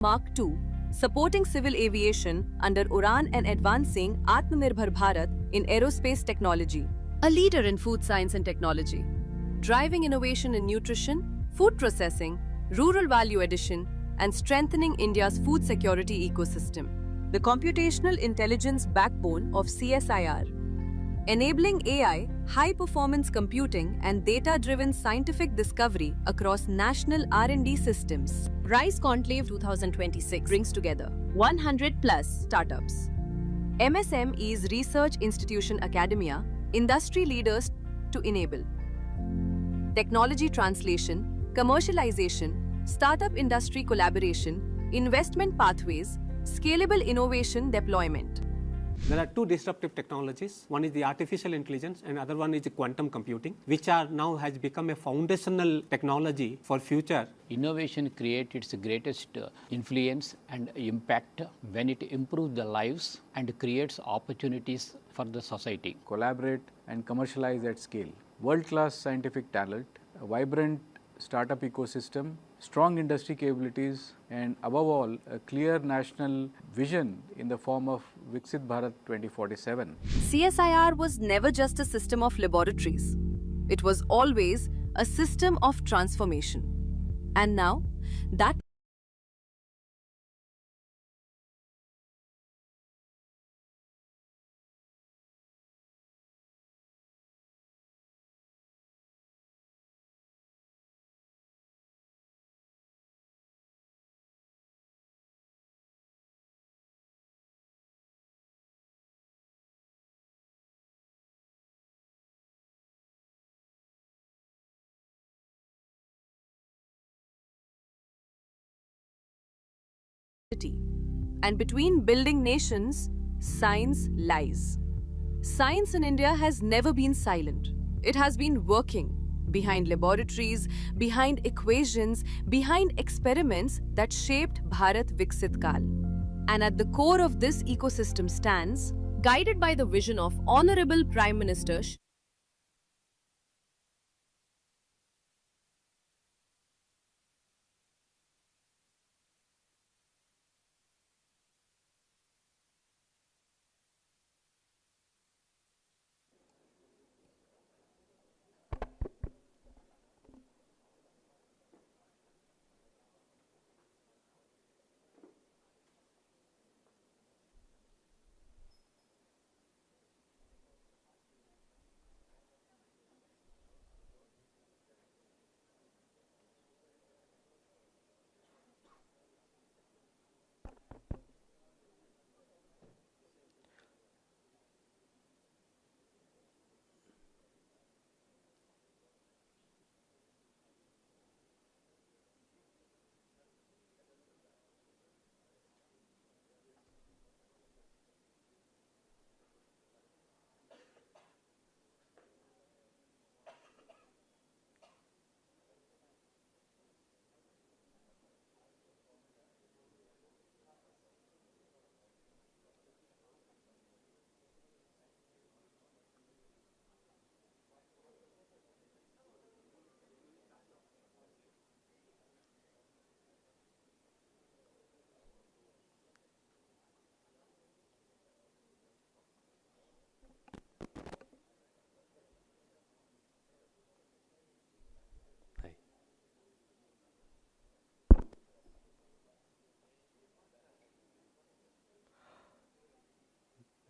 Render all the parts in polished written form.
Mark II, supporting civil aviation under UDAN and advancing Atmanirbhar Bharat in aerospace technology. A leader in food science and technology, driving innovation in nutrition, food processing, rural value addition, and strengthening India's food security ecosystem. The computational intelligence backbone of CSIR, enabling AI, high-performance computing, and data-driven scientific discovery across national R&D systems. RISE Conclave 2026 brings together 100+ startups, MSMEs, research institution academia, industry leaders to enable technology translation, commercialization, startup industry collaboration, investment pathways, scalable innovation deployment. There are two disruptive technologies. One is the artificial intelligence and other one is the quantum computing, which are now has become a foundational technology for future. Innovation creates its greatest influence and impact when it improves the lives and creates opportunities for the society. Collaborate and commercialize at scale. World-class scientific talent, a vibrant startup ecosystem, strong industry capabilities, and above all, a clear national vision in the form of Viksit Bharat 2047. CSIR was never just a system of laboratories. It was always a system of transformation. And now, that and between building nations, science lies. Science in India has never been silent. It has been working behind laboratories, behind equations, behind experiments that shaped Bharat Viksit Kal. And at the core of this ecosystem stands, guided by the vision of Honorable Prime Minister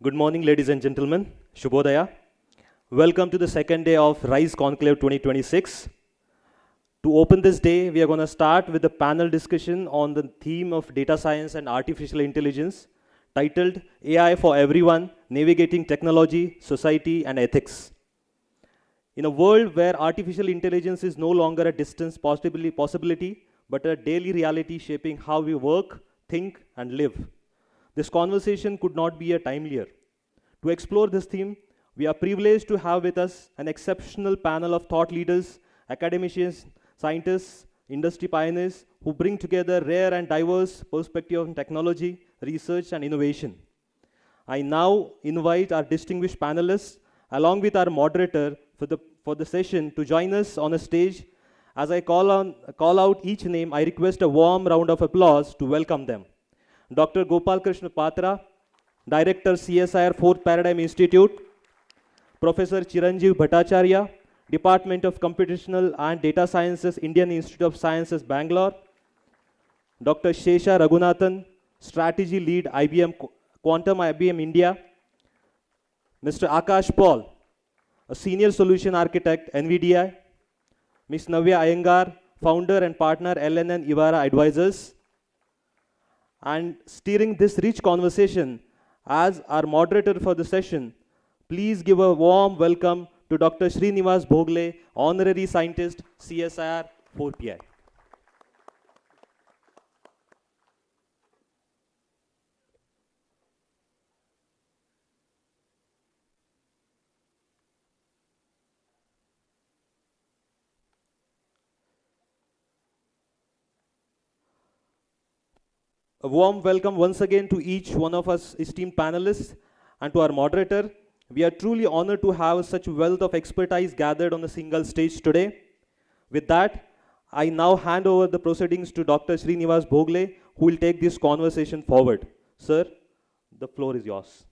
Good morning, ladies and gentlemen. Shubhodaya. Welcome to the second day of RISE Conclave 2026. To open this day, we are going to start with a panel discussion on the theme of data science and artificial intelligence, titled AI for Everyone, Navigating Technology, Society and Ethics. In a world where artificial intelligence is no longer a distant possibility, but a daily reality shaping how we work, think and live, this conversation could not be a timelier. To explore this theme, we are privileged to have with us an exceptional panel of thought leaders, academicians, scientists, industry pioneers who bring together rare and diverse perspectives on technology, research and innovation. I now invite our distinguished panelists along with our moderator for the session to join us on a stage As I call out each name, I request a warm round of applause to welcome them. Dr. Gopal Krishna Patra, Director CSIR 4th Paradigm Institute, Professor Chiranjeev Bhattacharya, Department of Computational and Data Sciences, Indian Institute of Sciences, Bangalore, Dr. Shesha Raghunathan, Strategy Lead, Quantum IBM India, Mr. Akash Paul, a Senior Solution Architect, NVDI, Ms. Navya Iyengar, Founder and Partner, LNN Ivara Advisors, and steering this rich conversation as our moderator for the session, please give a warm welcome to Dr. Srinivas Bhogle, Honorary Scientist, CSIR 4PI. A warm welcome once again to each one of us esteemed panelists and to our moderator. We are truly honored to have such wealth of expertise gathered on a single stage today. With that, I now hand over the proceedings to Dr. Srinivas Bhogle, who will take this conversation forward. Sir, the floor is yours.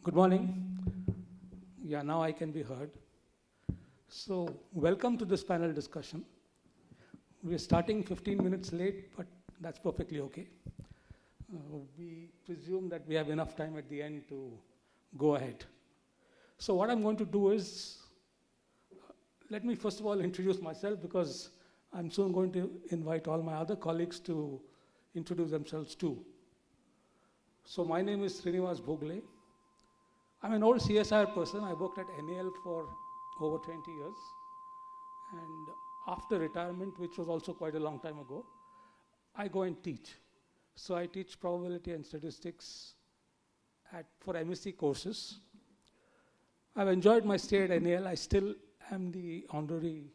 Good morning. Yeah, now I can be heard. So, welcome to this panel discussion. We are starting 15 minutes late, but that's perfectly okay. We presume that we have enough time at the end to go ahead. So what I'm going to do is, let me first of all introduce myself, because I'm soon going to invite all my other colleagues to introduce themselves too. So my name is Srinivas Bhogle. I'm an old CSIR person. I worked at NAL for over 20 years. And after retirement, which was also quite a long time ago, I go and teach. So I teach probability and statistics for MSc courses. I've enjoyed my stay at NAL. I still am the honorary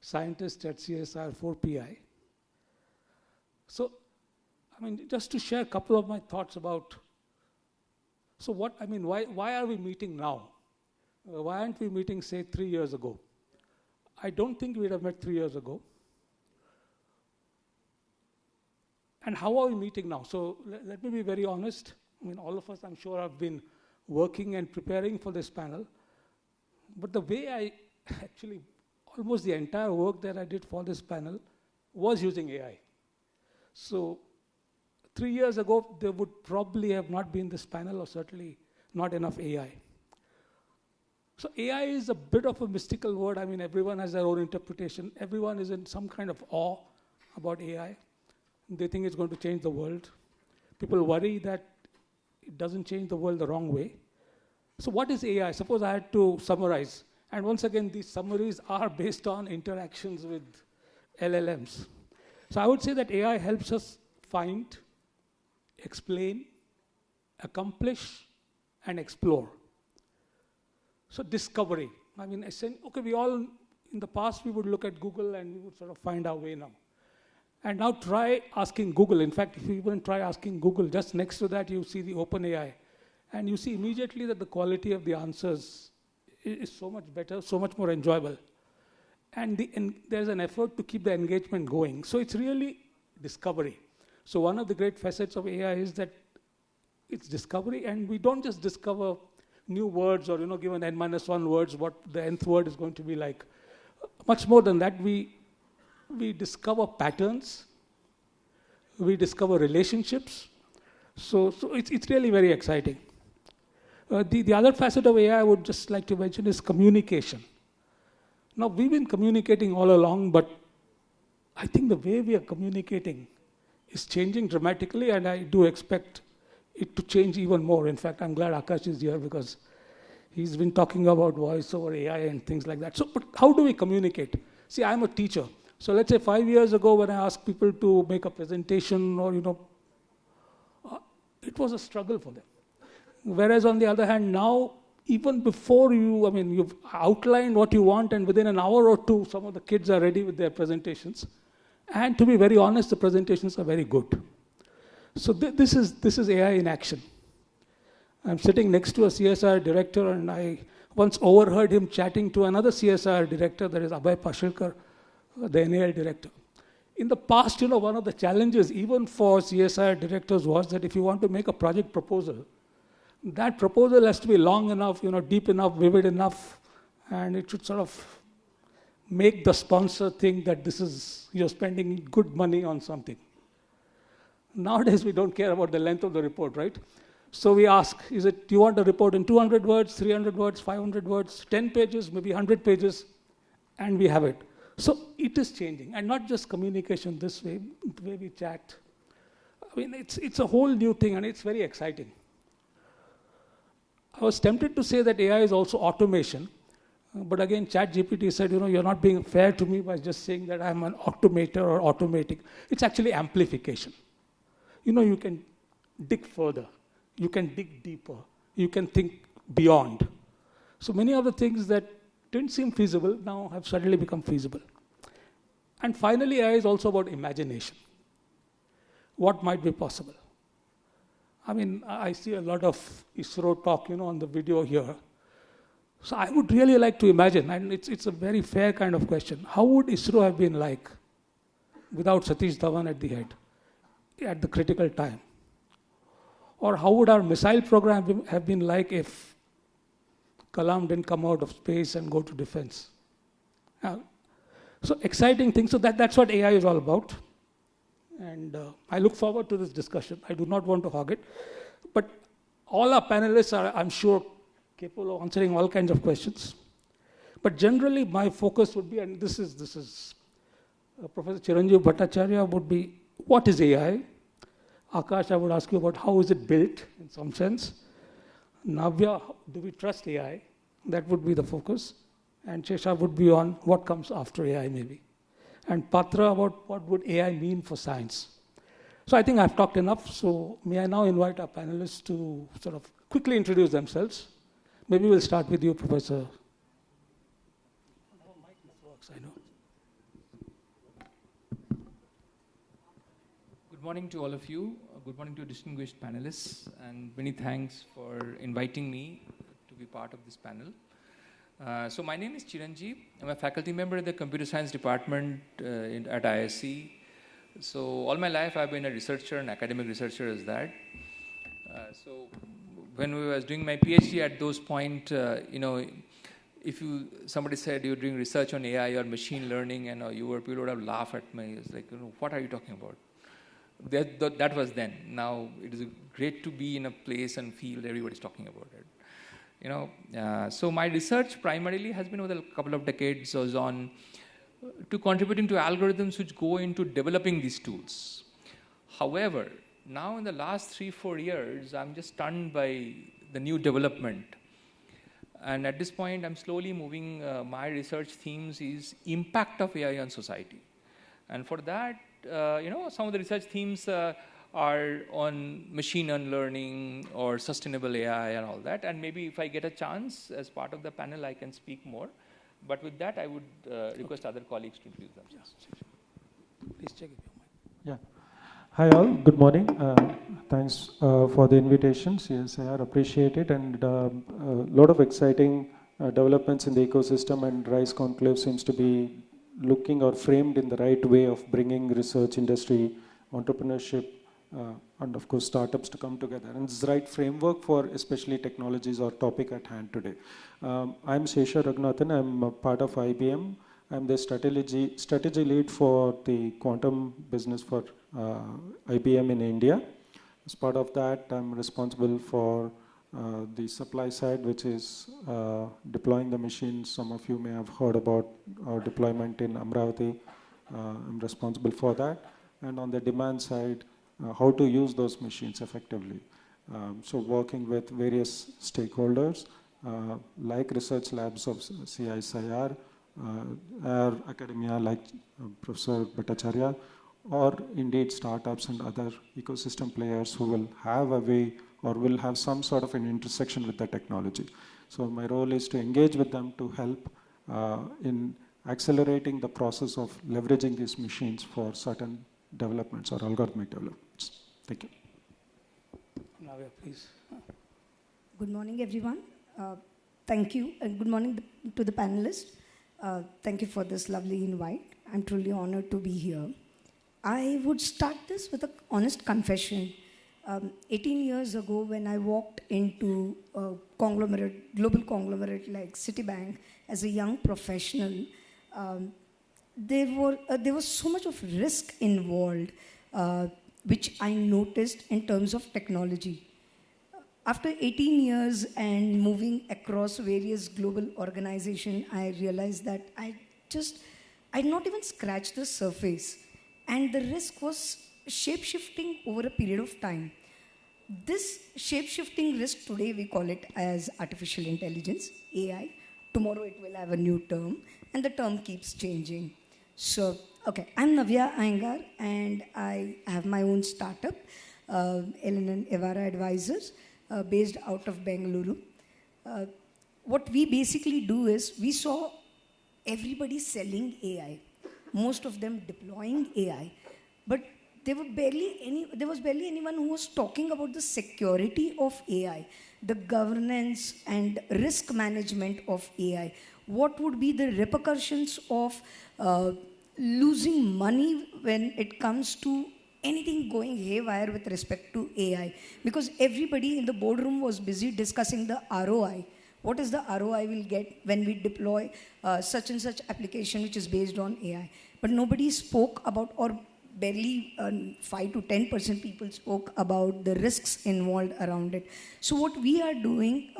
scientist at CSIR 4PI. So, I mean, just to share a couple of my thoughts about, why are we meeting now? Why aren't we meeting, say, 3 years ago? I don't think we'd have met 3 years ago. And how are we meeting now? So let me be very honest. I mean, all of us, I'm sure, have been working and preparing for this panel. But the way I actually, almost the entire work that I did for this panel was using AI. So 3 years ago, there would probably have not been this panel, or certainly not enough AI. So AI is a bit of a mystical word. I mean, everyone has their own interpretation. Everyone is in some kind of awe about AI. They think it's going to change the world. People worry that it doesn't change the world the wrong way. So what is AI? Suppose I had to summarize. And once again, these summaries are based on interactions with LLMs. So I would say that AI helps us find, explain, accomplish, and explore. So discovery. I mean, we all, in the past, we would look at Google and we would sort of find our way now. And now try asking Google. In fact, if you even try asking Google, just next to that, you see the OpenAI. And you see immediately that the quality of the answers is so much better, so much more enjoyable. And there's an effort to keep the engagement going. So it's really discovery. So one of the great facets of AI is that it's discovery, and we don't just discover new words or, given n-1 words, what the nth word is going to be like. Much more than that, we discover patterns, we discover relationships. So it's really very exciting. The other facet of AI I would just like to mention is communication. Now, we've been communicating all along, but I think the way we are communicating is changing dramatically, and I do expect it to change even more. In fact, I'm glad Akash is here because he's been talking about voice over AI and things like that. So, but how do we communicate? See, I'm a teacher. So let's say 5 years ago when I asked people to make a presentation or, it was a struggle for them. Whereas on the other hand, now, even before you've outlined what you want and within an hour or two, some of the kids are ready with their presentations. And to be very honest, the presentations are very good. So this is AI in action. I'm sitting next to a CSR director and I once overheard him chatting to another CSR director, that is Abhay Pashilkar, the NAL director. In the past, one of the challenges even for CSR directors was that if you want to make a project proposal, that proposal has to be long enough, deep enough, vivid enough, and it should sort of make the sponsor think that you're spending good money on something. Nowadays, we don't care about the length of the report, right? So we ask, do you want a report in 200 words, 300 words, 500 words, 10 pages, maybe 100 pages, and we have it. So it is changing, and not just communication this way, the way we chat. It's a whole new thing, and it's very exciting. I was tempted to say that AI is also automation, but again, ChatGPT said, you're not being fair to me by just saying that I'm an automator or automating. It's actually amplification. You can dig further. You can dig deeper. You can think beyond. So many of the things that didn't seem feasible now have suddenly become feasible. And finally, AI is also about imagination. What might be possible? I see a lot of ISRO talk, on the video here. So I would really like to imagine, and it's a very fair kind of question. How would ISRO have been like without Satish Dhawan at the head at the critical time? Or how would our missile program have been like if Kalam didn't come out of space and go to defense? So exciting things. So that's what AI is all about. And I look forward to this discussion. I do not want to hog it. But all our panelists are, I'm sure, capable of answering all kinds of questions. But generally, my focus would be, and this is Professor Chiranjeev Bhattacharya would be, what is AI? Akash, I would ask you about how is it built, in some sense. Navya, do we trust AI? That would be the focus. And Shesha would be on what comes after AI, maybe. And Patra about what would AI mean for science. So I think I've talked enough. So may I now invite our panelists to sort of quickly introduce themselves. Maybe we'll start with you, Professor. Oh, mic works, I know. Good morning to all of you. Good morning to distinguished panelists. And many thanks for inviting me to be part of this panel. So my name is Chiranjeev. I'm a faculty member in the computer science department at ISC. So all my life I've been a researcher, an academic researcher as that. So when we was doing my PhD at those point, if somebody said you're doing research on AI or machine learning, and people would have laughed at me. It's like, what are you talking about? That was then. Now it is great to be in a place and field everybody's talking about it. So my research primarily has been over a couple of decades was on to contributing to algorithms which go into developing these tools. However, now in the last 3-4 years, I'm just stunned by the new development. And at this point, I'm slowly moving, my research themes is impact of AI on society. And for that, some of the research themes are on machine learning or sustainable AI and all that. And maybe if I get a chance as part of the panel, I can speak more. But with that, I would request other colleagues to introduce themselves. Please check it. Yeah. Hi all, good morning. Thanks for the invitation. CSIR, appreciate it. And a lot of exciting developments in the ecosystem, and RISE Conclave seems to be looking or framed in the right way of bringing research, industry, entrepreneurship, and of course startups to come together. And it's the right framework for especially technologies or topic at hand today. I'm Shesha Raghunathan. I'm a part of IBM. I'm the strategy lead for the quantum business for IBM in India. As part of that, I'm responsible for the supply side, which is deploying the machines. Some of you may have heard about our deployment in Amravati. I'm responsible for that. And on the demand side, how to use those machines effectively. So working with various stakeholders like research labs of CISIR, our academia like Professor Bhattacharya, or indeed startups and other ecosystem players who will have a way or will have some sort of an intersection with the technology. So my role is to engage with them to help in accelerating the process of leveraging these machines for certain developments or algorithmic developments. Thank you. Navya, please. Good morning, everyone. Thank you, and good morning to the panelists. Thank you for this lovely invite. I'm truly honored to be here. I would start this with an honest confession. 18 years ago, when I walked into a global conglomerate like Citibank as a young professional, there was so much of risk involved, which I noticed in terms of technology. After 18 years and moving across various global organizations, I realized that I'd not even scratched the surface. And the risk was shape-shifting over a period of time. This shape-shifting risk, today we call it as artificial intelligence, AI. Tomorrow it will have a new term, and the term keeps changing. So, okay, I'm Navya Iyengar, and I have my own startup, Ellen & Evara Advisors, based out of Bengaluru. What we basically do is, we saw everybody selling AI, most of them deploying AI, but there was barely anyone who was talking about the security of AI, the governance and risk management of AI. What would be the repercussions of losing money when it comes to anything going haywire with respect to AI? Because everybody in the boardroom was busy discussing the ROI. What is the ROI we'll get when we deploy such and such application which is based on AI? But nobody spoke about, or barely 5 to 10% people spoke about the risks involved around it. So what we are doing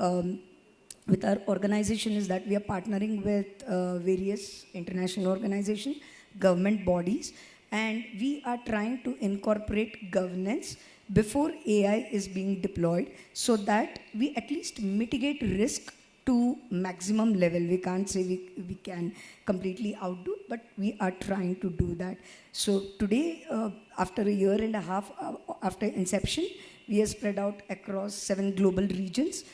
with our organization is that we are partnering with various international organizations, government bodies, and we are trying to incorporate governance before AI is being deployed, so that we at least mitigate risk to maximum level. We can't say we can completely outdo, but we are trying to do that. So today, after a year and a half after inception, we are spread out across 7 global regions.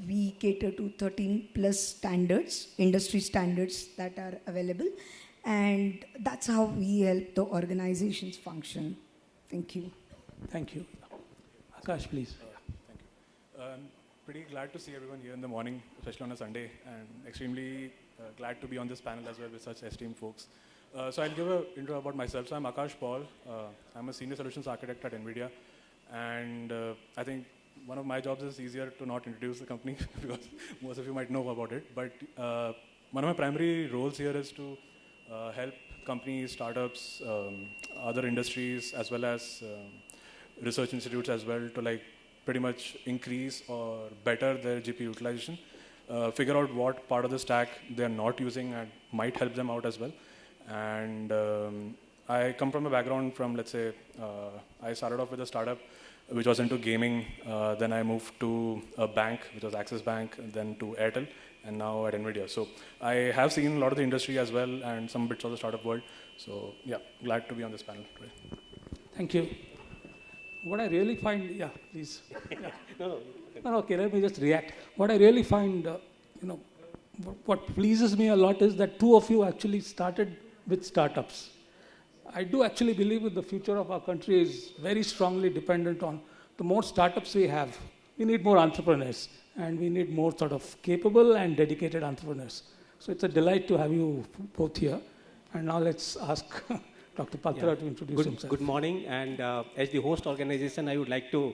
We cater to 13 plus standards, industry standards that are available. And that's how we help the organizations function. Thank you. Thank you. Akash, please. Thank you. Pretty glad to see everyone here in the morning, especially on a Sunday, and extremely glad to be on this panel as well with such esteemed folks. So I'll give an intro about myself. So I'm Akash Paul. I'm a senior solutions architect at NVIDIA, and I think one of my jobs is easier to not introduce the company because most of you might know about it. But one of my primary roles here is to help companies, startups, other industries, as well as research institutes as well, to pretty much increase or better their GPU utilization, figure out what part of the stack they're not using and might help them out as well. And I come from a background from, let's say, I started off with a startup which was into gaming. Then I moved to a bank, which was Axis Bank, and then to Airtel, and now at NVIDIA. So I have seen a lot of the industry as well and some bits of the startup world. So yeah, glad to be on this panel today. Thank you. What I really find, yeah, please. Yeah. No, okay, let me just react. What I really find, what pleases me a lot is that 2 of you actually started with startups. I do actually believe that the future of our country is very strongly dependent on the more startups we have. We need more entrepreneurs, and we need more sort of capable and dedicated entrepreneurs. So it's a delight to have you both here. And now let's ask Dr. Patra to introduce himself. Good morning, and as the host organization, I would like to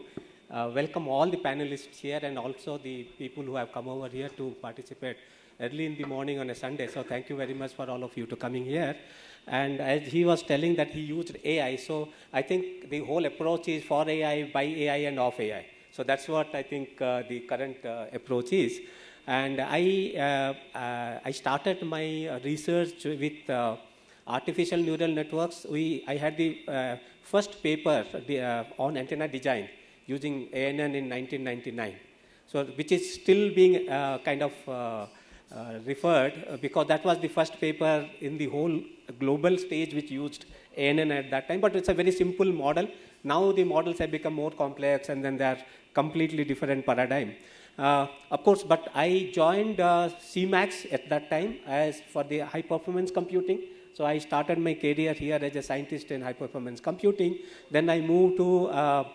welcome all the panelists here and also the people who have come over here to participate early in the morning on a Sunday. So thank you very much for all of you to coming here. And as he was telling that he used AI, so I think the whole approach is for AI, by AI, and of AI. So that's what I think the current approach is. And I started my research with artificial neural networks. I had the first paper on antenna design using ANN in 1999. So, which is still being kind of referred because that was the first paper in the whole global stage which used ANN at that time, but it's a very simple model. Now the models have become more complex and then they are completely different paradigm. Of course, but I joined CMAX at that time as for the high performance computing. So I started my career here as a scientist in high performance computing. Then I moved to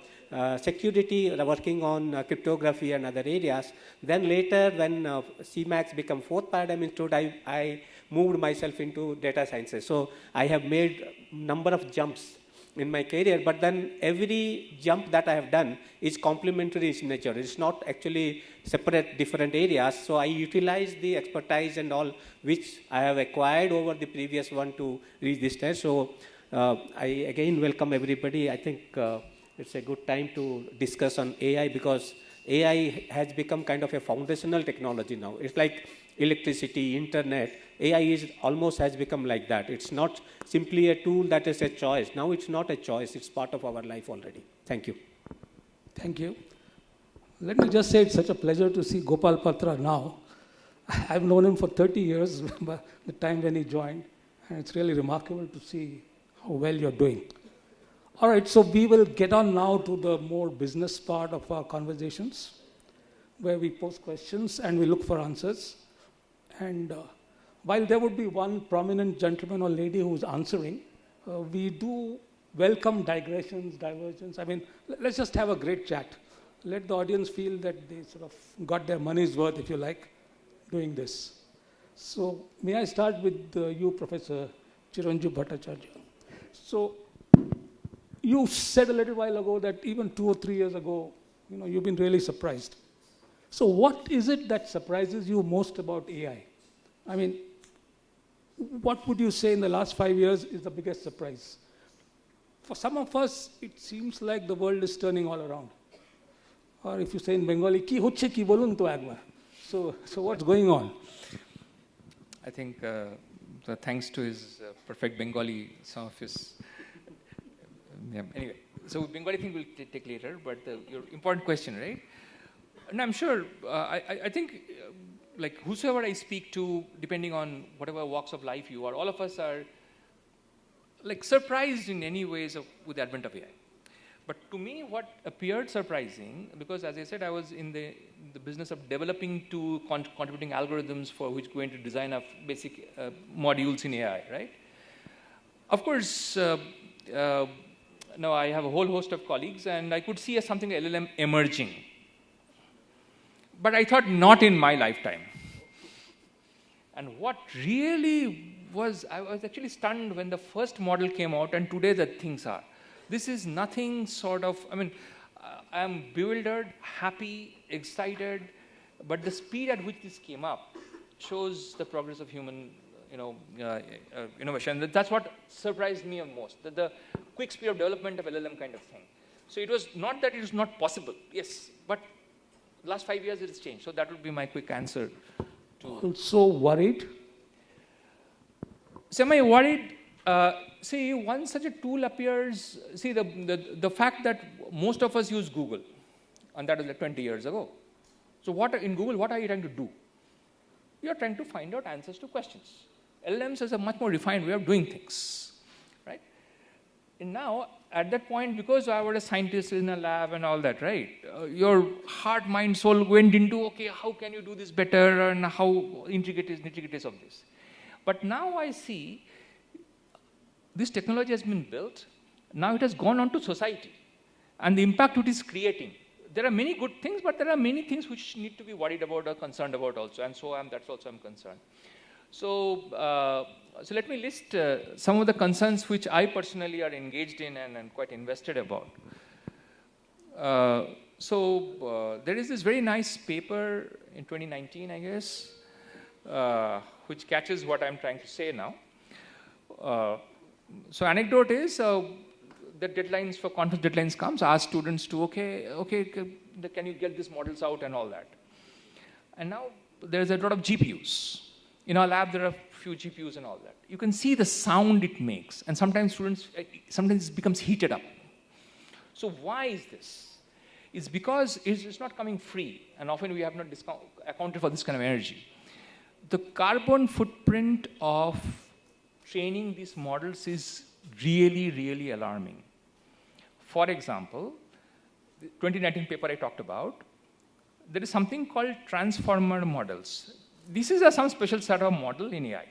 security, working on cryptography and other areas. Then later when CMAX became fourth paradigm institute, I moved myself into data sciences. So I have made number of jumps in my career, but then every jump that I have done is complementary in nature. It's not actually separate different areas. So I utilize the expertise and all which I have acquired over the previous one to reach this stage. So I again welcome everybody. I think it's a good time to discuss on AI because AI has become kind of a foundational technology now. It's like electricity, internet. AI is almost has become like that. It's not simply a tool that is a choice. Now it's not a choice. It's part of our life already. Thank you. Thank you. Let me just say it's such a pleasure to see Gopal Patra now. I've known him for 30 years, by the time when he joined, and it's really remarkable to see how well you're doing. All right, so we will get on now to the more business part of our conversations, where we pose questions and we look for answers. And while there would be one prominent gentleman or lady who's answering, we do welcome digressions, diversions. I mean, let's just have a great chat. Let the audience feel that they sort of got their money's worth, if you like, doing this. So may I start with you, Professor Chiranjeev Bhattacharya. So you said a little while ago that even 2 or 3 years ago, you've been really surprised. So what is it that surprises you most about AI? I mean, what would you say in the last 5 years is the biggest surprise? For some of us, it seems like the world is turning all around. Or if you say in Bengali, ki hocche ki bolun to ekbar. So what's going on? I think thanks to his perfect Bengali, some of his... yeah. Anyway, so Bengali thing we'll take later, but your important question, right? And I'm sure, I think, like whosoever I speak to, depending on whatever walks of life you are, all of us are like surprised in any ways with the advent of AI. But to me, what appeared surprising, because as I said, I was in the business of developing to contributing algorithms for which going to design of basic modules in AI, right? Of course, now I have a whole host of colleagues, and I could see something like LLM emerging. But I thought not in my lifetime. And what really was, I was actually stunned when the first model came out and today the things are. This is nothing sort of, I mean, I am bewildered, happy, excited, but the speed at which this came up shows the progress of human innovation. That's what surprised me most, the quick speed of development of LLM kind of thing. So it was not that it was not possible, yes, but last 5 years it has changed. So that would be my quick answer. Also worried? So am I worried? See, once such a tool appears, see the fact that most of us use Google, and that was like 20 years ago. So in Google, what are you trying to do? You're trying to find out answers to questions. LLMs is a much more refined way of doing things, right? And now, at that point, because I was a scientist in a lab and all that, right? Your heart, mind, soul went into, okay, how can you do this better and how intricate is of this. But now I see this technology has been built. Now it has gone on to society and the impact it is creating. There are many good things, but there are many things which need to be worried about or concerned about also. And so that's also I'm concerned. So let me list some of the concerns which I personally are engaged in and quite invested about. There is this very nice paper in 2019, I guess, which catches what I'm trying to say now. So anecdote is the deadlines for conference deadlines comes, ask students to, okay, can you get these models out and all that. And now there's a lot of GPUs. In our lab, there are a few GPUs and all that. You can see the sound it makes. And sometimes it becomes heated up. So why is this? is because it's not coming free, and often we have not accounted for this kind of energy. The carbon footprint of training these models is really, really alarming. For example, the 2019 paper I talked about, there is something called transformer models. This is some special set of model in AI,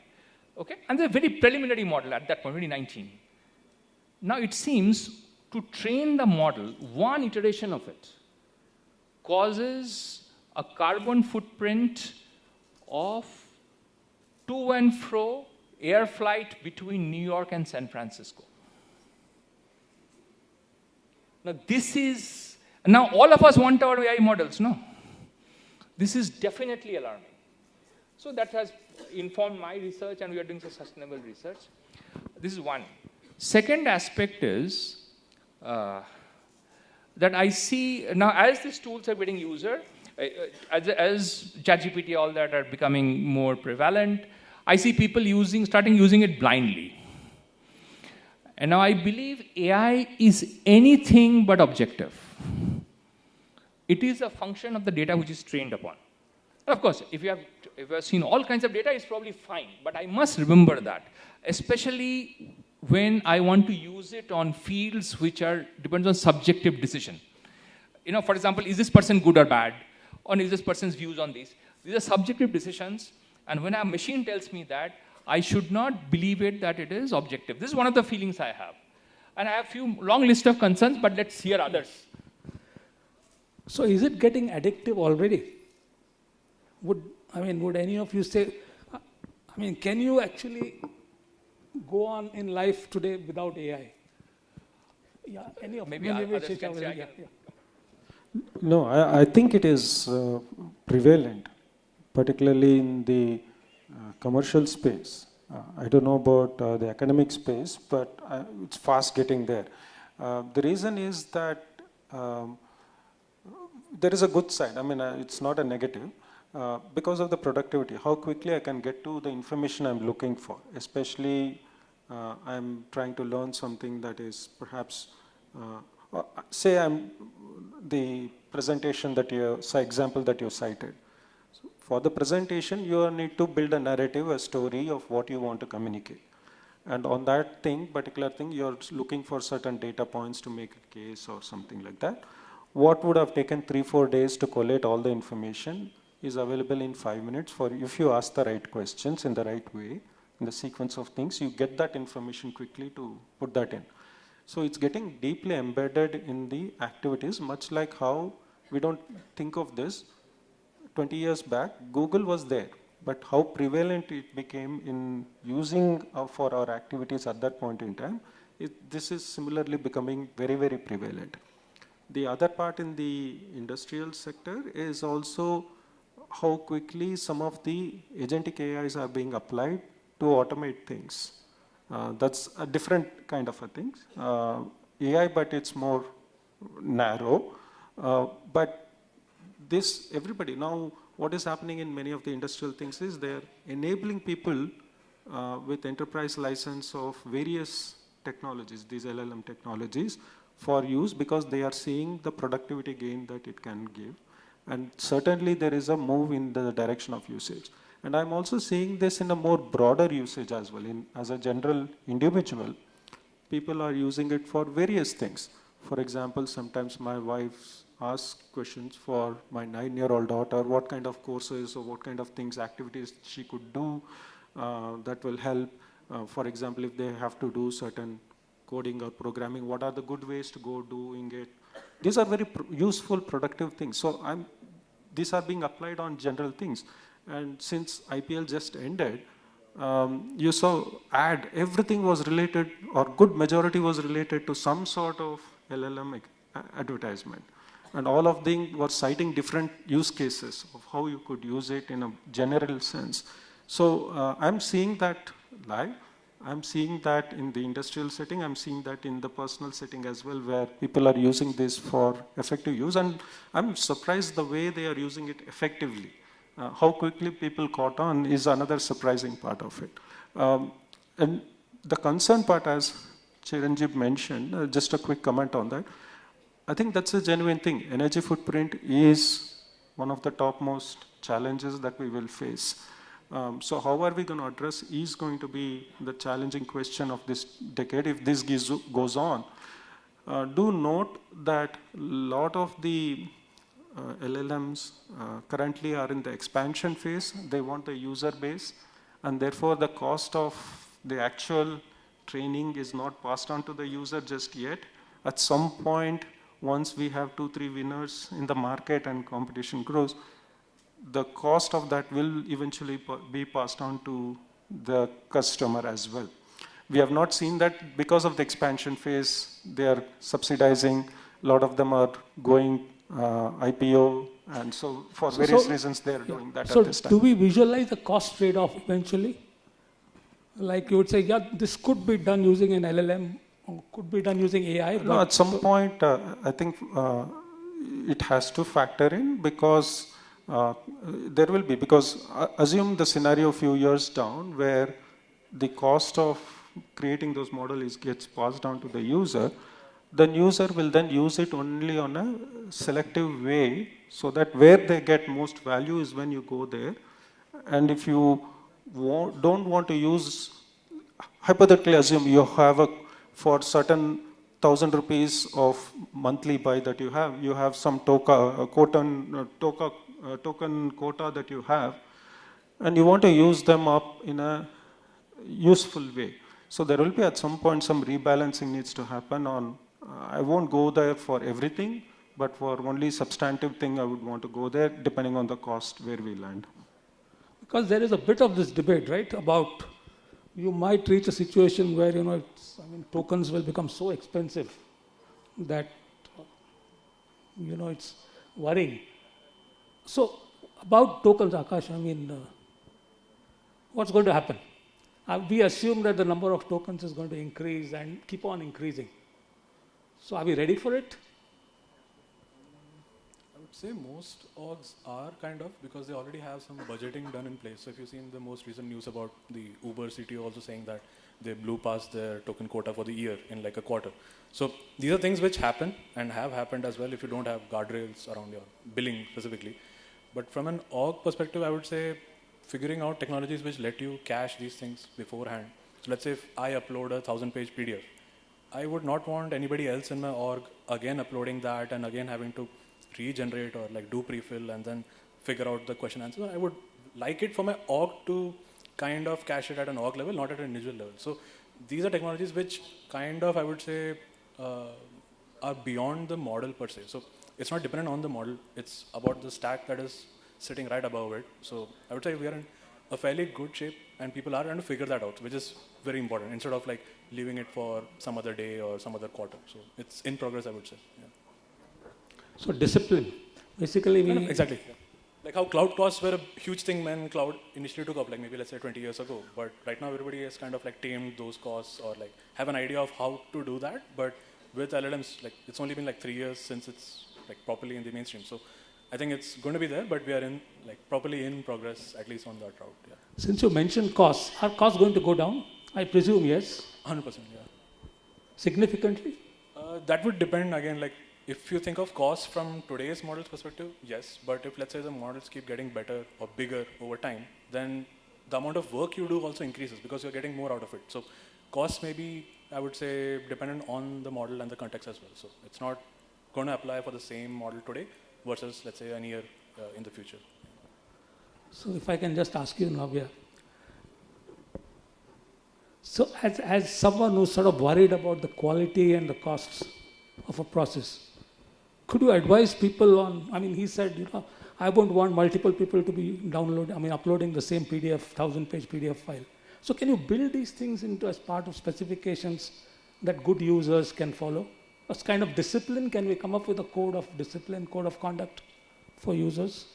okay? And they're a very preliminary model at that point, 2019. Now it seems to train the model, one iteration of it causes a carbon footprint of to and fro air flight between New York and San Francisco. Now all of us want our AI models, no? This is definitely alarming. So that has informed my research, and we are doing some sustainable research. This is one. Second aspect is that I see, now as these tools are getting user, as ChatGPT, all that are becoming more prevalent, I see people starting using it blindly. And now I believe AI is anything but objective. It is a function of the data which is trained upon. And of course, if you have seen all kinds of data, it's probably fine. But I must remember that, especially when I want to use it on fields which depends on subjective decision. You know, for example, is this person good or bad? Or is this person's views on this? These are subjective decisions. And when a machine tells me that, I should not believe it that it is objective. This is one of the feelings I have. And I have a long list of concerns, but let's hear others. So is it getting addictive already? Would any of you say, can you actually go on in life today without AI? Yeah, any of maybe others can say, yeah. No, I think it is prevalent, particularly in the commercial space. I don't know about the academic space, but it's fast getting there. The reason is that there is a good side. It's not a negative. Because of the productivity, how quickly I can get to the information I'm looking for, especially I'm trying to learn something that is perhaps, say I'm the presentation example that you cited. So for the presentation, you need to build a narrative, a story of what you want to communicate. And on that particular thing, you're looking for certain data points to make a case or something like that. What would have taken 3-4 days to collate all the information is available in 5 minutes if you ask the right questions in the right way, in the sequence of things, you get that information quickly to put that in. So it's getting deeply embedded in the activities, much like how we don't think of this. 20 years back, Google was there, but how prevalent it became in using for our activities at that point in time, this is similarly becoming very, very prevalent. The other part in the industrial sector is also how quickly some of the agentic AIs are being applied to automate things. That's a different kind of a thing. AI, but it's more narrow. But everybody, now what is happening in many of the industrial things is they're enabling people with enterprise license of various technologies, these LLM technologies, for use because they are seeing the productivity gain that it can give. And certainly there is a move in the direction of usage. And I'm also seeing this in a more broader usage as well. As a general individual, people are using it for various things. For example, sometimes my wife asks questions for my 9-year-old daughter, what kind of courses or what kind of things, activities she could do that will help. For example, if they have to do certain coding or programming, what are the good ways to go doing it? These are very useful, productive things. So these are being applied on general things. And since IPL just ended, you saw everything was related, or good majority was related to some sort of LLM advertisement. And all of them were citing different use cases of how you could use it in a general sense. So I'm seeing that live. I'm seeing that in the industrial setting. I'm seeing that in the personal setting as well, where people are using this for effective use. And I'm surprised the way they are using it effectively. How quickly people caught on is another surprising part of it. And the concern part, as Chiranjeev mentioned, just a quick comment on that. I think that's a genuine thing. Energy footprint is one of the topmost challenges that we will face. So how are we going to address is going to be the challenging question of this decade if this goes on. Do note that a lot of the LLMs currently are in the expansion phase. They want the user base, and therefore the cost of the actual training is not passed on to the user just yet. At some point, once we have 2-3 winners in the market and competition grows, the cost of that will eventually be passed on to the customer as well. We have not seen that because of the expansion phase. They are subsidizing. A lot of them are going IPO, and so for various reasons they are doing that at this time. So do we visualize the cost trade-off eventually? Like you would say, yeah, this could be done using an LLM, or could be done using AI. No, at some point, I think it has to factor in because there will be, because assume the scenario a few years down where the cost of creating those models gets passed down to the user will then use it only on a selective way, so that where they get most value is when you go there. And if you don't want to use, hypothetically assume you have for certain 1,000 rupees of monthly buy that you have some token quota that you have, and you want to use them up in a useful way. So there will be at some point some rebalancing needs to happen on, I won't go there for everything, but for only substantive thing I would want to go there depending on the cost where we land. Because there is a bit of this debate, right, about you might reach a situation where, tokens will become so expensive that, it's worrying. So about tokens, Akash, what's going to happen? We assume that the number of tokens is going to increase and keep on increasing. So are we ready for it? I would say most orgs are kind of, because they already have some budgeting done in place. So if you've seen the most recent news about the Uber CTO also saying that they blew past their token quota for the year in like a quarter. So these are things which happen and have happened as well if you don't have guardrails around your billing specifically. But from an org perspective, I would say figuring out technologies which let you cache these things beforehand. So let's say if I upload a 1,000-page PDF, I would not want anybody else in my org again uploading that and again having to regenerate or like do pre-fill and then figure out the question answer. I would like it for my org to kind of cache it at an org level, not at an individual level. So these are technologies which kind of, I would say, are beyond the model per se. So it's not dependent on the model. It's about the stack that is sitting right above it. So I would say we are in a fairly good shape and people are trying to figure that out, which is very important, instead of like leaving it for some other day or some other quarter. So it's in progress, I would say. Yeah. So discipline. Basically, we... Exactly. Yeah. Like how cloud costs were a huge thing when cloud initially took up, like maybe let's say 20 years ago. But right now everybody has kind of like tamed those costs or like have an idea of how to do that. But with LLMs, like it's only been like 3 years since it's like properly in the mainstream. So I think it's going to be there, but we are in like properly in progress, at least on that route. Yeah. Since you mentioned costs, are costs going to go down? I presume yes. 100%, yeah. Significantly? That would depend again, like if you think of costs from today's model's perspective, yes. But if let's say the models keep getting better or bigger over time, then the amount of work you do also increases because you're getting more out of it. So costs may be, I would say, dependent on the model and the context as well. So it's not going to apply for the same model today versus, let's say, a year in the future. So if I can just ask you, Navya. So as someone who's sort of worried about the quality and the costs of a process, could you advise people on, he said, I won't want multiple people to be uploading the same PDF, 1,000-page PDF file. So can you build these things into as part of specifications that good users can follow? What kind of discipline? Can we come up with a code of discipline, code of conduct for users?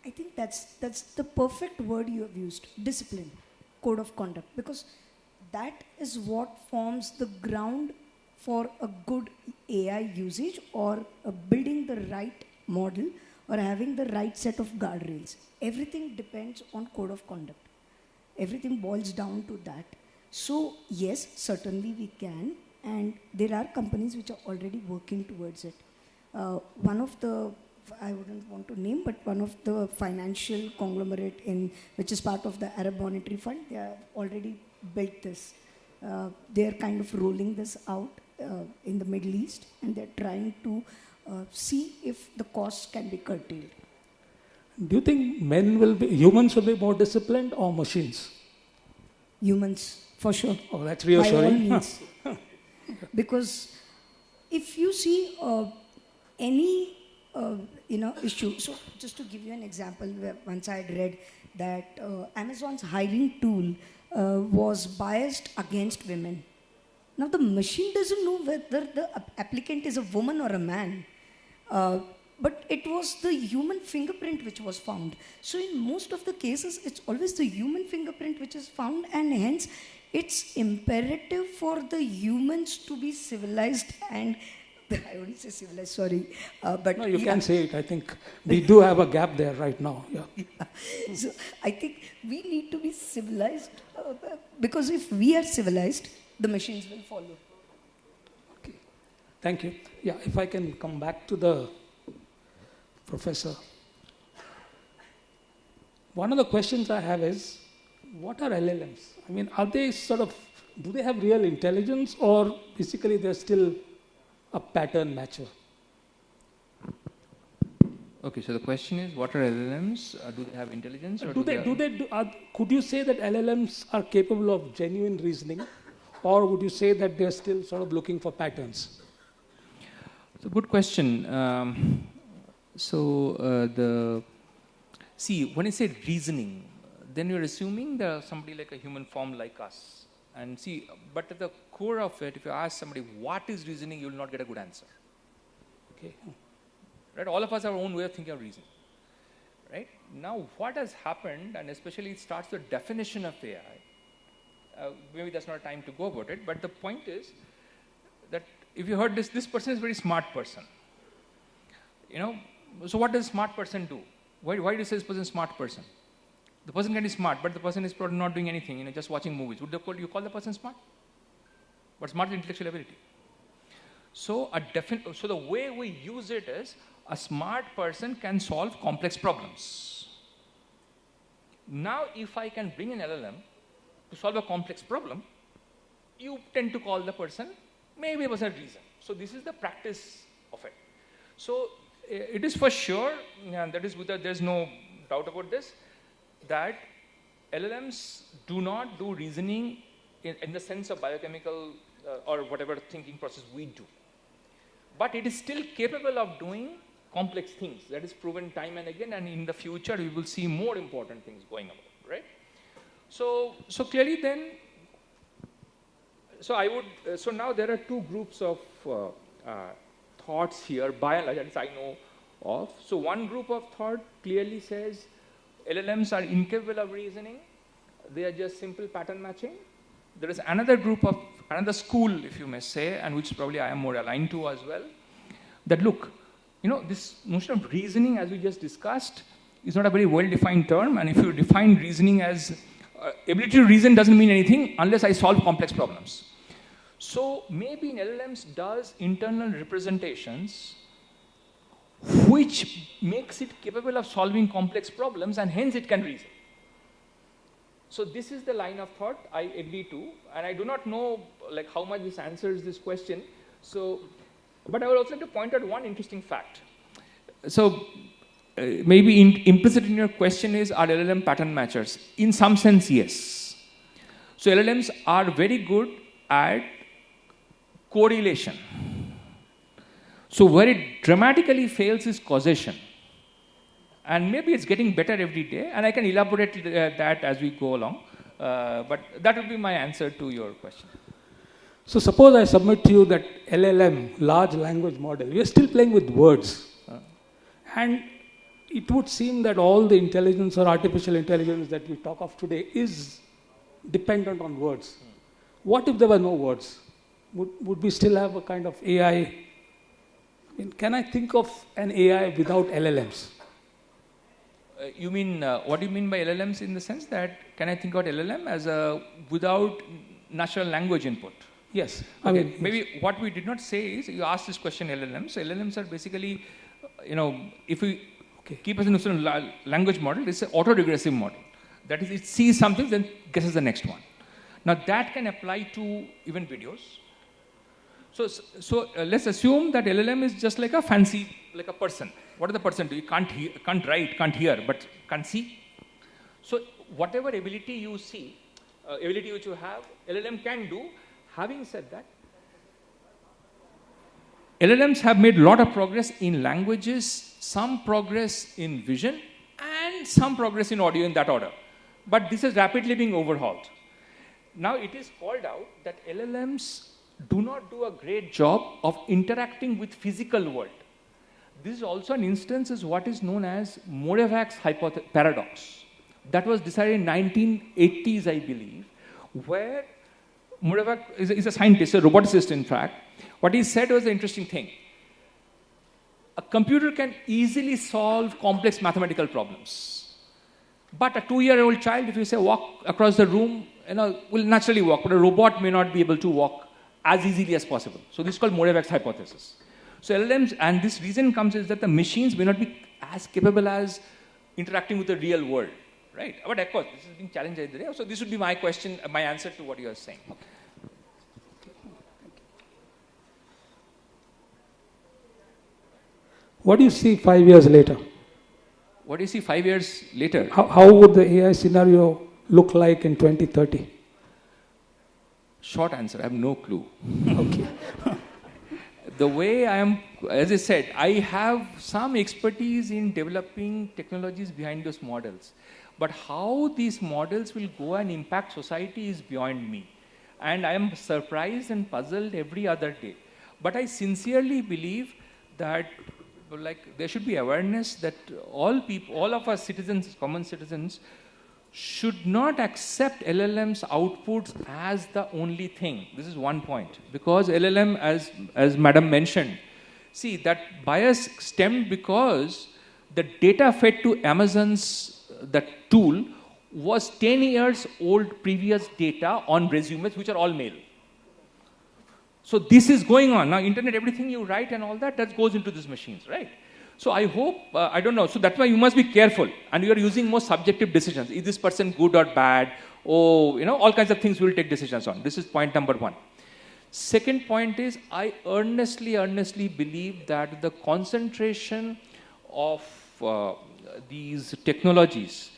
I think that's the perfect word you have used, discipline, code of conduct, because that is what forms the ground for a good AI usage or building the right model or having the right set of guardrails. Everything depends on code of conduct. Everything boils down to that. So yes, certainly we can, and there are companies which are already working towards it. One of the, I wouldn't want to name, but one of the financial conglomerate which is part of the Arab Monetary Fund, they have already built this. They are kind of rolling this out in the Middle East, and they're trying to see if the costs can be curtailed. Do you think humans will be more disciplined or machines? Humans, for sure. Oh, that's reassuring. By all means. Because if you see any issue, so just to give you an example, where once I had read that Amazon's hiring tool was biased against women. Now the machine doesn't know whether the applicant is a woman or a man. But it was the human fingerprint which was found. So in most of the cases, it's always the human fingerprint which is found, and hence it's imperative for the humans to be civilized and, I wouldn't say civilized, sorry. But no, you can say it. I think we do have a gap there right now. Yeah. Yeah. So I think we need to be civilized because if we are civilized, the machines will follow. Okay. Thank you. Yeah, if I can come back to the professor. One of the questions I have is, what are LLMs? I mean, are they do they have real intelligence, or basically they're still a pattern matcher? Okay, so the question is, what are LLMs? Do they have intelligence? Or could you say that LLMs are capable of genuine reasoning, or would you say that they're still sort of looking for patterns? It's a good question. When you say reasoning, then you're assuming there's somebody like a human form like us. And but at the core of it, if you ask somebody what is reasoning, you will not get a good answer. Okay, right? All of us have our own way of thinking of reasoning. Right? Now, what has happened, and especially it starts with the definition of AI. Maybe that's not time to go about it, but the point is that if you heard this person is a very smart person. So what does a smart person do? Why do you say this person is a smart person? The person can be smart, but the person is probably not doing anything, just watching movies. Would you call the person smart? But smart is intellectual ability. So the way we use it is, a smart person can solve complex problems. Now, if I can bring an LLM to solve a complex problem, you tend to call the person, maybe it was a reason. So this is the practice of it. So it is for sure, and that is there's no doubt about this, that LLMs do not do reasoning in the sense of biochemical or whatever thinking process we do. But it is still capable of doing complex things. That is proven time and again, and in the future we will see more important things going about, right? So clearly then, so now there are two groups of thoughts here, by and large, at least I know of. So one group of thought clearly says LLMs are incapable of reasoning. They are just simple pattern matching. There is another school, if you may say, and which probably I am more aligned to as well, that look, this notion of reasoning, as we just discussed, is not a very well-defined term. And if you define reasoning as ability to reason, doesn't mean anything unless I solve complex problems. So maybe in LLMs does internal representations which makes it capable of solving complex problems, and hence it can reason. So this is the line of thought I agree to, and I do not know how much this answers this question. But I would also like to point out one interesting fact. So maybe implicit in your question is, are LLM pattern matchers? In some sense, yes. So LLMs are very good at correlation. So where it dramatically fails is causation. And maybe it's getting better every day, and I can elaborate that as we go along. But that would be my answer to your question. So suppose I submit to you that LLM, large language model, we are still playing with words. And it would seem that all the intelligence or artificial intelligence that we talk of today is dependent on words. What if there were no words? Would we still have a kind of AI? Can I think of an AI without LLMs? You mean, what do you mean by LLMs in the sense that, can I think about LLM as without natural language input? Yes. I mean, maybe what we did not say is, you asked this question LLMs. So LLMs are basically, if we keep us in a language model, it's an auto-regressive model. That is, it sees something, then guesses the next one. Now that can apply to even videos. So let's assume that LLM is just like a fancy, like a person. What does the person do? You can't write, can't hear, but can see. So whatever ability you see, ability which you have, LLM can do. Having said that, LLMs have made a lot of progress in languages, some progress in vision, and some progress in audio in that order. But this is rapidly being overhauled. Now it is called out that LLMs do not do a great job of interacting with physical world. This is also an instance is what is known as Morevac's paradox. That was decided in 1980s, I believe, where Morevac is a scientist, a roboticist in fact. What he said was an interesting thing. A computer can easily solve complex mathematical problems. But a 2-year-old child, if you say walk across the room, will naturally walk, but a robot may not be able to walk as easily as possible. So this is called Morevac's hypothesis. So LLMs, and this reason comes is that the machines may not be as capable as interacting with the real world, right? But of course, this is being challenged every day. So this would be my question, my answer to what you are saying. Okay. What do you see 5 years later? What do you see 5 years later? How would the AI scenario look like in 2030? Short answer, I have no clue. Okay. The way I am, as I said, I have some expertise in developing technologies behind those models. But how these models will go and impact society is beyond me. And I am surprised and puzzled every other day. But I sincerely believe that there should be awareness that all people, all of us citizens, common citizens, should not accept LLM's outputs as the only thing. This is one point. Because LLM, as Madam mentioned, see, that bias stemmed because the data fed to Amazon's that tool was 10 years old previous data on resumes, which are all male. So this is going on. Now, internet, everything you write and all that goes into these machines, right? So I hope, I don't know, so that's why you must be careful. And you are using more subjective decisions. Is this person good or bad? Oh, all kinds of things we will take decisions on. This is point number one. Second point is, I earnestly believe that the concentration of these technologies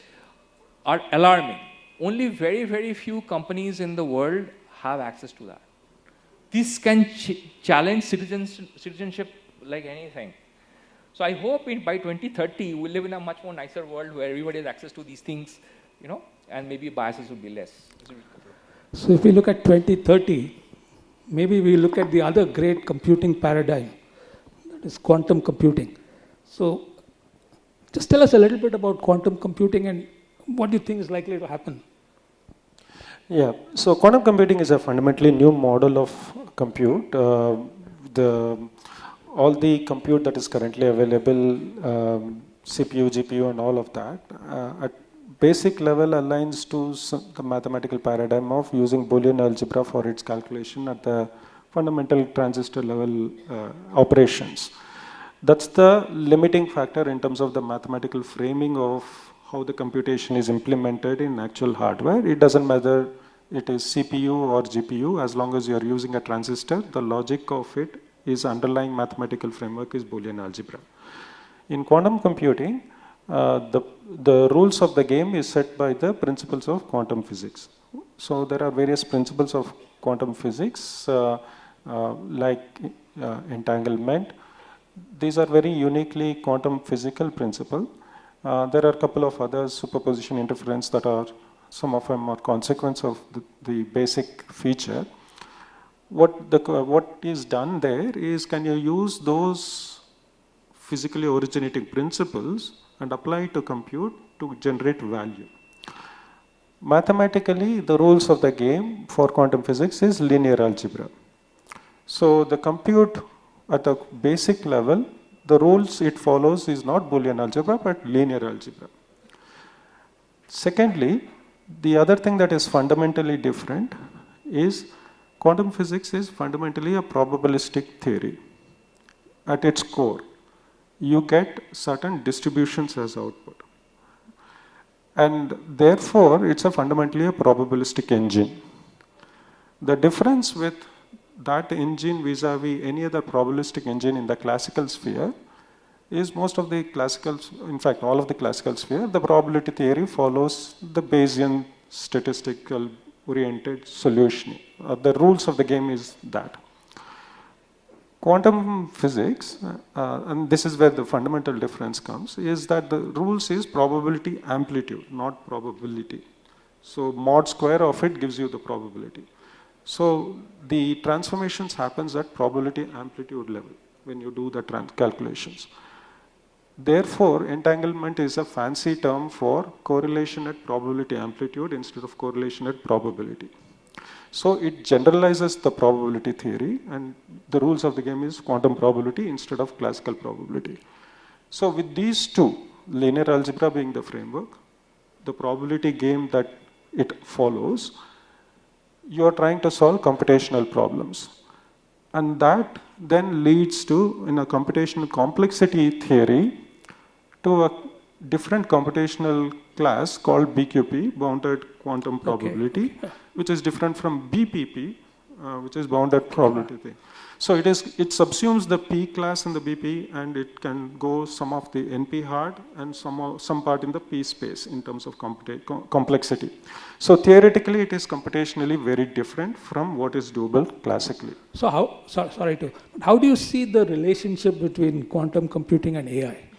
are alarming. Only very few companies in the world have access to that. This can challenge citizenship like anything. So I hope by 2030, we'll live in a much more nicer world where everybody has access to these things, and maybe biases will be less. So if we look at 2030, maybe we look at the other great computing paradigm, that is quantum computing. So just tell us a little bit about quantum computing and what do you think is likely to happen? Yeah, so quantum computing is a fundamentally new model of compute. All the compute that is currently available, CPU, GPU and all of that, at basic level aligns to the mathematical paradigm of using Boolean algebra for its calculation at the fundamental transistor level operations. That's the limiting factor in terms of the mathematical framing of how the computation is implemented in actual hardware. It doesn't matter it is CPU or GPU, as long as you are using a transistor, the logic of it is underlying mathematical framework is Boolean algebra. In quantum computing, the rules of the game is set by the principles of quantum physics. So there are various principles of quantum physics like entanglement. These are very uniquely quantum physical principle. There are a couple of others, superposition, interference, that are, some of them are consequence of the basic feature. What is done there is, can you use those physically originating principles and apply it to compute to generate value. Mathematically, the rules of the game for quantum physics is linear algebra. So the compute at the basic level, the rules it follows is not Boolean algebra, but linear algebra. Secondly, the other thing that is fundamentally different is Quantum physics is fundamentally a probabilistic theory. At its core, you get certain distributions as output. And therefore, it's fundamentally a probabilistic engine. The difference with that engine vis-a-vis any other probabilistic engine in the classical sphere is most of the classical, in fact, all of the classical sphere, the probability theory follows the Bayesian statistical oriented solution. The rules of the game is that. Quantum physics, and this is where the fundamental difference comes, is that the rules is probability amplitude, not probability. So mod square of it gives you the probability. So the transformations happens at probability amplitude level when you do the calculations. Therefore, entanglement is a fancy term for correlation at probability amplitude instead of correlation at probability. So it generalizes the probability theory, and the rules of the game is quantum probability instead of classical probability. So with these two, linear algebra being the framework, the probability game that it follows, you are trying to solve computational problems. And that then leads to, in a computational complexity theory, to a different computational class called BQP, bounded quantum probability, which is different from BPP, which is bounded probability. So it subsumes the P class and the BP, and it can go some of the NP hard and some part in the P space in terms of complexity. So theoretically, it is computationally very different from what is doable classically. So how do you see the relationship between quantum computing and AI?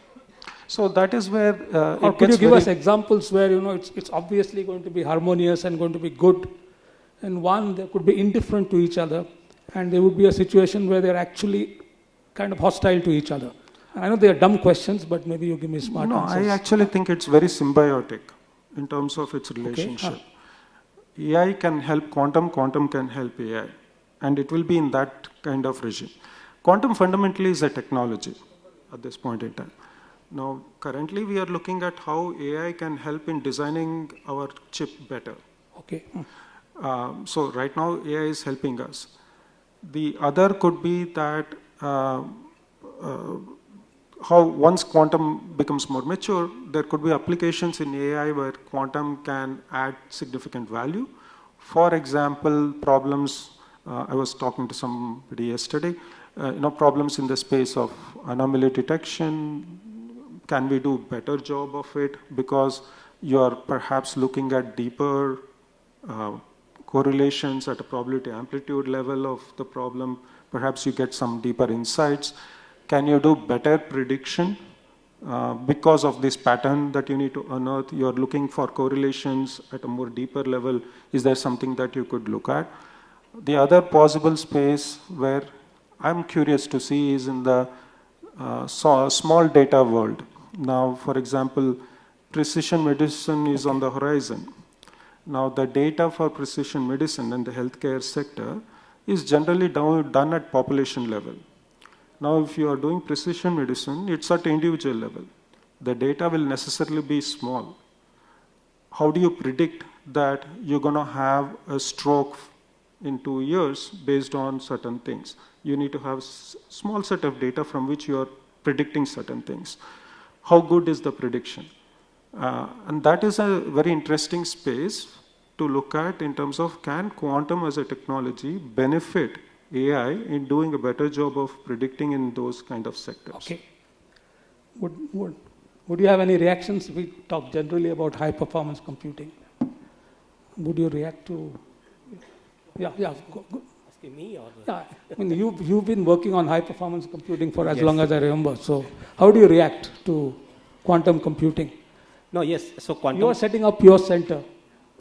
So that is where or could you give us examples where it's obviously going to be harmonious and going to be good, and one that could be indifferent to each other, and there would be a situation where they're actually kind of hostile to each other? And I know they are dumb questions, but maybe you give me smart answers. I actually think it's very symbiotic in terms of its relationship. AI can help quantum, quantum can help AI, and it will be in that kind of regime. Quantum fundamentally is a technology at this point in time. Now, currently we are looking at how AI can help in designing our chip better. Okay. So right now AI is helping us. The other could be that how once quantum becomes more mature, there could be applications in AI where quantum can add significant value. For example, problems, I was talking to somebody yesterday, problems in the space of anomaly detection. Can we do a better job of it? Because you're perhaps looking at deeper correlations at a probability amplitude level of the problem. Perhaps you get some deeper insights. Can you do better prediction? Because of this pattern that you need to unearth, you're looking for correlations at a more deeper level. Is there something that you could look at? The other possible space where I'm curious to see is in the small data world. Now, for example, precision medicine is on the horizon. Now, the data for precision medicine in the healthcare sector is generally done at population level. Now, if you are doing precision medicine, it's at individual level. The data will necessarily be small. How do you predict that you're going to have a stroke in 2 years based on certain things? You need to have a small set of data from which you are predicting certain things. How good is the prediction? And that is a very interesting space to look at in terms of can quantum as a technology benefit AI in doing a better job of predicting in those kind of sectors. Okay. Would you have any reactions? We talk generally about high performance computing. Would you react to? Yeah. Go. Me or I mean, you've been working on high performance computing for as long as I remember. So how do you react to quantum computing? No, yes. So quantum. You are setting up your center.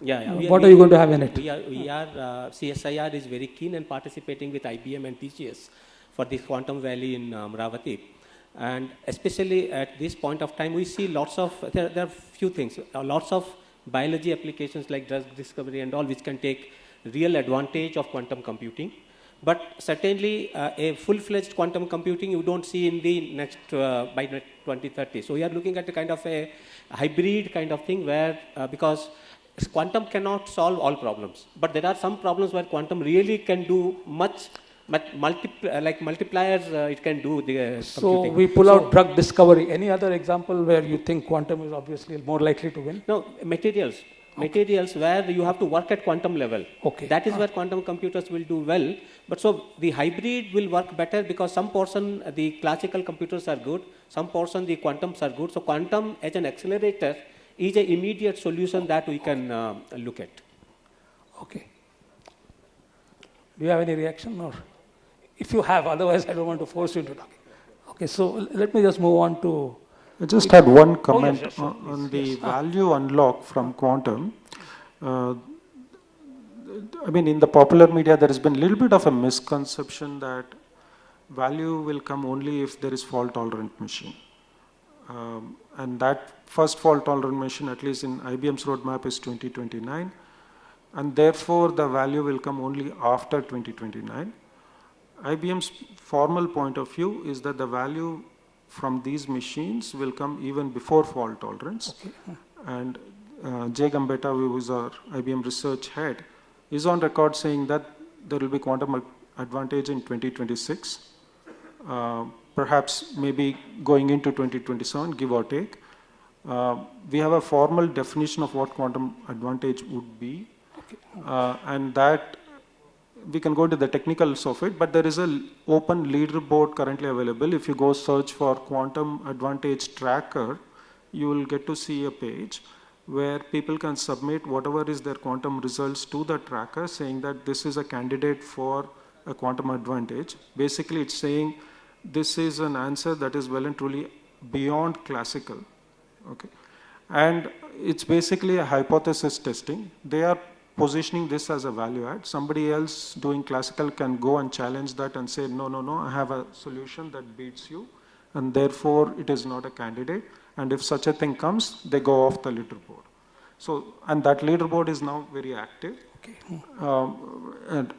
Yeah. What are you going to have in it? We are CSIR is very keen and participating with IBM and TCS for this Quantum Valley in Amravati. And especially at this point of time, we see lots of, there are few things, lots of biology applications like drug discovery and all, which can take real advantage of quantum computing. But certainly a full-fledged quantum computing you don't see in the next, by 2030. So we are looking at a kind of a hybrid kind of thing where, because quantum cannot solve all problems, but there are some problems where quantum really can do much, like multipliers, it can do the So computing. we pull out drug discovery. Any other example where you think quantum is obviously more likely to win? No, materials. Materials where you have to work at quantum level. Okay. That is where quantum computers will do well. But so the hybrid will work better because some portion the classical computers are good, some portion the quantums are good. So quantum as an accelerator is an immediate solution that we can look at. Okay. Do you have any reaction? Or if you have, otherwise I don't want to force you to talk. Okay, so let me just move on to... I just had one comment yes, sure, on the value unlock from quantum. I mean, in the popular media, there has been a little bit of a misconception that value will come only if there is fault-tolerant machine. And that first fault-tolerant machine, at least in IBM's roadmap, is 2029. And therefore, the value will come only after 2029. IBM's formal point of view is that the value from these machines will come even before fault tolerance. Okay. And Jay Gambetta, who is our IBM research head, is on record saying that there will be quantum advantage in 2026, perhaps maybe going into 2027, give or take. We have a formal definition of what quantum advantage would be, and that we can go into the technicals of it, but there is an open leaderboard currently available. If you go search for quantum advantage tracker, you will get to see a page where people can submit whatever is their quantum results to the tracker, saying that this is a candidate for a quantum advantage. Basically, it's saying this is an answer that is well and truly beyond classical. Okay, and it's basically a hypothesis testing. They are positioning this as a value add. Somebody else doing classical can go and challenge that and say, no, I have a solution that beats you, and therefore it is not a candidate. And if such a thing comes, they go off the leaderboard. So, and that leaderboard is now very active. Okay.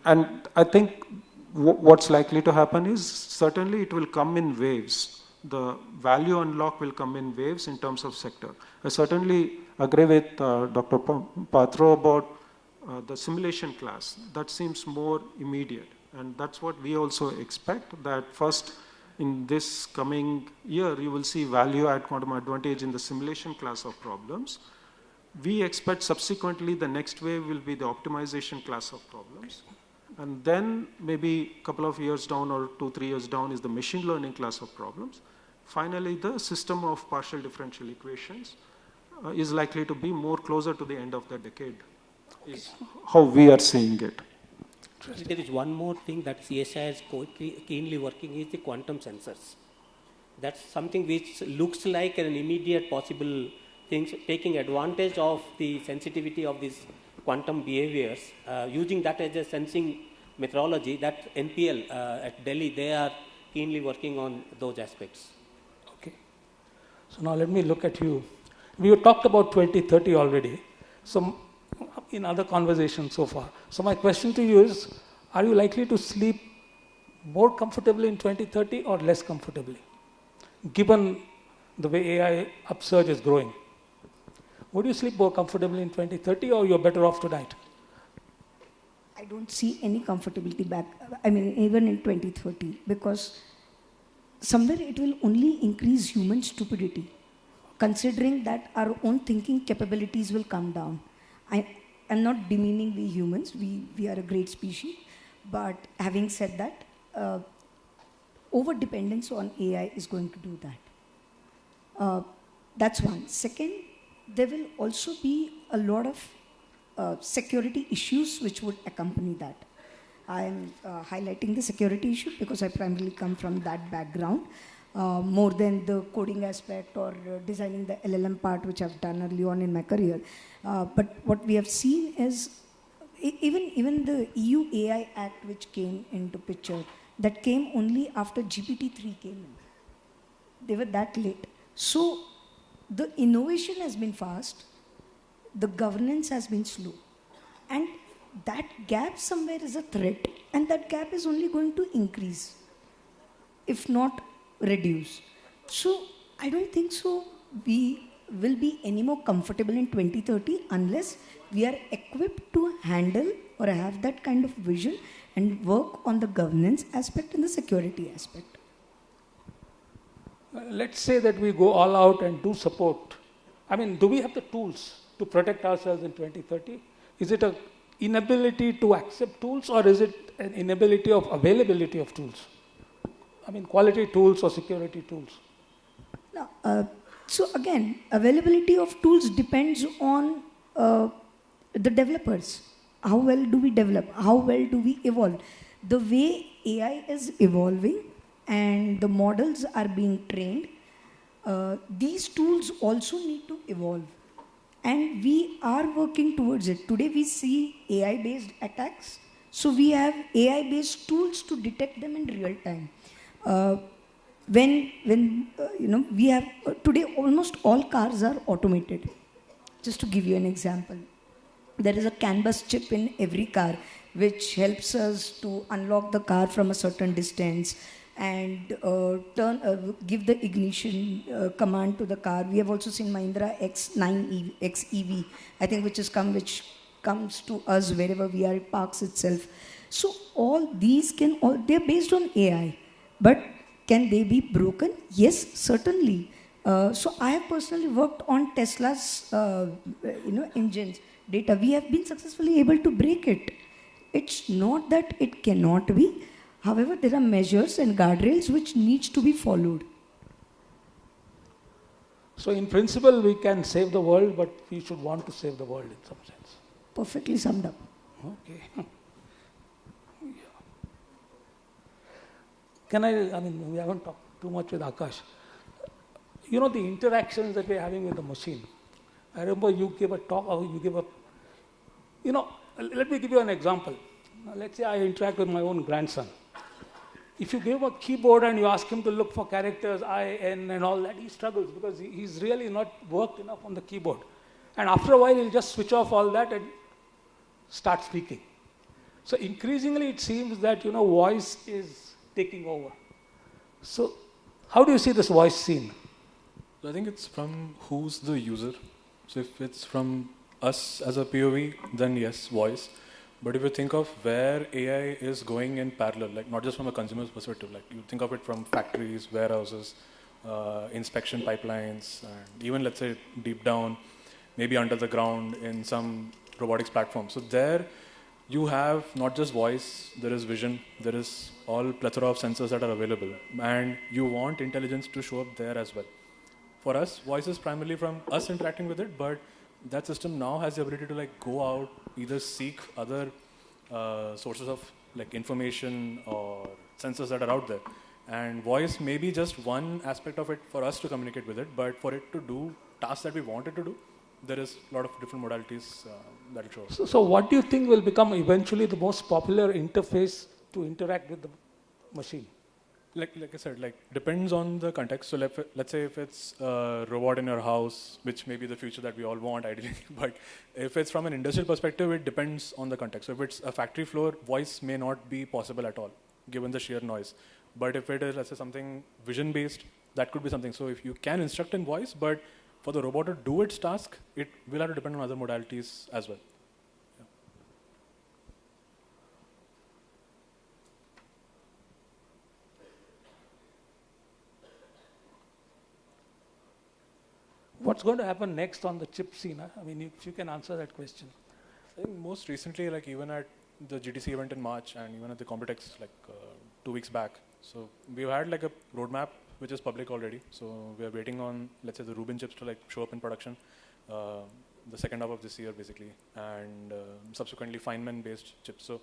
And I think what's likely to happen is certainly it will come in waves. The value unlock will come in waves in terms of sector. I certainly agree with Dr. Patro about the simulation class. That seems more immediate, and that's what we also expect, that first in this coming year you will see value add quantum advantage in the simulation class of problems. We expect subsequently the next wave will be the optimization class of problems, and then maybe a couple of years down or 2-3 years down is the machine learning class of problems. Finally, the system of partial differential equations is likely to be more closer to the end of the decade. Is how we are seeing it. There is one more thing that CSI is keenly working is the quantum sensors. That's something which looks like an immediate possible thing, taking advantage of the sensitivity of these quantum behaviors, using that as a sensing methodology. That NPL at Delhi, they are keenly working on those aspects. Okay. So now let me look at you. We talked about 2030 already. So in other conversations so far. So my question to you is, are you likely to sleep more comfortably in 2030 or less comfortably, given the way AI upsurge is growing? Would you sleep more comfortably in 2030 or you're better off tonight? I don't see any comfortability back, I mean, even in 2030, because somewhere it will only increase human stupidity, considering that our own thinking capabilities will come down. I'm not demeaning we humans, we are a great species, but having said that, over-dependence on AI is going to do that. That's one. Second, there will also be a lot of security issues which would accompany that. I am highlighting the security issue because I primarily come from that background, more than the coding aspect or designing the LLM part, which I've done early on in my career. But what we have seen is, even the EU AI Act which came into picture, that came only after GPT-3 came in. They were that late. So the innovation has been fast, the governance has been slow. And that gap somewhere is a threat, and that gap is only going to increase, if not reduce. So I don't think so we will be any more comfortable in 2030 unless we are equipped to handle or have that kind of vision and work on the governance aspect and the security aspect. Let's say that we go all out and do support. I mean, do we have the tools to protect ourselves in 2030? Is it an inability to accept tools, or is it an inability of availability of tools? I mean, quality tools or security tools? No, so again, availability of tools depends on the developers. How well do we develop? How well do we evolve? The way AI is evolving and the models are being trained, these tools also need to evolve. And we are working towards it. Today we see AI-based attacks. So we have AI-based tools to detect them in real time. We have today almost all cars are automated. Just to give you an example, there is a CAN bus chip in every car which helps us to unlock the car from a certain distance and give the ignition command to the car. We have also seen Mahindra X9 XEV, I think, which comes to us wherever we are, it parks itself. So all these they're based on AI, but can they be broken? Yes, certainly. So I have personally worked on Tesla's engines data. We have been successfully able to break it. It's not that it cannot be. However, there are measures and guardrails which needs to be followed. So in principle, we can save the world, but we should want to save the world in some sense. Perfectly summed up. Okay. Yeah. We haven't talked too much with Akash. You know, the interactions that we're having with the machine. I remember you gave a talk, or you gave a, let me give you an example. Now, let's say I interact with my own grandson. If you give him a keyboard and you ask him to look for characters, I, N, and all that, he struggles because he's really not worked enough on the keyboard. And after a while, he'll just switch off all that and start speaking. So increasingly, it seems that, voice is taking over. So how do you see this voice scene? So I think it's from who's the user. So if it's from us as a POV, then yes, voice. But if you think of where AI is going in parallel, like not just from a consumer's perspective, like you think of it from factories, warehouses, inspection pipelines, and even let's say deep down, maybe under the ground in some robotics platform. So there you have not just voice, there is vision, there is all plethora of sensors that are available, and you want intelligence to show up there as well. For us, voice is primarily from us interacting with it, but that system now has the ability to go out, either seek other sources of information or sensors that are out there. And voice may be just one aspect of it for us to communicate with it, but for it to do tasks that we want it to do, there is a lot of different modalities that it shows. So what do you think will become eventually the most popular interface to interact with the machine? Like I said, depends on the context. So let's say if it's a robot in your house, which may be the future that we all want ideally, but if it's from an industrial perspective, it depends on the context. So if it's a factory floor, voice may not be possible at all, given the sheer noise. But if it is, let's say, something vision-based, that could be something. So if you can instruct in voice, but for the robot to do its task, it will have to depend on other modalities as well. What's going to happen next on the chip scene? I mean, if you can answer that question. I think most recently, even at the GTC event in March and even at the Computex 2 weeks back. So we've had a roadmap which is public already. So we are waiting on, let's say, the Rubin chips to show up in production the second half of this year, basically, and subsequently Feynman-based chips. So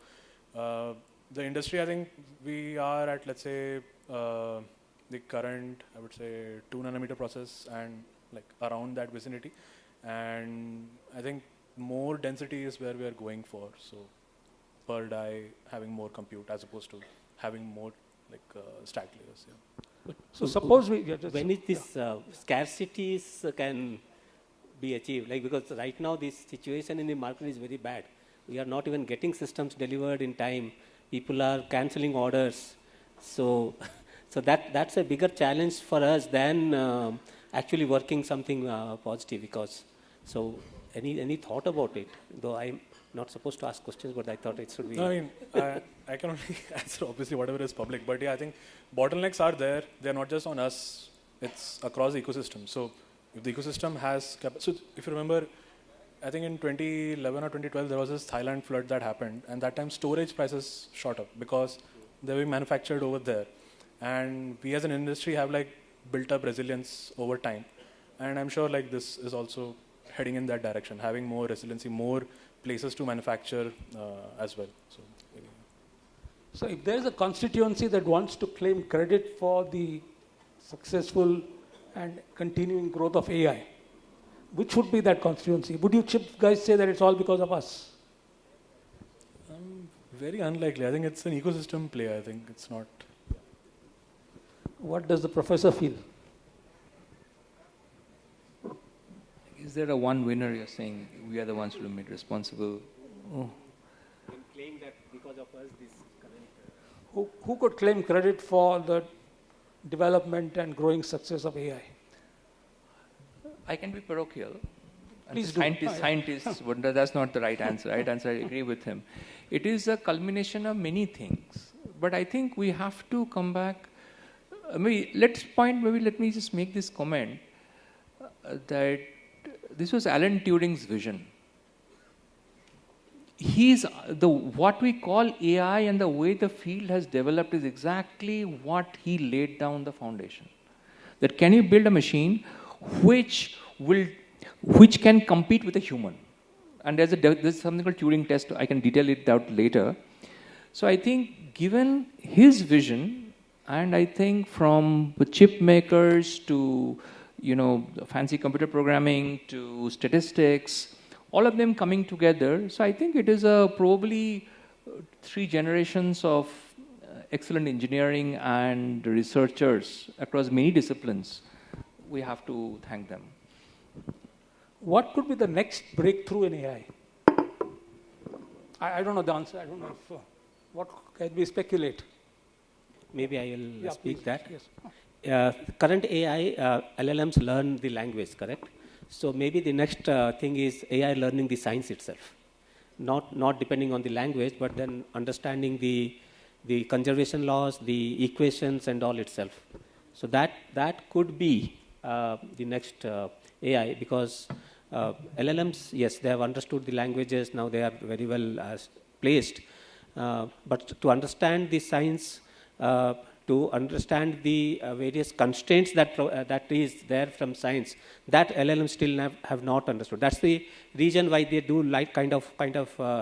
the industry, I think we are at, let's say, the current, I would say, 2 nanometer process and around that vicinity, and I think more density is where we are going for. So per die having more compute as opposed to having more stack layers. Yeah. So suppose when is this scarcities can be achieved? Because right now this situation in the market is very bad. We are not even getting systems delivered in time. People are cancelling orders. So that's a bigger challenge for us than actually working something positive because, so any thought about it? Though I'm not supposed to ask questions, but I thought it should be. No, I mean, I can only answer obviously whatever is public, but yeah, I think bottlenecks are there. They're not just on us, it's across the ecosystem. So if the ecosystem has, so if you remember, I think in 2011 or 2012, there was this Thailand flood that happened, and that time storage prices shot up because they were manufactured over there. And we as an industry have like built up resilience over time. And I'm sure like this is also heading in that direction, having more resiliency, more places to manufacture as well. So if there is a constituency that wants to claim credit for the successful and continuing growth of AI, which would be that constituency? Would you guys say that it's all because of us? Very unlikely. I think it's an ecosystem play. I think it's not. What does the professor feel? Is there a one winner you're saying we are the ones who are made responsible? Claim that because of us, this current. Who could claim credit for the development and growing success of AI? I can be parochial. Please do. Scientists, but that's not the right answer. Right answer, I agree with him. It is a culmination of many things. But I think we have to come back. Maybe let me just make this comment that this was Alan Turing's vision. What we call AI and the way the field has developed is exactly what he laid down the foundation. That can you build a machine which can compete with a human? And there's something called Turing test. I can detail it out later. So I think given his vision, and I think from the chip makers to fancy computer programming to statistics, all of them coming together. So I think it is probably 3 generations of excellent engineering and researchers across many disciplines. We have to thank them. What could be the next breakthrough in AI? I don't know the answer. I don't know if, what can we speculate? Maybe I will speak please. that. Yes. Current AI, LLMs learn the language, correct? So maybe the next thing is AI learning the science itself. Not depending on the language, but then understanding the conservation laws, the equations and all itself. So that could be the next AI, because LLMs, yes, they have understood the languages, now they are very well placed. But to understand the science, to understand the various constraints that is there from science, that LLMs still have not understood. That's the reason why they do like kind of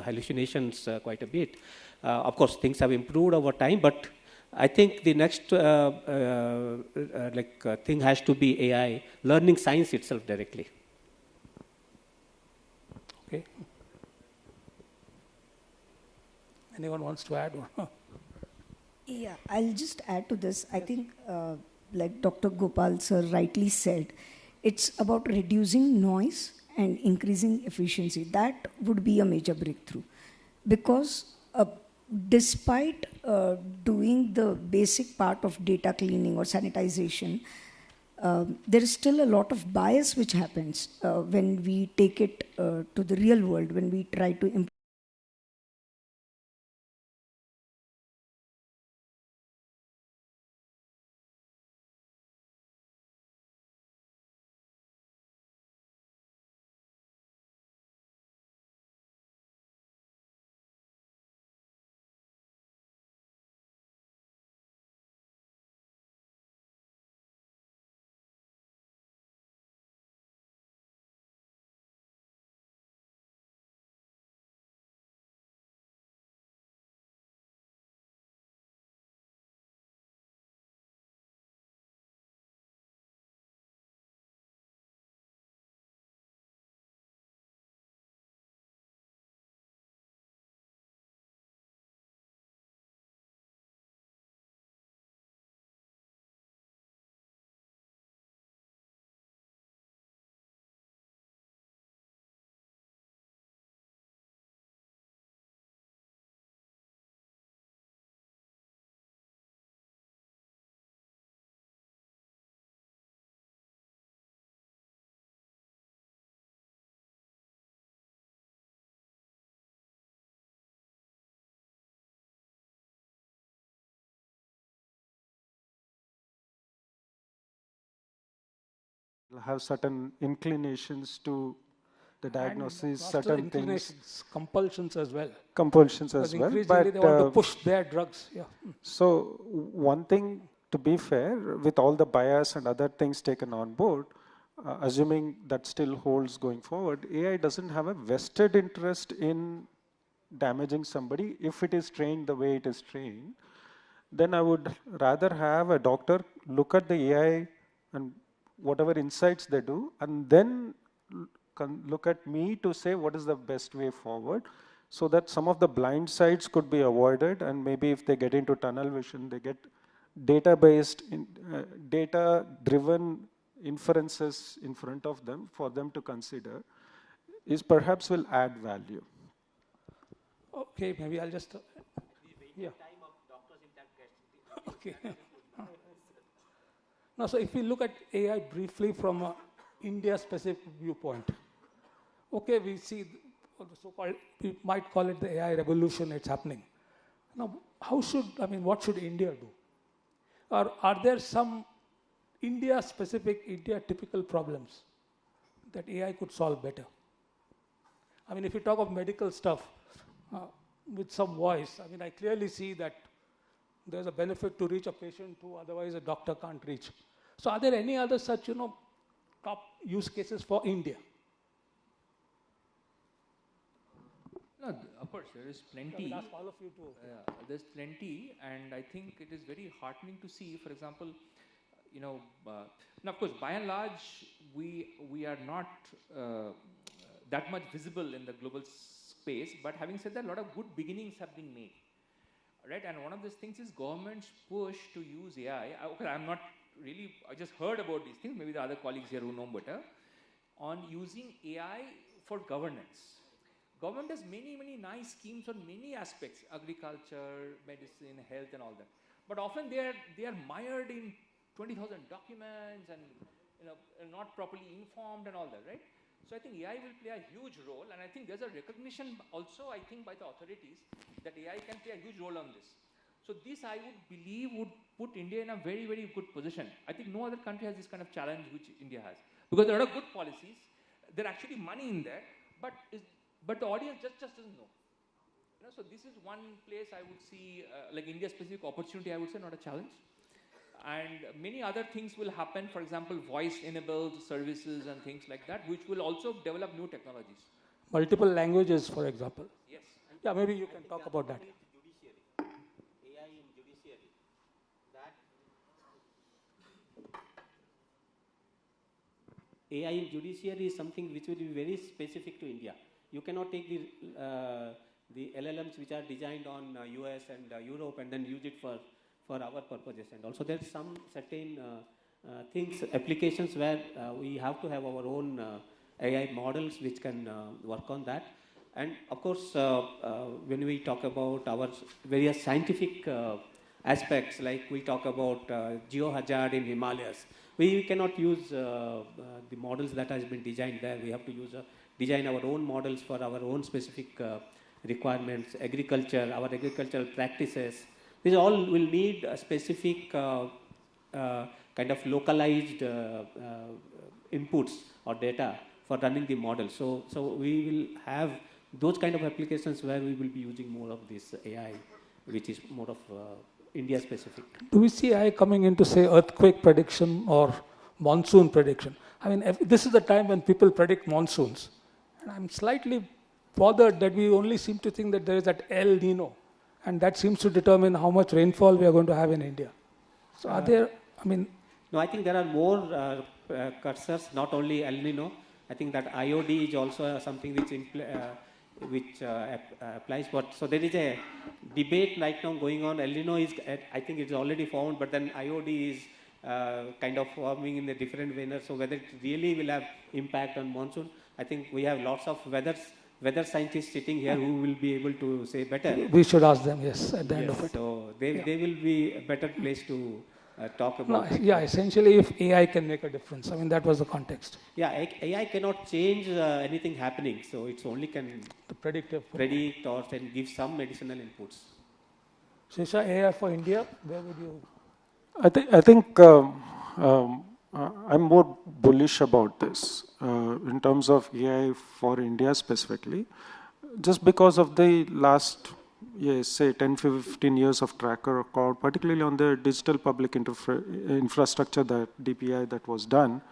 hallucinations quite a bit. Of course, things have improved over time, but I think the next thing has to be AI learning science itself directly. Okay. Anyone wants to add? Yeah, I'll just add to this. I think, like Dr. Gopal sir rightly said, it's about reducing noise and increasing efficiency. That would be a major breakthrough, because despite doing the basic part of data cleaning or sanitization, there is still a lot of bias which happens when we take it to the real world, when we try to implement have certain inclinations to the diagnosis, And certain things. Compulsions as well. Compulsions as Because well. increasingly they want to push their drugs. Yeah. So one thing, to be fair, with all the bias and other things taken on board, assuming that still holds going forward, AI doesn't have a vested interest in damaging somebody if it is trained the way it is trained. Then I would rather have a doctor look at the AI and whatever insights they do, and then look at me to say what is the best way forward, so that some of the blind sides could be avoided, and maybe if they get into tunnel vision, they get data-based, data-driven inferences in front of them for them to consider, is perhaps will add value. Okay, maybe I'll just... yeah. Okay. Now, so if we look at AI briefly from an India-specific viewpoint, okay, we see the so-called, we might call it the AI revolution, it's happening. Now, what should India do? Or are there some India-specific, India-typical problems that AI could solve better? I mean, if you talk of medical stuff with some voice, I mean, I clearly see that there's a benefit to reach a patient who otherwise a doctor can't reach. So are there any other such, top use cases for India? No, of course, there is plenty. I'll ask all of you to. There's plenty, and I think it is very heartening to see, for example, now of course, by and large, we are not that much visible in the global space, but having said that, a lot of good beginnings have been made. Right, and one of these things is government's push to use AI. I'm not really, I just heard about these things, maybe the other colleagues here who know better, on using AI for governance. Government has many, many nice schemes on many aspects, agriculture, medicine, health and all that. But often they are mired in 20,000 documents and not properly informed and all that, right? So I think AI will play a huge role, and I think there's a recognition also, I think, by the authorities that AI can play a huge role on this. So this, I would believe, would put India in a very, very good position. I think no other country has this kind of challenge which India has. Because there are good policies, there are actually money in there, but the audience just doesn't know. So this is one place I would see, like India-specific opportunity, I would say, not a challenge. And many other things will happen, for example, voice-enabled services and things like that, which will also develop new technologies. Multiple languages, for example. Yes. Yeah, maybe you can talk about that. AI in judiciary. AI in judiciary is something which will be very specific to India. You cannot take the LLMs which are designed on US and Europe and then use it for our purposes. And also there's some certain things, applications where we have to have our own AI models which can work on that. And of course, when we talk about our various scientific aspects, like we talk about geohazard in Himalayas, we cannot use the models that has been designed there. We have to design our own models for our own specific requirements, agriculture, our agricultural practices. These all will need a specific kind of localized inputs or data for running the model. So we will have those kind of applications where we will be using more of this AI, which is more of India specific. Do we see AI coming into, say, earthquake prediction or monsoon prediction? I mean, this is the time when people predict monsoons. And I'm slightly bothered that we only seem to think that there is that El Nino, and that seems to determine how much rainfall we are going to have in India. So are there, No, I think there are more cursors, not only El Nino. I think that IOD is also something which applies. But so there is a debate right now going on. El Nino is, I think it's already found, but then IOD is kind of forming in a different manner. So whether it really will have impact on monsoon, I think we have lots of weather scientists sitting here who will be able to say better. We should ask them, yes, at the end of it. So they will be a better place to talk about. Essentially if AI can make a difference. I mean, that was the context. Yeah, AI cannot change anything happening. So it's only can predict or can give some medicinal inputs. Shisha, AI for India, where would you? I think I'm more bullish about this in terms of AI for India specifically, just because of the last, say 10, 15 years of track record, particularly on the digital public infrastructure, that DPI that was done.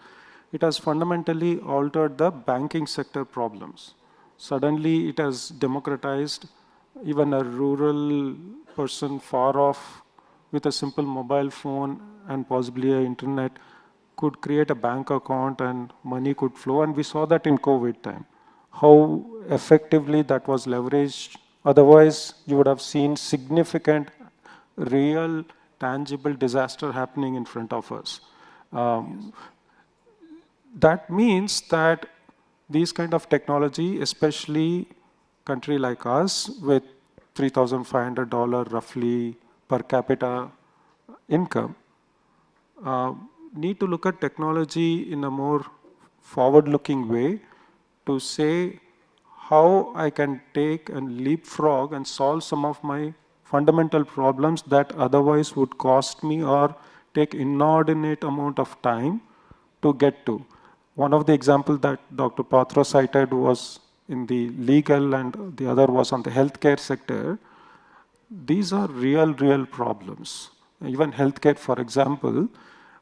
It has fundamentally altered the banking sector problems. Suddenly it has democratized. Even a rural person far off with a simple mobile phone and possibly an internet could create a bank account and money could flow. And we saw that in COVID time, how effectively that was leveraged. Otherwise, you would have seen significant, real, tangible disaster happening in front of us. That means that these kind of technology, especially country like us with $3,500 roughly per capita income, need to look at technology in a more forward-looking way to say how I can take and leapfrog and solve some of my fundamental problems that otherwise would cost me or take inordinate amount of time to get to. One of the examples that Dr. Patra cited was in the legal and the other was on the healthcare sector. These are real problems. Even healthcare, for example,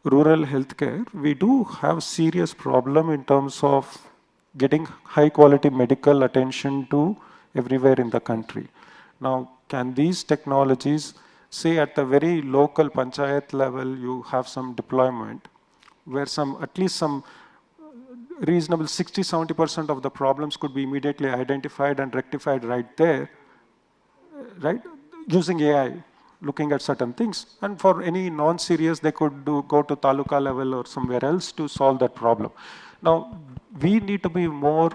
rural healthcare, we do have serious problem in terms of getting high quality medical attention to everywhere in the country. Now, can these technologies, say at the very local panchayat level, you have some deployment where at least some reasonable 60-70% of the problems could be immediately identified and rectified right there, right? Using AI, looking at certain things. And for any non-serious, they could go to taluka level or somewhere else to solve that problem. Now, we need to be more,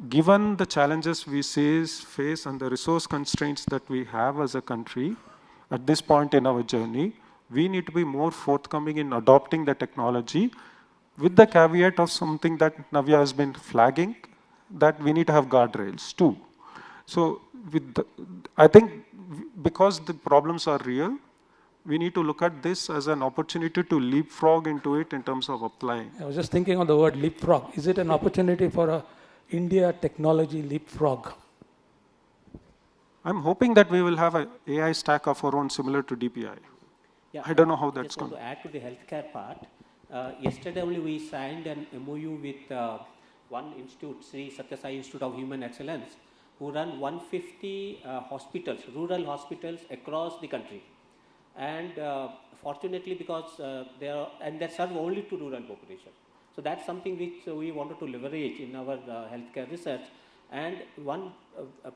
given the challenges we face and the resource constraints that we have as a country at this point in our journey, we need to be more forthcoming in adopting the technology with the caveat of something that Navya has been flagging, that we need to have guardrails too. So I think because the problems are real, we need to look at this as an opportunity to leapfrog into it in terms of applying. I was just thinking on the word leapfrog. Is it an opportunity for a India technology leapfrog? I'm hoping that we will have an AI stack of our own similar to DPI. Yeah, I don't know how that's going. To add to the healthcare part, yesterday only we signed an MOU with one institute, Sri Satya Sai Institute of Human Excellence, who run 150 hospitals, rural hospitals across the country. And fortunately, because they serve only to rural population. So that's something which we wanted to leverage in our healthcare research. And one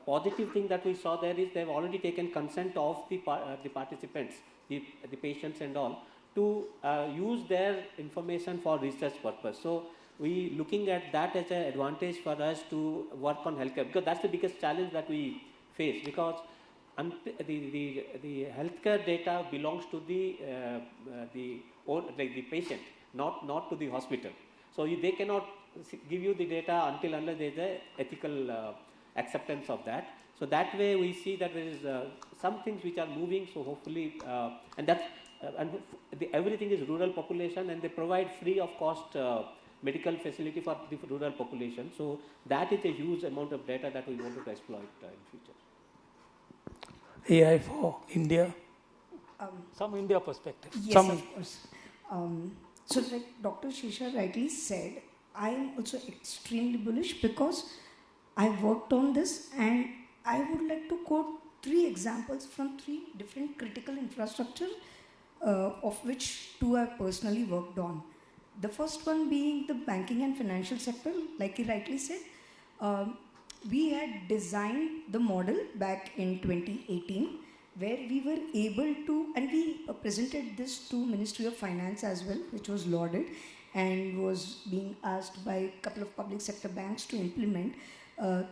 positive thing that we saw there is they've already taken consent of the participants, the patients and all, to use their information for research purpose. So we looking at that as an advantage for us to work on healthcare, because that's the biggest challenge that we face, because the healthcare data belongs to the patient, not to the hospital. So they cannot give you the data until unless there is a ethical acceptance of that. So that way we see that there is some things which are moving. So hopefully, everything is rural population, and they provide free of cost medical facility for the rural population. So that is a huge amount of data that we wanted to exploit in future. AI for India? Some India perspective. Yes, of course. So like Dr. Shisha rightly said, I am also extremely bullish because I worked on this, and I would like to quote 3 examples from 3 different critical infrastructure, of which 2 I've personally worked on. The first one being the banking and financial sector, like he rightly said. We had designed the model back in 2018, where we were able to, and we presented this to Ministry of Finance as well, which was lauded and was being asked by a couple of public sector banks to implement.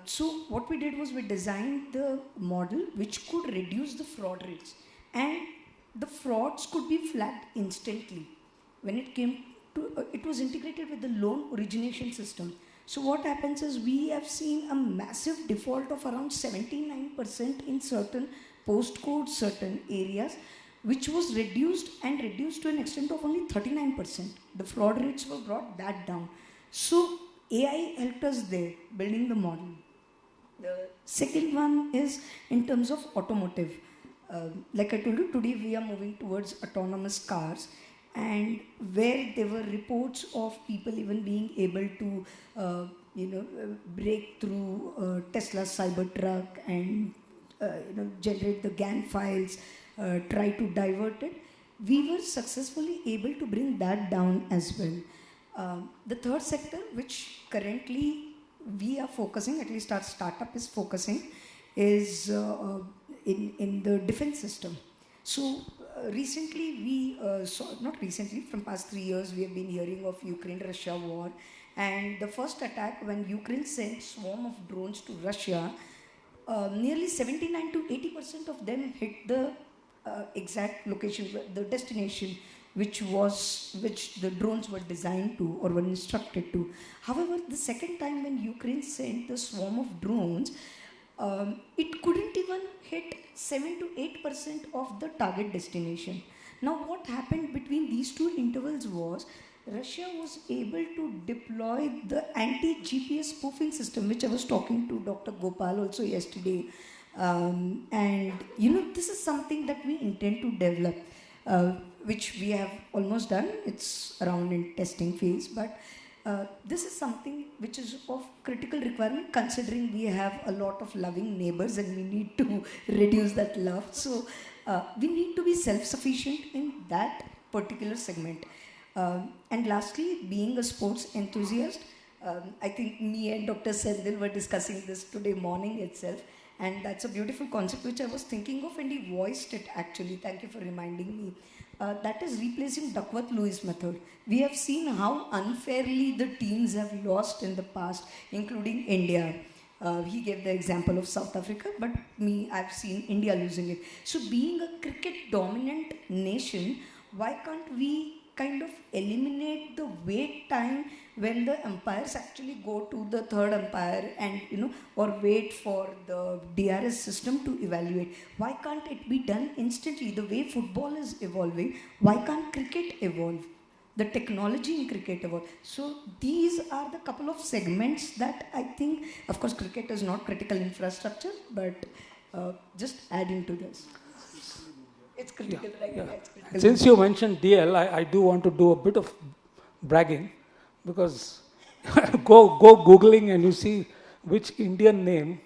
So what we did was we designed the model which could reduce the fraud rates, and the frauds could be flagged instantly. When it came to, it was integrated with the loan origination system. So what happens is we have seen a massive default of around 79% in certain postcodes, certain areas, which was reduced to an extent of only 39%. The fraud rates were brought that down. So AI helped us there, building the model. The second one is in terms of automotive. Like I told you, today we are moving towards autonomous cars, and where there were reports of people even being able to, break through Tesla's Cybertruck and generate the GAN files, try to divert it, we were successfully able to bring that down as well. The third sector, which currently we are focusing, at least our startup is focusing, is in the defense system. So recently not recently, from past 3 years, we have been hearing of Ukraine-Russia war. And the first attack, when Ukraine sent swarm of drones to Russia, nearly 79 to 80% of them hit the exact location, the destination, which the drones were designed to or were instructed to. However, the second time when Ukraine sent the swarm of drones, it couldn't even hit 7 to 8% of the target destination. Now, what happened between these two intervals was Russia was able to deploy the anti-GPS spoofing system, which I was talking to Dr. Gopal also yesterday. And this is something that we intend to develop, which we have almost done. It's around in testing phase, but this is something which is of critical requirement, considering we have a lot of loving neighbors and we need to reduce that love. So we need to be self-sufficient in that particular segment. And lastly, being a sports enthusiast, I think me and Dr. Sendil were discussing this today morning itself, and that's a beautiful concept which I was thinking of, and he voiced it actually. Thank you for reminding me. That is replacing Duckworth-Lewis method. We have seen how unfairly the teams have lost in the past, including India. He gave the example of South Africa, but I've seen India losing it. So being a cricket-dominant nation, why can't we kind of eliminate the wait time when the umpires actually go to the third umpire and, or wait for the DRS system to evaluate? Why can't it be done instantly? The way football is evolving, why can't cricket evolve? The technology in cricket evolve. So these are the couple of segments that I think, of course, cricket is not critical infrastructure, but just adding to this. It's critical. Yeah. Since you mentioned DL, I do want to do a bit of bragging, because go Googling and you see which Indian name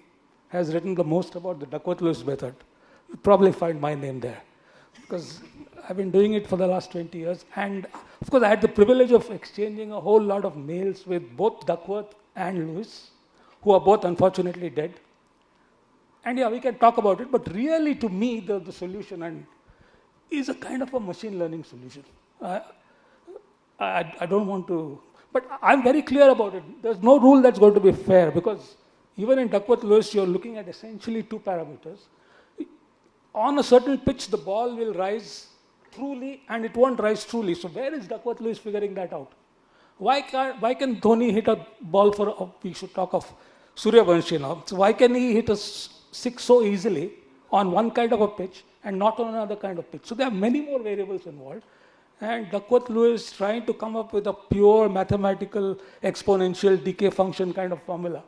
has written the most about the Duckworth-Lewis method. You'll probably find my name there, because I've been doing it for the last 20 years. And of course, I had the privilege of exchanging a whole lot of mails with both Duckworth and Lewis, who are both unfortunately dead. And yeah, we can talk about it, but really to me, the solution is a kind of a machine learning solution. I don't want to, but I'm very clear about it. There's no rule that's going to be fair, because even in Duckworth-Lewis, you're looking at essentially two parameters. On a certain pitch, the ball will rise truly and it won't rise truly. So where is Duckworth-Lewis figuring that out? Why can Dhoni hit a ball we should talk of Suryavanshi now. So why can he hit a six so easily on one kind of a pitch and not on another kind of pitch? So there are many more variables involved. And Duckworth-Lewis trying to come up with a pure mathematical exponential decay function kind of formula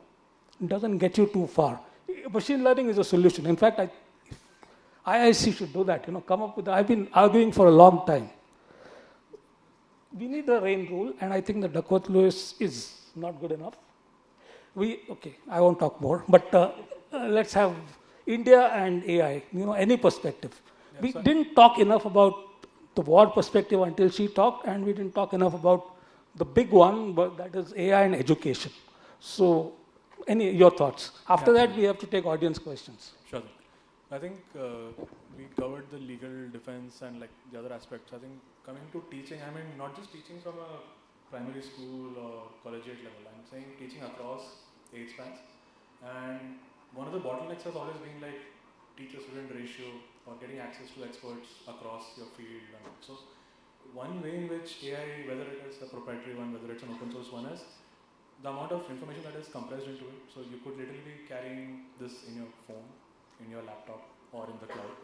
doesn't get you too far. Machine learning is a solution. In fact, IIC should do that, come up with, I've been arguing for a long time. We need the rain rule, and I think the Duckworth-Lewis is not good enough. I won't talk more, but let's have India and AI, any perspective. Yeah, we didn't talk enough about the war perspective until she talked, and we didn't talk enough about the big one, but that is AI and education. So, your thoughts? After that, we have to take audience questions. Sure. I think we covered the legal defense and the other aspects. I think coming to teaching, I mean not just teaching from a primary school or collegiate level. I'm saying teaching across age spans. And one of the bottlenecks has always been teacher-student ratio or getting access to experts across your field. And so one way in which AI, whether it is a proprietary one, whether it's an open source one, is the amount of information that is compressed into it. So you could literally be carrying this in your phone, in your laptop, or in the cloud.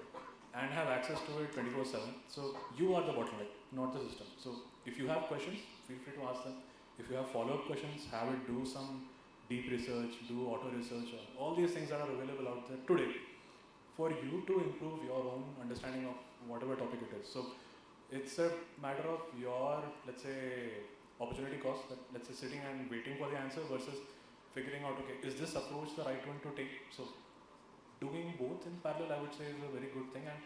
and have access to it 24/7. So you are the bottleneck, not the system. So if you have questions, feel free to ask them. If you have follow-up questions, have it do some deep research, do auto research, all these things that are available out there today for you to improve your own understanding of whatever topic it is. So it's a matter of your, let's say, opportunity cost, that let's say sitting and waiting for the answer versus figuring out, okay, is this approach the right one to take? So doing both in parallel, I would say, is a very good thing. And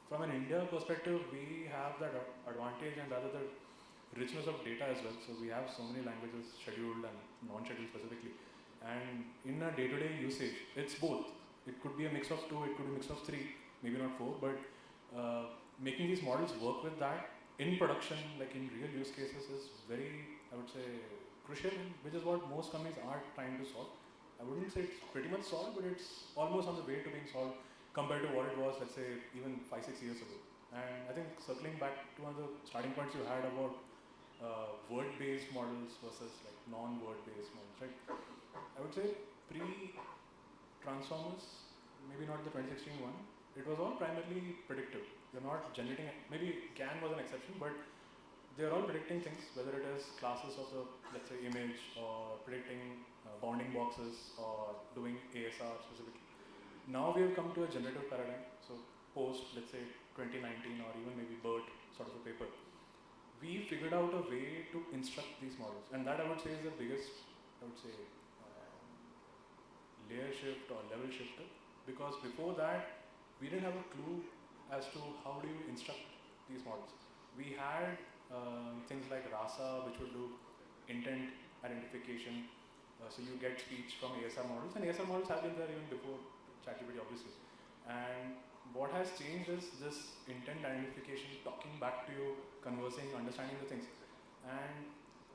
from an India perspective, we have that advantage and rather the richness of data as well. So we have so many languages, scheduled and non-scheduled specifically. And in a day-to-day usage, it's both. It could be a mix of two, it could be a mix of three, maybe not four, but making these models work with that in production, like in real use cases, is very, I would say, crucial, which is what most companies are trying to solve. I wouldn't say it's pretty much solved, but it's almost on the way to being solved compared to what it was, let's say, even 5-6 years ago. And I think circling back to one of the starting points you had about word-based models versus like non-word-based models, right? I would say pre-transformers, maybe not the 2016 one, it was all primarily predictive. You're not generating, maybe GAN was an exception, but they're all predicting things, whether it is classes of the, let's say, image, or predicting bounding boxes, or doing ASR specifically. Now we have come to a generative paradigm. So post, let's say, 2019 or even maybe BERT sort of a paper, we figured out a way to instruct these models. And that I would say is the biggest, I would say, layer shift or level shifter. Because before that, we didn't have a clue as to how do you instruct these models. We had things like RASA, which would do intent identification. So you get speech from ASR models. And ASR models have been there even before ChatGPT, obviously. And what has changed is this intent identification, talking back to you, conversing, understanding the things. And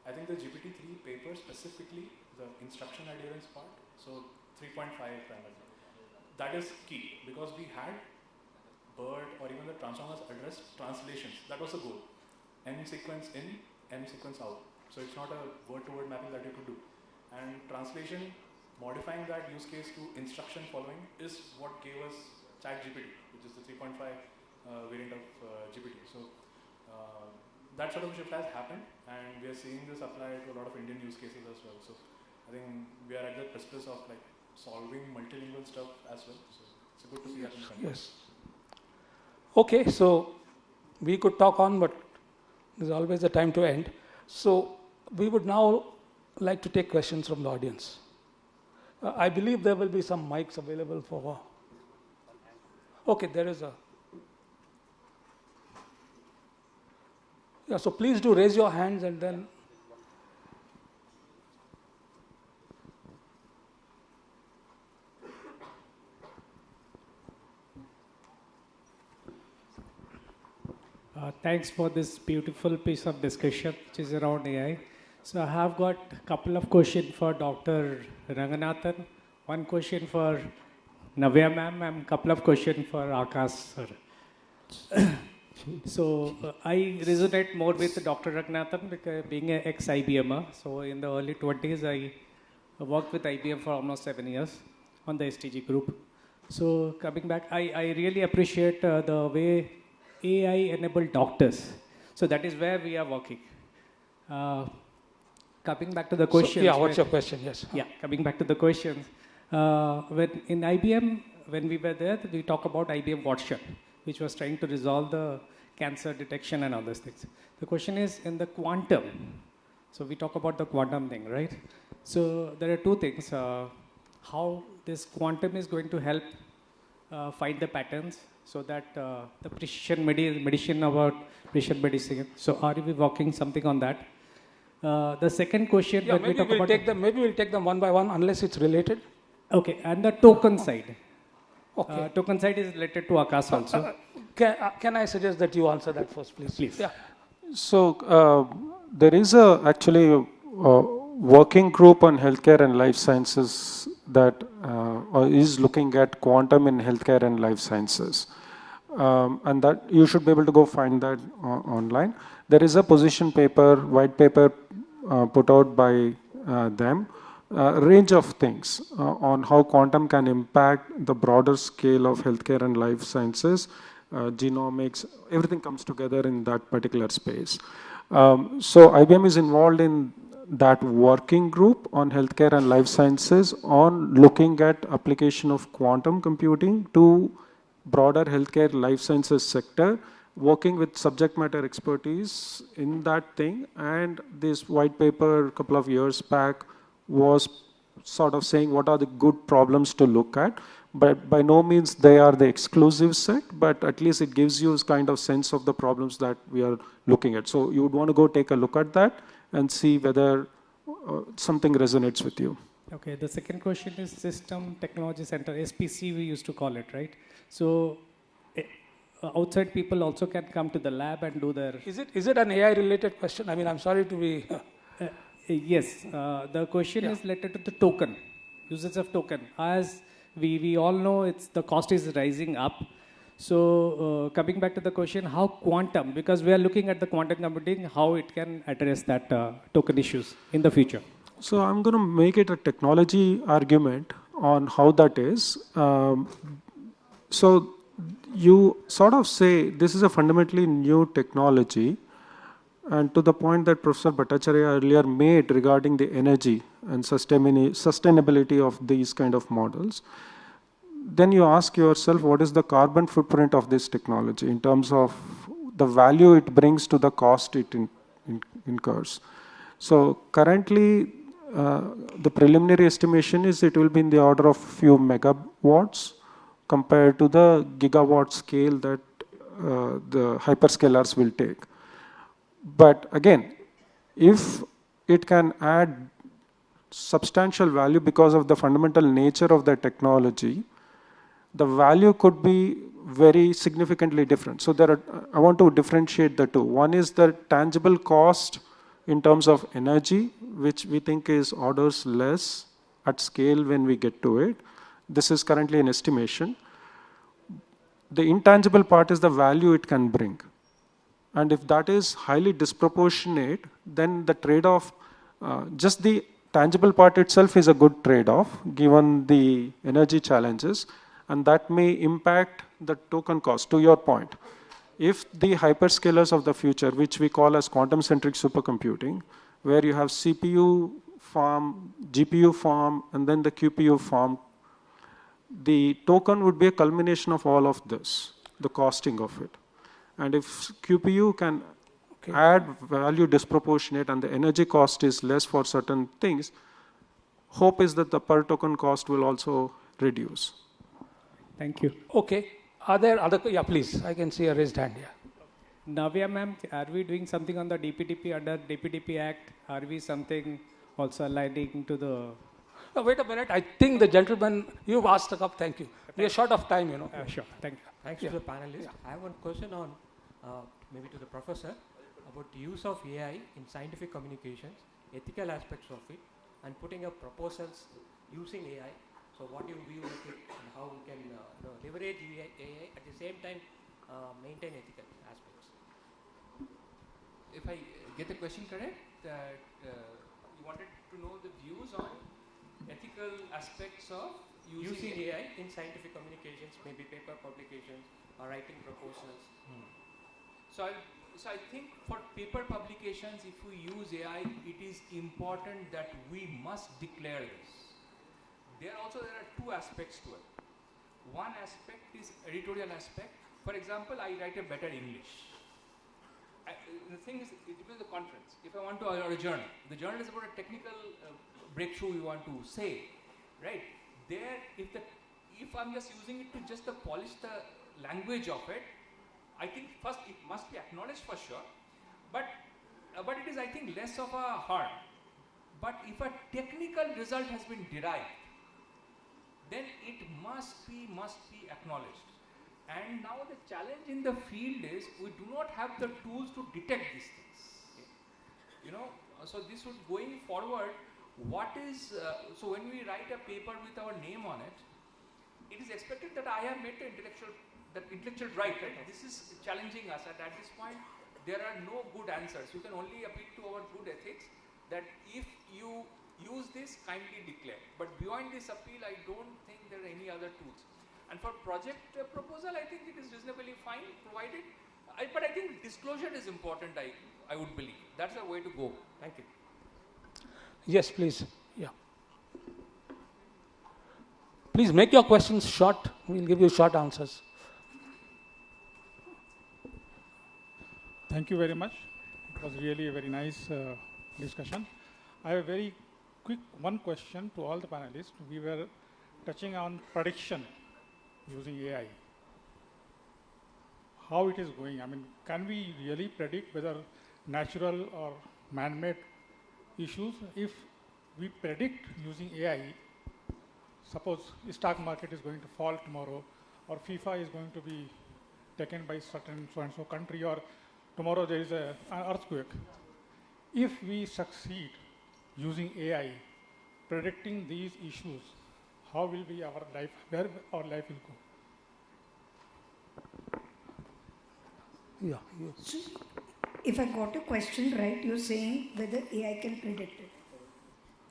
I think the GPT-3 paper specifically, the instruction adherence part, so 3.5 primarily, that is key, because we had BERT or even the transformers address translations. That was the goal. M sequence in, M sequence out. So it's not a word-to-word mapping that you could do. And translation, modifying that use case to instruction following is what gave us ChatGPT, which is the 3.5 variant of GPT. So that sort of shift has happened, and we are seeing this apply to a lot of Indian use cases as well. So I think we are at the precipice of like solving multilingual stuff as well. So it's good to see that in the country. Yes. Okay, so we could talk on, but there's always a time to end. So we would now like to take questions from the audience. I believe there will be some mics available for. Okay, there is a. Yeah, so please do raise your hands and then. Thanks for this beautiful piece of discussion, which is around AI. So I have got a couple of questions for Dr. Ranganathan, one question for Navya ma'am, and a couple of questions for Akash sir. So I resonate more with Dr. Ranganathan because being an ex-IBMer. So in the early 20s, I worked with IBM for almost 7 years on the STG group. So coming back, I really appreciate the way AI-enabled doctors. So that is where we are working. Coming back to the questions. So, yeah, what's your question? Yes. Yeah, coming back to the questions. When in IBM, when we were there, we talk about IBM Watson, which was trying to resolve the cancer detection and all those things. The question is in the quantum. So we talk about the quantum thing, right? So there are two things. How this quantum is going to help find the patterns so that the precision medicine about precision medicine. So are we working something on that? The second question yeah, that maybe we talk we'll about. Take them, maybe we'll take them one by one unless it's related. Okay, and the token side. Okay. Token side is related to Akash also. Can I suggest that you answer that first, please? Please. Yeah. So there is actually a working group on healthcare and life sciences that is looking at quantum in healthcare and life sciences. And that you should be able to go find that online. There is a position paper, white paper put out by them range of things on how quantum can impact the broader scale of healthcare and life sciences, genomics, everything comes together in that particular space. So IBM is involved in that working group on healthcare and life sciences on looking at application of quantum computing to broader healthcare life sciences sector, working with subject matter expertise in that thing. And this white paper a couple of years back was sort of saying what are the good problems to look at. But by no means they are the exclusive set, but at least it gives you kind of sense of the problems that we are looking at. So you would want to go take a look at that and see whether something resonates with you. Okay, the second question is System Technology Center, SPC we used to call it, right? So outside people also can come to the lab and do their... Is it an AI related question? I mean, I'm sorry to be... Yes, the question is related to the token, usage of token. As we all know, the cost is rising up. So coming back to the question, how quantum, because we are looking at the quantum computing, how it can address that token issues in the future. So I'm going to make it a technology argument on how that is. So you sort of say this is a fundamentally new technology, and to the point that Professor Bhattacharya earlier made regarding the energy and sustainability of these kind of models, then you ask yourself what is the carbon footprint of this technology in terms of the value it brings to the cost it incurs. So currently, the preliminary estimation is it will be in the order of few megawatts compared to the gigawatt scale that the hyperscalers will take. But again, if it can add substantial value because of the fundamental nature of the technology, the value could be very significantly different. So I want to differentiate the two. One is the tangible cost in terms of energy, which we think is orders less at scale when we get to it. This is currently an estimation. The intangible part is the value it can bring. And if that is highly disproportionate, then the trade-off, just the tangible part itself is a good trade-off given the energy challenges, and that may impact the token cost. To your point, if the hyperscalers of the future, which we call as quantum-centric supercomputing, where you have CPU farm, GPU farm, and then the QPU farm, the token would be a culmination of all of this, the costing of it. And if QPU can add value disproportionate and the energy cost is less for certain things, hope is that the per token cost will also reduce. Thank you. Okay. Are there other... Yeah, please. I can see a raised hand here. Navya ma'am, are we doing something on the DPDP under DPDP Act? Are we something also aligning to the... Oh, wait a minute. I think the gentleman, you've asked a couple. Thank you. We are short of time, you know. Sure. Thank you. Thanks to the panelists. Yeah. I have one question on, maybe to the professor, about use of AI in scientific communications, ethical aspects of it, and putting up proposals using AI. So what do you view of it and how we can leverage AI at the same time maintain ethical aspects? If I get the question correct, that you wanted to know the views on ethical aspects of using AI in scientific communications, maybe paper publications or writing proposals. So I think for paper publications, if we use AI, it is important that we must declare this. There are two aspects to it. One aspect is editorial aspect. For example, I write a better English. The thing is, it depends on the conference. If I want to, or a journal. The journal is about a technical breakthrough you want to say, right? There, if I'm just using it to just polish the language of it, I think first it must be acknowledged for sure, but it is, I think, less of a harm. But if a technical result has been derived, then it must be acknowledged. And now the challenge in the field is we do not have the tools to detect these things. Okay? You know, so this would, going forward, so when we write a paper with our name on it, it is expected that I have made the intellectual right. This is challenging us, and at this point, there are no good answers. You can only appeal to our good ethics that if you use this, kindly declare. But beyond this appeal, I don't think there are any other tools. And for project proposal, I think it is reasonably fine, provided. But I think disclosure is important, I would believe. That's the way to go. Thank you. Yes, please. Yeah. Please make your questions short. We'll give you short answers. Thank you very much. It was really a very nice discussion. I have a very quick one question to all the panelists. We were touching on prediction using AI. How it is going? I mean, can we really predict whether natural or man-made issues? If we predict using AI, suppose the stock market is going to fall tomorrow, or FIFA is going to be taken by certain so-and-so country, or tomorrow there is an earthquake. If we succeed using AI, predicting these issues, how will be our life, where our life will go? Yeah. So, if I got a question right, you're saying whether AI can predict it.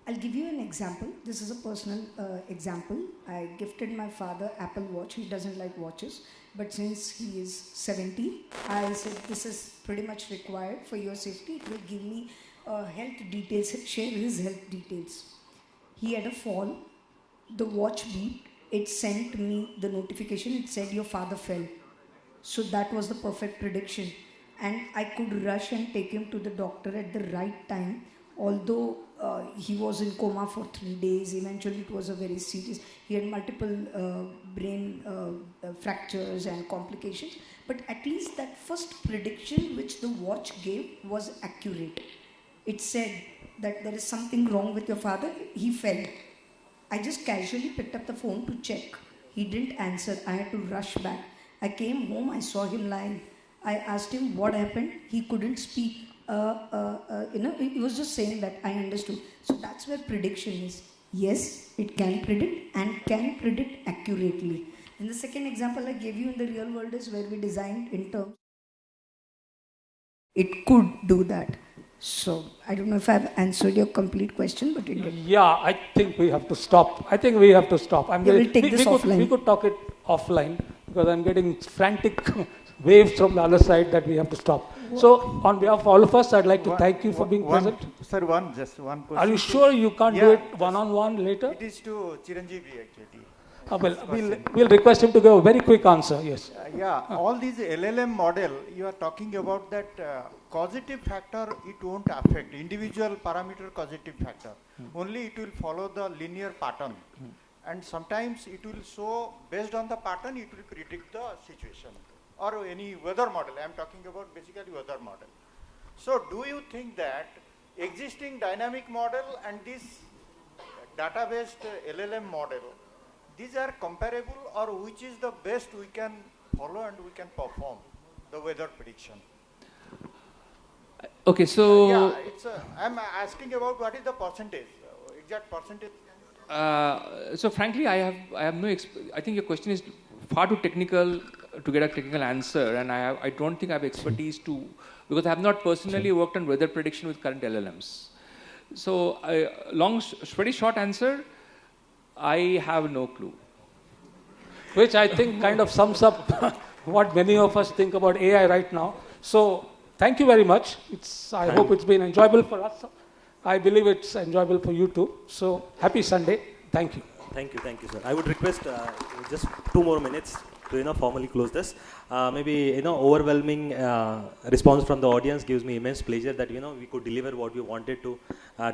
I'll give you an example. This is a personal example. I gifted my father Apple Watch. He doesn't like watches, but since he is 70, I said this is pretty much required for your safety. It will give me health details, share his health details. He had a fall. The watch beeped. It sent me the notification. It said your father fell. So that was the perfect prediction. And I could rush and take him to the doctor at the right time. Although he was in coma for 3 days, eventually it was a very serious. He had multiple brain fractures and complications. But at least that first prediction which the watch gave was accurate. It said that there is something wrong with your father. He fell. I just casually picked up the phone to check. He didn't answer. I had to rush back. I came home, I saw him lying. I asked him what happened. He couldn't speak. He was just saying that I understood. So that's where prediction is. Yes, it can predict and can predict accurately. And the second example I gave you in the real world is where we designed in terms. It could do that. So I don't know if I've answered your complete question, but it did. Yeah, I think we have to stop. We'll take this offline. We could talk it offline because I'm getting frantic waves from the other side that we have to stop. So on behalf of all of us, I'd like to thank you for being present. Sir, just one question. Are you sure you can't do it one-on-one later? It is to Chiranjeevi actually. We'll request him to give a very quick answer, yes. All these LLM model, you are talking about that causative factor, it won't affect individual parameter causative factor. Only it will follow the linear pattern. And sometimes it will show, based on the pattern, it will predict the situation. Or any weather model, I am talking about basically weather model. So do you think that existing dynamic model and this data-based LLM model, these are comparable, or which is the best we can follow and we can perform the weather prediction? Okay, so I'm asking about what is the percentage, exact percentage. So frankly, I have no. I think your question is far too technical to get a technical answer, and I don't think I have expertise to, because I have not personally worked on weather prediction with current LLMs. So very short answer. I have no clue. Which I think kind of sums up what many of us think about AI right now. So thank you very much. I hope it's been enjoyable for us. I believe it's enjoyable for you too. So happy Sunday. Thank you. Thank you, sir. I would request just 2 more minutes to formally close this. Maybe overwhelming response from the audience gives me immense pleasure that we could deliver what we wanted to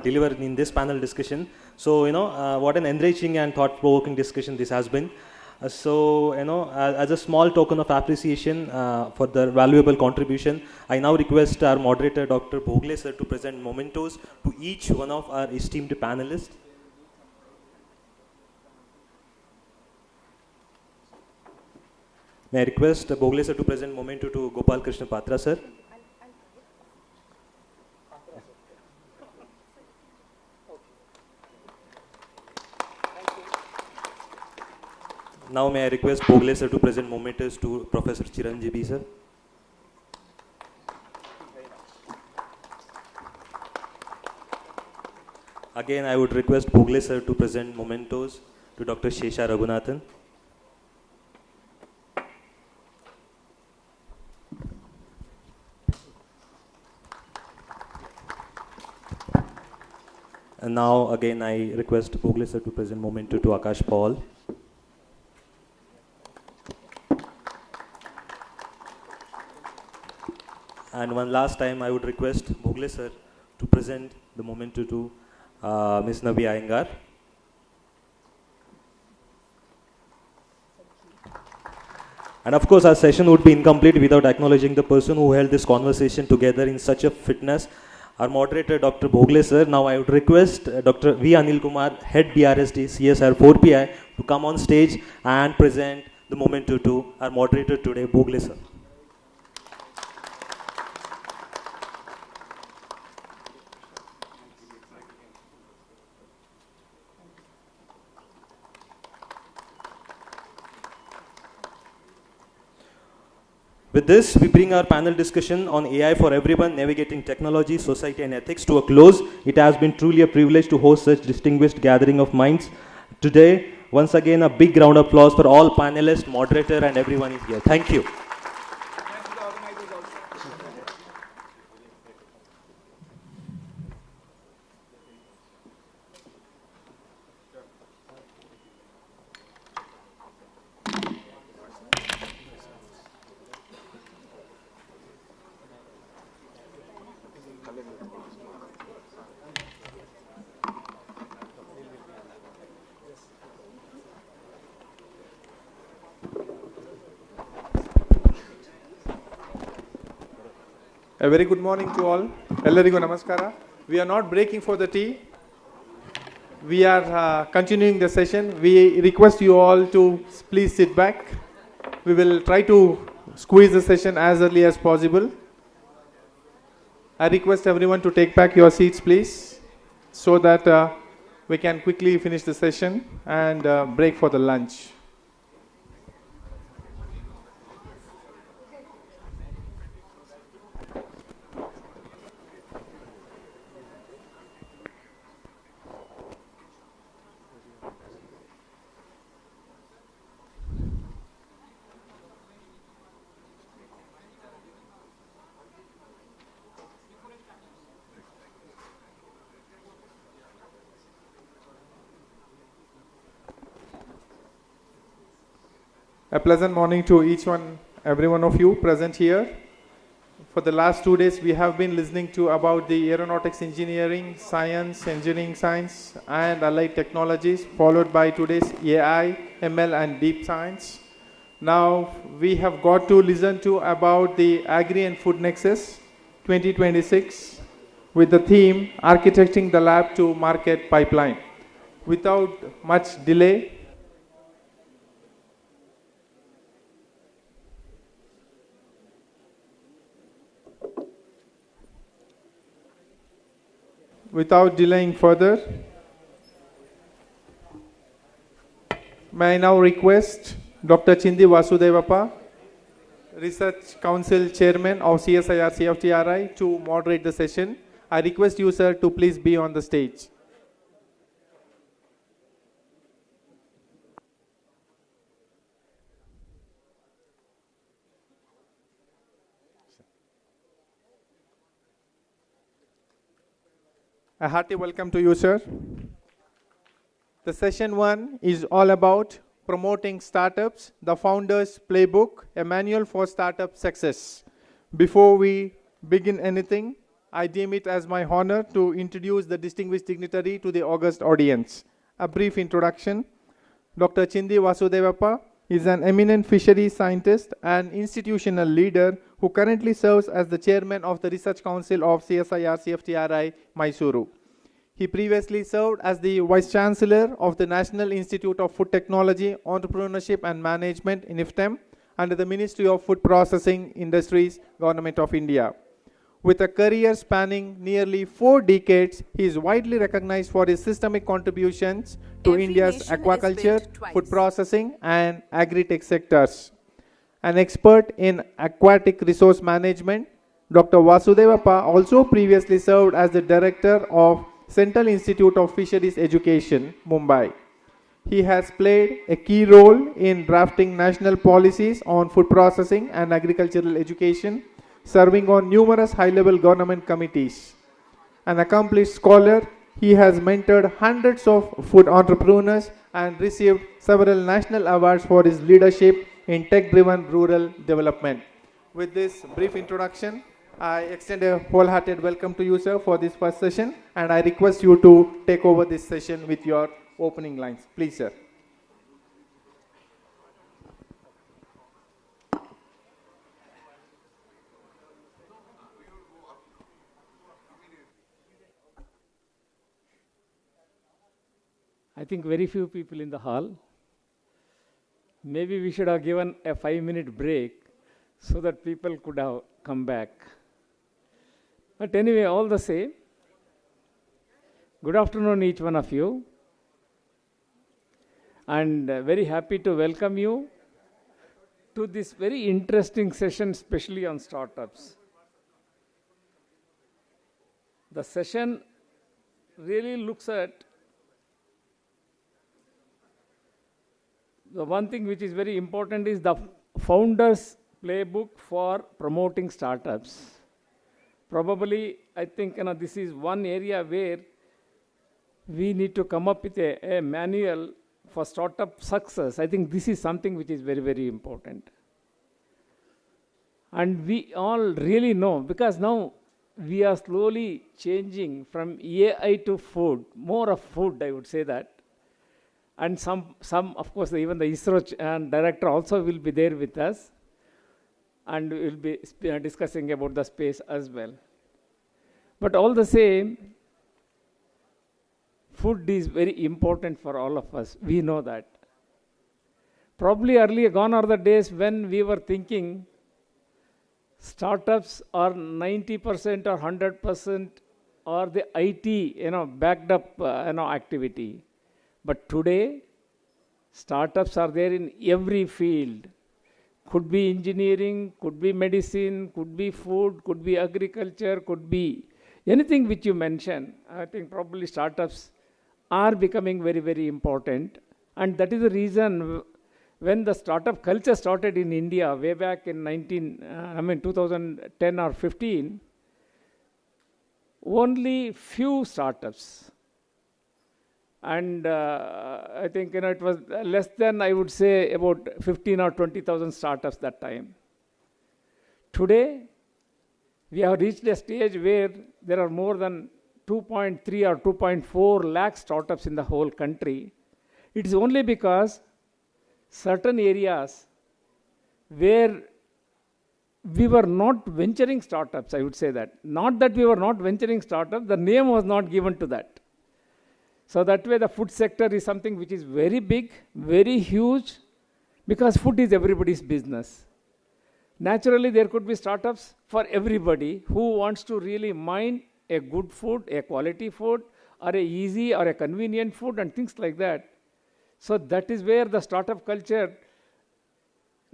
deliver in this panel discussion. So what an enriching and thought-provoking discussion this has been. As a small token of appreciation for the valuable contribution, I now request our moderator, Dr. Bhogle sir, to present mementos to each one of our esteemed panelists. May I request Bhogle sir to present memento to Gopal Krishna Patra sir. Now may I request Bhogle sir to present mementos to Professor Chiranjeevi sir. Again, I would request Bhogle sir to present mementos to Dr. Shesha Raghunathan. And now again I request Bhogle sir to present memento to Akash Paul. And one last time I would request Bhogle sir to present the memento to Ms. Navi Iyengar. And of course our session would be incomplete without acknowledging the person who held this conversation together in such a fitness. Our moderator, Dr. Bhogle sir. Now I would request Dr. V. Anil Kumar, Head BRSD, CSR 4PI, to come on stage and present the memento to our moderator today, Bhogle sir. With this, we bring our panel discussion on AI for everyone, navigating technology, society and ethics to a close. It has been truly a privilege to host such distinguished gathering of minds today. Once again, a big round of applause for all panelists, moderator and everyone here. Thank you. A very good morning to all. Ellarigu namaskara. We are not breaking for the tea. We are continuing the session. We request you all to please sit back. We will try to squeeze the session as early as possible. I request everyone to take back your seats, please, so that we can quickly finish the session and break for the lunch. A pleasant morning to every one of you present here. For the last 2 days, we have been listening to about the aeronautics engineering science and allied technologies, followed by today's AI, ML and deep science. Now we have got to listen to about the Agri and Food Nexus 2026 with the theme Architecting the Lab to Market Pipeline. Without much delay, without delaying further, may I now request Dr. Chindi Vasudevappa, Research Council Chairman of CSIR CFTRI, to moderate the session. I request you, sir, to please be on the stage. A hearty welcome to you, sir. The session 1 is all about promoting startups, the founder's playbook, a manual for startup success. Before we begin anything, I deem it as my honor to introduce the distinguished dignitary to the august audience. A brief introduction. Dr. Chindi Vasudevappa is an eminent fisheries scientist and institutional leader who currently serves as the chairman of the Research Council of CSIR CFTRI, Mysuru. He previously served as the Vice Chancellor of the National Institute of Food Technology, Entrepreneurship and Management in IFTEM under the Ministry of Food Processing Industries, Government of India. With a career spanning nearly 4 decades, he is widely recognized for his systemic contributions to India's aquaculture, food processing and agri-tech sectors. An expert in aquatic resource management, Dr. Vasudevappa also previously served as the Director of Central Institute of Fisheries Education, Mumbai. He has played a key role in drafting national policies on food processing and agricultural education, serving on numerous high-level government committees. An accomplished scholar, he has mentored hundreds of food entrepreneurs and received several national awards for his leadership in tech-driven rural development. With this brief introduction, I extend a wholehearted welcome to you, sir, for this first session, and I request you to take over this session with your opening lines. Please, sir. I think very few people in the hall. Maybe we should have given a 5-minute break so that people could have come back. But anyway, all the same, good afternoon each one of you. And very happy to welcome you to this very interesting session, especially on startups. The session really looks at the one thing which is very important is the founder's playbook for promoting startups. Probably, I think this is one area where we need to come up with a manual for startup success. I think this is something which is very, very important. And we all really know, because now we are slowly changing from AI to food, more of food, I would say that. And some of course, even the ISRO director also will be there with us. And we will be discussing about the space as well. But all the same, food is very important for all of us. We know that. Probably earlier gone are the days when we were thinking startups are 90% or 100% or the IT, backed up, activity. But today, startups are there in every field. Could be engineering, could be medicine, could be food, could be agriculture, could be anything which you mention. I think probably startups are becoming very, very important. And that is the reason when the startup culture started in India way back in 2010 or 15, only few startups. And I think it was less than, I would say, about 15 or 20,000 startups that time. Today, we have reached a stage where there are more than 2.3 or 2.4 lakh startups in the whole country. It is only because certain areas where we were not venturing startups, I would say that. Not that we were not venturing startups, the name was not given to that. So that way the food sector is something which is very big, very huge, because food is everybody's business. Naturally, there could be startups for everybody who wants to really mine a good food, a quality food, or a easy or a convenient food and things like that. So that is where the startup culture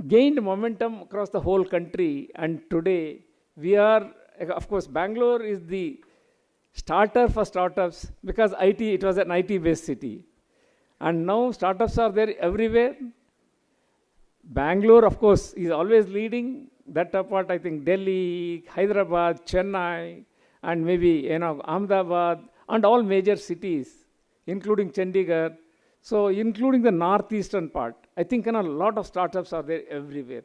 gained momentum across the whole country. And today we are, of course, Bangalore is the starter for startups because it was an IT-based city. And now startups are there everywhere. Bangalore, of course, is always leading. That apart, I think Delhi, Hyderabad, Chennai, and maybe Ahmedabad, and all major cities, including Chandigarh. So including the northeastern part, I think a lot of startups are there everywhere.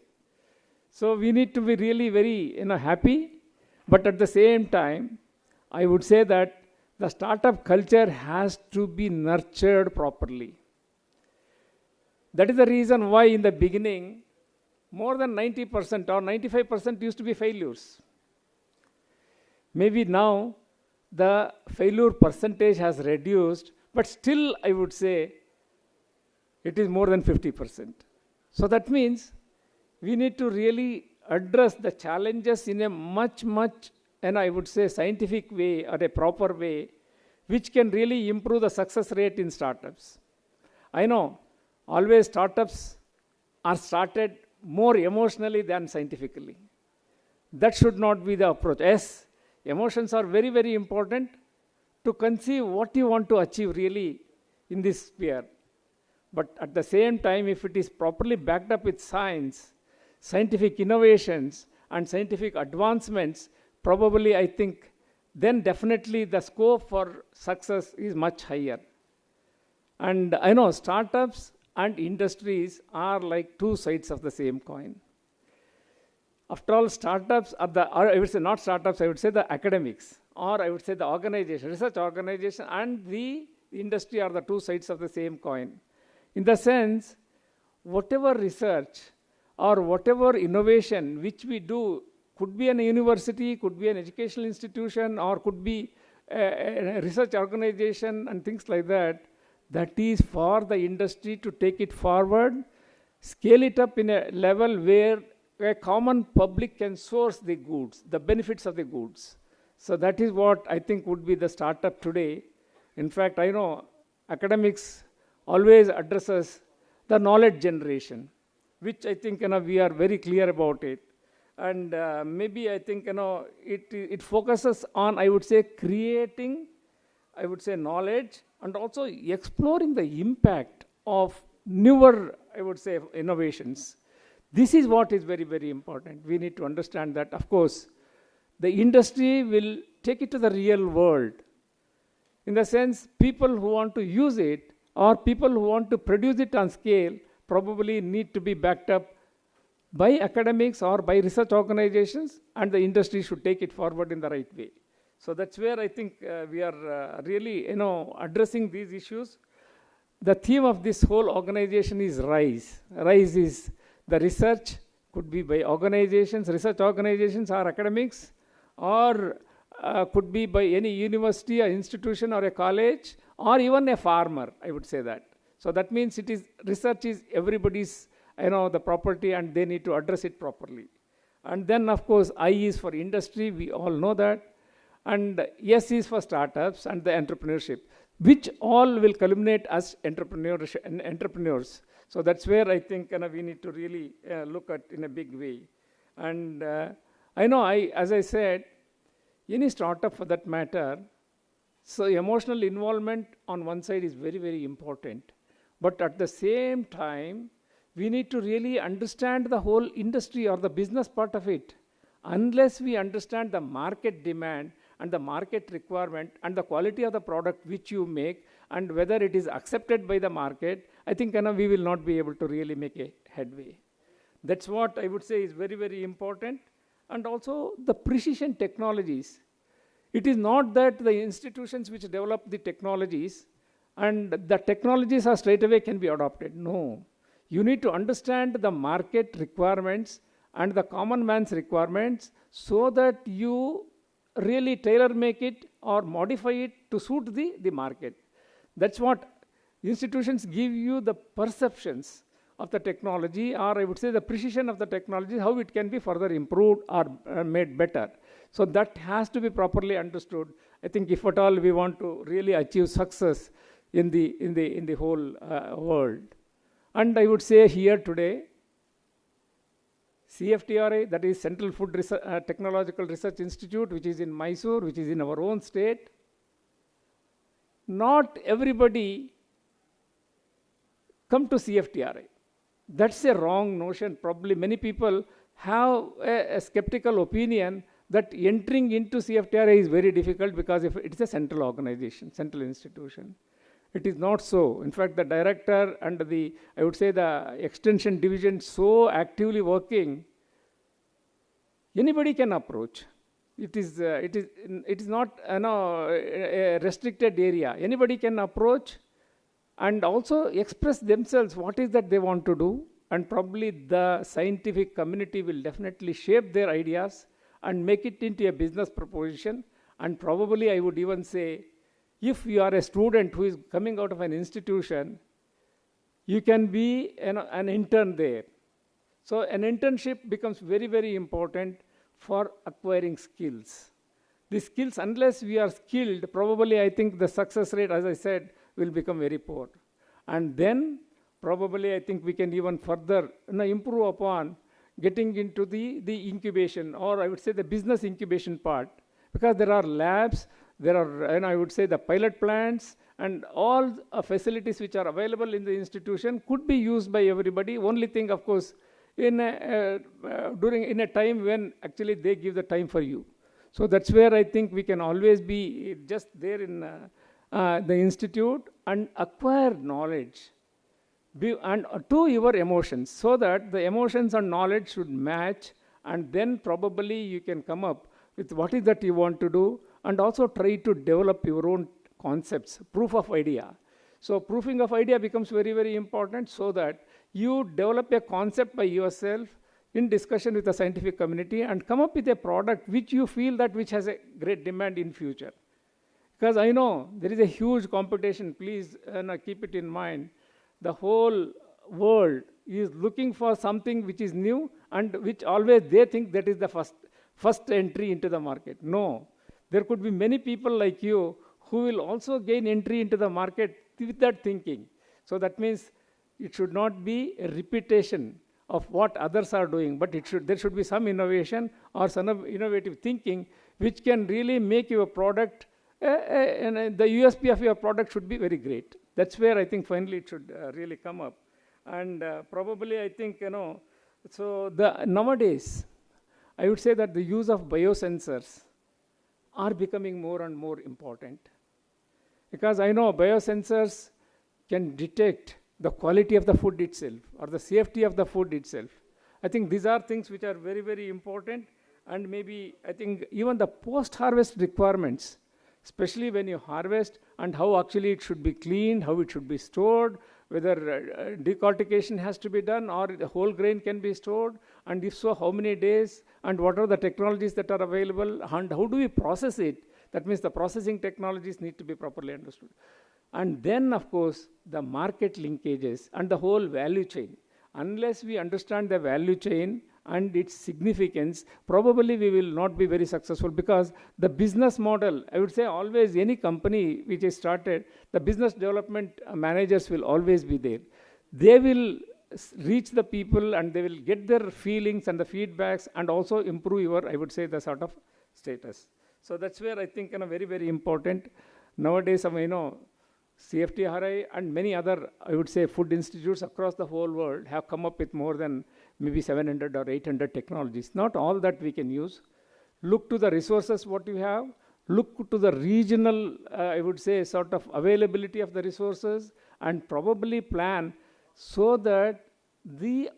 So we need to be really very happy, but at the same time, I would say that the startup culture has to be nurtured properly. That is the reason why in the beginning, more than 90% or 95% used to be failures. Maybe now the failure percentage has reduced, but still I would say it is more than 50%. So that means we need to really address the challenges in a much, and I would say scientific way or a proper way, which can really improve the success rate in startups. I know always startups are started more emotionally than scientifically. That should not be the approach. Yes, emotions are very, very important, to conceive what you want to achieve really in this sphere. But at the same time, if it is properly backed up with science, scientific innovations, and scientific advancements, probably I think then definitely the scope for success is much higher. And I know startups and industries are like two sides of the same coin. After all, startups are or I would say not startups, I would say the academics, or I would say the organization, research organization and the industry are the two sides of the same coin. In the sense, whatever research or whatever innovation which we do could be a university, could be an educational institution, or could be a research organization and things like that, that is for the industry to take it forward, scale it up in a level where a common public can source the goods, the benefits of the goods. So that is what I think would be the startup today. In fact, I know academics always addresses the knowledge generation, which I think we are very clear about it. And maybe I think it focuses on, I would say, creating, I would say, knowledge and also exploring the impact of newer, I would say, innovations. This is what is very, very important. We need to understand that, of course, the industry will take it to the real world. In the sense, people who want to use it or people who want to produce it on scale probably need to be backed up by academics or by research organizations, and the industry should take it forward in the right way. So that's where I think we are really, addressing these issues. The theme of this whole organization is RISE. RISE is the research, could be by organizations, research organizations or academics, or could be by any university, or institution, or a college, or even a farmer, I would say that. So that means it is, research is everybody's, the property, and they need to address it properly. And then, of course, I is for industry, we all know that. And S is for startups and the entrepreneurship, which all will culminate as entrepreneurs. So that's where I think we need to really look at in a big way. And I know, as I said, any startup for that matter, so emotional involvement on one side is very, very important. But at the same time, we need to really understand the whole industry or the business part of it. Unless we understand the market demand and the market requirement and the quality of the product which you make and whether it is accepted by the market, I think we will not be able to really make a headway. That's what I would say is very, very important. And also the precision technologies. It is not that the institutions which develop the technologies and the technologies are straight away can be adopted. No. You need to understand the market requirements and the common man's requirements so that you really tailor make it or modify it to suit the market. That's what institutions give you, the perceptions of the technology, or I would say the precision of the technology, how it can be further improved or made better. So that has to be properly understood. I think if at all we want to really achieve success in the whole world. And I would say here today, CFTRI, that is Central Food Technological Research Institute, which is in Mysore, which is in our own state. Not everybody come to CFTRI. That's a wrong notion. Probably many people have a skeptical opinion that entering into CFTRI is very difficult because if it's a central organization, central institution. It is not so. In fact, the director and I would say the extension division so actively working, anybody can approach. It is not a restricted area. Anybody can approach and also express themselves what is that they want to do, and probably the scientific community will definitely shape their ideas and make it into a business proposition. And probably I would even say, if you are a student who is coming out of an institution, you can be an intern there. So an internship becomes very, very important for acquiring skills. The skills, unless we are skilled, probably I think the success rate, as I said, will become very poor. And then probably I think we can even further improve upon getting into the incubation, or I would say the business incubation part, because there are labs, There are, and I would say the pilot plants and all facilities which are available in the institution could be used by everybody. Only thing, of course, in a time when actually they give the time for you. So that's where I think we can always be just there in the institute and acquire knowledge and to your emotions, so that the emotions and knowledge should match, and then probably you can come up with what is that you want to do, and also try to develop your own concepts, proof of idea. So proofing of idea becomes very, very important, so that you develop a concept by yourself in discussion with the scientific community and come up with a product which you feel that which has a great demand in future. Because I know there is a huge competition, please keep it in mind. The whole world is looking for something which is new and which always they think that is the first entry into the market. No, there could be many people like you who will also gain entry into the market with that thinking. So that means it should not be a repetition of what others are doing, but there should be some innovation or some innovative thinking which can really make your product, and the USP of your product should be very great. That's where I think finally it should really come up. And probably I think, so nowadays, I would say that the use of biosensors are becoming more and more important. Because I know biosensors can detect the quality of the food itself or the safety of the food itself. I think these are things which are very, very important. And maybe I think even the post-harvest requirements, especially when you harvest, and how actually it should be cleaned, how it should be stored, whether decortication has to be done or the whole grain can be stored, and if so, how many days, and what are the technologies that are available, and how do we process it? That means the processing technologies need to be properly understood. And then, of course, the market linkages and the whole value chain. Unless we understand the value chain and its significance, probably we will not be very successful, because the business model, I would say always any company which is started, the business development managers will always be there. They will reach the people and they will get their feelings and the feedbacks and also improve your, I would say, the sort of status. So that's where I think, very, very important. Nowadays, CFTRI and many other, I would say, food institutes across the whole world have come up with more than maybe 700 or 800 technologies. Not all that we can use. Look to the resources what you have. Look to the regional, I would say, sort of availability of the resources, and probably plan so that the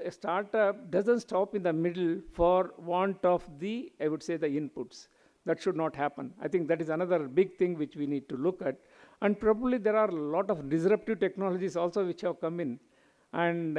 startup doesn't stop in the middle for want of the, I would say, the inputs. That should not happen. I think that is another big thing which we need to look at. And probably there are a lot of disruptive technologies also which have come in. And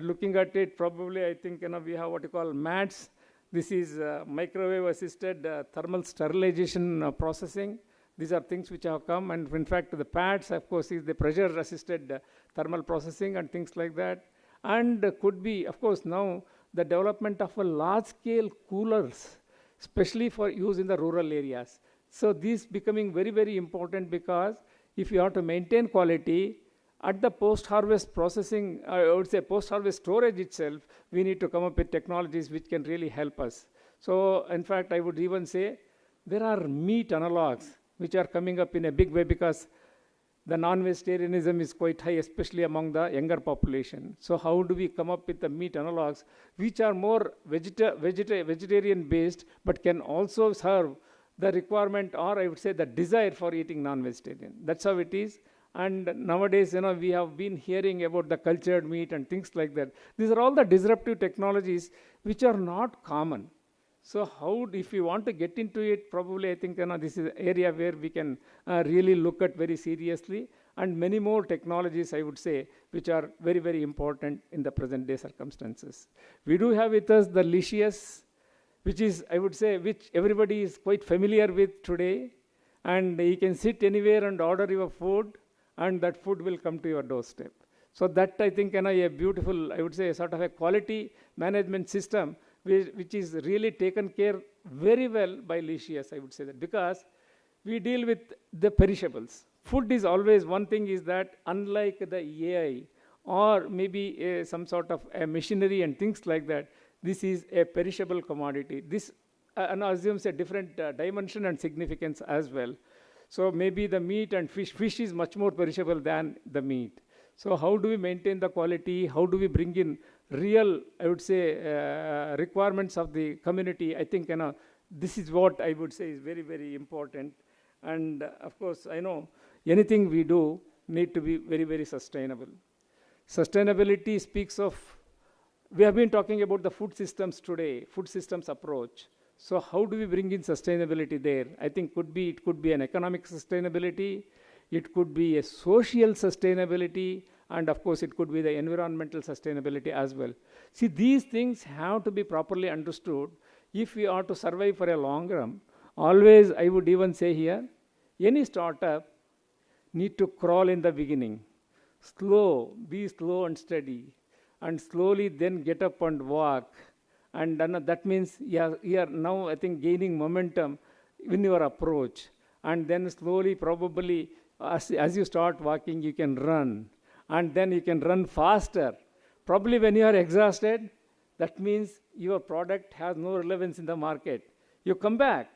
looking at it, probably I think we have what you call MATS. This is microwave-assisted thermal sterilization processing. These are things which have come. And in fact, the PADS, of course, is the pressure-assisted thermal processing and things like that. And could be, of course, now the development of a large-scale coolers, especially for use in the rural areas. So these becoming very, very important, because if you have to maintain quality at the post-harvest processing, I would say post-harvest storage itself, we need to come up with technologies which can really help us. So in fact, I would even say there are meat analogs which are coming up in a big way, because the non-vegetarianism is quite high, especially among the younger population. So how do we come up with the meat analogs which are more vegetarian-based, but can also serve the requirement, or I would say the desire for eating non-vegetarian. That's how it is. And nowadays, we have been hearing about the cultured meat and things like that. These are all the disruptive technologies which are not common. So how, if you want to get into it, probably I think this is an area where we can really look at very seriously, and many more technologies, I would say, which are very, very important in the present day circumstances. We do have with us the Licious, which is, I would say, which everybody is quite familiar with today. And you can sit anywhere and order your food, and that food will come to your doorstep. So that, I think, a beautiful, I would say, sort of a quality management system, which is really taken care very well by Licious, I would say that, because we deal with the perishables. Food is always, one thing is that, unlike the AI or maybe some sort of a machinery and things like that, this is a perishable commodity. This assumes a different dimension and significance as well. So maybe the meat and fish is much more perishable than the meat. So how do we maintain the quality? How do we bring in real, I would say, requirements of the community? I think this is what I would say is very, very important. And of course, I know anything we do need to be very, very sustainable. Sustainability speaks of, we have been talking about the food systems today, food systems approach. So how do we bring in sustainability there? I think it could be an economic sustainability, it could be a social sustainability, and of course it could be the environmental sustainability as well. See, these things have to be properly understood if we are to survive for a long run. Always, I would even say here, any startup need to crawl in the beginning. Be slow and steady, and slowly then get up and walk. And that means you are now, I think, gaining momentum in your approach. And then slowly, probably, as you start walking, you can run. And then you can run faster. Probably when you are exhausted, that means your product has no relevance in the market. You come back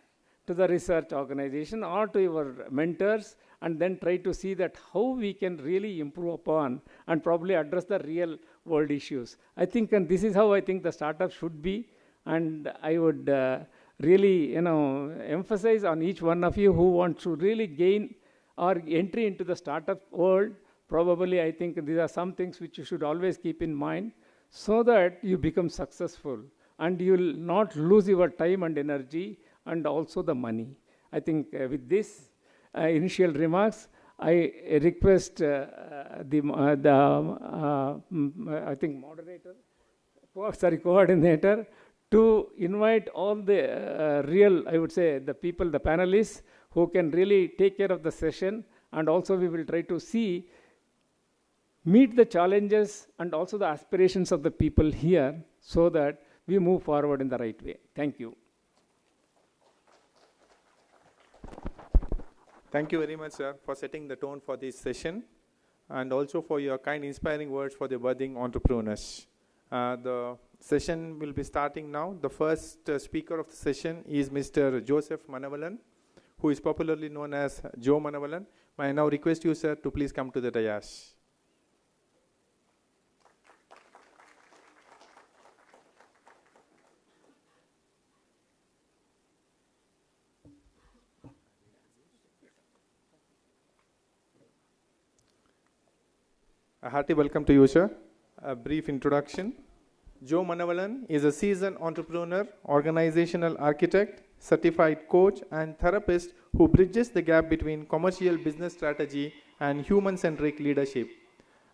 to the research organization or to your mentors and then try to see that how we can really improve upon and probably address the real world issues. I think, and this is how I think the startup should be, and I would really, emphasize on each one of you who wants to really gain or entry into the startup world. Probably, I think these are some things which you should always keep in mind so that you become successful and you will not lose your time and energy and also the money. I think with this initial remarks, I request coordinator to invite all the real, I would say, the people, the panelists who can really take care of the session, and also we will try to meet the challenges and also the aspirations of the people here so that we move forward in the right way. Thank you. Thank you very much, sir, for setting the tone for this session and also for your kind, inspiring words for the budding entrepreneurs. The session will be starting now. The first speaker of the session is Mr. Joseph Manavalan, who is popularly known as Joe Manavalan. May I now request you, sir, to please come to the dais. A hearty welcome to you, sir. A brief introduction. Joe Manavalan is a seasoned entrepreneur, organizational architect, certified coach, and therapist who bridges the gap between commercial business strategy and human-centric leadership.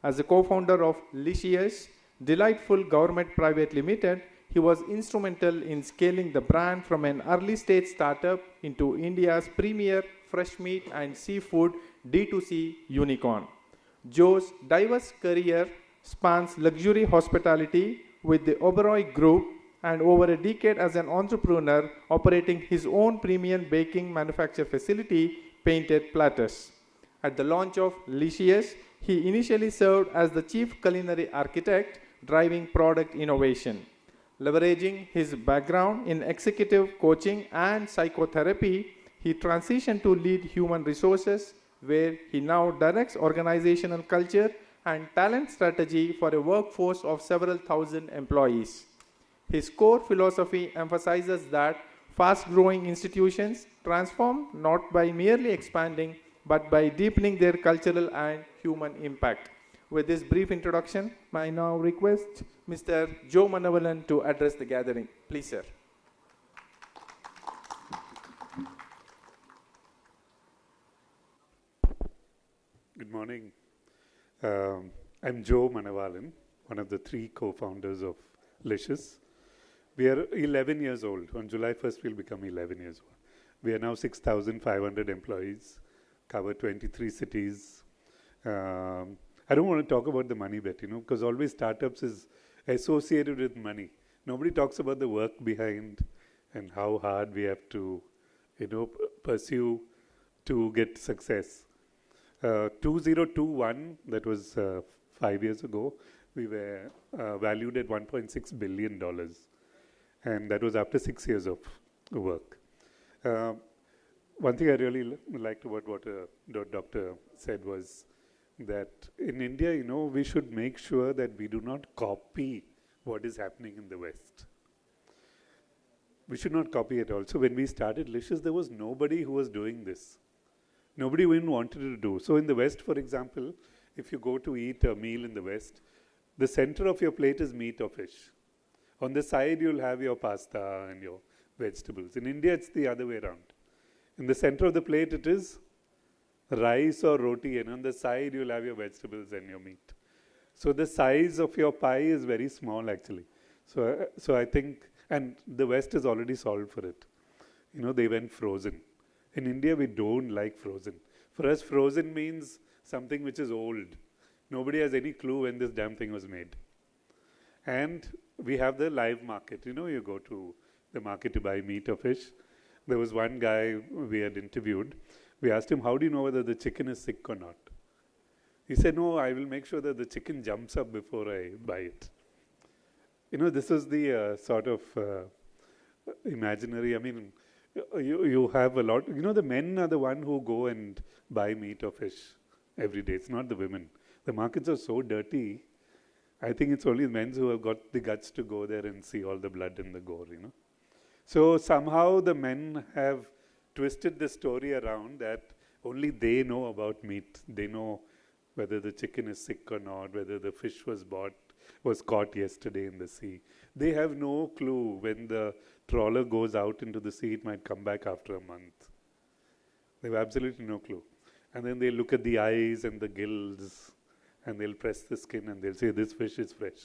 As the co-founder of Licious, Delightful Government Private Limited, he was instrumental in scaling the brand from an early-stage startup into India's premier fresh meat and seafood D2C unicorn. Joe's diverse career spans luxury hospitality with the Oberoi Group and over a decade as an entrepreneur operating his own premium baking manufacture facility, Painted Platters. At the launch of Licious, he initially served as the chief culinary architect, driving product innovation. Leveraging his background in executive coaching and psychotherapy, he transitioned to lead human resources, where he now directs organizational culture and talent strategy for a workforce of several thousand employees. His core philosophy emphasizes that fast-growing institutions transform not by merely expanding, but by deepening their cultural and human impact. With this brief introduction, I now request Mr. Joe Manavalan to address the gathering. Please, sir. Good morning. I'm Joe Manavalan, one of the 3 co-founders of Licious. We are 11 years old. On July 1st, we'll become 11 years old. We are now 6,500 employees, cover 23 cities. I don't want to talk about the money bit, because always startups is associated with money. Nobody talks about the work behind and how hard we have to, pursue to get success. 2021, that was 5 years ago, we were valued at $1.6 billion. And that was after 6 years of work. One thing I really liked about what the doctor said was that in India, you know, we should make sure that we do not copy what is happening in the West. We should not copy it all. So when we started Licious, there was nobody who was doing this. Nobody even wanted to do. So in the West, for example, if you go to eat a meal in the West, the center of your plate is meat or fish. On the side, you'll have your pasta and your vegetables. In India, it's the other way around. In the center of the plate, it is rice or roti, and on the side, you'll have your vegetables and your meat. So the size of your pie is very small, actually. So I think, and the West has already solved for it. You know, they went frozen. In India, we don't like frozen. For us, frozen means something which is old. Nobody has any clue when this damn thing was made. And we have the live market. You know, you go to the market to buy meat or fish. There was one guy we had interviewed. We asked him, how do you know whether the chicken is sick or not? He said, no, I will make sure that the chicken jumps up before I buy it. You know, this is the sort of imaginary, I mean, you have a lot, you know, the men are the one who go and buy meat or fish every day. It's not the women. The markets are so dirty. I think it's only men who have got the guts to go there and see all the blood and the gore, you know. So somehow the men have twisted the story around that only they know about meat. They know whether the chicken is sick or not, whether the fish was caught yesterday in the sea. They have no clue when the trawler goes out into the sea, it might come back after a month. They have absolutely no clue. And then they look at the eyes and the gills, and they'll press the skin and they'll say, this fish is fresh.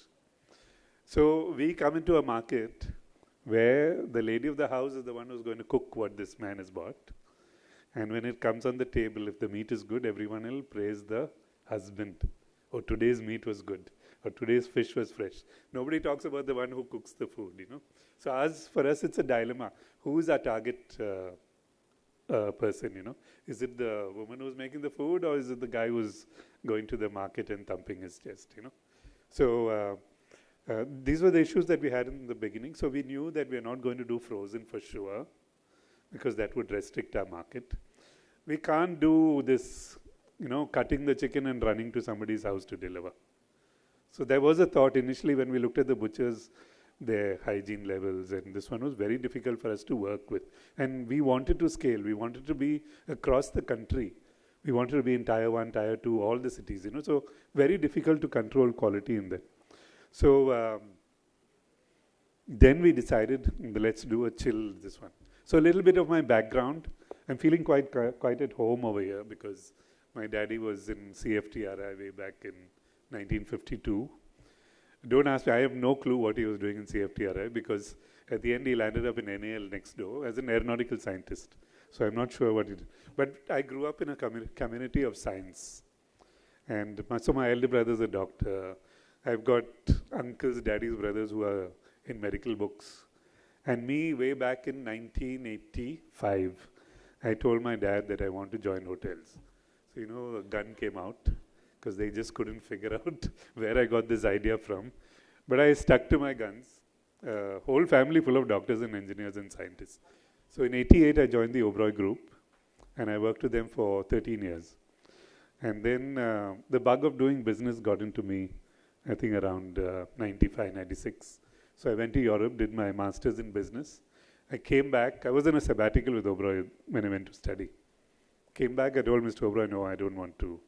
So we come into a market where the lady of the house is the one who's going to cook what this man has bought. And when it comes on the table, if the meat is good, everyone will praise the husband. Oh, today's meat was good. Or today's fish was fresh. Nobody talks about the one who cooks the food, you know. So for us, it's a dilemma. Who is our target person, you know? Is it the woman who's making the food, or is it the guy who's going to the market and thumping his chest, you know? So these were the issues that we had in the beginning. So we knew that we're not going to do frozen for sure, because that would restrict our market. We can't do this, you know, cutting the chicken and running to somebody's house to deliver. So there was a thought initially when we looked at the butchers, their hygiene levels, and this one was very difficult for us to work with. And we wanted to scale. We wanted to be across the country. We wanted to be in Tier 1, Tier 2, all the cities, you know. So very difficult to control quality in that. So then we decided, let's do a chill this one. So a little bit of my background. I'm feeling quite at home over here because my daddy was in CFTRI way back in 1952. Don't ask me, I have no clue what he was doing in CFTRI because at the end he landed up in NAL next door as an aeronautical scientist. So I'm not sure what he did. But I grew up in a community of science. And so my elder brother is a doctor. I've got uncles, daddy's brothers who are in medical books. And me, way back in 1985, I told my dad that I want to join hotels. So, you know, a gun came out because they just couldn't figure out where I got this idea from. But I stuck to my guns. Whole family full of doctors and engineers and scientists. So in 88, I joined the Oberoi group, and I worked with them for 13 years. And then the bug of doing business got into me, I think around 95, 96. So I went to Europe, did my master's in business. I came back. I was in a sabbatical with Oberoi when I went to study. Came back, I told Mr. Oberoi, no, I don't want to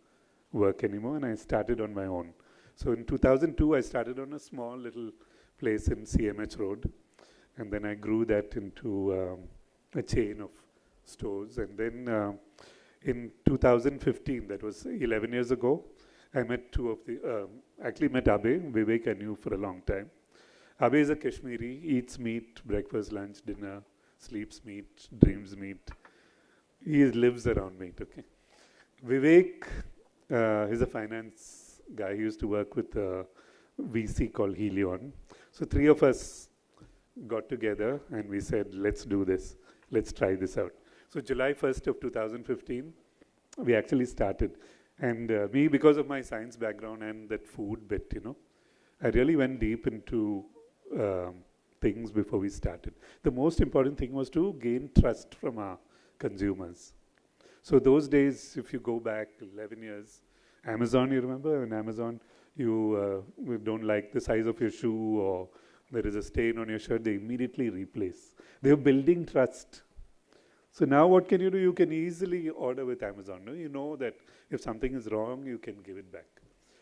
work anymore, and I started on my own. So in 2002, I started on a small little place in CMH Road, and then I grew that into a chain of stores. And then in 2015, that was 11 years ago, I met actually met Abe. Vivek I knew for a long time. Abe is a Kashmiri, eats meat, breakfast, lunch, dinner, sleeps meat, dreams meat. He lives around meat, okay. Vivek is a finance guy. He used to work with a VC called Helion. So three of us got together and we said, let's do this. Let's try this out. So July 1st of 2015, we actually started. And me, because of my science background and that food bit, you know, I really went deep into things before we started. The most important thing was to gain trust from our consumers. So those days, if you go back 11 years, Amazon, you remember? In Amazon, you don't like the size of your shoe or there is a stain on your shirt, they immediately replace. They're building trust. So now what can you do? You can easily order with Amazon. No? You know that if something is wrong, you can give it back.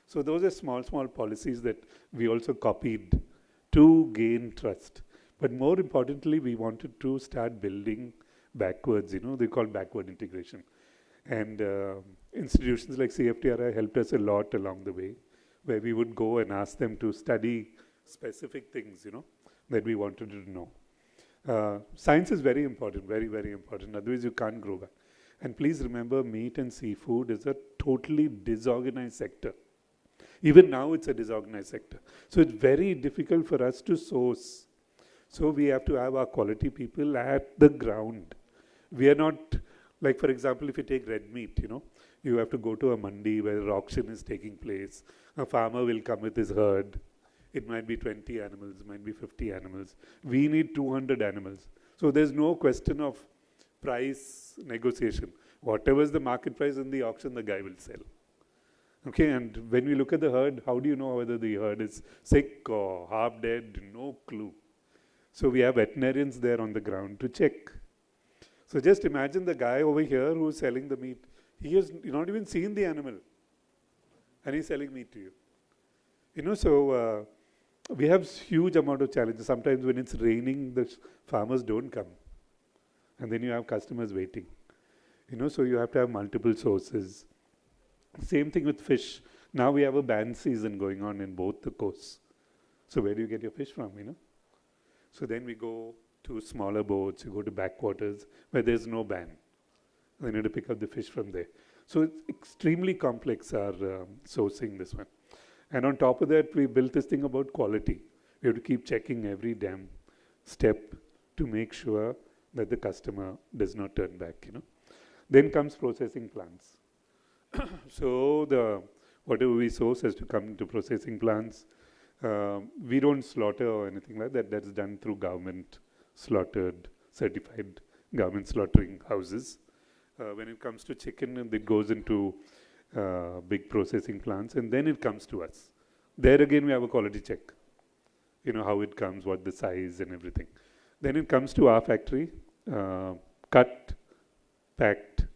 So those are small, small policies that we also copied to gain trust. But more importantly, we wanted to start building backwards, they call backward integration. And institutions like CFTRI helped us a lot along the way, where we would go and ask them to study specific things, that we wanted to know. Science is very important, very, very important. Otherwise, you can't grow back. And please remember, meat and seafood is a totally disorganized sector. Even now, it's a disorganized sector. So it's very difficult for us to source. So we have to have our quality people at the ground. We are not, like for example, if you take red meat, you have to go to a mandi where an auction is taking place. A farmer will come with his herd. It might be 20 animals, it might be 50 animals. We need 200 animals. So there's no question of price negotiation. Whatever is the market price in the auction, the guy will sell. Okay, and when we look at the herd, how do you know whether the herd is sick or half dead? No clue. So we have veterinarians there on the ground to check. So just imagine the guy over here who's selling the meat. He has not even seen the animal, and he's selling meat to you. So we have huge amount of challenges. Sometimes when it's raining, the farmers don't come, and then you have customers waiting. So you have to have multiple sources. Same thing with fish. Now we have a ban season going on in both the coasts. So where do you get your fish from, So then we go to smaller boats, you go to backwaters where there's no ban. Then you have to pick up the fish from there. So it's extremely complex, our sourcing this one. And on top of that, we built this thing about quality. We have to keep checking every damn step to make sure that the customer does not turn back, Then comes processing plants. So whatever we source has to come into processing plants. We don't slaughter or anything like that. That's done through government slaughtered, certified government slaughtering houses. When it comes to chicken, it goes into big processing plants, and then it comes to us. There again, we have a quality check. How it comes, what the size and everything. Then it comes to our factory, cut, packed,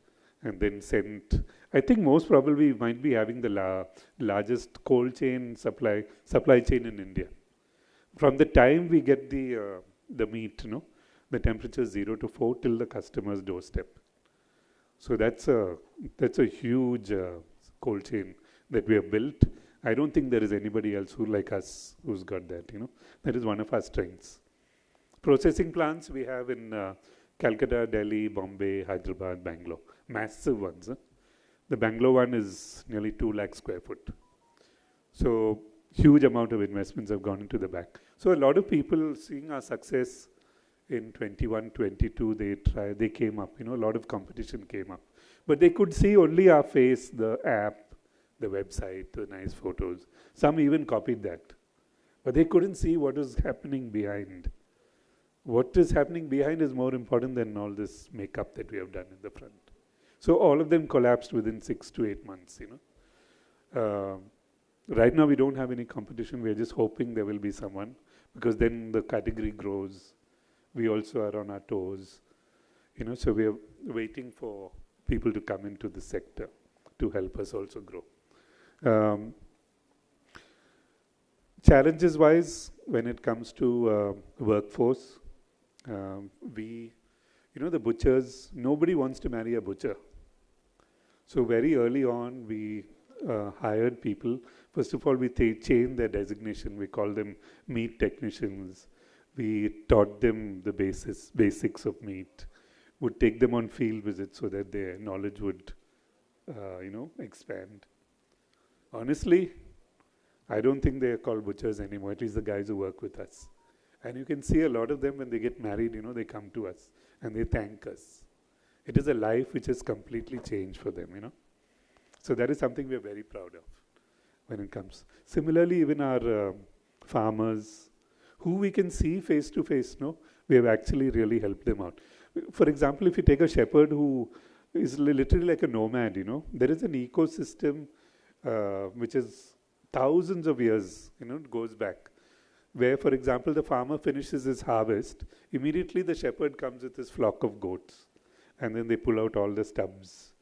and then sent. I think most probably we might be having the largest cold chain supply chain in India. From the time we get the meat, the temperature is 0 to 4 till the customer's doorstep. So that's a huge cold chain that we have built. I don't think there is anybody else who like us who's got that. That is one of our strengths. Processing plants we have in Calcutta, Delhi, Bombay, Hyderabad, Bangalore. Massive ones. The Bangalore one is nearly 2 lakh square foot. So huge amount of investments have gone into the back. So a lot of people seeing our success in 21, 22, they came up. A lot of competition came up. But they could see only our face, the app, the website, the nice photos. Some even copied that. But they couldn't see what was happening behind. What is happening behind is more important than all this makeup that we have done in the front. So all of them collapsed within 6 to 8 months, Right now we don't have any competition. We're just hoping there will be someone, because then the category grows. We also are on our toes, so we are waiting for people to come into the sector to help us also grow. Challenges wise, when it comes to workforce, the butchers, nobody wants to marry a butcher. So very early on, we hired people. First of all, we changed their designation. We call them meat technicians. We taught them the basics of meat. Would take them on field visits so that their knowledge would, expand. Honestly, I don't think they are called butchers anymore, at least the guys who work with us. And you can see a lot of them when they get married, they come to us and they thank us. It is a life which has completely changed for them, So that is something we are very proud of when it comes. Similarly, even our farmers who we can see face to face, no, we have actually really helped them out. For example, if you take a shepherd who is literally like a nomad, you know, there is an ecosystem which is thousands of years, you know, it goes back, where, for example, the farmer finishes his harvest, immediately the shepherd comes with his flock of goats, and then they pull out all the stubs,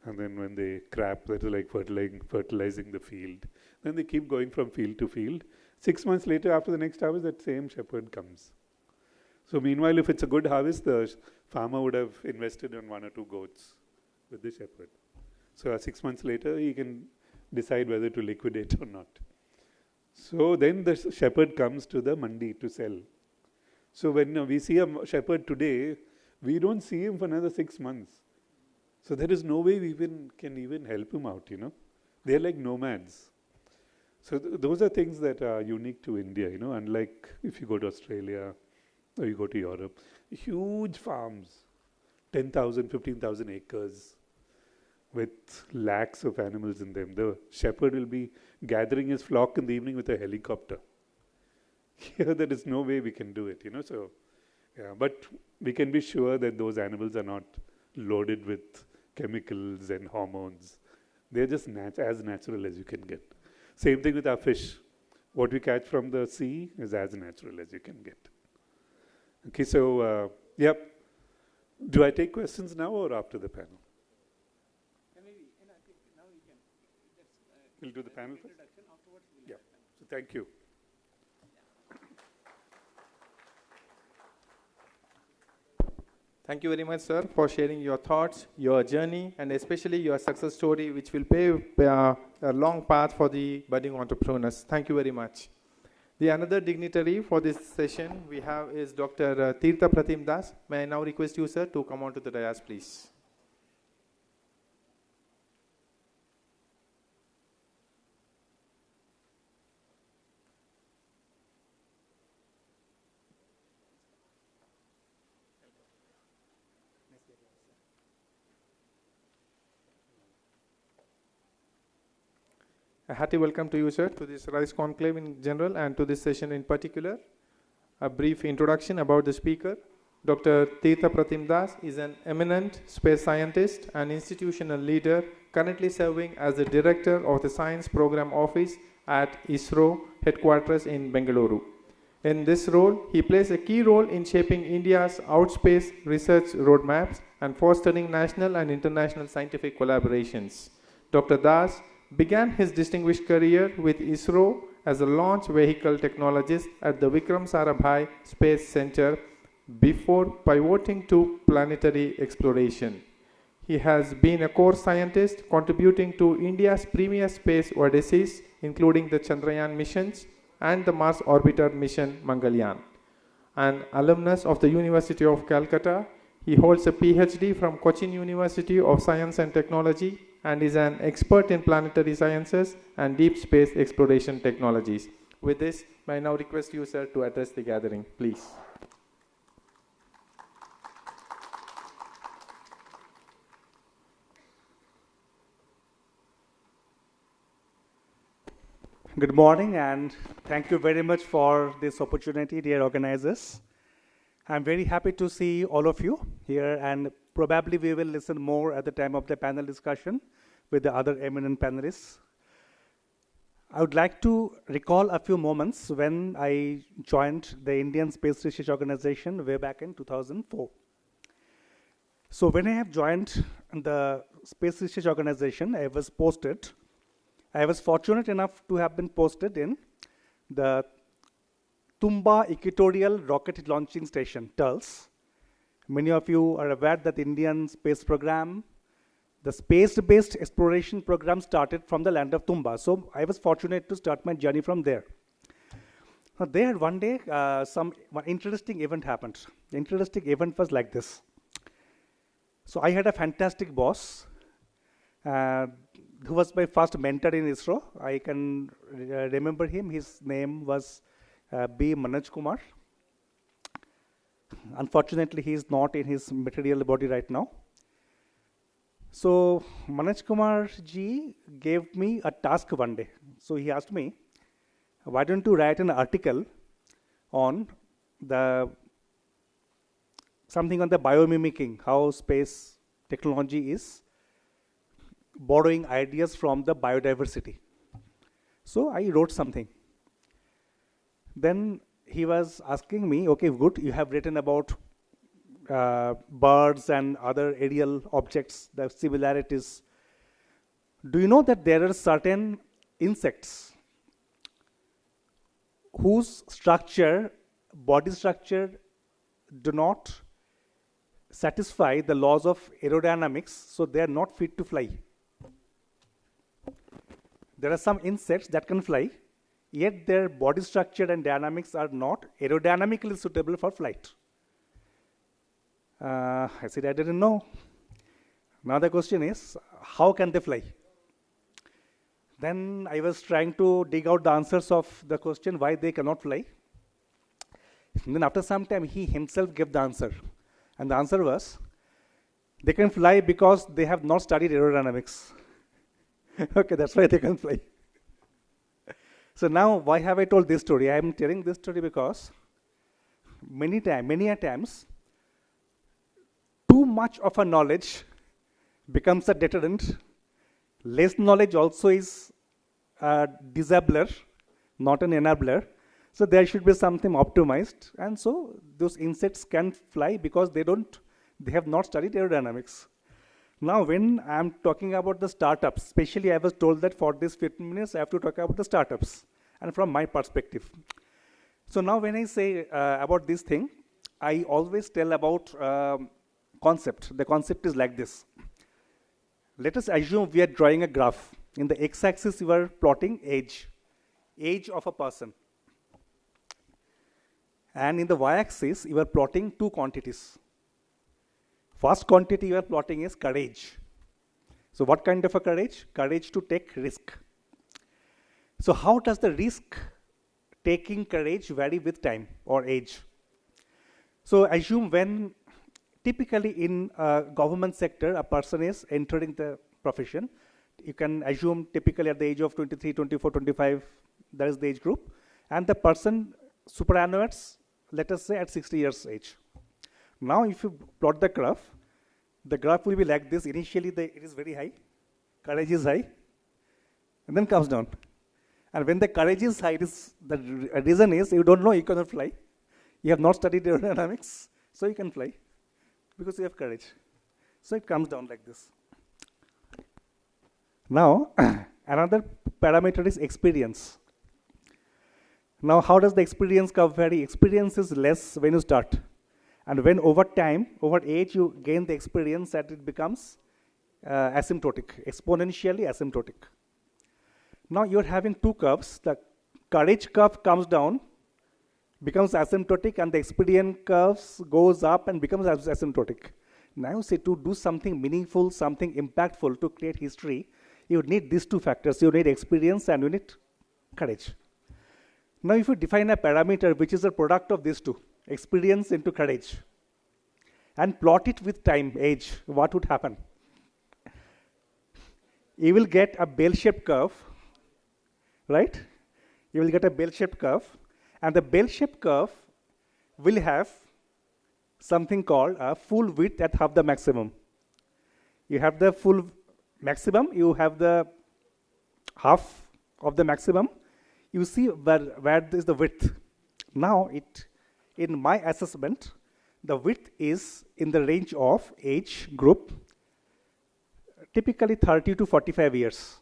and then when they crap, that is like fertilizing the field. Then they keep going from field to field. 6 months later, after the next harvest, that same shepherd comes. So meanwhile, if it's a good harvest, the farmer would have invested in 1 or 2 goats with the shepherd. So 6 months later, he can decide whether to liquidate or not. So then the shepherd comes to the mandi to sell. So when we see a shepherd today, we don't see him for another 6 months. So there is no way we can even help him out, you know. They're like nomads. So those are things that are unique to India, you know, unlike if you go to Australia or you go to Europe. Huge farms, 10,000, 15,000 acres with lakhs of animals in them. The shepherd will be gathering his flock in the evening with a helicopter. Here there is no way we can do it, you know. So, yeah, but we can be sure that those animals are not loaded with chemicals and hormones. They're just as natural as you can get. Same thing with our fish. What we catch from the sea is as natural as you can get. Okay, so, yep. Do I take questions now or after the panel? We'll do the panel first? Yeah. So thank you. Thank you very much, sir, for sharing your thoughts, your journey, and especially your success story, which will pave a long path for the budding entrepreneurs. Thank you very much. The another dignitary for this session we have is Dr. Tirtha Pratim Das. May I now request you, sir, to come on to the dais, please. A hearty welcome to you, sir, to this RISE Conclave in general and to this session in particular. A brief introduction about the speaker. Dr. Tirtha Pratim Das is an eminent space scientist and institutional leader currently serving as the Director of the Science Program Office at ISRO headquarters in Bengaluru. In this role, he plays a key role in shaping India's outspace research roadmaps and fostering national and international scientific collaborations. Dr. Das began his distinguished career with ISRO as a launch vehicle technologist at the Vikram Sarabhai Space Center before pivoting to planetary exploration. He has been a core scientist contributing to India's premier space odysseys, including the Chandrayaan missions and the Mars Orbiter mission Mangalyaan. An alumnus of the University of Calcutta, he holds a PhD from Cochin University of Science and Technology and is an expert in planetary sciences and deep space exploration technologies. With this, may I now request you, sir, to address the gathering, please. Good morning, and thank you very much for this opportunity, dear organizers. I'm very happy to see all of you here, and probably we will listen more at the time of the panel discussion with the other eminent panelists. I would like to recall a few moments when I joined the Indian Space Research Organization way back in 2004. So when I have joined the Space Research Organization, I was fortunate enough to have been posted in the Tumba Equatorial Rocket Launching Station, TERLS. Many of you are aware that the Indian space program, the space-based exploration program started from the land of Tumba. So I was fortunate to start my journey from there. Now there one day, one interesting event happened. The interesting event was like this. So I had a fantastic boss who was my first mentor in ISRO. I can remember him. His name was B. Manoj Kumar. Unfortunately, he is not in his material body right now. So Manoj Kumar ji gave me a task one day. So he asked me, why don't you write an article on the something on the biomimicking, how space technology is borrowing ideas from the biodiversity. So I wrote something. Then he was asking me, okay, good, you have written about birds and other aerial objects, the similarities. Do you know that there are certain insects whose structure, body structure, do not satisfy the laws of aerodynamics, so they are not fit to fly? There are some insects that can fly, yet their body structure and dynamics are not aerodynamically suitable for flight. I said, I didn't know. Now the question is, how can they fly? Then I was trying to dig out the answers of the question why they cannot fly. And then after some time, he himself gave the answer. And the answer was, they can fly because they have not studied aerodynamics. Okay, that's why they can fly. So now, why have I told this story? I am telling this story because many a times, too much of a knowledge becomes a deterrent. Less knowledge also is a disabler, not an enabler. So there should be something optimized. And so those insects can fly because they have not studied aerodynamics. Now, when I'm talking about the startups, especially I was told that for these 15 minutes, I have to talk about the startups and from my perspective. So now when I say about this thing, I always tell about concept. The concept is like this. Let us assume we are drawing a graph. In the x-axis, you are plotting age of a person. And in the y-axis, you are plotting two quantities. First quantity you are plotting is courage. So what kind of a courage? Courage to take risk. So how does the risk-taking courage vary with time or age? So assume when typically in government sector, a person is entering the profession. You can assume typically at the age of 23, 24, 25, that is the age group. And the person superannuates, let us say at 60 years age. Now, if you plot the graph will be like this. Initially, it is very high, courage is high, and then comes down. And when the courage is high, the reason is you don't know you cannot fly. You have not studied aerodynamics, so you can fly because you have courage. So it comes down like this. Now, another parameter is experience. Now, how does the experience curve vary? Experience is less when you start. And when over time, over age, you gain the experience that it becomes asymptotic, exponentially asymptotic. Now you're having two curves. The courage curve comes down, becomes asymptotic, and the experience curves goes up and becomes asymptotic. Now say to do something meaningful, something impactful, to create history, you need these two factors. You need experience and you need courage. Now if you define a parameter which is a product of these two, experience into courage, and plot it with time, age, what would happen? You will get a bell-shaped curve, right? You will get a bell-shaped curve, and the bell-shaped curve will have something called a full width at half the maximum. You have the full maximum, you have the half of the maximum. You see where is the width. Now, in my assessment, the width is in the range of age group, typically 30 to 45 years.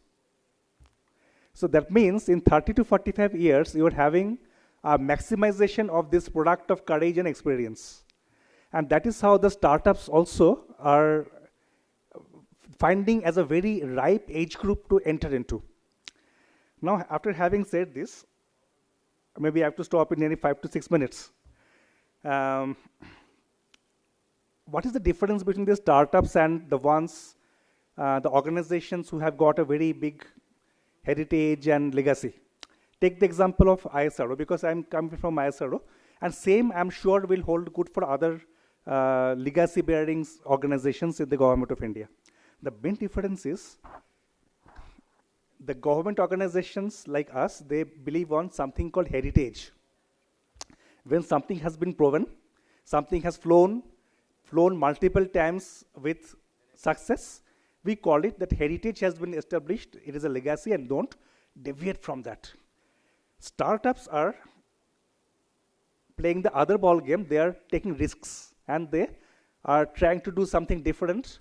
So that means in 30 to 45 years, you are having a maximization of this product of courage and experience. And that is how the startups also are finding as a very ripe age group to enter into. Now, after having said this, maybe I have to stop in nearly 5 to 6 minutes. What is the difference between the startups and the ones, the organizations who have got a very big heritage and legacy? Take the example of ISRO, because I'm coming from ISRO, and same I'm sure will hold good for other legacy bearing organizations in the government of India. The main difference is the government organizations like us, they believe on something called heritage. when something has been proven, something has flown multiple times with success, we call it that heritage has been established, it is a legacy, and don't deviate from that. Startups are playing the other ball game, they are taking risks, and they are trying to do something different.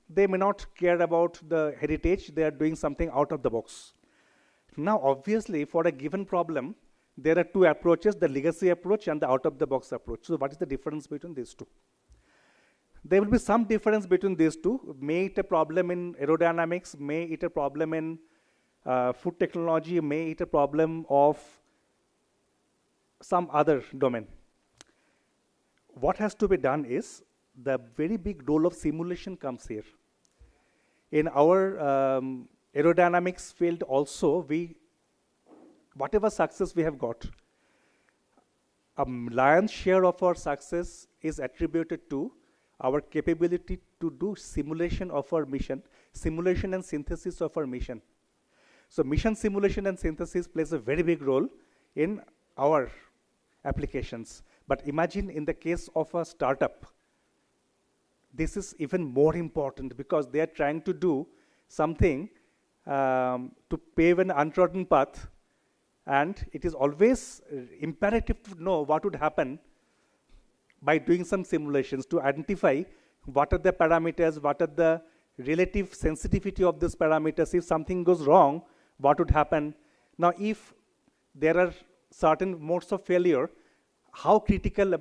They may not care about the heritage, they are doing something out of the box. Now, obviously, for a given problem, there are two approaches, the legacy approach and the out-of-the-box approach. So what is the difference between these two? There will be some difference between these two. May it a problem in aerodynamics, may it a problem in food technology, may it a problem of some other domain. What has to be done is, the very big role of simulation comes here. In our aerodynamics field also, whatever success we have got, a lion's share of our success is attributed to our capability to do simulation of our mission, simulation and synthesis of our mission. So mission simulation and synthesis plays a very big role in our applications. But imagine in the case of a startup, this is even more important because they are trying to do something to pave an untrodden path, and it is always imperative to know what would happen by doing some simulations to identify what are the parameters, what are the relative sensitivity of these parameters. If something goes wrong, what would happen? Now, if there are certain modes of failure, how critical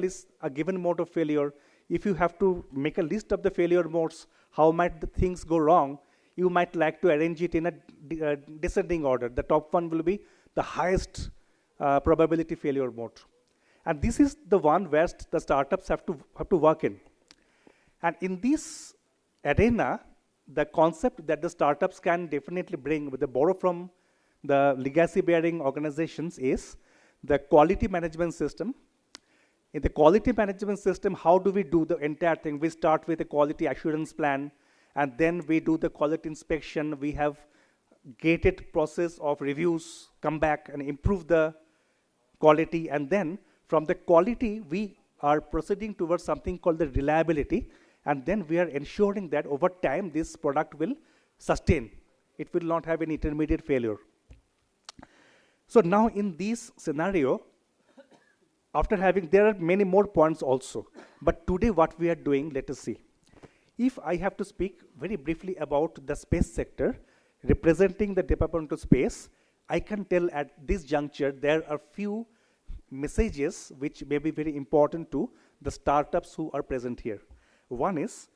is a given mode of failure? If you have to make a list of the failure modes, how might the things go wrong? You might like to arrange it in a descending order. The top one will be the highest probability failure mode. And this is the one where the startups have to work in. And in this arena, the concept that the startups can definitely bring, with the borrow from the legacy-bearing organizations, is the quality management system. In the quality management system, how do we do the entire thing? We start with a quality assurance plan, and then we do the quality inspection. We have gated process of reviews, come back and improve the quality, and then from the quality, we are proceeding towards something called the reliability, and then we are ensuring that over time this product will sustain. It will not have any intermediate failure. So now in this scenario, after having, there are many more points also, but today what we are doing, let us see. If I have to speak very briefly about the space sector, representing the Department of Space, I can tell at this juncture there are few messages which may be very important to the startups who are present here. One is,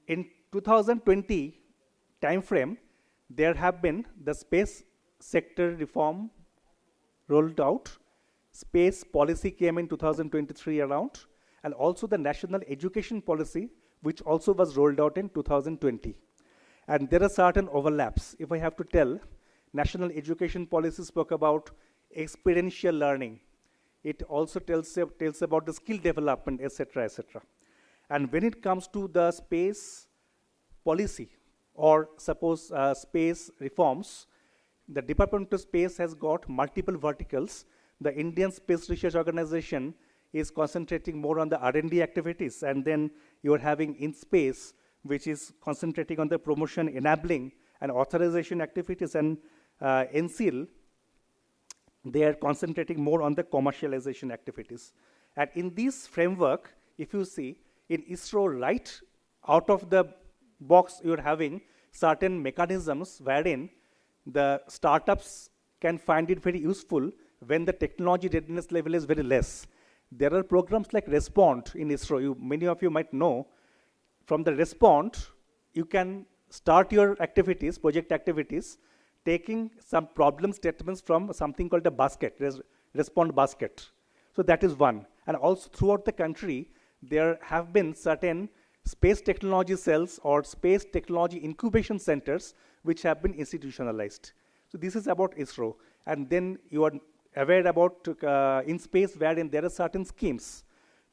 in 2020 time frame, there have been the space sector reform rolled out. Space policy came in 2023 around, and also the national education policy, which also was rolled out in 2020. And there are certain overlaps. If I have to tell, national education policy spoke about experiential learning. It also tells about the skill development, etc., etc. And when it comes to the space policy, or suppose space reforms, the Department of Space has got multiple verticals. The Indian Space Research Organization is concentrating more on the R&D activities, and then you're having InSpace, which is concentrating on the promotion, enabling, and authorization activities, and NCL, they are concentrating more on the commercialization activities. And in this framework, if you see, in ISRO, right out of the box, you're having certain mechanisms wherein the startups can find it very useful when the technology readiness level is very less. There are programs like Respond in ISRO. Many of you might know. From the Respond, you can start your activities, project activities, taking some problem statements from something called a basket, Respond basket. So that is one. And also throughout the country, there have been certain space technology cells or space technology incubation centers which have been institutionalized. So this is about ISRO. And then you are aware about InSpace, wherein there are certain schemes,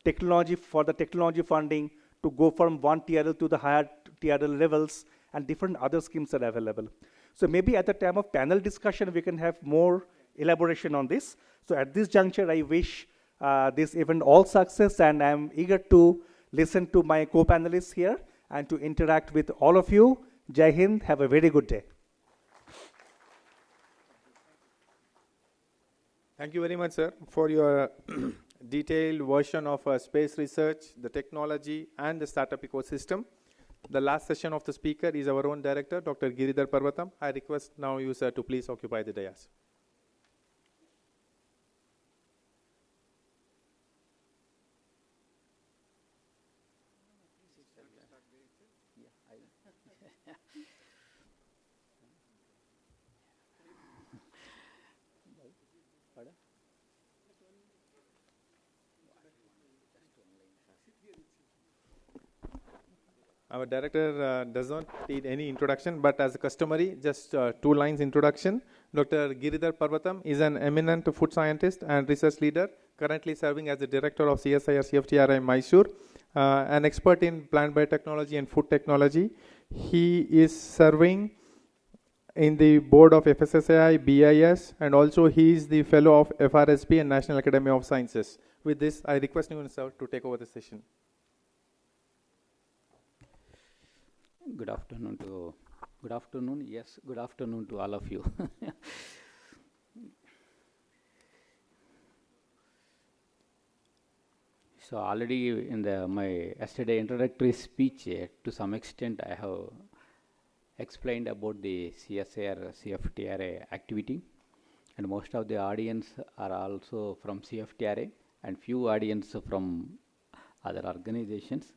technology for the technology funding to go from one TRL to the higher TRL levels, and different other schemes are available. So maybe at the time of panel discussion, we can have more elaboration on this. So at this juncture, I wish this event all success, and I'm eager to listen to my co-panelists here and to interact with all of you. Jai Hind, have a very good day. Thank you very much, sir, for your detailed version of space research, the technology, and the startup ecosystem. The last session of the speaker is our own director, Dr. Giridhar Parvatam. I request now you, sir, to please occupy the dais. Our director does not need any introduction, but as a customary, just 2 lines introduction. Dr. Giridhar Parvatam is an eminent food scientist and research leader, currently serving as the director of CSIR CFTRI Mysore, an expert in plant biotechnology and food technology. He is serving in the board of FSSAI, BIS, and also he is the fellow of FRSP and National Academy of Sciences. With this, I request you, sir, to take over the session. Good afternoon to all of you. So already in my yesterday introductory speech, to some extent I have explained about the CSIR CFTRA activity, and most of the audience are also from CFTRA and few audience from other organizations.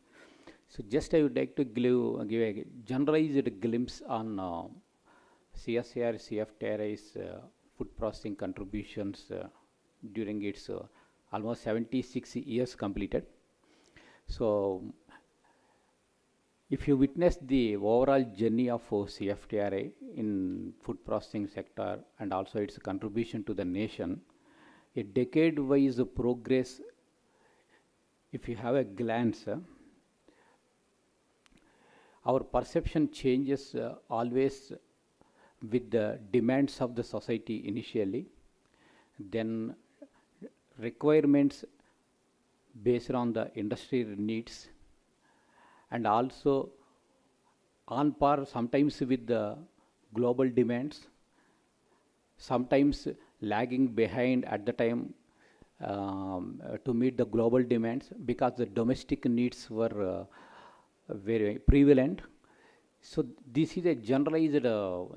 So just I would like to give a generalized glimpse on CSIR CFTRA's food processing contributions during its almost 76 years completed. So if you witness the overall journey of CFTRA in food processing sector and also its contribution to the nation, a decade-wise progress, if you have a glance, our perception changes always with the demands of the society initially, then requirements based on the industry needs, and also on par sometimes with the global demands, sometimes lagging behind at the time to meet the global demands because the domestic needs were very prevalent. So this is a generalized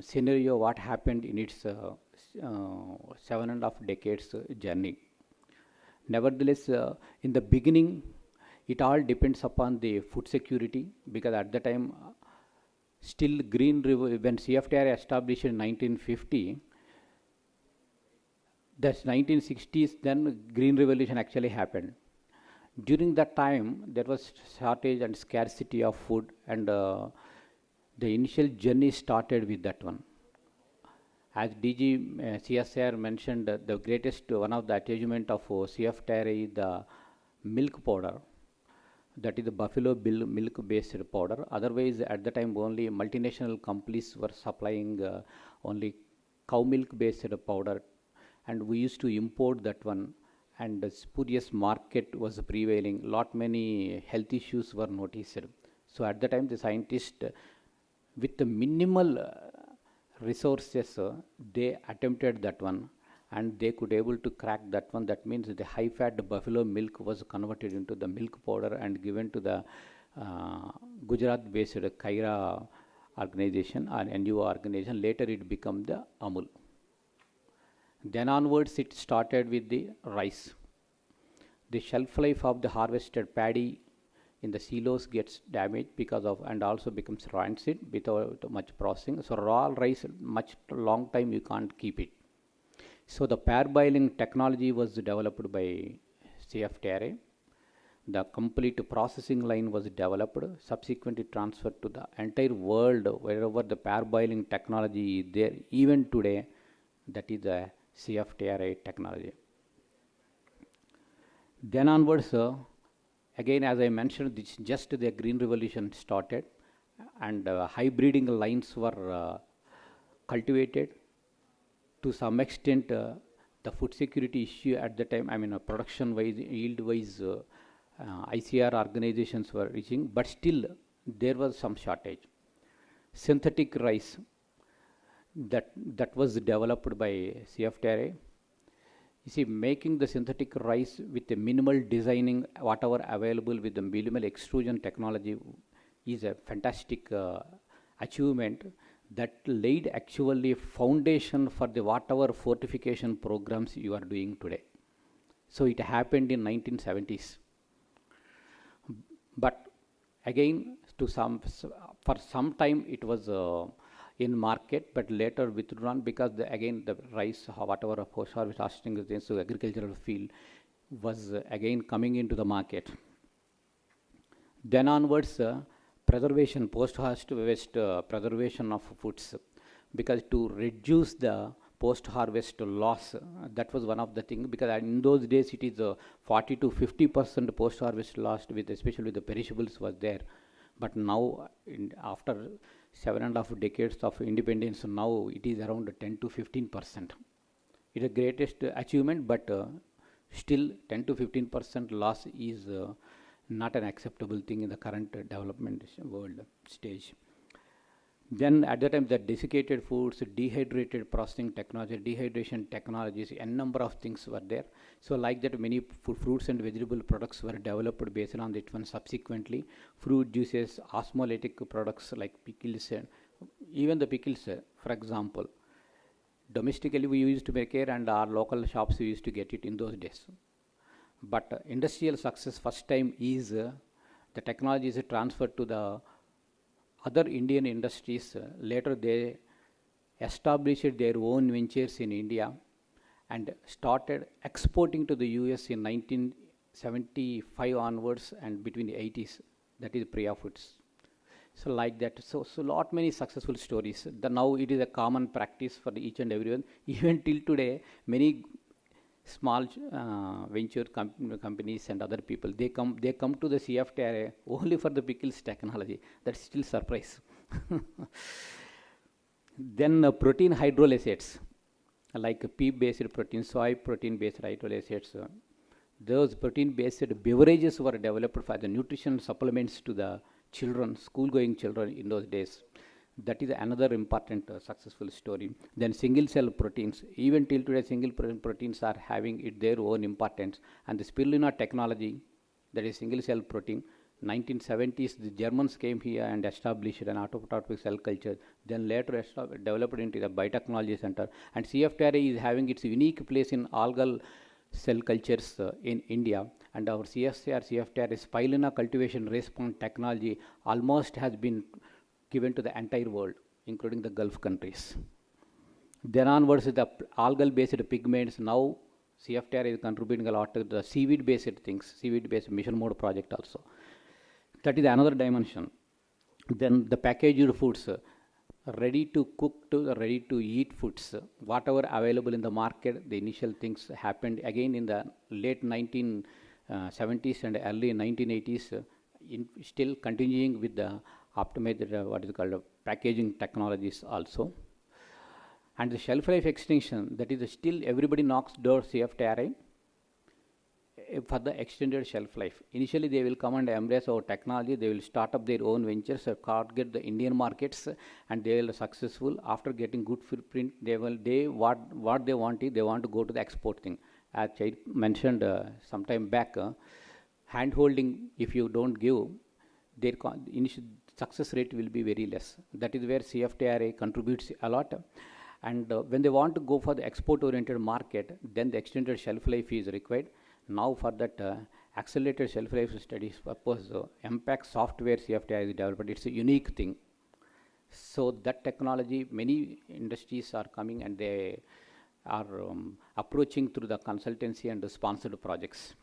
scenario what happened in its 7.5 decades journey. Nevertheless, in the beginning, it all depends upon the food security, because at the time, still when CFTR established in 1950, that's 1960s, then Green Revolution actually happened. During that time, there was shortage and scarcity of food, and the initial journey started with that one. As DG CSR mentioned, the greatest one of the achievement of CFTR is the milk powder. That is the buffalo milk based powder. Otherwise, at the time, only multinational companies were supplying only cow milk based powder, and we used to import that one. And the spurious market was prevailing. Many health issues were noticed. So at the time, the scientists, with the minimal resources, they attempted that one, and they could able to crack that one. That means the high-fat buffalo milk was converted into the milk powder and given to the Gujarat-based Kaira organization or NGO organization. Later, it became the Amul. Then onwards, it started with the rice. The shelf life of the harvested paddy in the silos gets damaged because of, and also becomes rancid without much processing. So raw rice, much long time you can't keep it. So the parboiling technology was developed by CFTRA. The complete processing line was developed, subsequently transferred to the entire world wherever the parboiling technology is there. Even today, that is the CFTRA technology. Then onwards, again, as I mentioned, this just the Green Revolution started, and high breeding lines were cultivated. To some extent, the food security issue at the time, I mean, production-wise, yield-wise, ICR organizations were reaching, but still there was some shortage. Synthetic rice, that was developed by CFTRA. You see, making the synthetic rice with the minimal designing, whatever available with the minimal extrusion technology is a fantastic achievement that laid actually foundation for the whatever fortification programs you are doing today. So it happened in 1970s. But again, for some time it was in market, but later withdrawn because again the rice, whatever post-harvest harvesting is in, so agricultural field was again coming into the market. Then onwards, preservation, post-harvest preservation of foods, because to reduce the post-harvest loss, that was one of the things, because in those days it is 40 to 50% post-harvest loss, especially with the perishables was there. But now, after 7.5 decades of independence, now it is around 10 to 15%. It is the greatest achievement, but still 10 to 15% loss is not an acceptable thing in the current development world stage. Then at that time, the desiccated foods, dehydrated processing technology, dehydration technologies, a number of things were there. So like that, many fruits and vegetable products were developed based on that one subsequently. Fruit juices, osmolytic products like pickles, even the pickles, for example. Domestically, we used to make it, and our local shops we used to get it in those days. But industrial success first time is the technology is transferred to the other Indian industries. Later they established their own ventures in India and started exporting to the US in 1975 onwards and between the 80s. That is Priya Foods. So like that, so lot many successful stories. Now it is a common practice for each and everyone. Even till today, many small venture companies and other people, they come to the CFTRA only for the pickles technology. That's still surprise. Then protein hydrolysates, like pea-based protein, soy protein-based hydrolysates. Those protein-based beverages were developed for the nutrition supplements to the children, school-going children in those days. That is another important successful story. Then single-cell proteins, even till today, single-cell proteins are having their own importance. And the spirulina technology, that is single-cell protein, 1970s, the Germans came here and established an autotrophic cell culture. Then later developed into the biotechnology center. And CFTRA is having its unique place in algal cell cultures in India. And our CFTRA spirulina cultivation response technology almost has been given to the entire world, including the Gulf countries. Then onwards, the algal-based pigments. Now, CFTR is contributing a lot to the seaweed-based things, seaweed-based mission mode project also. That is another dimension. Then the packaged foods, ready to cook to the ready to eat foods, whatever available in the market, the initial things happened again in the late 1970s and early 1980s, still continuing with the optimized what is called packaging technologies also. And the shelf life extension, that is still everybody knocks door CFTRA for the extended shelf life. Initially they will come and embrace our technology, they will start up their own ventures, target the Indian markets, and they will be successful. After getting good footprint, what they want is they want to go to the export thing. As I mentioned some time back, hand holding, if you don't give, their initial success rate will be very less. That is where CFTRA contributes a lot. And when they want to go for the export-oriented market, then the extended shelf life is required. Now for that accelerated shelf life studies purpose, MPAC software CFTRA is developed. It's a unique thing. So that technology, many industries are coming and they are approaching through the consultancy and the sponsored projects.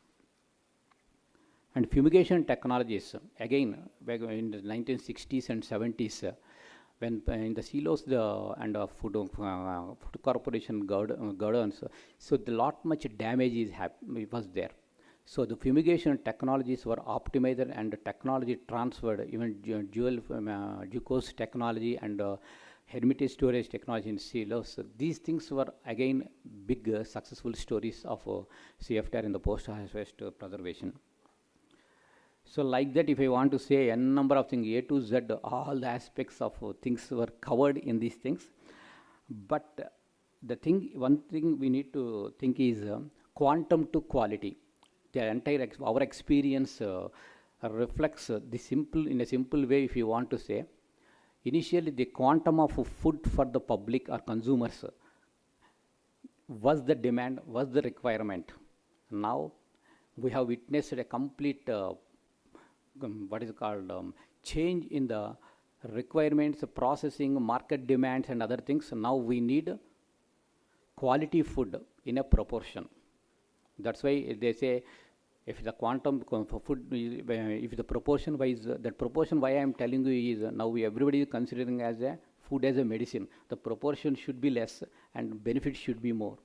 And fumigation technologies, again, back in the 1960s and 70s, when in the silos and food corporation governs, so the lot much damage was there. So the fumigation technologies were optimized and the technology transferred, even dual glucose technology and hermetic storage technology in silos. These things were again big successful stories of CFTR in the post-harvest preservation. So like that, if I want to say n number of things, A to Z, all the aspects of things were covered in these things. But one thing we need to think is quantum to quality. The entire our experience reflects in a simple way, if you want to say. Initially, the quantum of food for the public or consumers was the demand, was the requirement. Now, we have witnessed a complete change in the requirements, processing, market demands, and other things. Now we need quality food in a proportion. That's why they say if the quantum for food, if the proportion wise, that proportion why I am telling you is now everybody is considering as a food as a medicine. The proportion should be less and benefit should be more.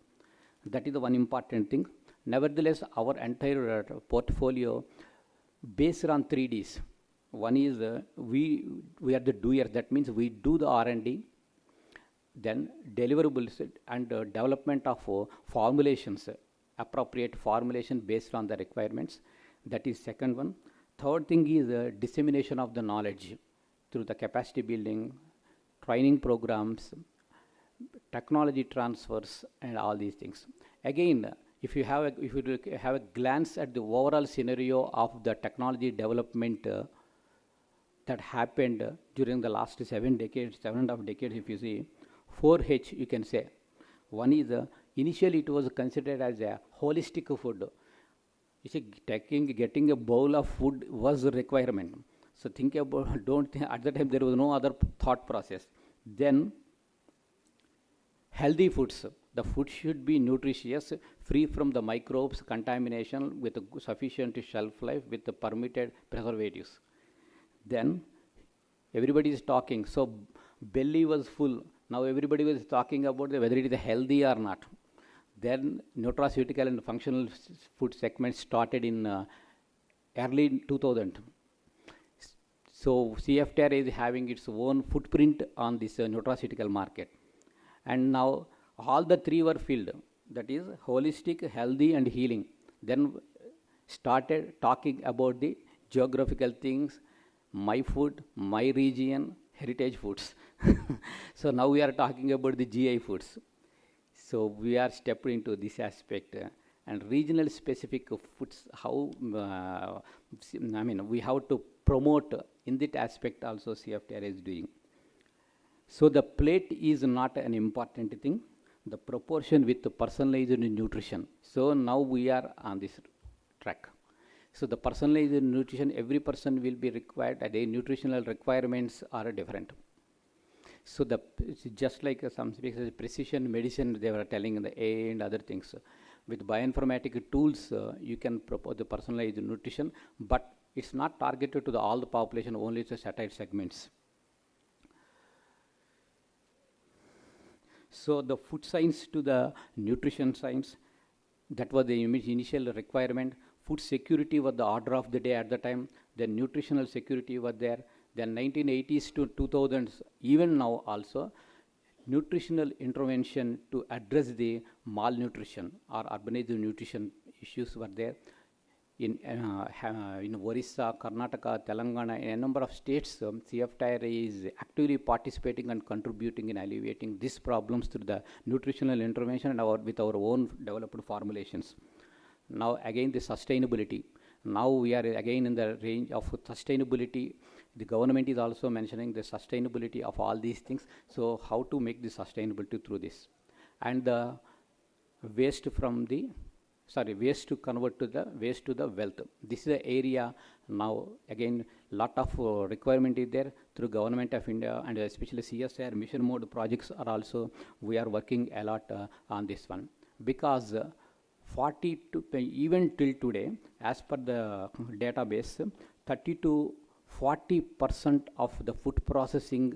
That is the one important thing. Nevertheless, our entire portfolio based on 3 Ds. One is we are the doers. That means we do the R&D, then deliverables and development of formulations, appropriate formulation based on the requirements. That is second one. Third thing is dissemination of the knowledge through the capacity building, training programs, technology transfers, and all these things. Again, if you have a glance at the overall scenario of the technology development that happened during the last 7 decades, 7.5 decades, if you see, 4H you can say. One is initially it was considered as a holistic food. You see, getting a bowl of food was a requirement. So think about, don't think, at the time there was no other thought process. Then healthy foods. The food should be nutritious, free from the microbes, contamination, with sufficient shelf life, with the permitted preservatives. Then everybody is talking. So belly was full. Now everybody was talking about whether it is healthy or not. Then nutraceutical and functional food segments started in early 2000. So CFTR is having its own footprint on this nutraceutical market. And now all the three were filled. That is holistic, healthy, and healing. Then started talking about the geographical things, my food, my region, heritage foods. So now we are talking about the GI foods. So we are stepping into this aspect and regional specific foods. How we have to promote in that aspect also CFTR is doing. So the plate is not an important thing. The proportion with the personalized nutrition. So now we are on this track. So the personalized nutrition, every person will be required, the nutritional requirements are different. So just like some speakers, precision medicine, they were telling in the A and other things. With bioinformatic tools, you can propose the personalized nutrition, but it's not targeted to all the population, only to satellite segments. So the food science to the nutrition science, that was the initial requirement. Food security was the order of the day at the time. Then nutritional security was there. Then 1980s to 2000s, even now also, nutritional intervention to address the malnutrition or urbanized nutrition issues were there. In Orissa, Karnataka, Telangana, in a number of states, CFTR is actively participating and contributing in alleviating these problems through the nutritional intervention and with our own developed formulations. Now again the sustainability. Now we are again in the range of sustainability. The government is also mentioning the sustainability of all these things. So how to make the sustainability through this? And the waste to convert to the waste to the wealth. This is the area now, again, lot of requirement is there through Government of India and especially CSR mission mode projects are also, we are working a lot on this one. Because even till today, as per the database, 30 to 40% of the food processing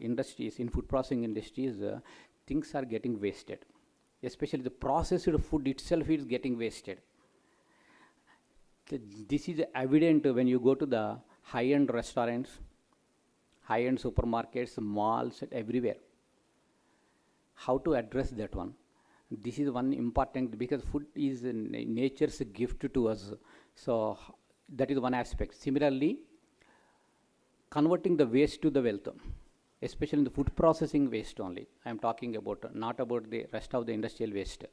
industries, in food processing industries, things are getting wasted. Especially the processed food itself is getting wasted. This is evident when you go to the high-end restaurants high-end supermarkets, malls, everywhere. How to address that one? This is one important, because food is nature's gift to us. So that is one aspect. Similarly, converting the waste to the wealth, especially in the food processing waste only. I am talking about, not about the rest of the industrial waste.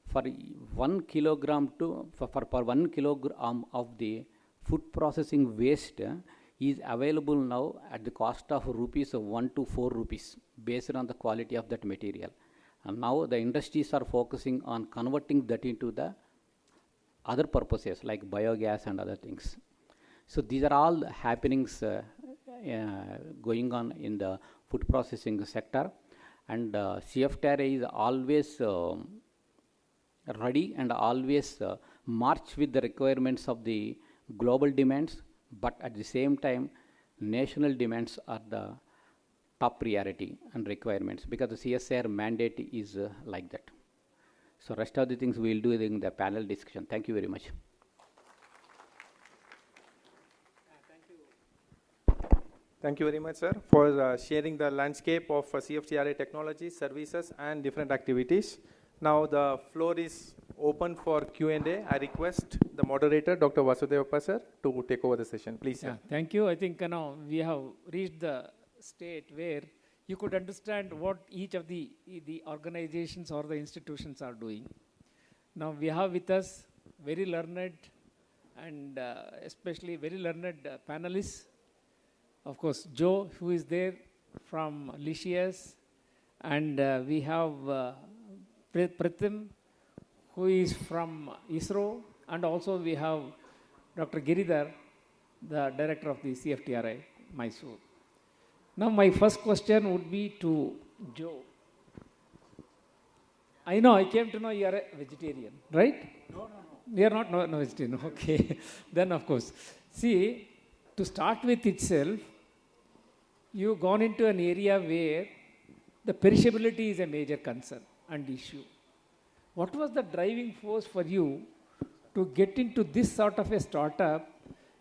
For 1 kilogram for 1 kilogram of the food processing waste is available now at the cost of rupees 1 to 4 rupees based on the quality of that material. And now the industries are focusing on converting that into the other purposes like biogas and other things. So these are all happenings going on in the food processing sector, and CFTRI is always ready and always march with the requirements of the global demands, but at the same time national demands are the top priority and requirements, because the CSR mandate is like that. So rest of the things we will do in the panel discussion. Thank you very much. Thank you very much, sir, for sharing the landscape of CFTRI technologies, services, and different activities. Now the floor is open for Q&A. I request the moderator, Dr. Vasudevappa, sir, to take over the session. Please, sir. Thank you. I think we have reached the state where you could understand what each of the organizations or the institutions are doing. Now we have with us very learned and especially very learned panelists. Of course, Joe, who is there from Lycius, and we have Pratim, who is from ISRO, and also we have Dr. Giridhar, the director of the CFTRI, Mysore. Now my first question would be to Joe. I came to know you are a vegetarian, right? No. You are not no vegetarian, okay. Then of course, see, to start with itself, you've gone into an area where the perishability is a major concern and issue. What was the driving force for you to get into this sort of a startup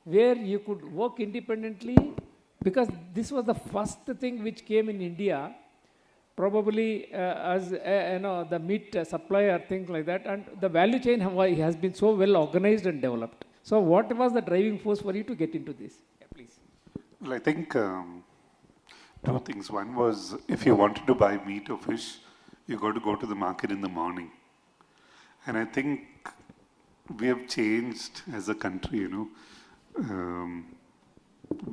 where you could work independently? Because this was the first thing which came in India, probably as the meat supplier, things like that, and the value chain has been so well organized and developed. So what was the driving force for you to get into this? Yeah, please. Well, I think two things. One was, if you wanted to buy meat or fish, you got to go to the market in the morning. And I think we have changed as a country,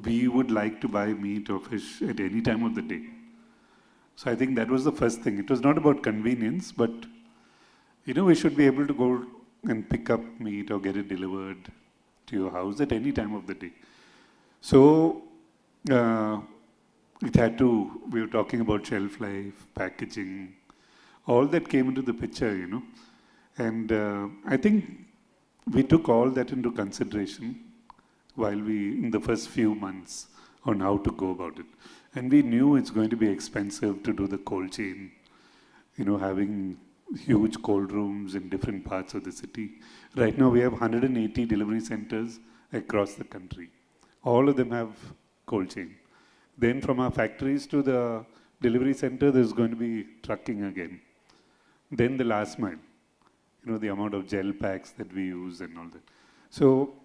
we would like to buy meat or fish at any time of the day. So I think that was the first thing. It was not about convenience, but we should be able to go and pick up meat or get it delivered to your house at any time of the day. So we were talking about shelf life, packaging, all that came into the picture, And I think we took all that into consideration while in the first few months on how to go about it. And we knew it's going to be expensive to do the cold chain, having huge cold rooms in different parts of the city. Right now we have 180 delivery centers across the country. All of them have cold chain. Then from our factories to the delivery center, there's going to be trucking again. Then the last mile, the amount of gel packs that we use and all that. So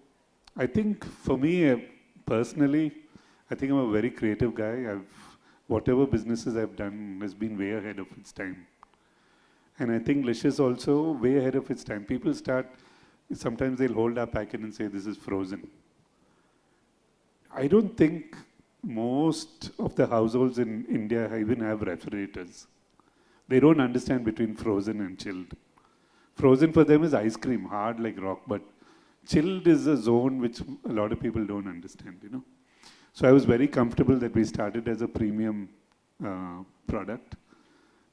I think for me, personally, I think I'm a very creative guy. Whatever businesses I've done has been way ahead of its time. And I think Lycius also way ahead of its time. People sometimes they'll hold our packet and say, this is frozen. I don't think most of the households in India even have refrigerators. They don't understand between frozen and chilled. Frozen for them is ice cream, hard like rock, but chilled is a zone which a lot of people don't understand, So I was very comfortable that we started as a premium product.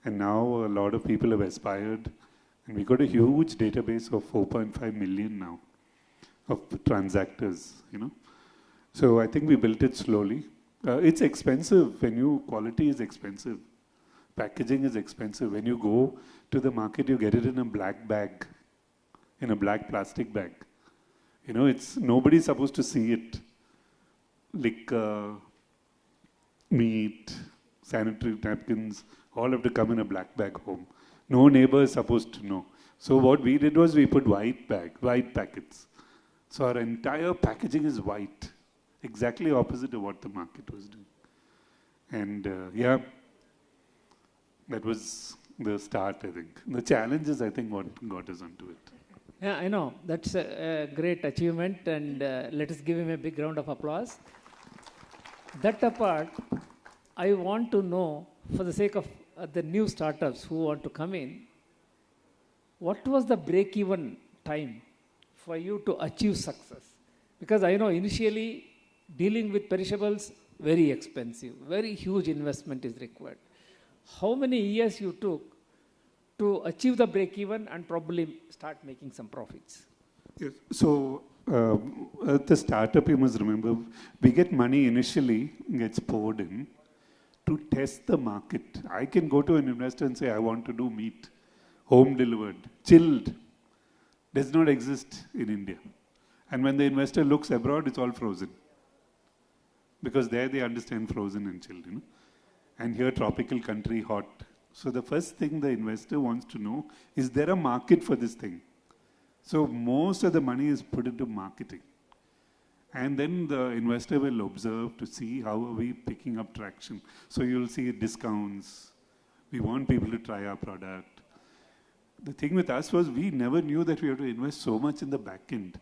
And now a lot of people have aspired. And we got a huge database of 4.5 million now of transactors, So I think we built it slowly. It's expensive. Quality is expensive. Packaging is expensive. When you go to the market, you get it in a black bag, in a black plastic bag. Nobody's supposed to see it. Like meat, sanitary napkins, all have to come in a black bag home. No neighbor is supposed to know. So what we did was we put white packets. So our entire packaging is white, exactly opposite of what the market was doing. And yeah, that was the start, I think. The challenge is, I think, what got us onto it. Yeah, I know. That's a great achievement, and let us give him a big round of applause. That apart, I want to know, for the sake of the new startups who want to come in, what was the break-even time for you to achieve success? Because I know initially dealing with perishables, very expensive, very huge investment is required. How many years you took to achieve the break-even and probably start making some profits? Yes. So at the startup, you must remember, we get money initially, gets poured in to test the market. I can go to an investor and say, I want to do meat, home delivered, chilled. Does not exist in India. And when the investor looks abroad, it's all frozen. Because there they understand frozen and chilled, you know. And here, tropical country, hot. So the first thing the investor wants to know, is there a market for this thing? So most of the money is put into marketing. And then the investor will observe to see how are we picking up traction. So you'll see discounts. We want people to try our product. The thing with us was we never knew that we had to invest so much in the back end.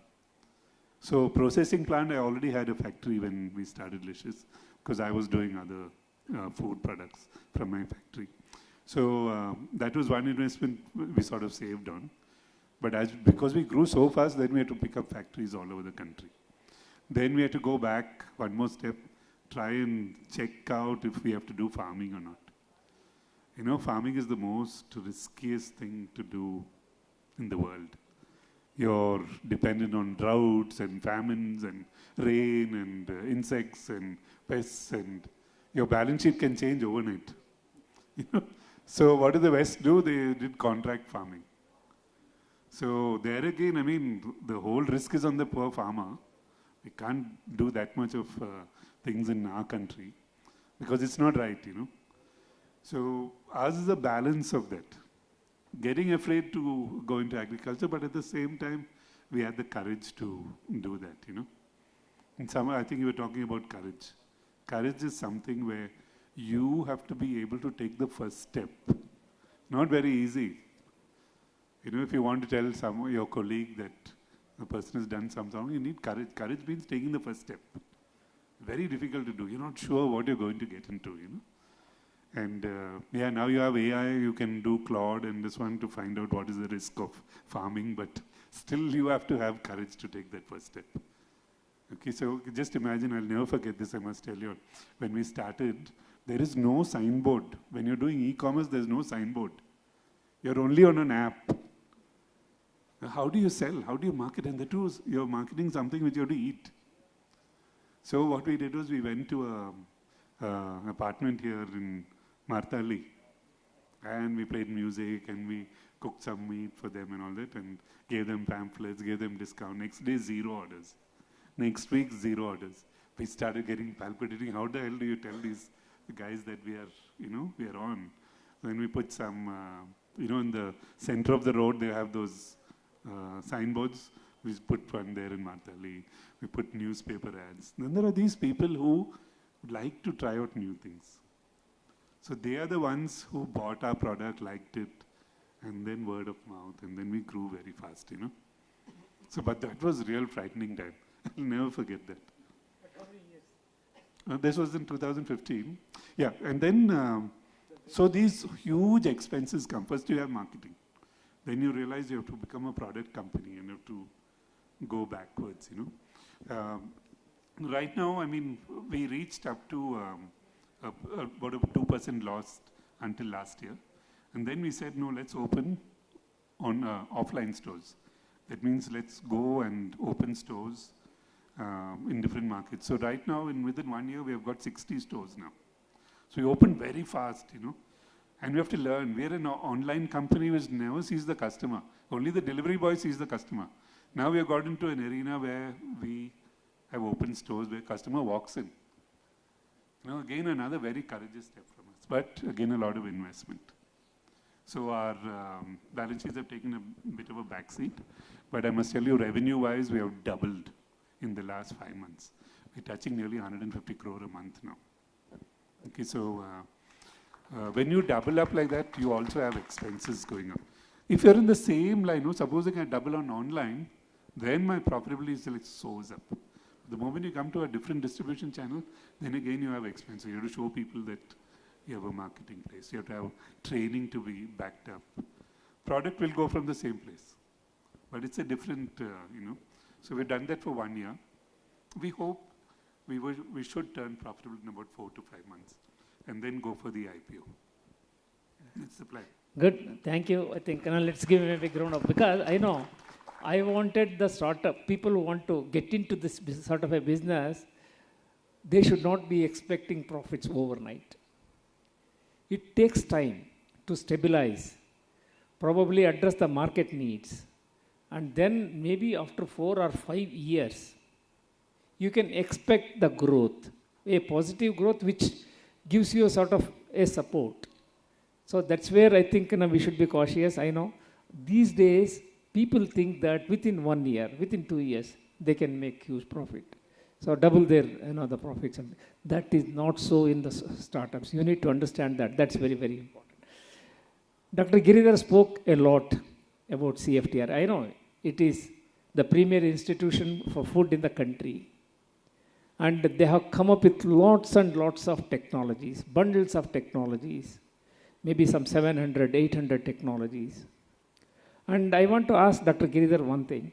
So processing plant, I already had a factory when we started Licious, because I was doing other food products from my factory. So that was one investment we sort of saved on. But because we grew so fast, then we had to pick up factories all over the country. Then we had to go back one more step, try and check out if we have to do farming or not. You know, farming is the most riskiest thing to do in the world. You're dependent on droughts and famines and rain and insects and pests, and your balance sheet can change overnight. You know? So what did the West do? They did contract farming. So there again, I mean, the whole risk is on the poor farmer. We can't do that much of things in our country because it's not right, you know. So ours is a balance of that. Getting afraid to go into agriculture, but at the same time, we had the courage to do that, you know. And somewhere, I think you were talking about courage. Courage is something where you have to be able to take the first step. Not very easy. You know, if you want to tell your colleague that the person has done something, you need courage. Courage means taking the first step. Very difficult to do. You're not sure what you're going to get into, you know. And yeah, now you have AI, you can do Claude and this one to find out what is the risk of farming, but still you have to have courage to take that first step. Okay, so just imagine, I'll never forget this, I must tell you. When we started, there is no signboard. When you're doing e-commerce, there's no signboard. You're only on an app. How do you sell? How do you market? And the two is you're marketing something which you have to eat. So what we did was we went to an apartment here in Martali, and we played music and we cooked some meat for them and all that, and gave them pamphlets, gave them discount. Next day, 0 orders. Next week, 0 orders. We started getting palpitating. How the hell do you tell these guys that we are, you know, we are on? Then we put some, you know, in the center of the road, they have those signboards. We put one there in Martali. We put newspaper ads. Then there are these people who like to try out new things. So they are the ones who bought our product, liked it, and then word of mouth, and then we grew very fast, you know. So, but that was real frightening time. I'll never forget that. How many years? This was in 2015. Yeah, and then, so these huge expenses come. First you have marketing. Then you realize you have to become a product company and you have to go backwards, you know. Right now, I mean, we reached up to about a 2% loss until last year. And then we said, no, let's open on offline stores. That means let's go and open stores in different markets. So right now, within 1 year, we have got 60 stores now. So we opened very fast, you know. And we have to learn. We're an online company which never sees the customer. Only the delivery boy sees the customer. Now we have got into an arena where we have open stores where customer walks in. Again, another very courageous step from us, but again, a lot of investment. So our balance sheets have taken a bit of a backseat, but I must tell you, revenue-wise, we have doubled in the last 5 months. We're touching nearly 150 crore a month now. Okay, so when you double up like that, you also have expenses going up. If you're in the same line, supposing I double on online, then my profitability still soars up. The moment you come to a different distribution channel, then again you have expenses. You have to show people that you have a marketing place. You have to have training to be backed up. Product will go from the same place, but it's a different, So we've done that for 1 year. We hope we should turn profitable in about 4 to 5 months, and then go for the IPO. That's the plan. Good, thank you. I think let's give him a big round of, because I know I wanted the startup, people who want to get into this sort of a business, they should not be expecting profits overnight. It takes time to stabilize, probably address the market needs, and then maybe after 4 or 5 years, you can expect the growth, a positive growth which gives you a sort of a support. So that's where I think we should be cautious. I know these days people think that within 1 year, within 2 years, they can make huge profit. So double their the profits. And that is not so in the startups. You need to understand that. That's very, very important. Dr. Giridhar spoke a lot about CFTR. I know it is the premier institution for food in the country. And they have come up with lots and lots of technologies, bundles of technologies, maybe some 700, 800 technologies. And I want to ask Dr. Giridhar one thing.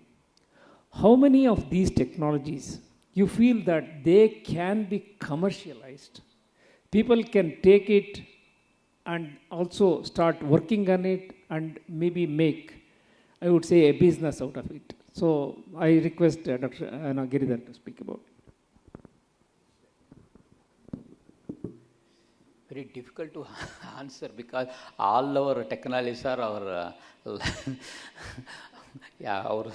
How many of these technologies you feel that they can be commercialized? People can take it and also start working on it and maybe make, I would say, a business out of it. So I request Dr. Giridhar to speak about it. Very difficult to answer, because all our technologies are our our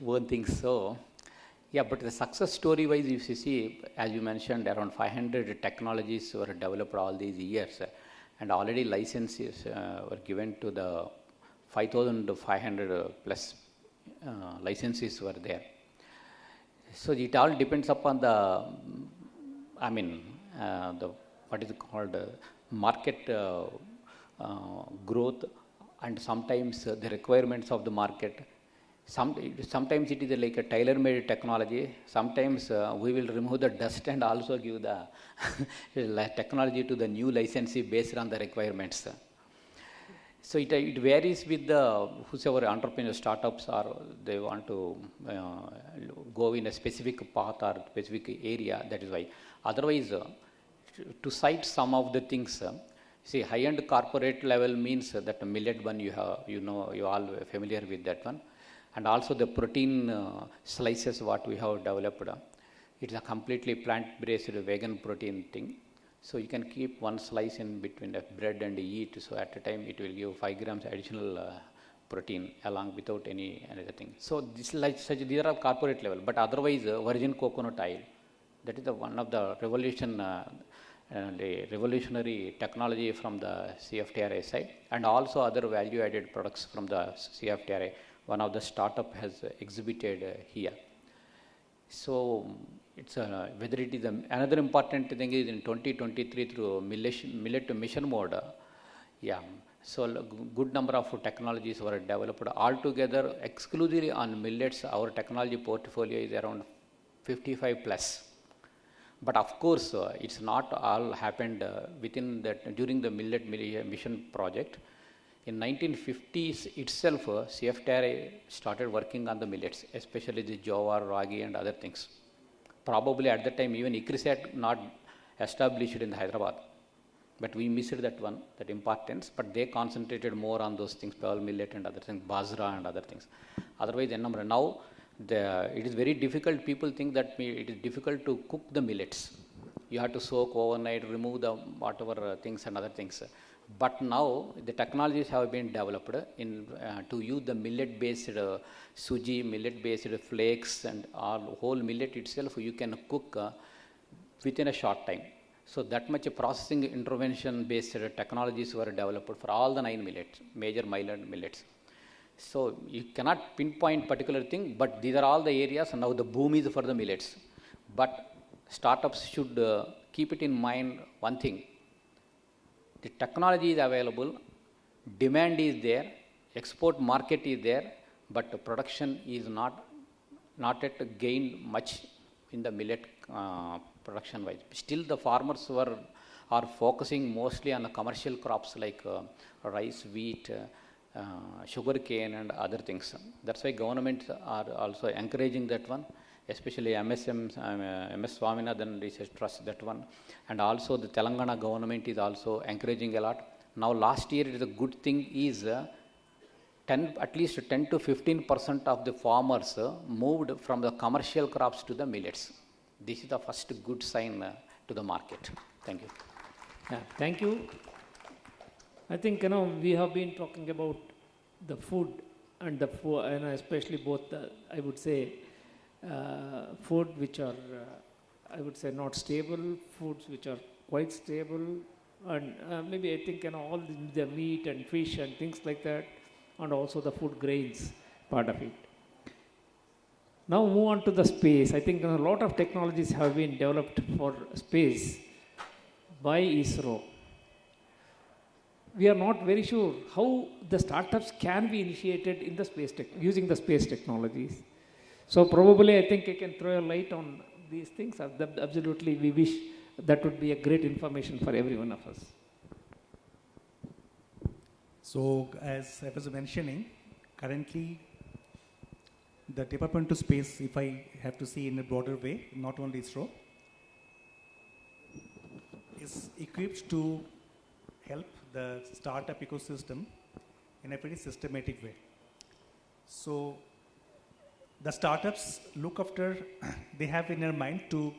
own things. So but the success story wise, if you see, as you mentioned, around 500 technologies were developed all these years, and already licenses were given to the 5,500 plus licenses were there. So it all depends upon the what is called market growth, and sometimes the requirements of the market. Sometimes it is like a tailor-made technology. Sometimes we will remove the dust and also give the technology to the new licensee based on the requirements. So it varies with the whosoever entrepreneur startups are, they want to go in a specific path or specific area. That is why. Otherwise, to cite some of the things, see, high-end corporate level means that millet one you all familiar with that one, and also the protein slices what we have developed. It's a completely plant-based vegan protein thing. So you can keep one slice in between the bread and eat. So at a time it will give 5 grams additional protein along without any other thing. So this like such these are corporate level, but otherwise virgin coconut oil. That is the one of the revolutionary technology from the CFTRA side, and also other value-added products from the CFTRA. One of the startup has exhibited here. So it's whether it is another important thing is in 2023 through millet mission mode. So good number of technologies were developed altogether exclusively on millets. Our technology portfolio is around 55 plus. But of course, it's not all happened within that during the millet mission project. In 1950s itself, CFTRA started working on the millets, especially the jowar, ragi, and other things. Probably at that time, even ICRISAT not established in Hyderabad, but we missed that one, that importance. But they concentrated more on those things, pearl millet and other things, bajra and other things. Otherwise, now. It is very difficult. People think that it is difficult to cook the millets. You have to soak overnight, remove the whatever things and other things. But now the technologies have been developed in to use the millet-based suji, millet-based flakes, and all whole millet itself. You can cook within a short time. So that much processing intervention based technologies were developed for all the 9 millets, major millets. So you cannot pinpoint particular thing, but these are all the areas, and now the boom is for the millets. But startups should keep it in mind one thing. The technology is available, demand is there, export market is there, but the production is not yet gained much in the millet production wise. Still the farmers are focusing mostly on the commercial crops like rice, wheat, sugar cane and other things. That's why governments are also encouraging that one, especially MS Swaminathan Research Trust, that one. And also the Telangana government is also encouraging a lot. Now last year it is a good thing is at least 10 to 15% of the farmers moved from the commercial crops to the millets. This is the first good sign to the market. Thank you. Yeah, thank you. I think we have been talking about the food and the food, and especially both the, I would say, food which are I would say not stable, foods which are quite stable, and maybe I think all the meat and fish and things like that, and also the food grains part of it. Now move on to the space. I think a lot of technologies have been developed for space by ISRO. We are not very sure how the startups can be initiated in the space using the space technologies. So probably I think I can throw a light on these things. Absolutely, we wish that would be a great information for every one of us. So as I was mentioning, currently the Department of Space, if I have to see in a broader way, not only ISRO, is equipped to help the startup ecosystem in a very systematic way. So the startups look after, they have in their mind to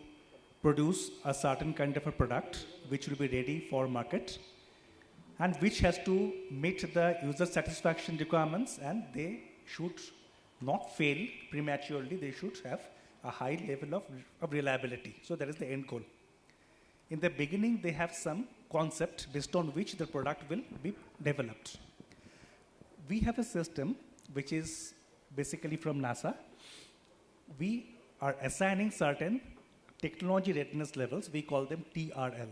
produce a certain kind of a product which will be ready for market and which has to meet the user satisfaction requirements, and they should not fail prematurely. They should have a high level of reliability. So that is the end goal. In the beginning, they have some concept based on which the product will be developed. We have a system which is basically from NASA. We are assigning certain technology readiness levels. We call them TRL.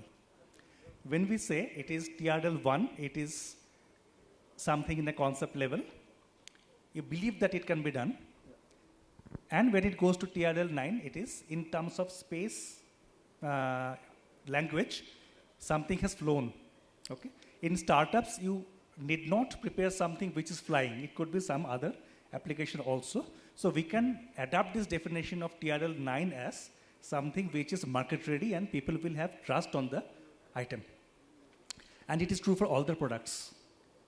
When we say it is TRL 1, it is something in the concept level. You believe that it can be done. And when it goes to TRL 9, it is in terms of space language, something has flown. Okay? In startups, you need not prepare something which is flying. It could be some other application also. So we can adapt this definition of TRL 9 as something which is market ready and people will have trust on the item. And it is true for all the products,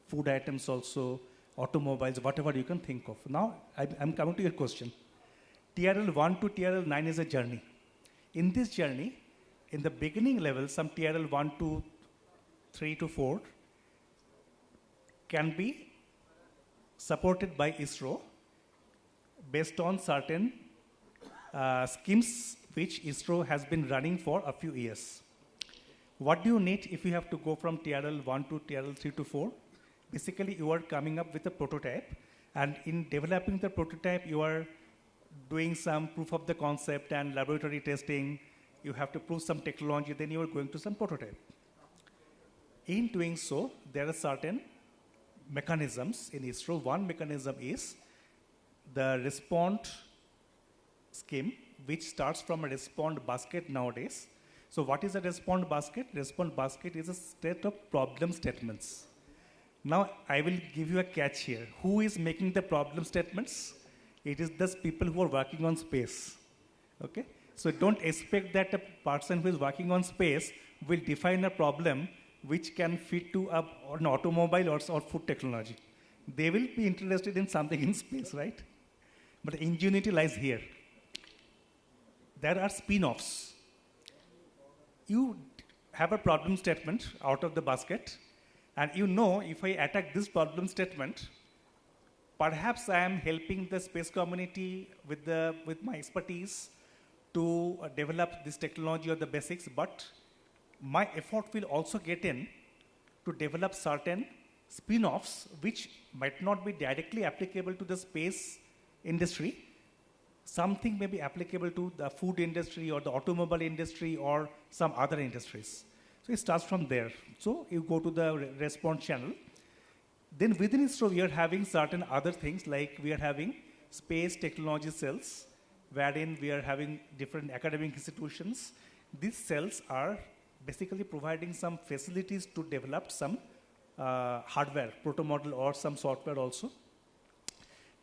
food items also, automobiles, whatever you can think of. Now, I'm coming to your question. TRL 1 to TRL 9 is a journey. In this journey, in the beginning level, some TRL 1 to 3 to 4 can be supported by ISRO based on certain schemes which ISRO has been running for a few years. What do you need if you have to go from TRL 1 to TRL 3 to 4? Basically, you are coming up with a prototype, and in developing the prototype, you are doing some proof of the concept and laboratory testing. You have to prove some technology, then you are going to some prototype. In doing so, there are certain mechanisms in ISRO. One mechanism is the respond scheme, which starts from a respond basket nowadays. So what is a respond basket? Respond basket is a set of problem statements. Now, I will give you a catch here. Who is making the problem statements? It is those people who are working on space. Okay? So don't expect that a person who is working on space will define a problem which can fit to an automobile or food technology. They will be interested in something in space, right? But the ingenuity lies here. There are spin-offs. You have a problem statement out of the basket, and you know if I attack this problem statement, perhaps I am helping the space community with my expertise to develop this technology or the basics, but my effort will also get in to develop certain spin-offs which might not be directly applicable to the space industry. Something may be applicable to the food industry or the automobile industry or some other industries. So it starts from there. So you go to the response channel. Then within ISRO, we are having certain other things, like we are having space technology cells, wherein we are having different academic institutions. These cells are basically providing some facilities to develop some hardware, proto model or some software also.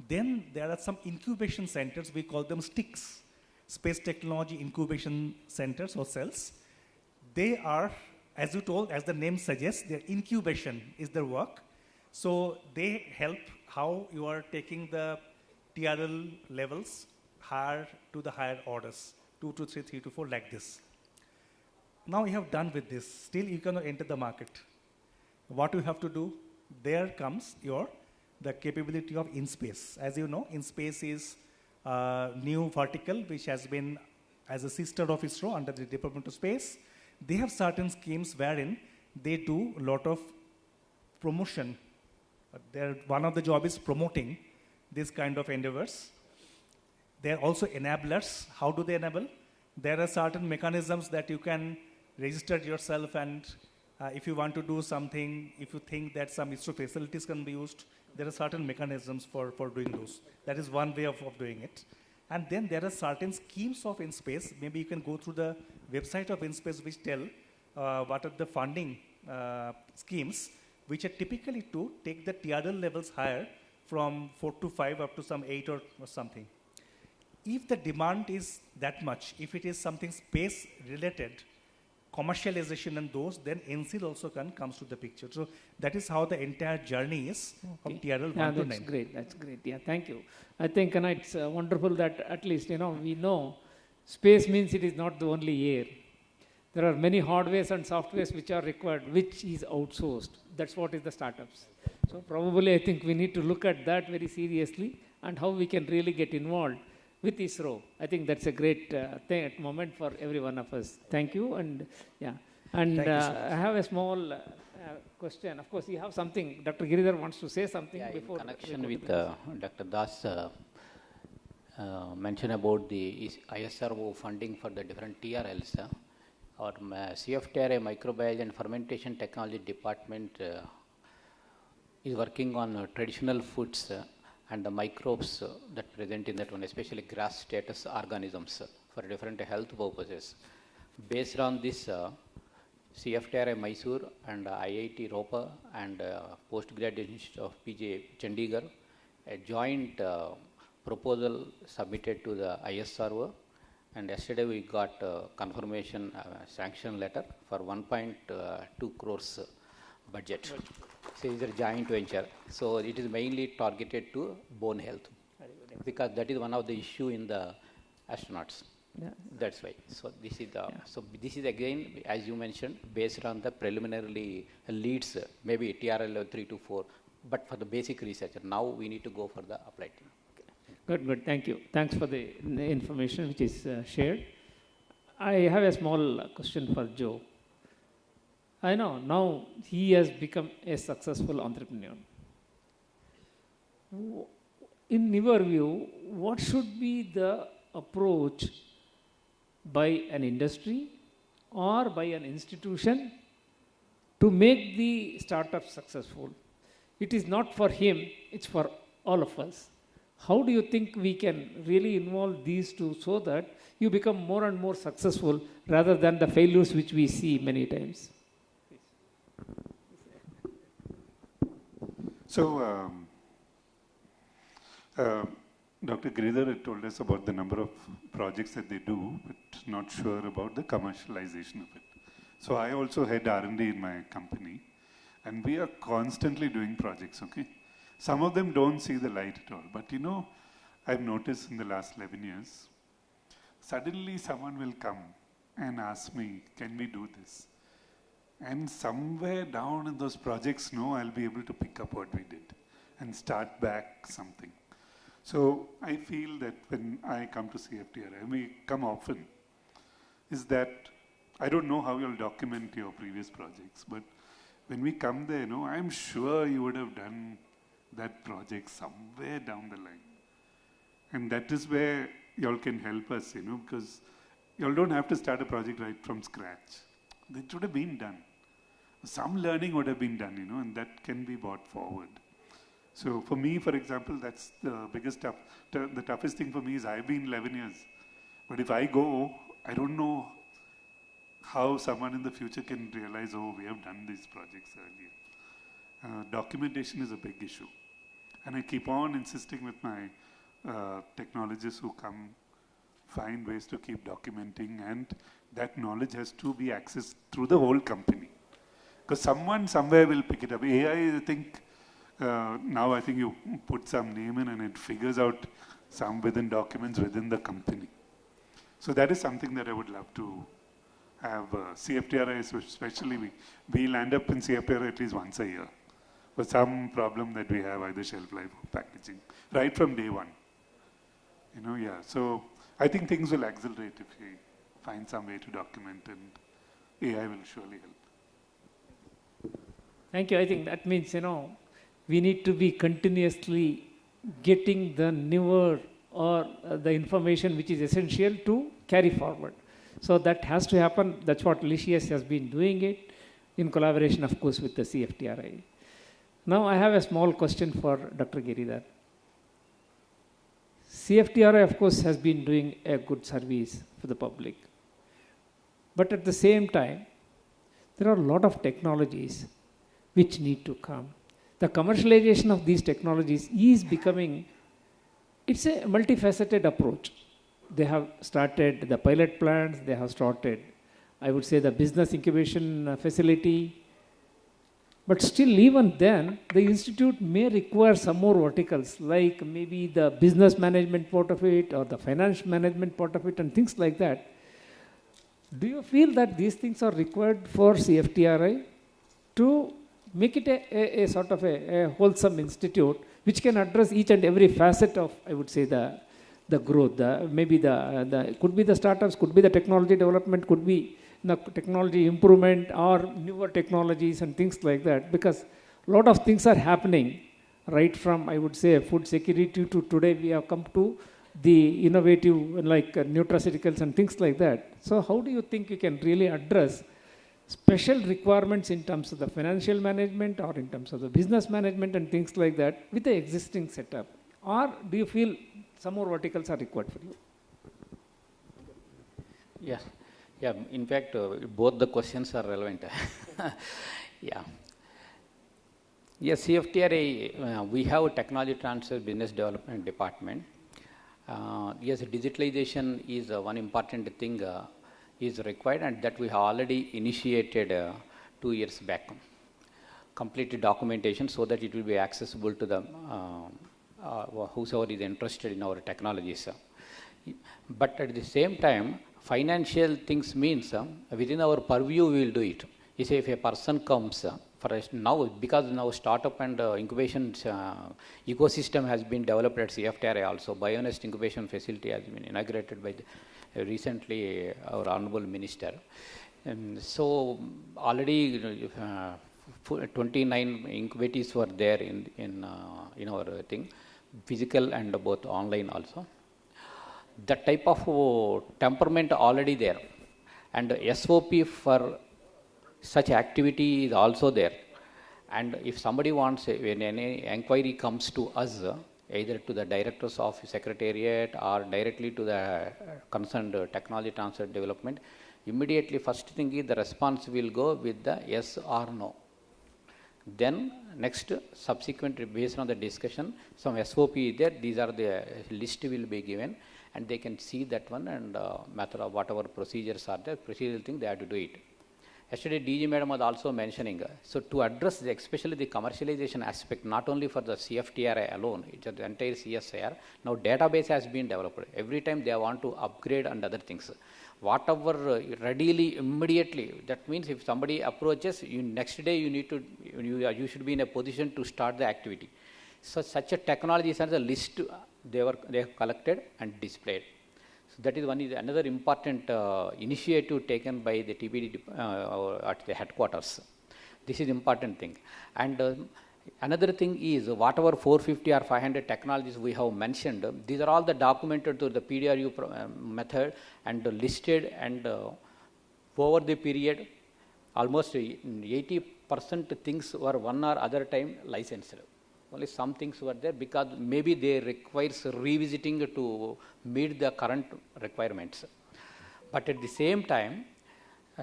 Then there are some incubation centers, we call them STICs, Space Technology Incubation Centers or cells. They are, as you told, as the name suggests, their incubation is their work. So they help how you are taking the TRL levels higher to the higher orders, 2 to 3, 3 to 4, like this. Now you have done with this. Still you cannot enter the market. What you have to do, there comes the capability of in-space. As you know, in-space is a new vertical which has been as a sister of ISRO under the Department of Space. They have certain schemes wherein they do a lot of promotion. One of the job is promoting this kind of endeavors. They are also enablers. How do they enable? There are certain mechanisms that you can register yourself, and if you want to do something, if you think that some ISRO facilities can be used, there are certain mechanisms for doing those. That is one way of doing it. And then there are certain schemes of InSpace. Maybe you can go through the website of InSpace which tell what are the funding schemes which are typically to take the TRL levels higher from 4 to 5 up to some 8 or something. If the demand is that much, if it is something space related, commercialization and those, then NCL also comes to the picture. So that is how the entire journey is of TRL 1 to 9. That's great. That's great. Yeah, thank you. I think it's wonderful that at least we know space means it is not the only air. There are many hardwares and softwares which are required, which is outsourced. That's what is the startups. So probably I think we need to look at that very seriously and how we can really get involved with ISRO. I think that's a great moment for every one of us. Thank you. And yeah, and I have a small question. Of course, you have something. Dr. Giridhar wants to say something before. In connection with Dr. Das mentioned about the ISRO funding for the different TRLs. Our CFTRA Microbiology and Fermentation Technology Department is working on traditional foods and the microbes that present in that one, especially grass status organisms for different health purposes. Based on this, CFTRI Mysore and IIT Ropa and Postgraduate Institute of PJ Chandigarh, a joint proposal submitted to the ISRO, and yesterday we got confirmation sanction letter for 1.2 crores budget. So it is a joint venture. So it is mainly targeted to bone health, because that is one of the issue in the astronauts. Yeah. That's why. So this is the so this is again, as you mentioned, based on the preliminarily leads, maybe TRL 3 to 4, but for the basic research. Now we need to go for the applied thing. Good, good. Thank you. Thanks for the information which is shared. I have a small question for Joe. I know now he has become a successful entrepreneur. In your view, what should be the approach by an industry or by an institution to make the startup successful? It is not for him, it's for all of us. How do you think we can really involve these two so that you become more and more successful rather than the failures which we see many times? So, Dr. Giridhar told us about the number of projects that they do, but not sure about the commercialization of it. So I also head R&D in my company, and we are constantly doing projects, okay? Some of them don't see the light at all, but you know, I've noticed in the last 11 years, suddenly someone will come and ask me, can we do this? And somewhere down in those projects, I'll be able to pick up what we did and start back something. So I feel that when I come to CFTR, and we come often, is that I don't know how you'll document your previous projects, but when we come there, I'm sure you would have done that project somewhere down the line. And that is where y'all can help us, because y'all don't have to start a project right from scratch. It would have been done. Some learning would have been done, and that can be brought forward. So for me, for example, that's the biggest the toughest thing for me is I've been 11 years. But if I go, I don't know how someone in the future can realize, oh, we have done these projects earlier. Documentation is a big issue. And I keep on insisting with my technologists who come, find ways to keep documenting, and that knowledge has to be accessed through the whole company. Because someone somewhere will pick it up. AI, I think, now I think you put some name in and it figures out some within documents within the company. So that is something that I would love to have. CFTRI, especially, we land up in CFTRI at least once a year for some problem that we have, either shelf life or packaging, right from day one. So I think things will accelerate if we find some way to document, and AI will surely help. Thank you. I think that means, we need to be continuously getting the newer or the information which is essential to carry forward. So that has to happen. That's what Lycius has been doing it in collaboration, of course, with the CFTRI. Now I have a small question for Dr. Giridhar. CFTRI, of course, has been doing a good service for the public. But at the same time, there are a lot of technologies which need to come. The commercialization of these technologies is becoming, it's a multifaceted approach. They have started the pilot plants, they have started, I would say, the business incubation facility. But still, even then, the institute may require some more verticals, like maybe the business management part of it or the finance management part of it and things like that. Do you feel that these things are required for CFTRI to make it a sort of a wholesome institute which can address each and every facet of, I would say, the growth, maybe could be the startups, could be the technology development, could be the technology improvement or newer technologies and things like that, because a lot of things are happening right from, I would say, food security to today we have come to the innovative like nutraceuticals and things like that. So how do you think you can really address special requirements in terms of the financial management or in terms of the business management and things like that with the existing setup? Or do you feel some more verticals are required for you? Yes. Yeah, in fact, both the questions are relevant. Yeah. Yes, CFTRI, we have a technology transfer business development department. Yes, digitalization is one important thing is required, and that we have already initiated 2 years back. Complete documentation so that it will be accessible to the whosoever is interested in our technologies. But at the same time, financial things means within our purview we will do it. You say if a person comes for us now, because now startup and incubation ecosystem has been developed at CFTRI also. Bionest incubation facility has been inaugurated by recently our Honorable Minister. And so already 29 incubators were there in our thing, physical and both online also. That type of temperament already there, and SOP for such activity is also there. And if somebody wants, when any inquiry comes to us, either to the director's office, secretariat, or directly to the concerned technology transfer development, immediately first thing is the response will go with the yes or no. Then next subsequent, based on the discussion, some SOP is there, these are the list will be given, and they can see that one, and matter of whatever procedures are there, procedural thing they have to do it. Yesterday DG Madam was also mentioning, so to address especially the commercialization aspect, not only for the CFTRI alone, it's the entire CSIR, now database has been developed. Every time they want to upgrade and other things. Whatever readily, immediately, that means if somebody approaches, you next day you need to, you should be in a position to start the activity. So such a technology is a list they have collected and displayed. So that is another important initiative taken by the TBD at the headquarters. This is important thing. And another thing is whatever 450 or 500 technologies we have mentioned, these are all the documented through the PDRU method and listed, and over the period almost 80% things were one or other time licensed. Only some things were there because maybe they requires revisiting to meet the current requirements. But at the same time,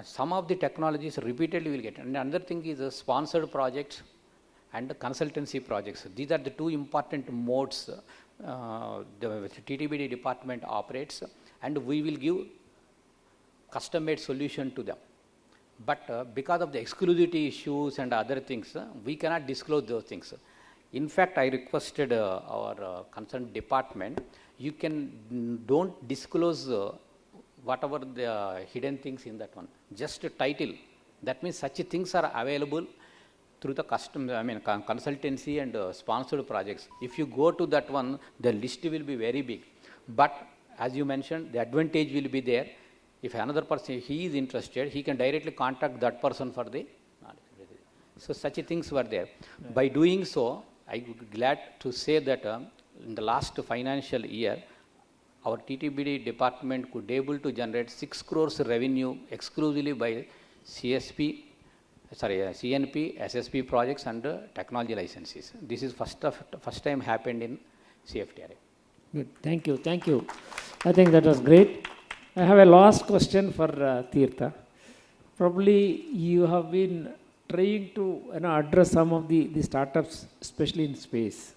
some of the technologies repeatedly will get. And another thing is sponsored projects and consultancy projects. These are the two important modes the TTBD department operates, and we will give custom-made solution to them. But because of the exclusivity issues and other things, we cannot disclose those things. In fact, I requested our concerned department, you don't disclose whatever the hidden things in that one, just a title. That means such things are available through the consultancy and sponsored projects. If you go to that one, the list will be very big. But as you mentioned, the advantage will be there. If another person, he is interested, he can directly contact that person for the knowledge. So such things were there. Right. By doing so, I would be glad to say that in the last financial year, our TTBD department could able to generate 6 crores revenue exclusively by CNP, SSP projects and technology licenses. This is first time happened in CFTRA. Good. Thank you. Thank you. I think that was great. I have a last question for Tirtha. Probably you have been trying to address some of the startups, especially in space.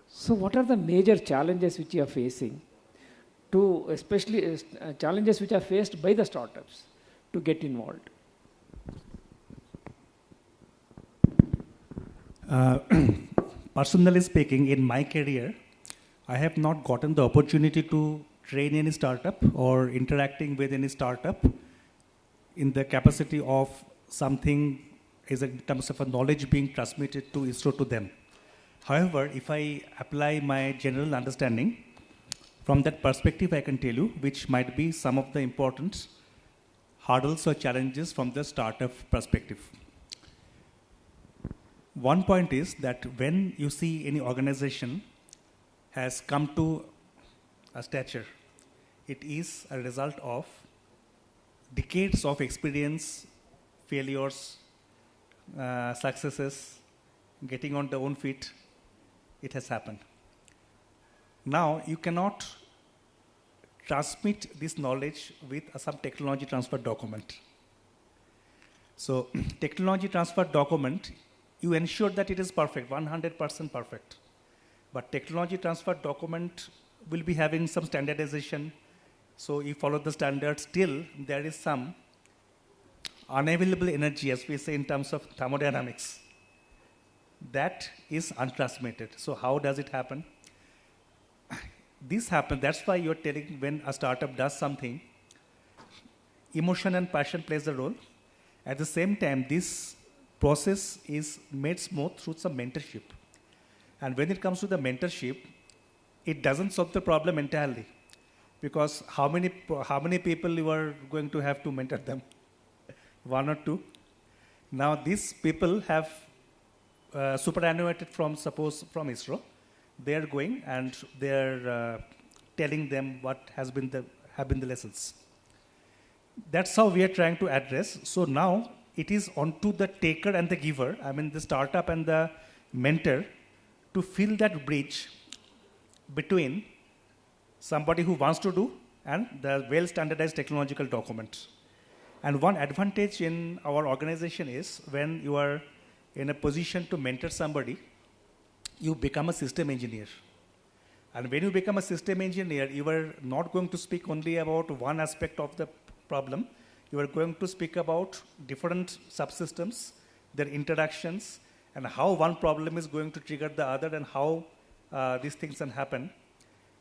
So what are the major challenges which you are facing, especially challenges which are faced by the startups to get involved? Personally speaking, in my career, I have not gotten the opportunity to train any startup or interacting with any startup in the capacity of something is in terms of a knowledge being transmitted to ISRO to them. However, if I apply my general understanding, from that perspective I can tell you which might be some of the important hurdles or challenges from the startup perspective. One point is that when you see any organization has come to a stature, it is a result of decades of experience, failures, successes, getting on their own feet. It has happened. Now you cannot transmit this knowledge with some technology transfer document. So technology transfer document, you ensure that it is perfect, 100% perfect. But technology transfer document will be having some standardization. So you follow the standards. Still, there is some unavailable energy, as we say in terms of thermodynamics. That is untransmitted. So how does it happen? This happens. That's why you're telling when a startup does something, emotion and passion plays a role. At the same time, this process is made smooth through some mentorship. And when it comes to the mentorship, it doesn't solve the problem entirely. Because how many people you are going to have to mentor them? One or two. Now these people have superannuated from ISRO. They are going and they are telling them what have been the lessons. That's how we are trying to address. So now it is onto the taker and the giver, the startup and the mentor, to fill that bridge between somebody who wants to do and the well-standardized technological document. And one advantage in our organization is when you are in a position to mentor somebody, you become a system engineer. And when you become a system engineer, you are not going to speak only about one aspect of the problem. You are going to speak about different subsystems, their interactions, and how one problem is going to trigger the other and how these things can happen.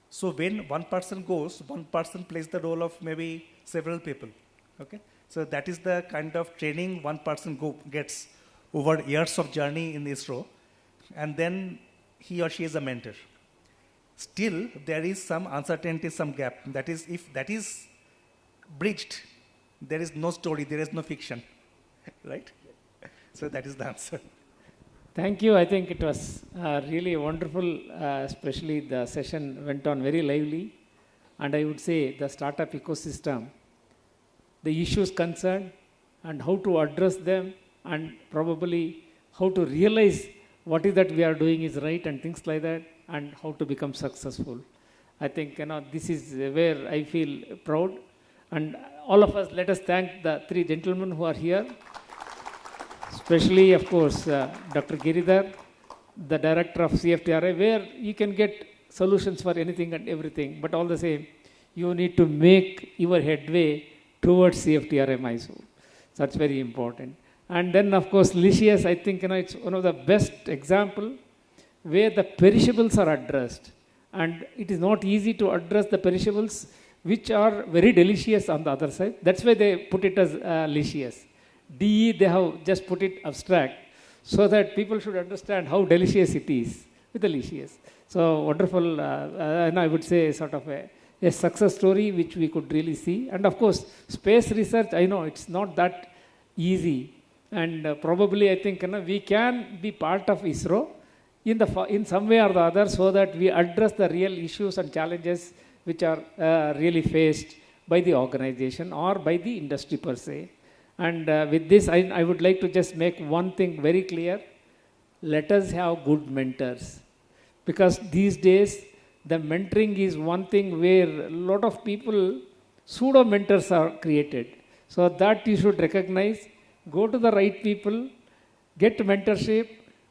So when one person goes, one person plays the role of maybe several people. Okay? So that is the kind of training one person gets over years of journey in ISRO, and then he or she is a mentor. Still, there is some uncertainty, some gap. That is, if that is bridged, there is no story, there is no fiction, right? So that is the answer. Thank you. I think it was really wonderful, especially the session went on very lively. And I would say the startup ecosystem, the issues concerned and how to address them, and probably how to realize what is that we are doing is right and things like that, and how to become successful. I think this is where I feel proud. And all of us, let us thank the three gentlemen who are here. Especially, of course, Dr. Giridhar, the director of CFTRI, where you can get solutions for anything and everything, but all the same, you need to make your headway towards CFTRI Mysore. So that's very important. And then, of course, Lycius, I think it's one of the best example where the perishables are addressed. And it is not easy to address the perishables which are very delicious on the other side. That's why they put it as Lycius. DE, they have just put it abstract so that people should understand how delicious it is with the Lycius. So wonderful, and I would say sort of a success story which we could really see. And of course, space research, I know it's not that easy. And probably I think we can be part of ISRO in some way or the other, so that we address the real issues and challenges which are really faced by the organization or by the industry per se. And with this, I would like to just make one thing very clear. Let us have good mentors. Because these days, the mentoring is one thing where a lot of people, pseudo mentors are created. So that you should recognize, go to the right people, get mentorship,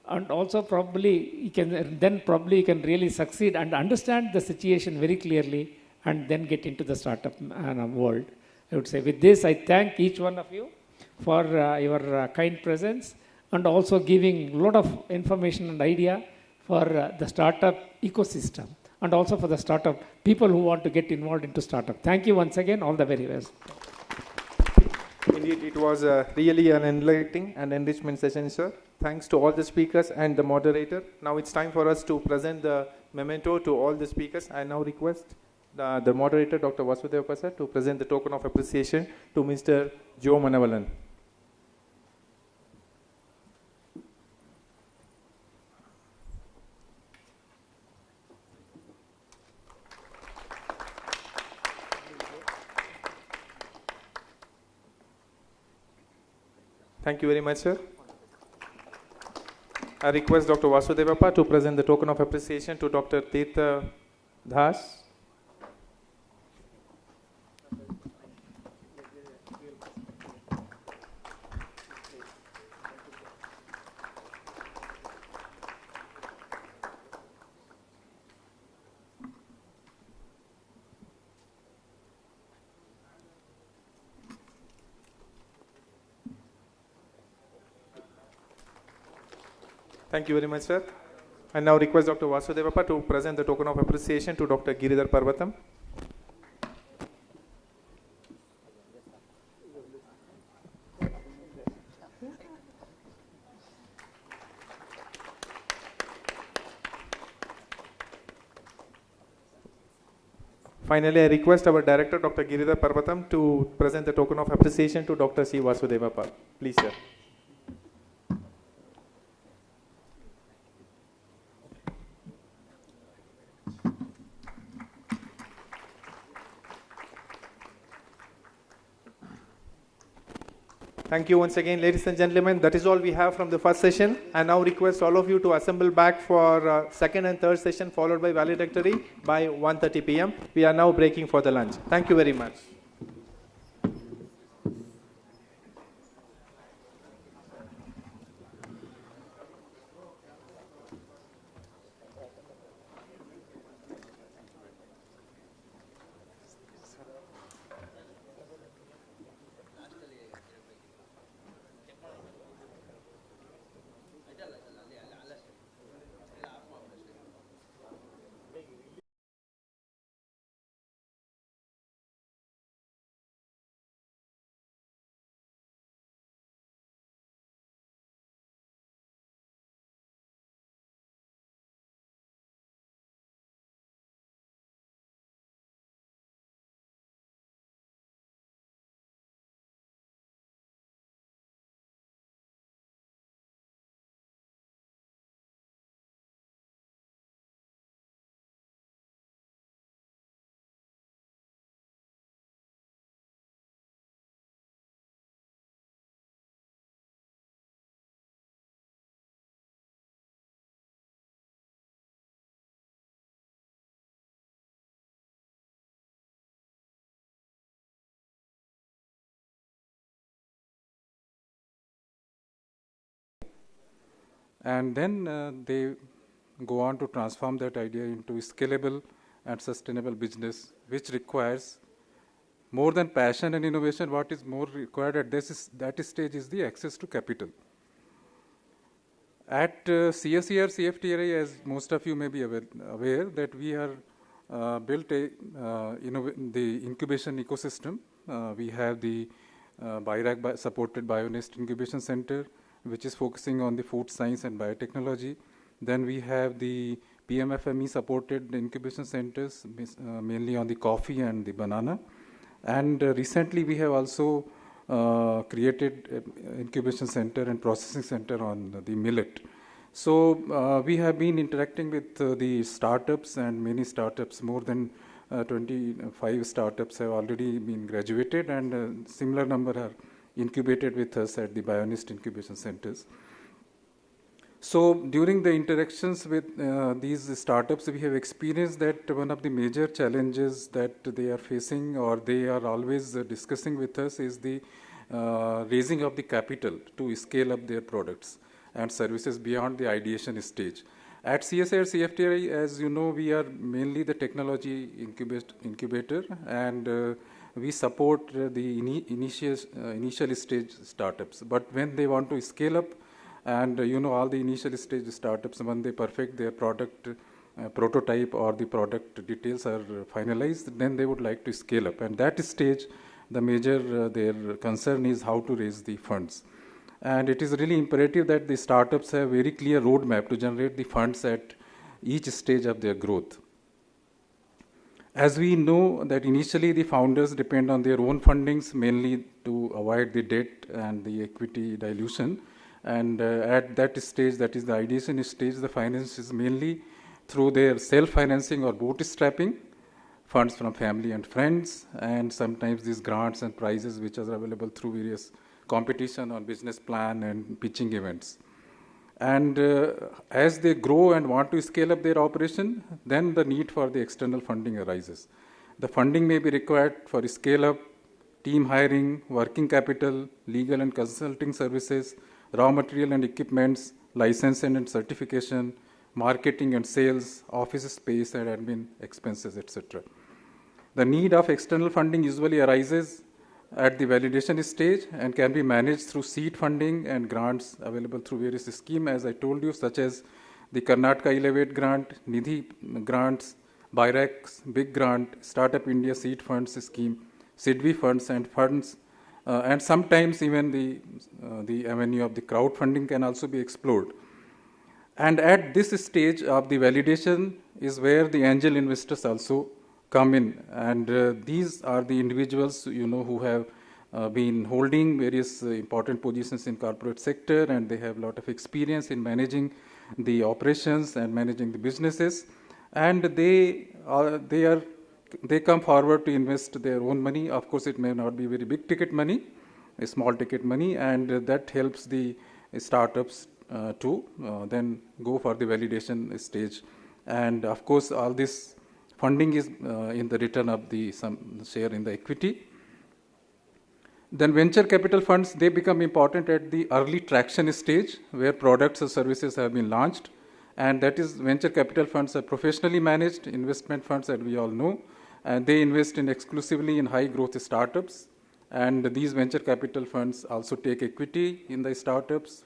and also probably you can really succeed and understand the situation very clearly, and then get into the startup world. I would say with this, I thank each one of you for your kind presence, and also giving a lot of information and idea for the startup ecosystem, and also for the startup people who want to get involved into startup. Thank you once again. All the very best. Indeed, it was really an enlightening and enrichment session, sir. Thanks to all the speakers and the moderator. Now it's time for us to present the memento to all the speakers. I now request the moderator, Dr. Vasudeva Prasad, to present the token of appreciation to Mr. Joe Manavalan. Thank you very much, sir. I request Dr. Vasudevappa to present the token of appreciation to Dr. Tirtha Das. Thank you very much, sir. I now request Dr. Vasudevappa to present the token of appreciation to Dr. Giridhar Parvatam. Finally, I request our director, Dr. Giridhar Parvatam, to present the token of appreciation to Dr. C. Vasudevappa. Please, sir. Thank you once again, ladies and gentlemen. That is all we have from the first session. I now request all of you to assemble back for second and third session, followed by valedictory by 1:30 p.m. We are now breaking for the lunch. Thank you very much. and then they go on to transform that idea into scalable and sustainable business, which requires more than passion and innovation. What is more required at that stage is the access to capital. At CSER CFTRI, as most of you may be aware that we are built the incubation ecosystem. We have the BIRAC supported Bionest Incubation Center, which is focusing on the food science and biotechnology. Then we have the PMFME supported incubation centers, mainly on the coffee and the banana. And recently we have also created incubation center and processing center on the millet. So we have been interacting with the startups, and many startups, more than 25 startups have already been graduated, and a similar number are incubated with us at the Bionist incubation centers. So during the interactions with these startups, we have experienced that one of the major challenges that they are facing, or they are always discussing with us, is the raising of the capital to scale up their products and services beyond the ideation stage. At CSIR CFTRI, as you know, we are mainly the technology incubator, and we support the initial stage startups. But when they want to scale up, and all the initial stage startups, when they perfect their product prototype or the product details are finalized, then they would like to scale up. And that stage, the major their concern is how to raise the funds. And it is really imperative that the startups have very clear roadmap to generate the funds at each stage of their growth. As we know that initially the founders depend on their own fundings, mainly to avoid the debt and the equity dilution. And at that stage, that is the ideation stage, the finance is mainly through their self-financing or bootstrapping, funds from family and friends, and sometimes these grants and prizes which are available through various competition on business plan and pitching events. And as they grow and want to scale up their operation, then the need for the external funding arises. The funding may be required for scale up, team hiring, working capital, legal and consulting services, raw material and equipments, licensing and certification, marketing and sales, office space and admin expenses, etc. The need of external funding usually arises at the validation stage and can be managed through seed funding and grants available through various schemes, as I told you, such as the Karnataka Elevate Grant, Nidhi grants, BIRAC's Big Grant, Startup India Seed Funds Scheme, SIDBI funds, and sometimes even the avenue of the crowdfunding can also be explored. And at this stage of the validation is where the angel investors also come in, and these are the individuals who have been holding various important positions in corporate sector, and they have a lot of experience in managing the operations and managing the businesses, and they come forward to invest their own money. Of course, it may not be very big ticket money, a small ticket money, and that helps the startups to then go for the validation stage. And of course, all this funding is in the return of some share in the equity. Then venture capital funds, they become important at the early traction stage where products or services have been launched. And that is, venture capital funds are professionally managed investment funds that we all know. And they invest exclusively in high growth startups. And these venture capital funds also take equity in the startups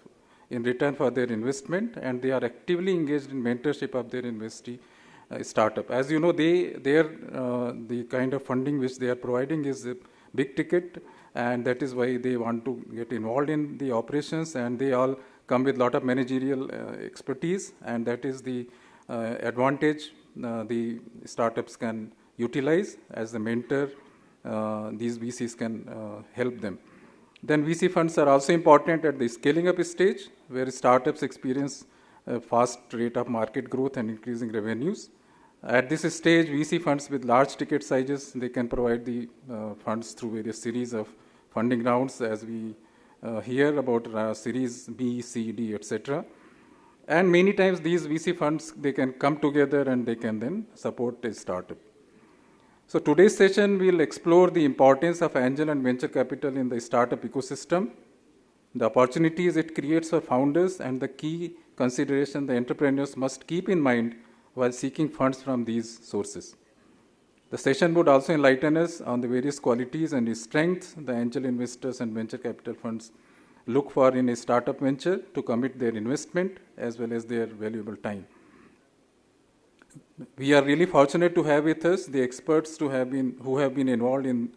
in return for their investment. And they are actively engaged in mentorship of their investee startup. As you know, the kind of funding which they are providing is a big ticket, and that is why they want to get involved in the operations, and they all come with a lot of managerial expertise, and that is the advantage the startups can utilize as the mentor. These VCs can help them. Then VC funds are also important at the scaling up stage, where startups experience a fast rate of market growth and increasing revenues. At this stage, VC funds with large ticket sizes, they can provide the funds through various series of funding rounds, as we hear about series B, C, D, etc. And many times these VC funds, they can come together and they can then support a startup. So today's session will explore the importance of angel and venture capital in the startup ecosystem, the opportunities it creates for founders, and the key consideration the entrepreneurs must keep in mind while seeking funds from these sources. The session would also enlighten us on the various qualities and strengths the angel investors and venture capital funds look for in a startup venture to commit their investment as well as their valuable time. We are really fortunate to have with us the experts who have been involved in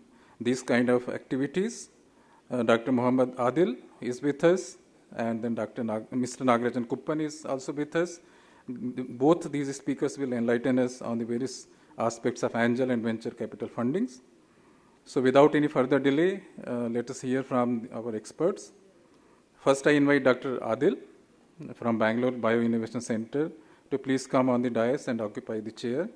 these kind of activities. Dr. Muhammad Adil is with us, and then Mr. Nagarajan Kuppan is also with us. Both these speakers will enlighten us on the various aspects of angel and venture capital fundings. So without any further delay, let us hear from our experts. First, I invite Dr. Adil from Bangalore Bio Innovation Center to please come on the dais and occupy the chair,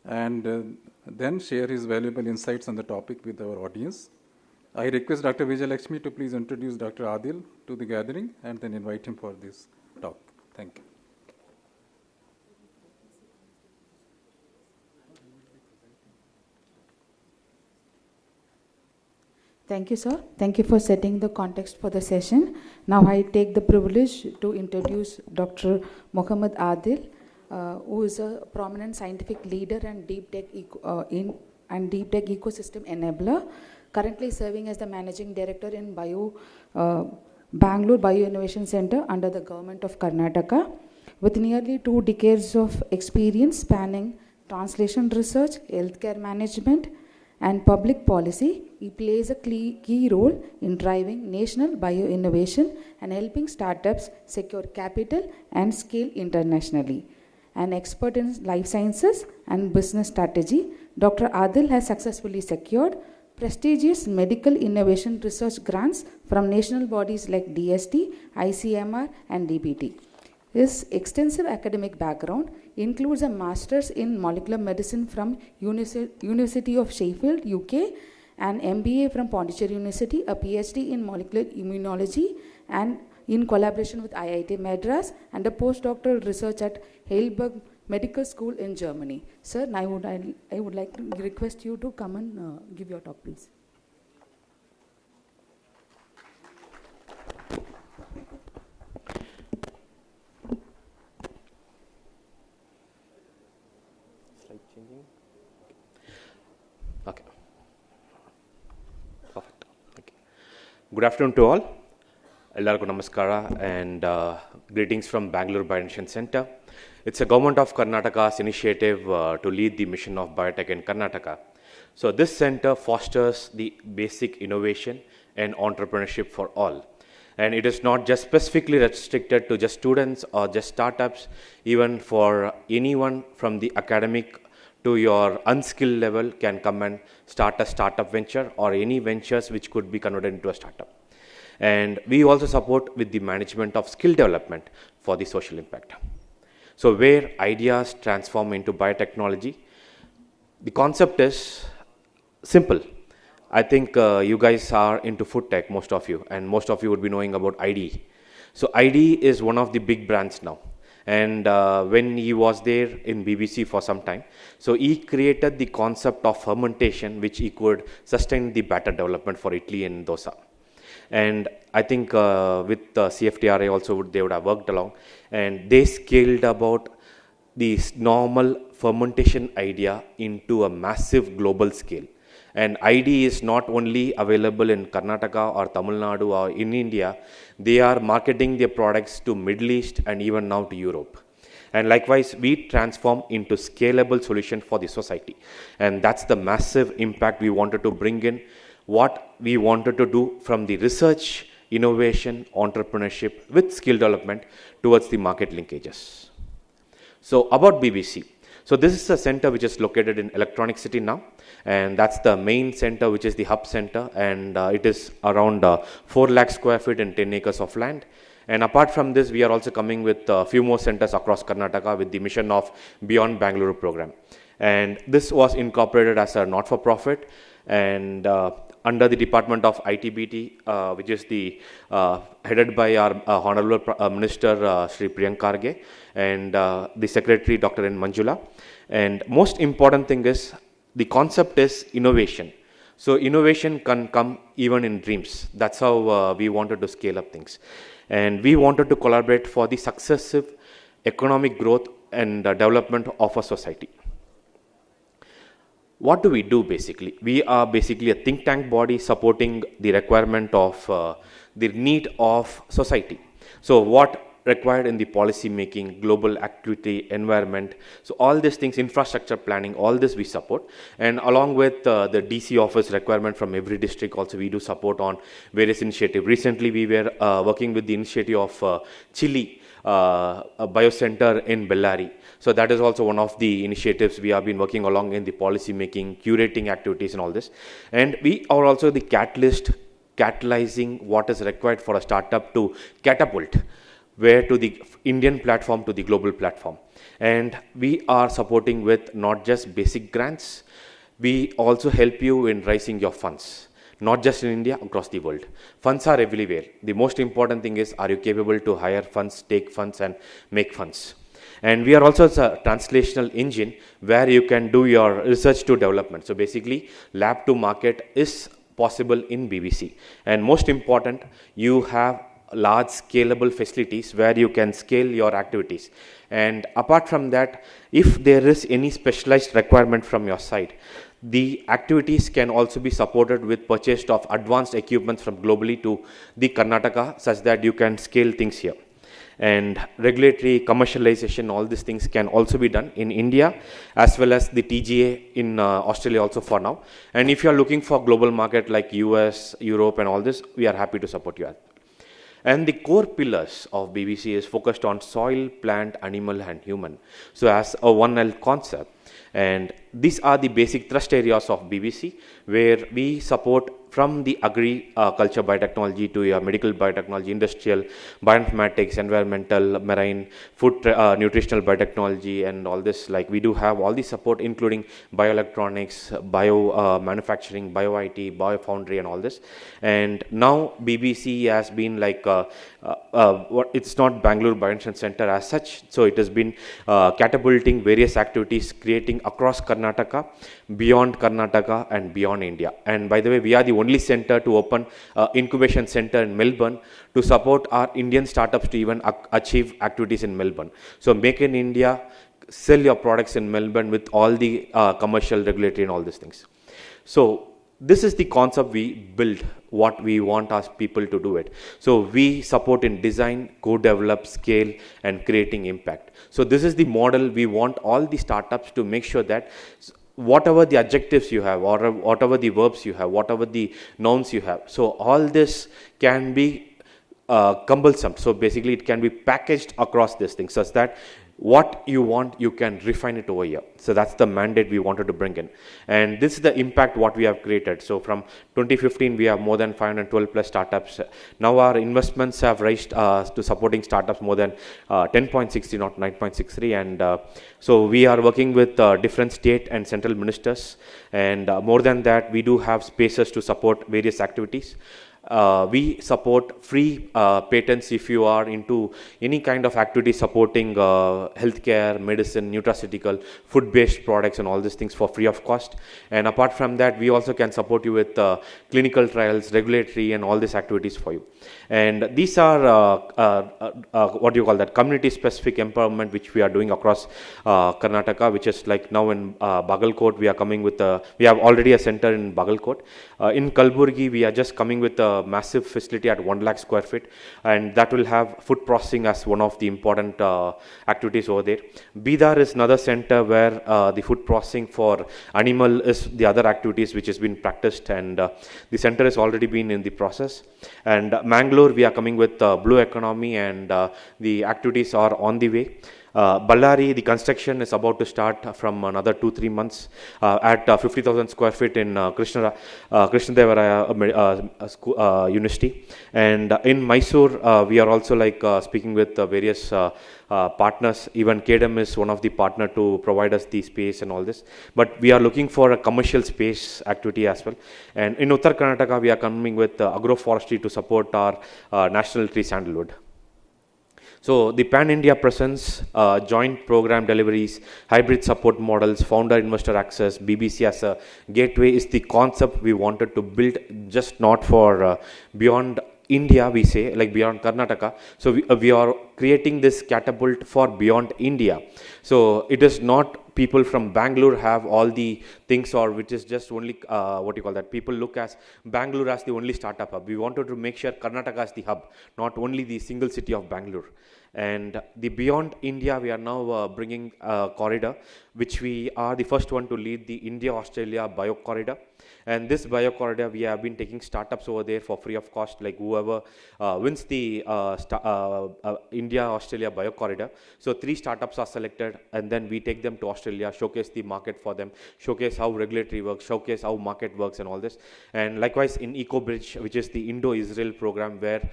and then share his valuable insights on the topic with our audience. I request Dr. Vijay Lakshmi to please introduce Dr. Adil to the gathering and then invite him for this talk. Thank you. Thank you, sir. Thank you for setting the context for the session. Now I take the privilege to introduce Dr. Muhammad Adil, who is a prominent scientific leader and deep tech ecosystem enabler, currently serving as the managing director in Bangalore Bio Innovation Center under the government of Karnataka. With nearly 2 decades of experience spanning translation research, healthcare management, and public policy, he plays a key role in driving national bio-innovation and helping startups secure capital and scale internationally. An expert in life sciences and business strategy, Dr. Adil has successfully secured prestigious medical innovation research grants from national bodies like DST, ICMR, and DBT. His extensive academic background includes a master's in molecular medicine from University of Sheffield, UK, an MBA from Pondicherry University, a PhD in molecular immunology and in collaboration with IIT Madras, and a postdoctoral research at Heidelberg Medical School in Germany. Sir, I would like to request you to come and give your talk, please. Okay. Perfect. Okay. Good afternoon to all. Ellarku namaskara and greetings from Bangalore Bio Innovation Center. It's a government of Karnataka's initiative to lead the mission of biotech in Karnataka. So this center fosters the basic innovation and entrepreneurship for all. And it is not just specifically restricted to just students or just startups, even for anyone from the academic to your unskilled level can come and start a startup venture or any ventures which could be converted into a startup. And we also support with the management of skill development for the social impact. So where ideas transform into biotechnology, the concept is simple. I think you guys are into food tech, most of you, and most of you would be knowing about ID. So ID is one of the big brands now. And when he was there in BBC for some time, so he created the concept of fermentation, which he could sustain the batter development for Italy and dosa. And I think with CFTRA also they would have worked along, and they scaled about the normal fermentation idea into a massive global scale. And ID is not only available in Karnataka or Tamil Nadu or in India, they are marketing their products to Middle East and even now to Europe. And likewise, we transform into scalable solution for the society. And that's the massive impact we wanted to bring in, what we wanted to do from the research, innovation, entrepreneurship with skill development towards the market linkages. So about BBC. So this is a center which is located in Electronic City now, and that's the main center, which is the hub center, and it is around 4 lakh square feet and 10 acres of land. And apart from this, we are also coming with a few more centers across Karnataka with the mission of Beyond Bengaluru program. And this was incorporated as a not-for-profit and under the Department of ITBT, which is the headed by our Honorable Minister Shri Priyank Kharge and the Secretary Dr. N. Manjula. And most important thing is the concept is innovation. So innovation can come even in dreams. That's how we wanted to scale up things. And we wanted to collaborate for the successive economic growth and development of a society. What do we do basically? We are basically a think tank body supporting the requirement of the need of society. So what required in the policy making, global activity, environment, so all these things, infrastructure planning, all this we support. And along with the DC office requirement from every district, also we do support on various initiatives. Recently we were working with the initiative of Chile, a biocenter in Bellary. So that is also one of the initiatives we have been working along in the policy making, curating activities and all this. And we are also the catalyzing what is required for a startup to catapult where to the Indian platform to the global platform. And we are supporting with not just basic grants, we also help you in raising your funds. Not just in India, across the world. Funds are everywhere. The most important thing is, are you capable to hire funds, take funds and make funds? And we are also a translational engine where you can do your research to development. So basically, lab to market is possible in BBC. And most important, you have large scalable facilities where you can scale your activities. And apart from that, if there is any specialized requirement from your side, the activities can also be supported with purchase of advanced equipments from globally to the Karnataka, such that you can scale things here. And regulatory commercialization, all these things can also be done in India as well as the TGA in Australia also for now. And if you are looking for global market like US, Europe and all this, we are happy to support you. And the core pillars of BBC is focused on soil, plant, animal and human. So as a One Health concept. And these are the basic thrust areas of BBC, where we support from the agriculture biotechnology to your medical biotechnology, industrial, bioinformatics, environmental, marine, food, nutritional biotechnology and all this. Like we do have all the support including bioelectronics, bio manufacturing, bio IT, biofoundry and all this. And now BBC has been like, it's not Bengaluru Bioinnovation Center as such. So it has been catapulting various activities, creating across Karnataka, beyond Karnataka and beyond India. And by the way, we are the only center to open incubation center in Melbourne to support our Indian startups to even achieve activities in Melbourne. So make in India, sell your products in Melbourne with all the commercial, regulatory and all these things. So this is the concept we build, what we want our people to do it. So we support in design, co-develop, scale and creating impact. So this is the model we want all the startups to make sure that whatever the adjectives you have, or whatever the verbs you have, whatever the nouns you have, so all this can be cumbersome. So basically it can be packaged across these things such that what you want, you can refine it over here. So that's the mandate we wanted to bring in. And this is the impact what we have created. So from 2015, we have more than 512 plus startups. Now our investments have raised to supporting startups more than 10.60, not 9.63. And so we are working with different state and central ministers. And more than that, we do have spaces to support various activities. We support free patents if you are into any kind of activity supporting healthcare, medicine, nutraceutical, food-based products and all these things for free of cost. And apart from that, we also can support you with clinical trials, regulatory and all these activities for you. And these are what do you call that, community-specific empowerment which we are doing across Karnataka, which is like now in Bagalkot, we are coming with we have already a center in Bagalkot. In Kalburgi, we are just coming with a massive facility at 1 lakh square feet, and that will have food processing as one of the important activities over there. Bidar is another center where the food processing for animal is the other activities which has been practiced, and the center has already been in the process. And Mangalore, we are coming with blue economy, and the activities are on the way. Bellary, the construction is about to start from another 2-3 months at 50,000 square feet in Krishnadevaraya University. And in Mysore, we are also like speaking with various partners. Even KDM is one of the partner to provide us the space and all this. But we are looking for a commercial space activity as well. And in Uttar Karnataka, we are coming with agroforestry to support our national tree sandalwood. So the pan-India presence, joint program deliveries, hybrid support models, founder investor access, BBC as a gateway is the concept we wanted to build, just not for beyond India, we say, like beyond Karnataka. So we are creating this catapult for beyond India. So it is not people from Bangalore have all the things, or which is just only, people look as Bangalore as the only startup hub. We wanted to make sure Karnataka is the hub, not only the single city of Bangalore. And the beyond India, we are now bringing a corridor, which we are the first one to lead the India-Australia bio corridor. And this bio corridor, we have been taking startups over there for free of cost, like whoever wins the India-Australia bio corridor. So 3 startups are selected, and then we take them to Australia, showcase the market for them, showcase how regulatory works, showcase how market works and all this. And likewise in EcoBridge, which is the Indo-Israel program, where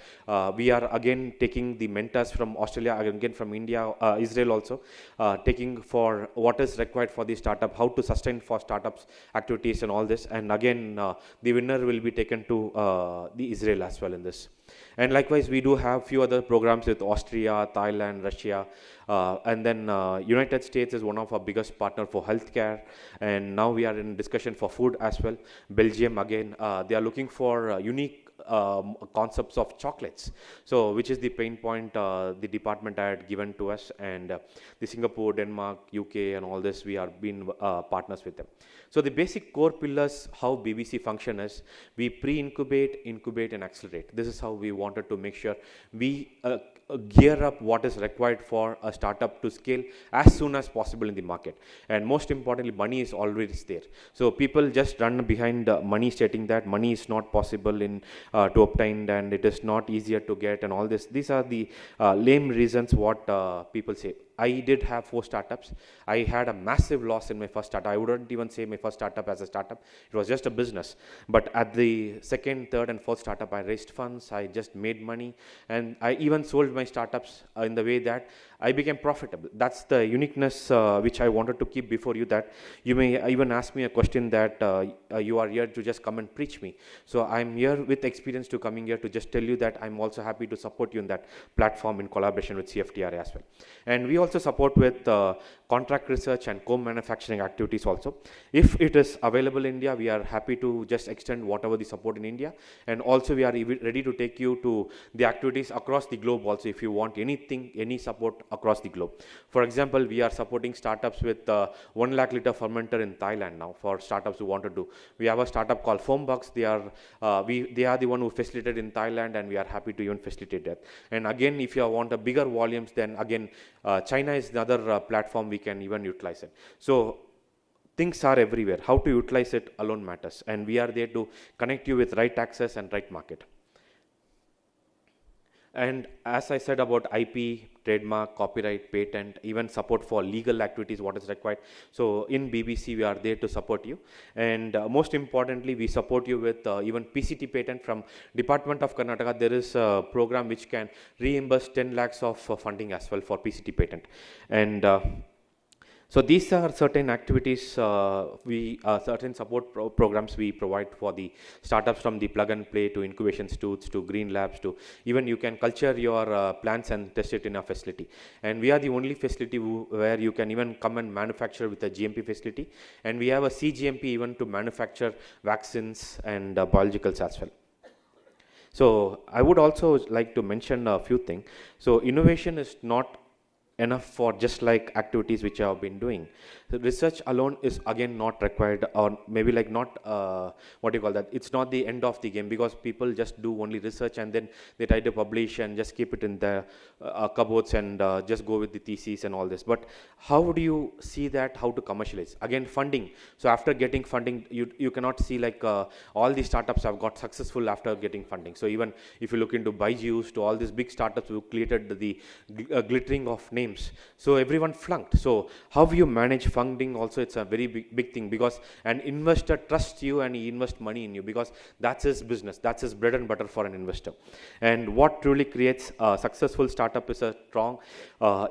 we are again taking the mentors from Australia, again from India, Israel also, taking for what is required for the startup, how to sustain for startups activities and all this. And again, the winner will be taken to the Israel as well in this. And likewise, we do have few other programs with Austria, Thailand, Russia, and then United States is one of our biggest partner for healthcare. And now we are in discussion for food as well. Belgium, again, they are looking for unique concepts of chocolates, so which is the pain point the department had given to us. And the Singapore, Denmark, UK and all this, we are being partners with them. So the basic core pillars how BBC function is, we pre-incubate, incubate and accelerate. This is how we wanted to make sure we gear up what is required for a startup to scale as soon as possible in the market. And most importantly, money is always there. So people just run behind money, stating that money is not possible in to obtain, and it is not easier to get and all this. These are the lame reasons what people say. I did have 4 startups. I had a massive loss in my first startup. I wouldn't even say my first startup as a startup. It was just a business. But at the second, third and fourth startup, I raised funds. I just made money. And I even sold my startups in the way that I became profitable. That's the uniqueness which I wanted to keep before you, that you may even ask me a question that you are here to just come and preach me. So I'm here with experience to coming here to just tell you that I'm also happy to support you in that platform in collaboration with CFTRA as well. And we also support with contract research and co-manufacturing activities also. If it is available in India, we are happy to just extend whatever the support in India. And also we are ready to take you to the activities across the globe also, if you want anything, any support across the globe. For example, we are supporting startups with 1 lakh liter fermenter in Thailand now for startups who want to do. We have a startup called Foambucks. They are the one who facilitated in Thailand, and we are happy to even facilitate that. And again, if you want a bigger volumes, then again, China is another platform we can even utilize it. So things are everywhere. How to utilize it alone matters. And we are there to connect you with right access and right market. And as I said about IP, trademark, copyright, patent, even support for legal activities, what is required. So in BBC, we are there to support you. And most importantly, we support you with even PCT patent from Department of Karnataka. There is a program which can reimburse 10 lakhs of funding as well for PCT patent. And so these are certain activities, certain support programs we provide for the startups, from the plug and play to incubation institutes to green labs to even you can culture your plants and test it in a facility. And we are the only facility where you can even come and manufacture with a GMP facility. And we have a CGMP even to manufacture vaccines and biologicals as well. So I would also like to mention a few things. So innovation is not enough for just like activities which I have been doing. So research alone is again not required, or maybe like not it's not the end of the game, because people just do only research and then they try to publish and just keep it in the cupboards and just go with the thesis and all this. But how do you see that, how to commercialize? Again, funding. So after getting funding, you cannot see like all the startups have got successful after getting funding. So even if you look into Byju's to all these big startups who created the glittering of names, so everyone flunked. So how you manage funding also, it's a very big thing, because an investor trusts you and he invests money in you, because that's his business, that's his bread and butter for an investor. And what truly creates a successful startup is a strong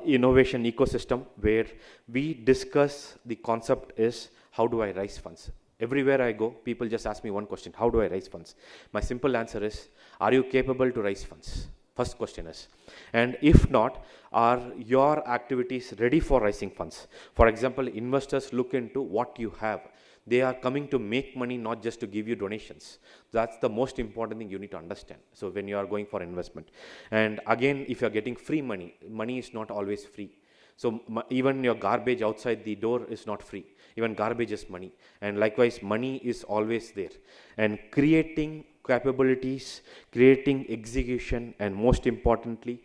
innovation ecosystem, where we discuss the concept is, how do I raise funds? Everywhere I go, people just ask me one question: how do I raise funds? My simple answer is, are you capable to raise funds? First question is. And if not, are your activities ready for raising funds? For example, investors look into what you have. They are coming to make money, not just to give you donations. That's the most important thing you need to understand. So when you are going for investment. And again, if you are getting free money, money is not always free. So even your garbage outside the door is not free. Even garbage is money. And likewise, money is always there. And creating capabilities, creating execution, and most importantly,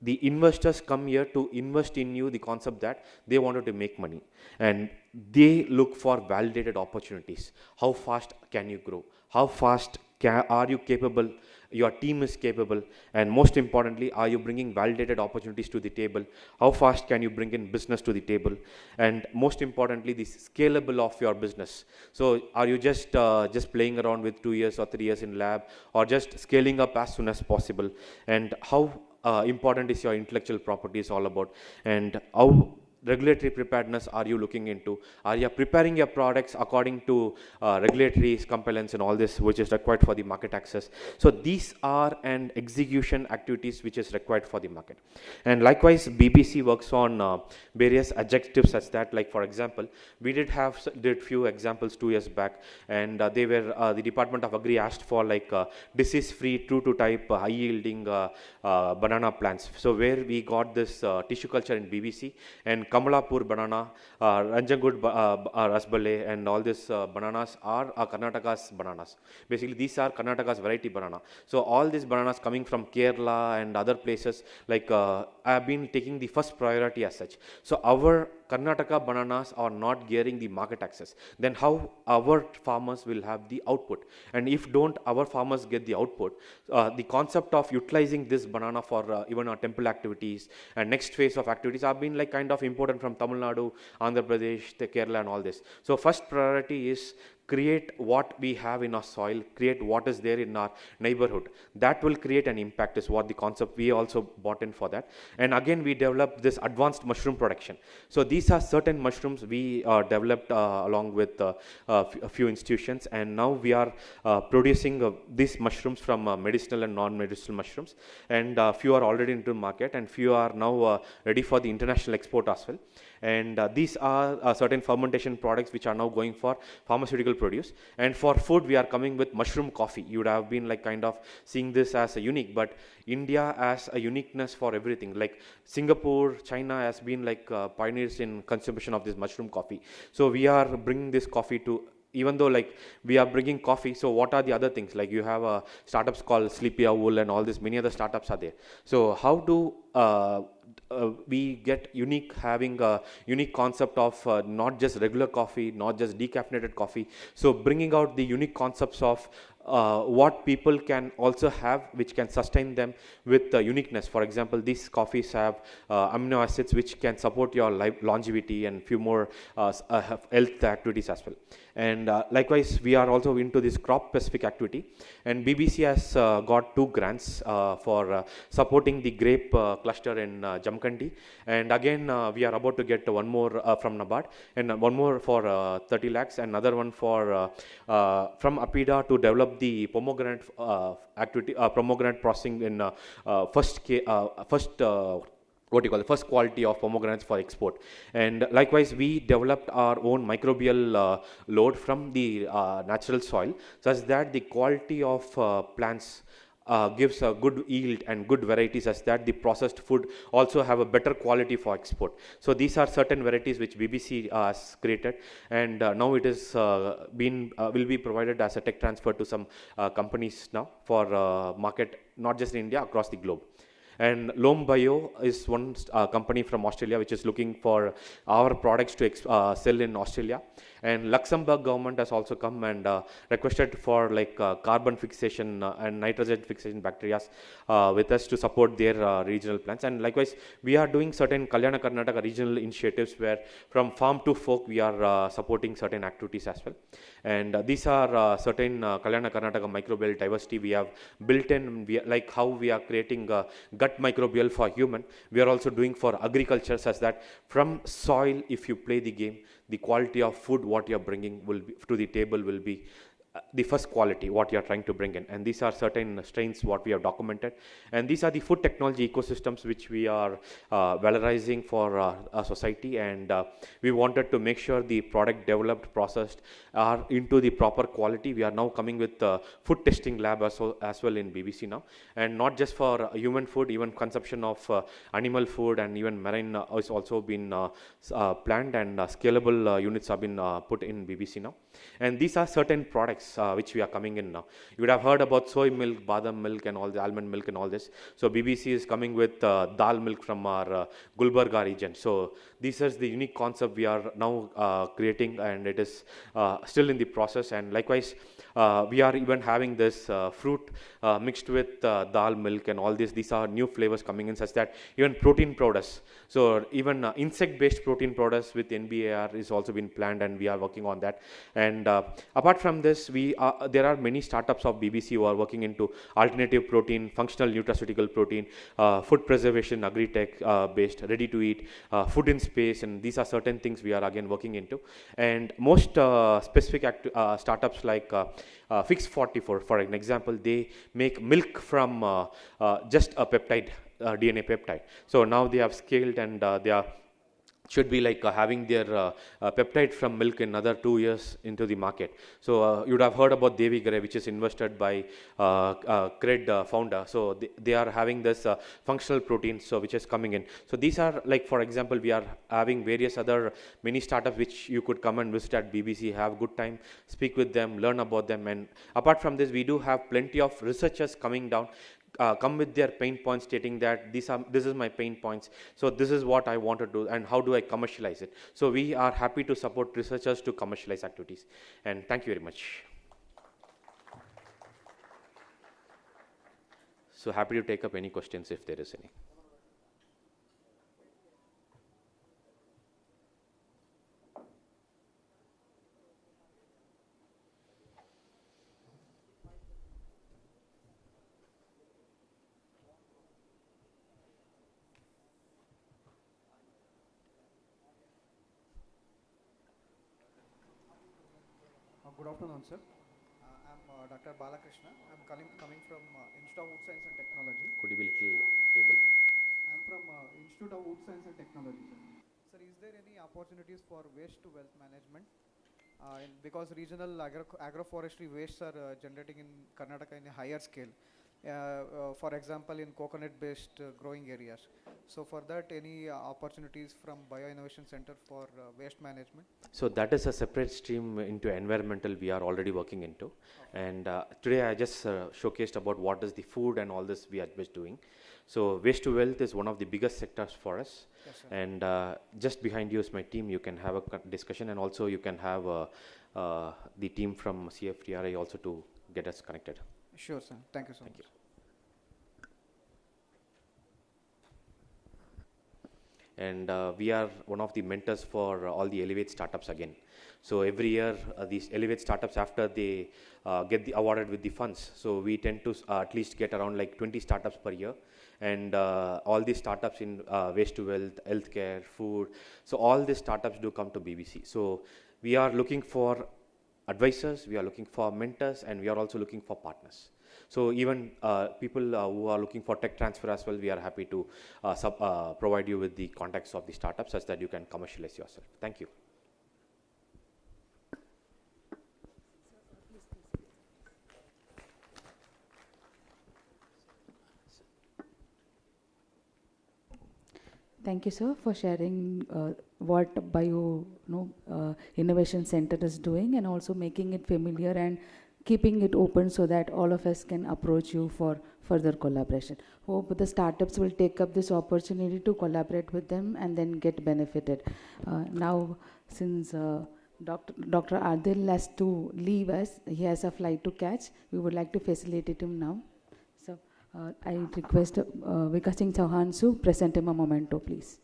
the investors come here to invest in you, the concept that they wanted to make money. And they look for validated opportunities. How fast can you grow? How fast are you capable? Your team is capable. And most importantly, are you bringing validated opportunities to the table? How fast can you bring in business to the table? And most importantly, the scalable of your business. So are you just playing around with 2 years or 3 years in lab, or just scaling up as soon as possible? And how important is your intellectual property is all about, and how regulatory preparedness are you looking into? Are you preparing your products according to regulatory compliance and all this which is required for the market access? So these are an execution activities which is required for the market. And likewise, BBC works on various adjectives such that, like for example, we did few examples 2 years back, and they were the Department of Agri asked for like disease-free, true to type, high-yielding banana plants. So where we got this tissue culture in BBC, and Kamalapur banana, Ranjangud rasballe, and all these bananas are Karnataka's bananas. Basically, these are Karnataka's variety banana. So all these bananas coming from Kerala and other places, like I have been taking the first priority as such. So our Karnataka bananas are not gearing the market access. Then how our farmers will have the output? And if don't our farmers get the output, the concept of utilizing this banana for even our temple activities and next phase of activities have been like kind of important from Tamil Nadu, Andhra Pradesh, the Kerala and all this. So first priority is create what we have in our soil, create what is there in our neighborhood. That will create an impact is what the concept we also bought in for that. And again, we developed this advanced mushroom production. So these are certain mushrooms we developed along with a few institutions, and now we are producing these mushrooms from medicinal and non-medicinal mushrooms, and few are already into the market, and few are now ready for the international export as well. And these are certain fermentation products which are now going for pharmaceutical produce. And for food, we are coming with mushroom coffee. You would have been like kind of seeing this as a unique, but India has a uniqueness for everything. Like Singapore, China has been like pioneers in consumption of this mushroom coffee. So we are bringing this coffee to, even though like we are bringing coffee, so what are the other things? Like you have startups called Sleepy Owl and all this, many other startups are there. So how do we get unique, having a unique concept of not just regular coffee, not just decaffeinated coffee. So bringing out the unique concepts of what people can also have, which can sustain them with uniqueness. For example, these coffees have amino acids which can support your longevity and few more health activities as well. And likewise, we are also into this crop specific activity, and BBC has got 2 grants for supporting the grape cluster in Jamkandi. And again, we are about to get one more from NABARD, and one more for 30 lakhs, and another one for from APIDA to develop the pomegranate activity, pomegranate processing in first quality of pomegranates for export. And likewise, we developed our own microbial load from the natural soil, such that the quality of plants gives a good yield and good varieties, such that the processed food also have a better quality for export. So these are certain varieties which BBC has created, and now it is will be provided as a tech transfer to some companies now for market, not just in India, across the globe. And Loam Bio is one company from Australia which is looking for our products to sell in Australia. And Luxembourg government has also come and requested for like carbon fixation and nitrogen fixation bacteria with us to support their regional plans. And likewise, we are doing certain Kalyana Karnataka regional initiatives where from farm to fork we are supporting certain activities as well. And these are certain Kalyana Karnataka microbial diversity we have built in, like how we are creating gut microbial for human. We are also doing for agriculture, such that from soil, if you play the game, the quality of food what you are bringing will be to the table will be the first quality, what you are trying to bring in. And these are certain strains what we have documented. And these are the food technology ecosystems which we are valorizing for our society. And we wanted to make sure the product developed, processed are into the proper quality. We are now coming with food testing lab as well in BBC now. And not just for human food, even consumption of animal food and even marine has also been planned, and scalable units have been put in BBC now. And these are certain products which we are coming in now. You would have heard about soy milk, badam milk, and all the almond milk and all this. So BBC is coming with dal milk from our Gulbarga region. So this is the unique concept we are now creating, and it is still in the process. And likewise, we are even having this fruit mixed with dal milk and all this. These are new flavors coming in, such that even protein powders. So even insect-based protein powders with NBAR is also been planned, and we are working on that. And apart from this, there are many startups of BBC who are working into alternative protein, functional nutraceutical protein, food preservation, agri-tech based, ready to eat, food in space, and these are certain things we are again working into. And most specific startups like Fix44, for an example, they make milk from just a peptide, DNA peptide. So now they have scaled, and they are should be like having their peptide from milk in another 2 years into the market. So you would have heard about Devi Gare, which is invested by Cred founder. So they are having this functional protein, so which is coming in. So these are like, for example, we are having various other mini startups which you could come and visit at BBC, have good time, speak with them, learn about them. And apart from this, we do have plenty of researchers coming down, come with their pain points, stating that this is my pain points, so this is what I want to do, and how do I commercialize it. So we are happy to support researchers to commercialize activities. And thank you very much. So happy to take up any questions if there is any. Good afternoon, sir. I'm Dr. Balakrishna. I'm coming from Institute of Wood Science and Technology. Could you be a little able? I'm from Institute of Wood Science and Technology, sir. Sir, is there any opportunities for waste to wealth management? Because regional agroforestry wastes are generating in Karnataka in a higher scale. For example, in coconut-based growing areas. So for that, any opportunities from Bio Innovation Center for waste management? So that is a separate stream into environmental we are already working into. Okay. And today I just showcased about what is the food and all this we are just doing. So waste to wealth is one of the biggest sectors for us. Yes, sir. And just behind you is my team. You can have a discussion, and also you can have the team from CFTRI also to get us connected. Sure, sir. Thank you so much. Thank you. And we are one of the mentors for all the Elevate startups again. So every year, these Elevate startups, after they get awarded with the funds, so we tend to at least get around like 20 startups per year. And all these startups in waste to wealth, healthcare, food, so all these startups do come to BBC. So we are looking for advisors, we are looking for mentors, and we are also looking for partners. So even people who are looking for tech transfer as well, we are happy to provide you with the contacts of the startups such that you can commercialize yourself. Thank you. Thank you, sir, for sharing what Bio Innovation Center is doing, and also making it familiar and keeping it open so that all of us can approach you for further collaboration. Hope the startups will take up this opportunity to collaborate with them and then get benefited. Now, since Dr. Adil has to leave us, he has a flight to catch, we would like to facilitate him now. So I request Vikas Singh Chauhan to present him a memento, please.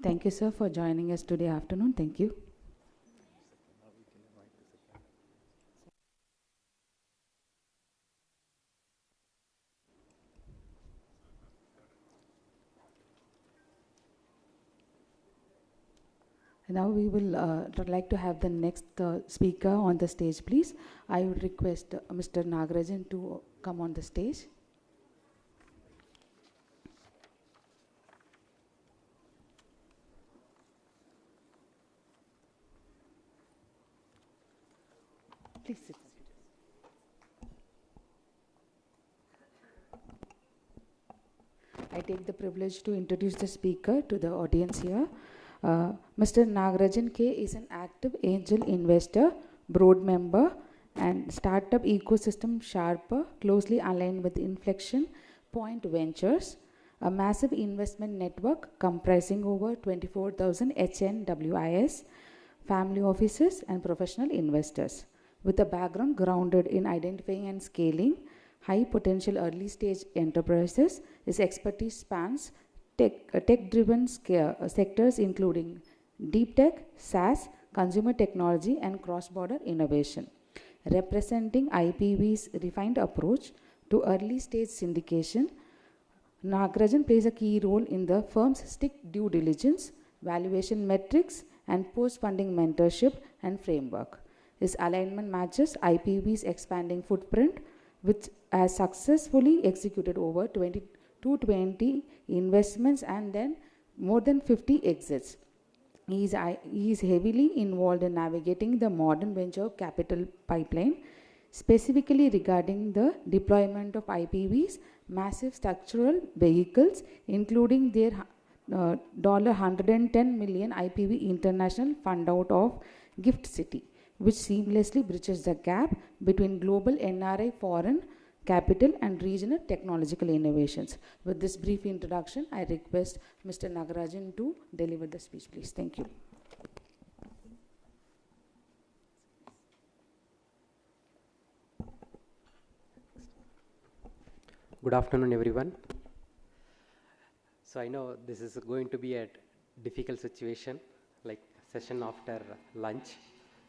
Thank you, sir, for joining us today afternoon. Thank you. Now we will like to have the next speaker on the stage, please. I would request Mr. Nagarajan to come on the stage. Please sit. I take the privilege to introduce the speaker to the audience here. Mr. Nagarajan K is an active angel investor, board member, and startup ecosystem sharper, closely aligned with Inflection Point Ventures, a massive investment network comprising over 24,000 HNWIS, family offices, and professional investors. With a background grounded in identifying and scaling high potential early stage enterprises, his expertise spans tech-driven sectors including deep tech, SaaS, consumer technology, and cross-border innovation. Representing IPV's refined approach to early stage syndication, Nagarajan plays a key role in the firm's strict due diligence, valuation metrics, and post-funding mentorship and framework. His alignment matches IPV's expanding footprint, which has successfully executed over 220 investments and then more than 50 exits. He is heavily involved in navigating the modern venture capital pipeline, specifically regarding the deployment of IPV's massive structural vehicles, including their $110 million IPV International fund out of Gift City, which seamlessly bridges the gap between global NRI foreign capital and regional technological innovations. With this brief introduction, I request Mr. Nagarajan to deliver the speech, please. Thank you. Good afternoon, everyone. So I know this is going to be a difficult situation, like session after lunch.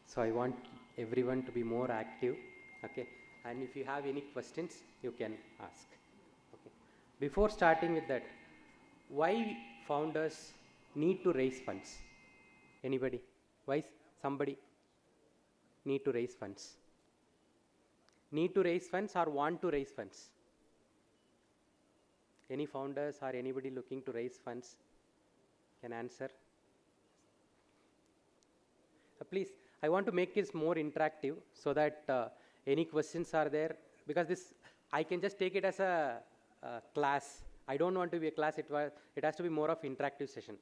So I want everyone to be more active, okay? And if you have any questions, you can ask. Okay. Before starting with that, why founders need to raise funds? Anybody? Why somebody need to raise funds? Need to raise funds or want to raise funds? Any founders or anybody looking to raise funds can answer. Please, I want to make this more interactive so that any questions are there, because this I can just take it as a class. I don't want to be a class. It has to be more of interactive session.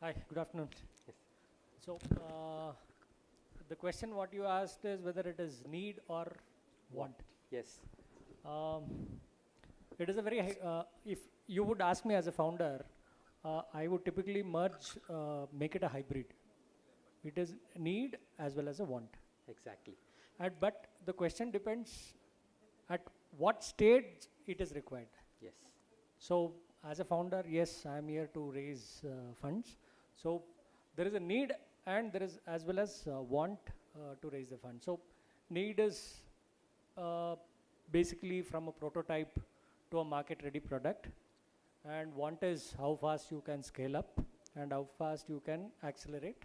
Hi, good afternoon. Yes. So, the question what you asked is whether it is need or want. Yes. It is a very, if you would ask me as a founder, I would typically merge, make it a hybrid. It is need as well as a want. Exactly. But the question depends at what stage it is required. Yes. So, as a founder, yes, I am here to raise funds. So there is a need and there is as well as want to raise the fund. So need is basically from a prototype to a market ready product, and want is how fast you can scale up and how fast you can accelerate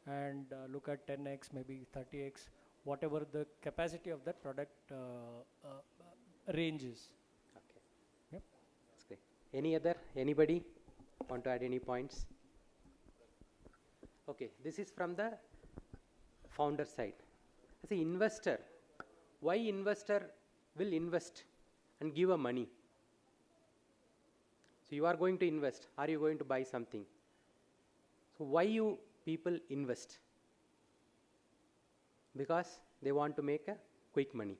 and look at 10x, maybe 30x, whatever the capacity of that product range is. Okay. Yep. That's great. Anybody want to add any points? Okay, this is from the founder side. As an investor, why investor will invest and give a money? So you are going to invest. Are you going to buy something? So why you people invest? Because they want to make a quick money.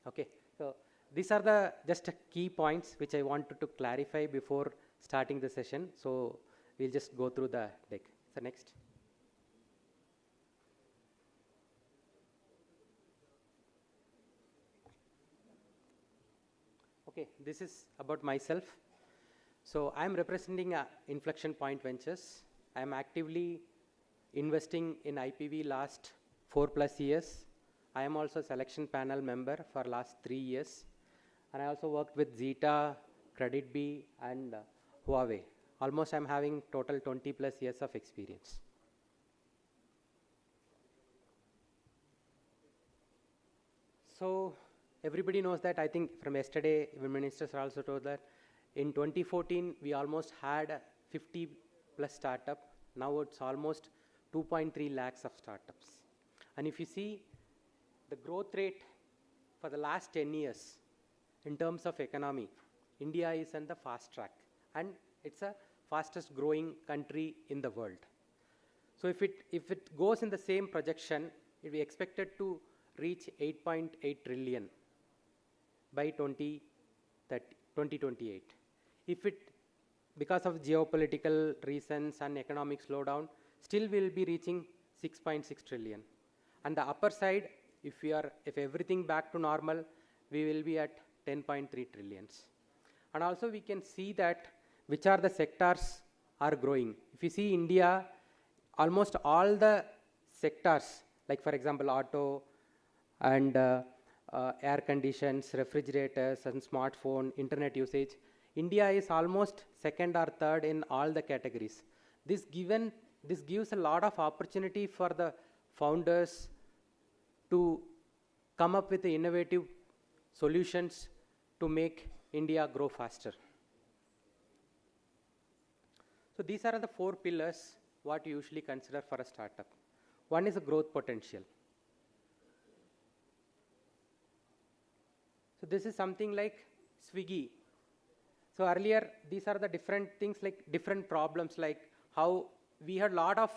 Okay, so these are the just key points which I wanted to clarify before starting the session. So we'll just go through the deck. So next. Okay, this is about myself. So I'm representing Inflection Point Ventures. I'm actively investing in IPV last 4+ years. I am also selection panel member for last 3 years. And I also worked with Zeta, Credit B, and Huawei. Almost I'm having total 20+ years of experience. So everybody knows that. I think from yesterday, even ministers also told that in 2014, we almost had 50+ startup. Now it's almost 2.3 lakhs of startups. And if you see the growth rate for the last 10 years in terms of economy, India is on the fast track. And it's a fastest growing country in the world. So if it goes in the same projection, it will be expected to reach 8.8 trillion by 2028. If it, because of geopolitical reasons and economic slowdown, still will be reaching 6.6 trillion. And the upper side, if everything back to normal, we will be at 10.3 trillions. And also we can see that which are the sectors are growing. If you see India, almost all the sectors, like for example auto and air conditions, refrigerators and smartphone, internet usage, India is almost second or third in all the categories. This gives a lot of opportunity for the founders to come up with the innovative solutions to make India grow faster. So these are the 4 pillars what you usually consider for a startup. One is a growth potential. So this is something like Swiggy. So earlier, these are the different things, like different problems, like how we had a lot of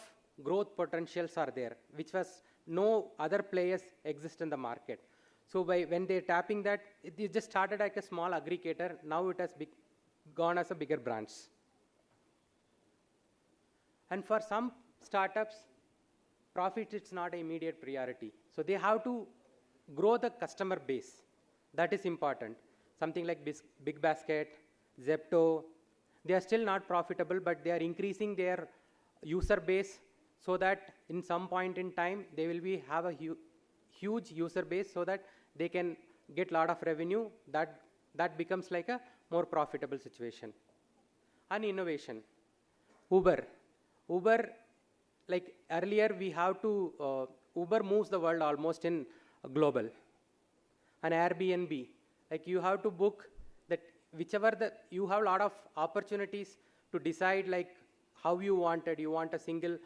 growth potentials are there, which was no other players exist in the market. So when they're tapping that, it just started like a small aggregator. Now it has gone as a bigger branch. And for some startups, profit is not an immediate priority. So they have to grow the customer base. That is important. Something like Big Basket, Zepto, they are still not profitable, but they are increasing their user base so that in some point in time, they will have a huge user base so that they can get a lot of revenue. That becomes like a more profitable situation. And innovation. Uber, like earlier we have to, Uber moves the world almost in global. And Airbnb, like you have to book that whichever you have a lot of opportunities to decide like how you want a single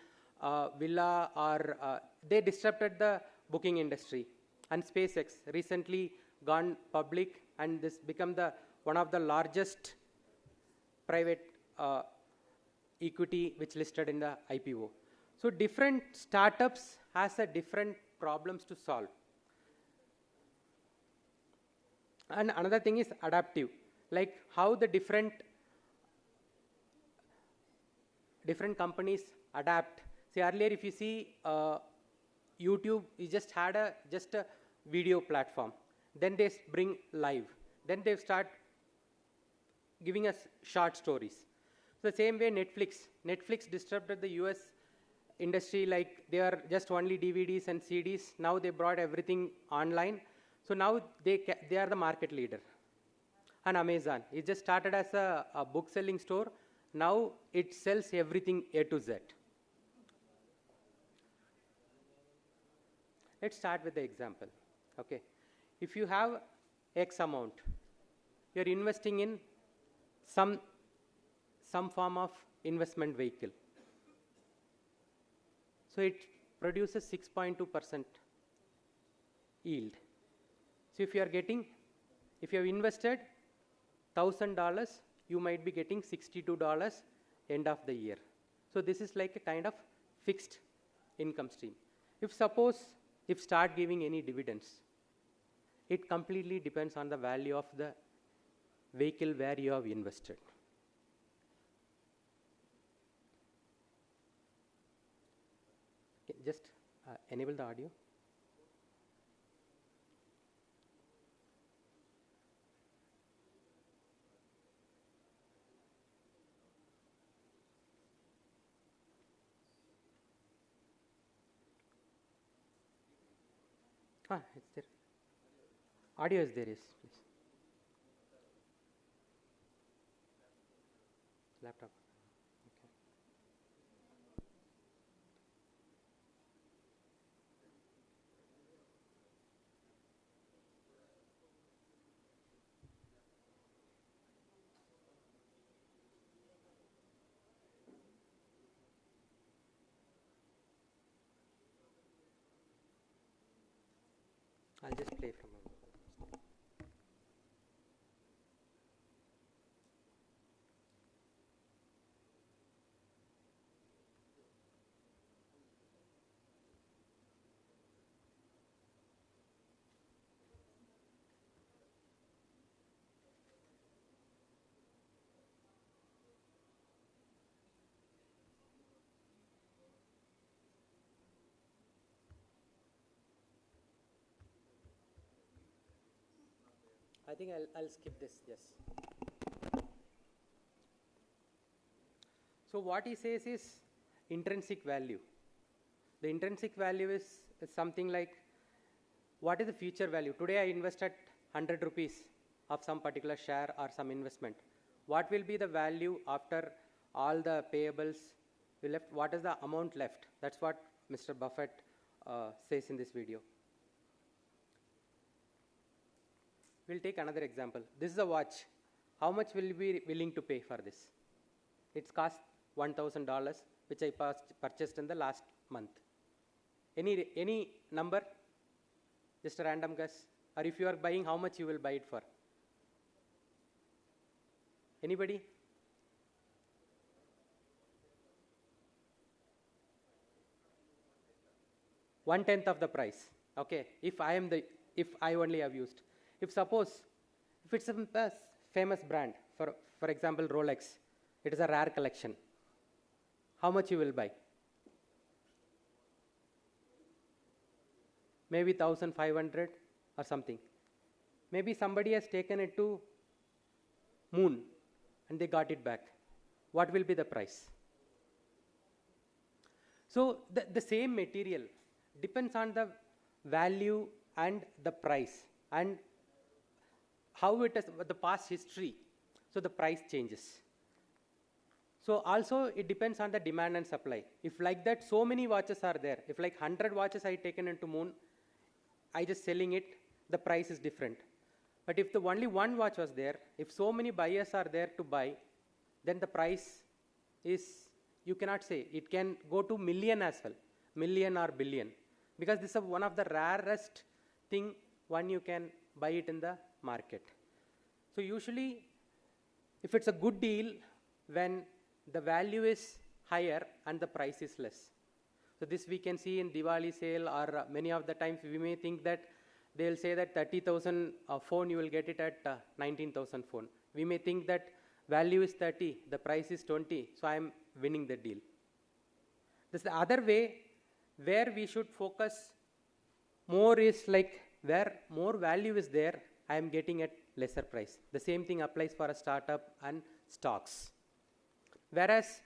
villa or they disrupted the booking industry. And SpaceX recently gone public and this become one of the largest private equity which listed in the IPO. So different startups has a different problems to solve. And another thing is adaptive, like how the different companies adapt. See earlier if you see YouTube, you just had a video platform. Then they bring live. Then they start giving us short stories. So the same way Netflix disrupted the US industry, like they are just only DVDs and CDs. Now they brought everything online. So now they are the market leader. And Amazon, it just started as a book selling store. Now it sells everything A to Z. Let's start with the example. Okay, if you have X amount, you're investing in some form of investment vehicle. So it produces 6.2% yield. So if you have invested $1,000, you might be getting $62 end of the year. So this is like a kind of fixed income stream. If start giving any dividends, it completely depends on the value of the vehicle where you have invested. Okay, just enable the audio. It's there. Audio is there, yes, please. Laptop. Okay. I'll just play from a I think I'll skip this, yes. So what he says is intrinsic value. The intrinsic value is something like, what is the future value? Today I invested 100 rupees of some particular share or some investment. What will be the value after all the payables we left? What is the amount left? That's what Mr. Buffett says in this video. We'll take another example. This is a watch. How much will you be willing to pay for this? It's cost $1,000, which I purchased in the last month. Any number? Just a random guess. Or if you are buying, how much you will buy it for? Anybody? One-tenth of the price. Okay. If I only have used. If it's a famous brand, for example, Rolex, it is a rare collection. How much you will buy? Maybe 1,500 or something. Maybe somebody has taken it to moon and they got it back. What will be the price? So the same material depends on the value and the price and how it is the past history. So the price changes. So also it depends on the demand and supply. If like that so many watches are there, if like 100 watches I taken into moon, I just selling it, the price is different. But if the only one watch was there, if so many buyers are there to buy, then the price is, you cannot say, it can go to million as well, million or billion. Because this is one of the rarest thing one you can buy it in the market. So usually, if it's a good deal, when the value is higher and the price is less. So this we can see in Diwali sale, or many of the times we may think that they'll say that 30,000 phone, you will get it at 19,000 phone. We may think that value is 30, the price is 20, so I'm winning the deal. This is the other way where we should focus more is like where more value is there, I am getting at lesser price. The same thing applies for a startup and stocks. Whereas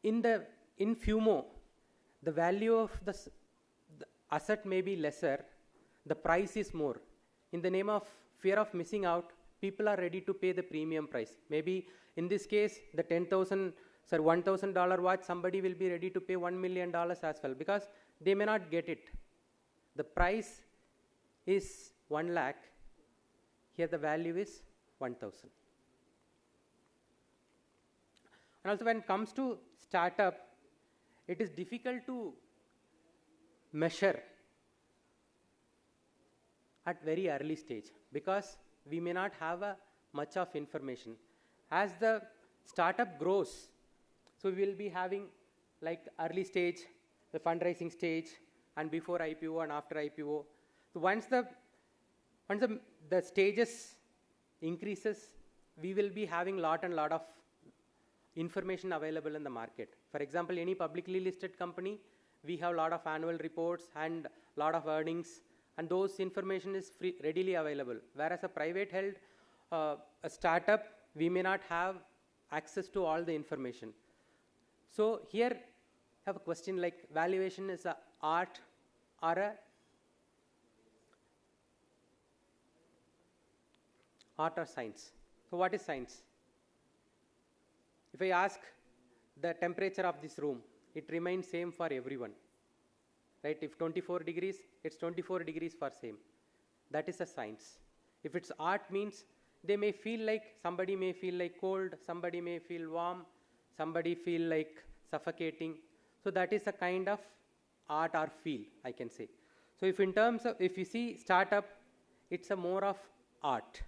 in FUMO, the value of the asset may be lesser, the price is more. In the name of fear of missing out, people are ready to pay the premium price. Maybe in this case, the $1,000 watch, somebody will be ready to pay $1 million as well, because they may not get it. The price is 1 lakh. Here the value is 1,000. And also when it comes to startup, it is difficult to measure at very early stage because we may not have much of information. As the startup grows, so we will be having like early stage, the fundraising stage, and before IPO and after IPO. So once the Once the stages increases, we will be having lot of information available in the market. For example, any publicly listed company, we have a lot of annual reports and lot of earnings, and those information is readily available. Whereas a private held, a startup, we may not have access to all the information. So here I have a question like valuation is a art or a art or science. So what is science? If I ask the temperature of this room, it remains same for everyone. Right? If 24 degrees, it's 24 degrees for same. That is a science. If it's art means they may feel like, somebody may feel like cold, somebody may feel warm, somebody feel like suffocating. So that is a kind of art or feel, I can say. So if in terms of, if you see startup, it's a more of art.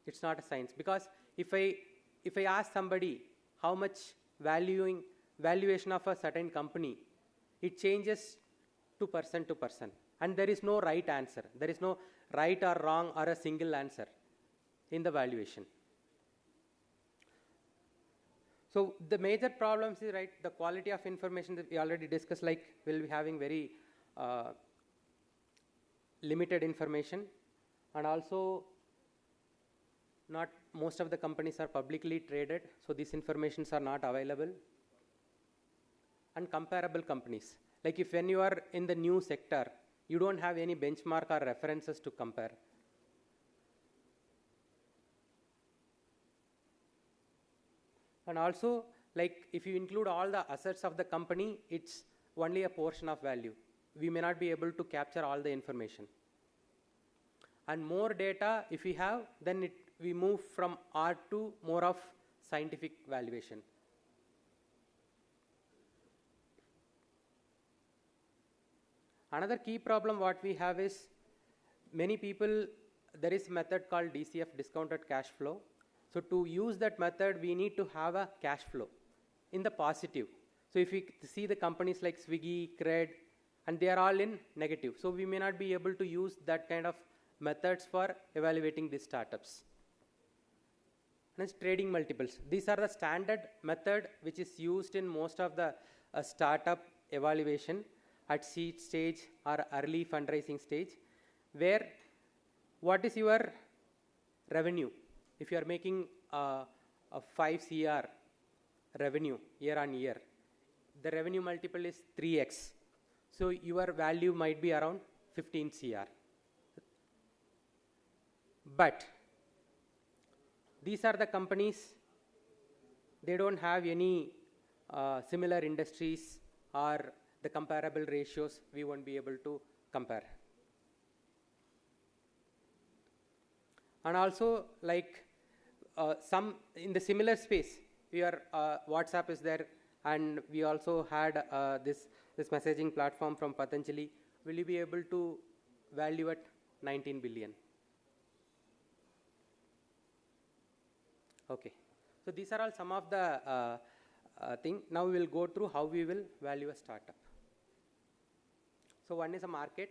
It's not a science, because if I ask somebody how much valuation of a certain company, it changes to person, and there is no right answer. There is no right or wrong or a single answer in the valuation. So the major problems is, right, the quality of information that we already discussed, like we'll be having very limited information, and also not most of the companies are publicly traded, so these informations are not available. And comparable companies, like if when you are in the new sector, you don't have any benchmark or references to compare. And also, like if you include all the assets of the company, it's only a portion of value. We may not be able to capture all the information. And more data, if we have, then we move from art to more of scientific valuation. Another key problem what we have is, many people, there is a method called DCF, discounted cash flow. So to use that method, we need to have a cash flow in the positive. So if we see the companies like Swiggy, Cred, and they are all in negative. So we may not be able to use that kind of methods for evaluating these startups. Next, trading multiples. These are the standard method which is used in most of the startup evaluation at seed stage or early fundraising stage, where what is your revenue? If you are making a 5 CR revenue year on year, the revenue multiple is 3x. So your value might be around 15 CR. But these are the companies, they don't have any similar industries or the comparable ratios, we won't be able to compare. And also, like some in the similar space, we are WhatsApp is there, and we also had this messaging platform from Patanjali. Will you be able to value at 19 billion? Okay, so these are all some of the things. Now we will go through how we will value a startup. So one is a market.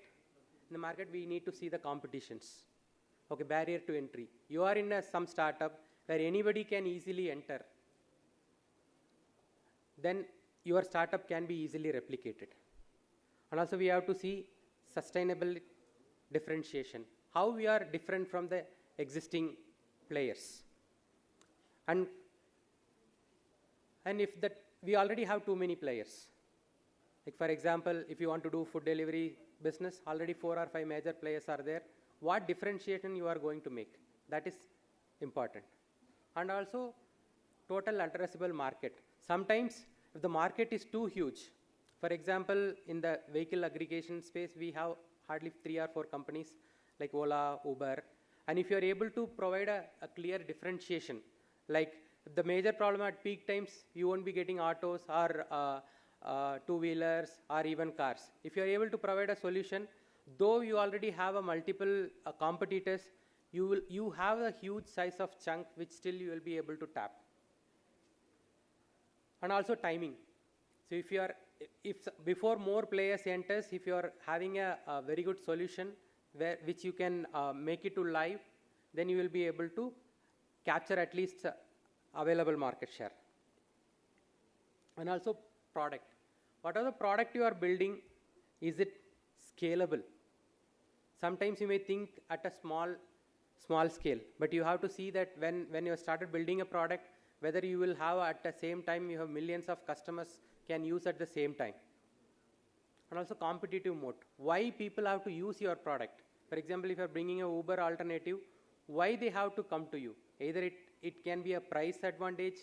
In the market, we need to see the competitions. Okay, barrier to entry. You are in some startup where anybody can easily enter. Then your startup can be easily replicated. And also we have to see sustainable differentiation. How we are different from the existing players. And if that we already have too many players. Like for example, if you want to do food delivery business, already 4 or 5 major players are there. What differentiation you are going to make? That is important. And also total addressable market. Sometimes if the market is too huge, for example, in the vehicle aggregation space, we have hardly 3 or 4 companies like Ola, Uber. And if you are able to provide a clear differentiation, like the major problem at peak times, you won't be getting autos or two-wheelers or even cars. If you are able to provide a solution, though you already have a multiple competitors, you have a huge size of chunk which still you will be able to tap. And also timing. So if before more players enters, if you are having a very good solution, which you can make it to live, then you will be able to capture at least available market share. And also product. Whatever the product you are building, is it scalable? Sometimes you may think at a small scale, but you have to see that when you started building a product, whether you will have at the same time, you have millions of customers can use at the same time. And also competitive mode. Why people have to use your product? For example, if you are bringing a Uber alternative, why they have to come to you? Either it can be a price advantage,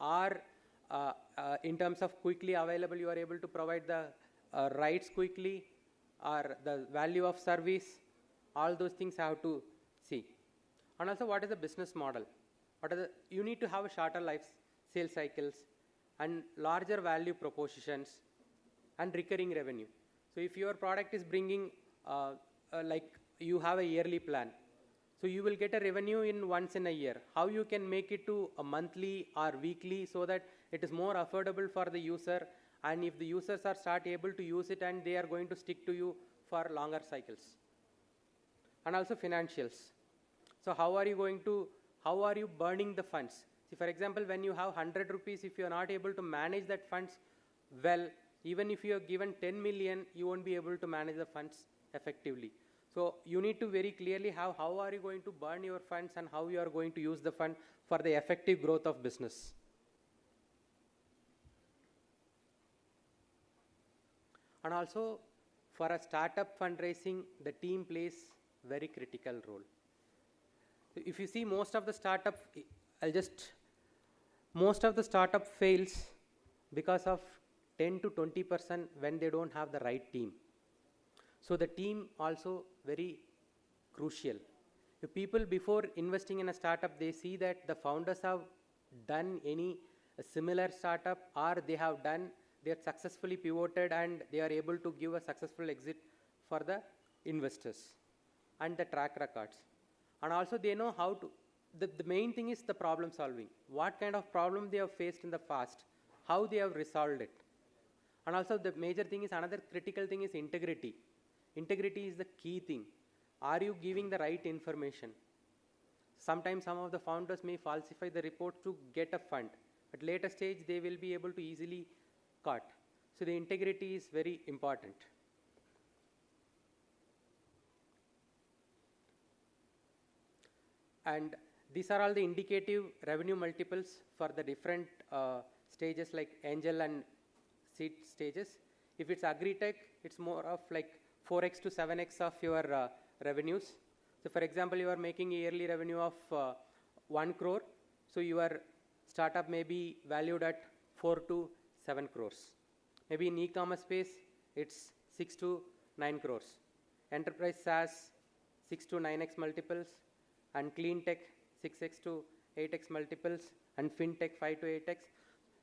or in terms of quickly available, you are able to provide the rides quickly, or the value of service. All those things I have to see. And also, what is the business model? You need to have a shorter sales cycles and larger value propositions and recurring revenue. So if your product is bringing, like you have a yearly plan, so you will get a revenue in once in a year. How you can make it to a monthly or weekly so that it is more affordable for the user, and if the users are able to use it, and they are going to stick to you for longer cycles. And also financials. So how are you burning the funds? See, for example, when you have 100 rupees, if you are not able to manage that funds well, even if you are given 10 million, you won't be able to manage the funds effectively. So you need to very clearly have how are you going to burn your funds and how you are going to use the fund for the effective growth of business. And also for a startup fundraising, the team plays very critical role. If you see most of the startup fails because of 10 to 20% when they don't have the right team. So the team also very crucial. If people before investing in a startup, they see that the founders have done any similar startup, or they have successfully pivoted and they are able to give a successful exit for the investors, and the track records. And also they know how to, the main thing is the problem solving. What kind of problem they have faced in the past, how they have resolved it. And also the major thing is, another critical thing is integrity. Integrity is the key thing. Are you giving the right information? Sometimes some of the founders may falsify the report to get a fund. At later stage, they will be able to easily cut. So the integrity is very important. And these are all the indicative revenue multiples for the different stages, like angel and seed stages. If it's agri-tech, it's more of like 4x to 7x of your revenues. So for example, you are making a yearly revenue of 1 crore. So your startup may be valued at 4 to 7 crores. Maybe in e-commerce space, it's 6 to 9 crores. Enterprise SaaS, 6 to 9x multiples. And clean tech, 6x to 8x multiples. And fintech, 5 to 8x.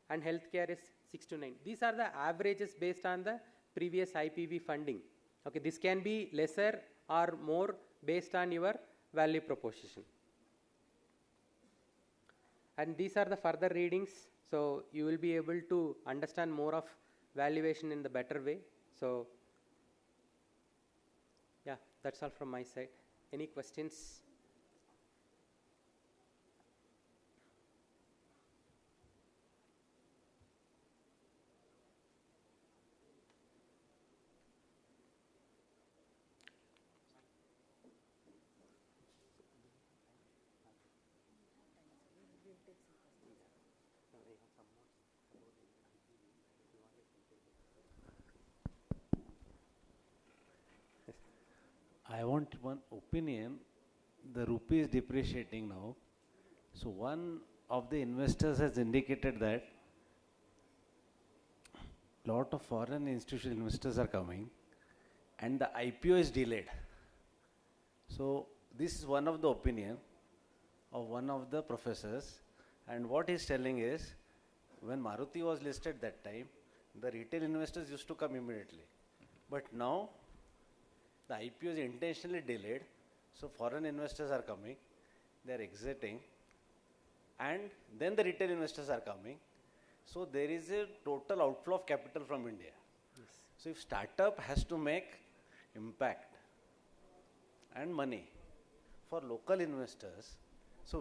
And healthcare is 6 to 9. These are the averages based on the previous IPV funding. Okay, this can be lesser or more based on your value proposition. And these are the further readings, so you will be able to understand more of valuation in the better way. So yeah, that's all from my side. Any questions? I want one opinion. The rupee is depreciating now. So one of the investors has indicated that lot of foreign institutional investors are coming and the IPO is delayed. So this is one of the opinion of one of the professors, and what he's telling is, when Maruti was listed that time, the retail investors used to come immediately. But now the IPO is intentionally delayed, so foreign investors are coming, they are exiting, and then the retail investors are coming. So there is a total outflow of capital from India. Yes. So if startup has to make impact, and money. For local investors, so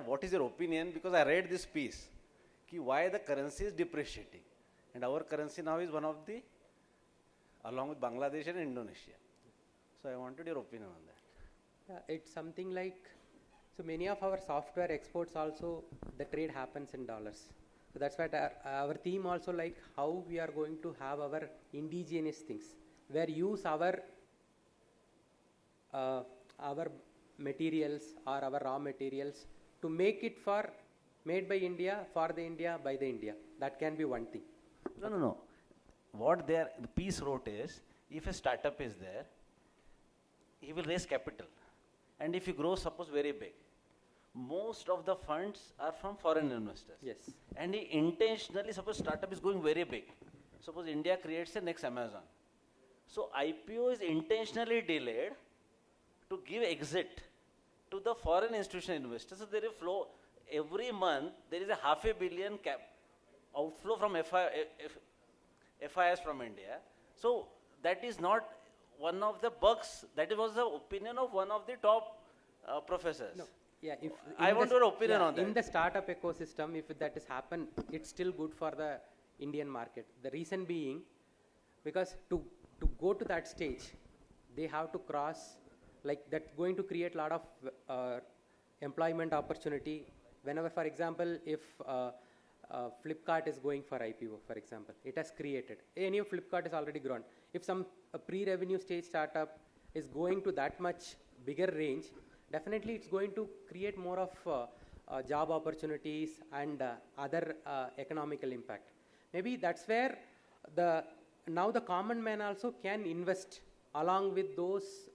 what is your opinion? Because I read this piece, why the currency is depreciating, and our currency now is one of the, along with Bangladesh and Indonesia. So I wanted your opinion on that. It's something like, so many of our software exports also, the trade happens in dollars. So that's why our theme also like how we are going to have our indigenous things, where use our materials or our raw materials to make it made by India, for the India, by the India. That can be one thing. No. What the piece wrote is, if a startup is there, he will raise capital. And if he grows, suppose very big, most of the funds are from foreign investors. Yes. And he intentionally, suppose startup is going very big. Suppose India creates the next Amazon. So IPO is intentionally delayed to give exit to the foreign institutional investors. So there is flow, every month there is a $500 million outflow from FIS from India. So that is not one of the bugs. That was the opinion of one of the top professors. No. Yeah, if I want your opinion on that. In the startup ecosystem, if that has happened, it's still good for the Indian market. The reason being, because to go to that stage, they have to cross, like that going to create a lot of employment opportunity. Whenever, for example, if Flipkart is going for IPO, for example, it has created. Any of Flipkart is already grown. If some pre-revenue stage startup is going to that much bigger range, definitely it's going to create more of job opportunities and other economical impact. Maybe that's where now the common man also can invest along with those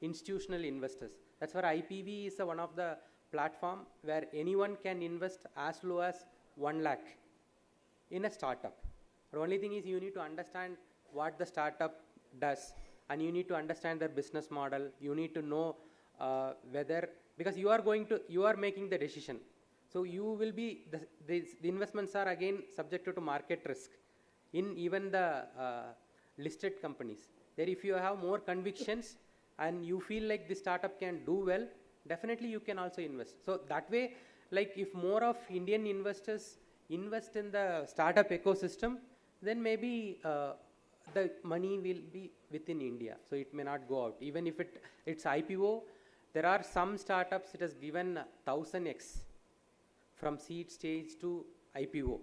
institutional investors. That's where IPV is one of the platform where anyone can invest as low as 1 lakh in a startup. The only thing is you need to understand what the startup does, and you need to understand their business model. You need to know whether, because you are making the decision. So you will be, the investments are again subjected to market risk in even the listed companies. There if you have more convictions and you feel like the startup can do well, definitely you can also invest. So that way, like if more of Indian investors invest in the startup ecosystem, then maybe the money will be within India. So it may not go out. Even if it's IPO, there are some startups it has given 1000x from seed stage to IPO.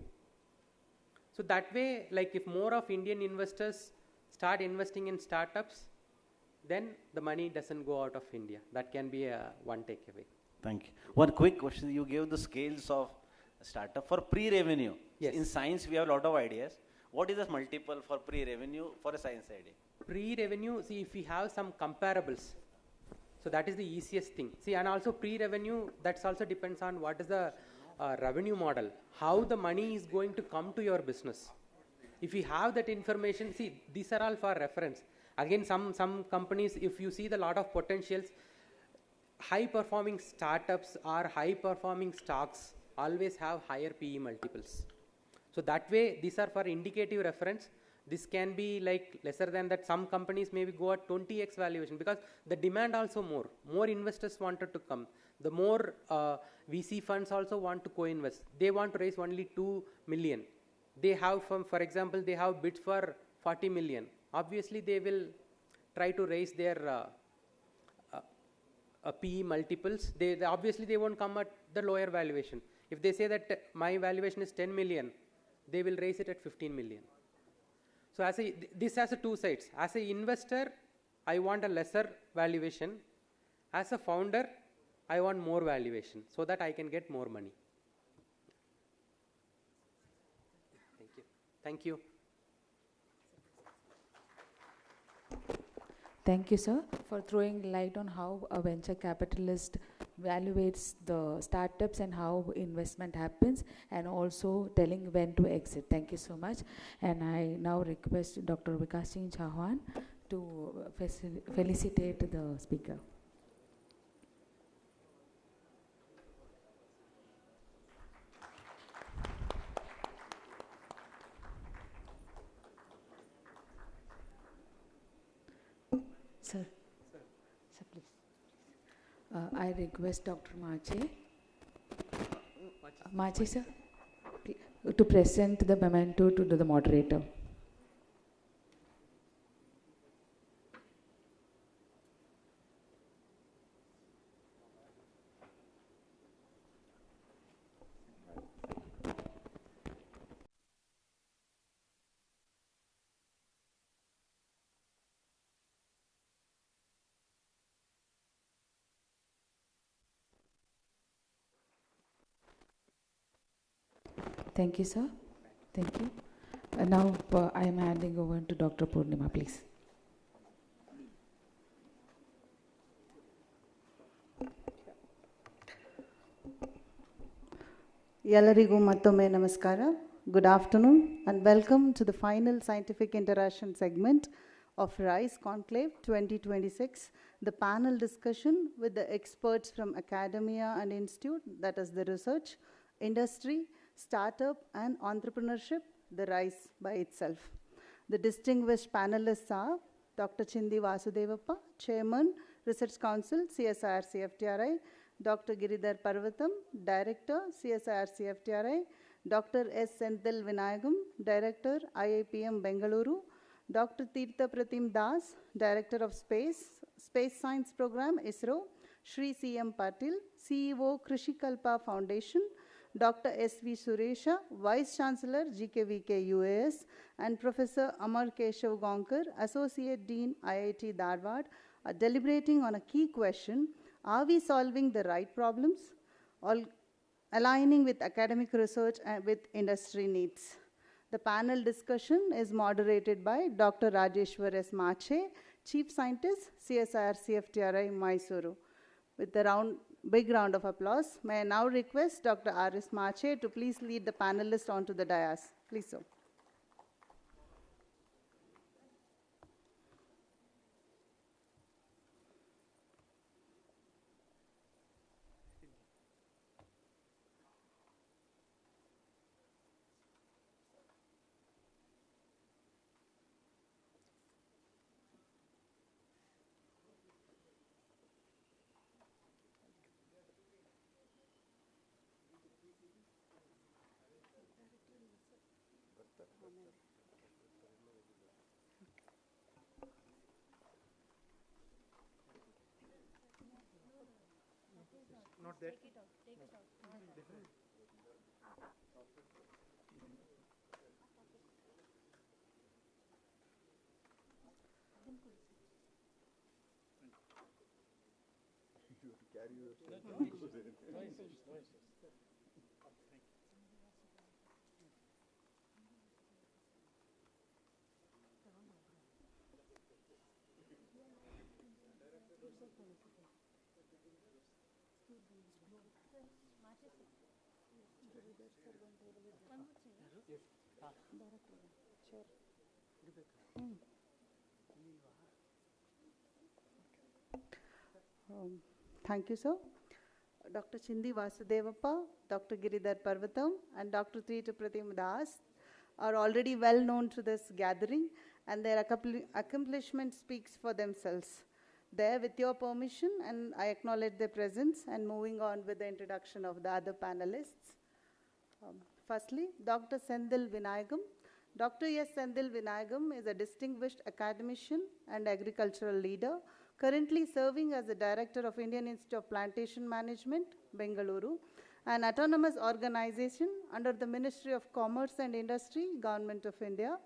So that way, like if more of Indian investors start investing in startups, then the money doesn't go out of India. That can be one takeaway. Thank you. One quick question. You gave the scales of startup for pre-revenue. Yes. In science, we have a lot of ideas. What is the multiple for pre-revenue for a science idea? Pre-revenue, see if we have some comparables. So that is the easiest thing. See, and also pre-revenue, that's also depends on what is the revenue model, how the money is going to come to your business. If you have that information, see, these are all for reference. Again, some companies, if you see the lot of potentials, high-performing startups or high-performing stocks always have higher PE multiples. So that way, these are for indicative reference. This can be like lesser than that. Some companies maybe go at 20x valuation because the demand also more investors wanted to come. The more VC funds also want to co-invest. They want to raise only 2 million. They have, for example, they have bids for 40 million. Obviously, they will try to raise their PE multiples. Obviously they won't come at the lower valuation. If they say that my valuation is 10 million, they will raise it at 15 million. So this has two sides. As an investor, I want a lesser valuation. As a founder, I want more valuation so that I can get more money. Thank you. Thank you. Thank you, sir, for throwing light on how a venture capitalist evaluates the startups and how investment happens, and also telling when to exit. Thank you so much. And I now request Dr. Vikas Singh Chauhan to felicitate the speaker. Sir. Sir, please. I request Dr. Mache sir, to present the memento to the moderator. Thank you, sir. Thank you. Now I am handing over to Dr. Purnima, please. ಎಲ್ಲರಿಗೂ ಮತ್ತೊಮ್ಮೆ ನಮಸ್ಕಾರ. Good afternoon and welcome to the final scientific interaction segment of RISE Conclave 2026, the panel discussion with the experts from academia and institute, that is the research, industry, startup and entrepreneurship, the RISE by itself. The distinguished panelists are Dr. Chindi Vasudevappa, Chairman, Research Council, CSIR CFTRI, Dr. Giridhar Parvatam, Director, CSIR CFTRI, Dr. S. Senthil Vinayagam, Director, IIPM Bengaluru, Dr. Tirtha Pratim Das, Director of Space Science Program, ISRO, Shri C.M. Patil, CEO, Krishikalpa Foundation, Dr. S.V. Suresha, Vice Chancellor, GKVK UAS, and Professor Amar Keshav Gonkar, Associate Dean, IIT Dharwad, are deliberating on a key question: are we solving the right problems, or aligning with academic research and with industry needs? The panel discussion is moderated by Dr. Rajeshwar S. Mache, Chief Scientist, CSIR CFTRI, Mysuru. With a big round of applause, may I now request Dr. R.S. Mache to please lead the panelists onto the dais. Please, sir. Not that. Thank you, sir. Dr. Chindi Vasudevappa, Dr. Giridhar Parvatam, and Dr. Tirtha Pratim Das are already well known to this gathering, and their accomplishment speaks for themselves. There, with your permission, and I acknowledge their presence, and moving on with the introduction of the other panelists. Firstly, Dr. Senthil Vinayagam. Dr. S. Senthil Vinayagam is a distinguished academician and agricultural leader, currently serving as the Director of Indian Institute of Plantation Management, Bengaluru, an autonomous organization under the Ministry of Commerce and Industry, Government of India.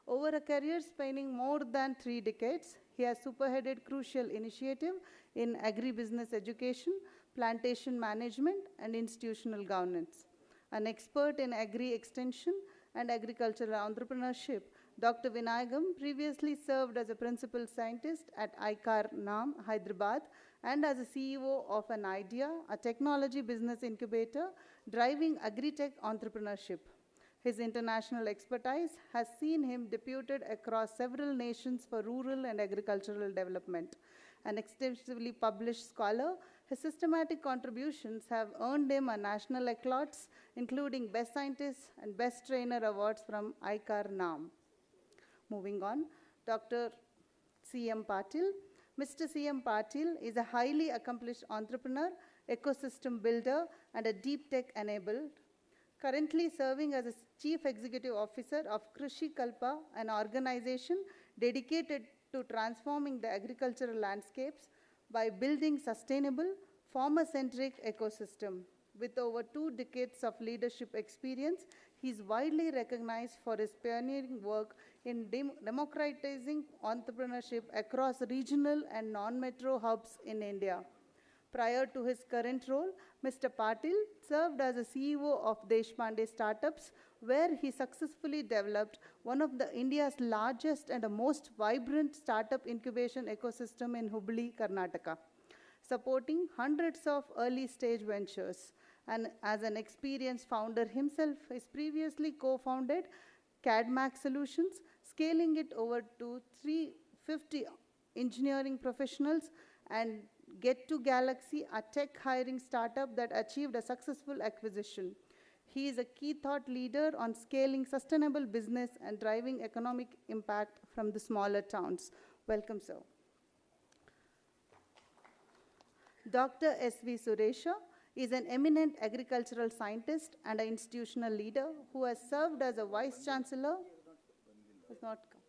Over a career spanning more than 3 decades, he has spearheaded crucial initiatives in agribusiness education, plantation management, and institutional governance. An expert in agri-extension and agricultural entrepreneurship, Dr. Vinayagam previously served as a principal scientist at ICAR NAM, Hyderabad, and as a CEO of an IDEA, a technology business incubator driving agri-tech entrepreneurship. His international expertise has seen him deputed across several nations for rural and agricultural development. An extensively published scholar, his systematic contributions have earned him a national accolades, including Best Scientist and Best Trainer awards from ICAR NAM. Moving on, Dr. C.M. Patil. Mr. C.M. Patil is a highly accomplished entrepreneur, ecosystem builder, and a deep tech enabled. Currently serving as a Chief Executive Officer of Krishi Kalpa, an organization dedicated to transforming the agricultural landscapes by building sustainable, farmer-centric ecosystem. With over 2 decades of leadership experience, he is widely recognized for his pioneering work in democratizing entrepreneurship across regional and non-metro hubs in India. Prior to his current role, Mr. Patil served as a CEO of Deshpande Startups, where he successfully developed one of India's largest and most vibrant startup incubation ecosystem in Hubli, Karnataka, supporting hundreds of early-stage ventures. And as an experienced founder himself, he previously co-founded CADMAC Solutions, scaling it over to 350 engineering professionals, and Get to Galaxy, a tech hiring startup that achieved a successful acquisition. He is a key thought leader on scaling sustainable business and driving economic impact from the smaller towns. Welcome, sir. Dr. S.V. Suresha is an eminent agricultural scientist and an institutional leader who has served as a Vice Chancellor. Has not come.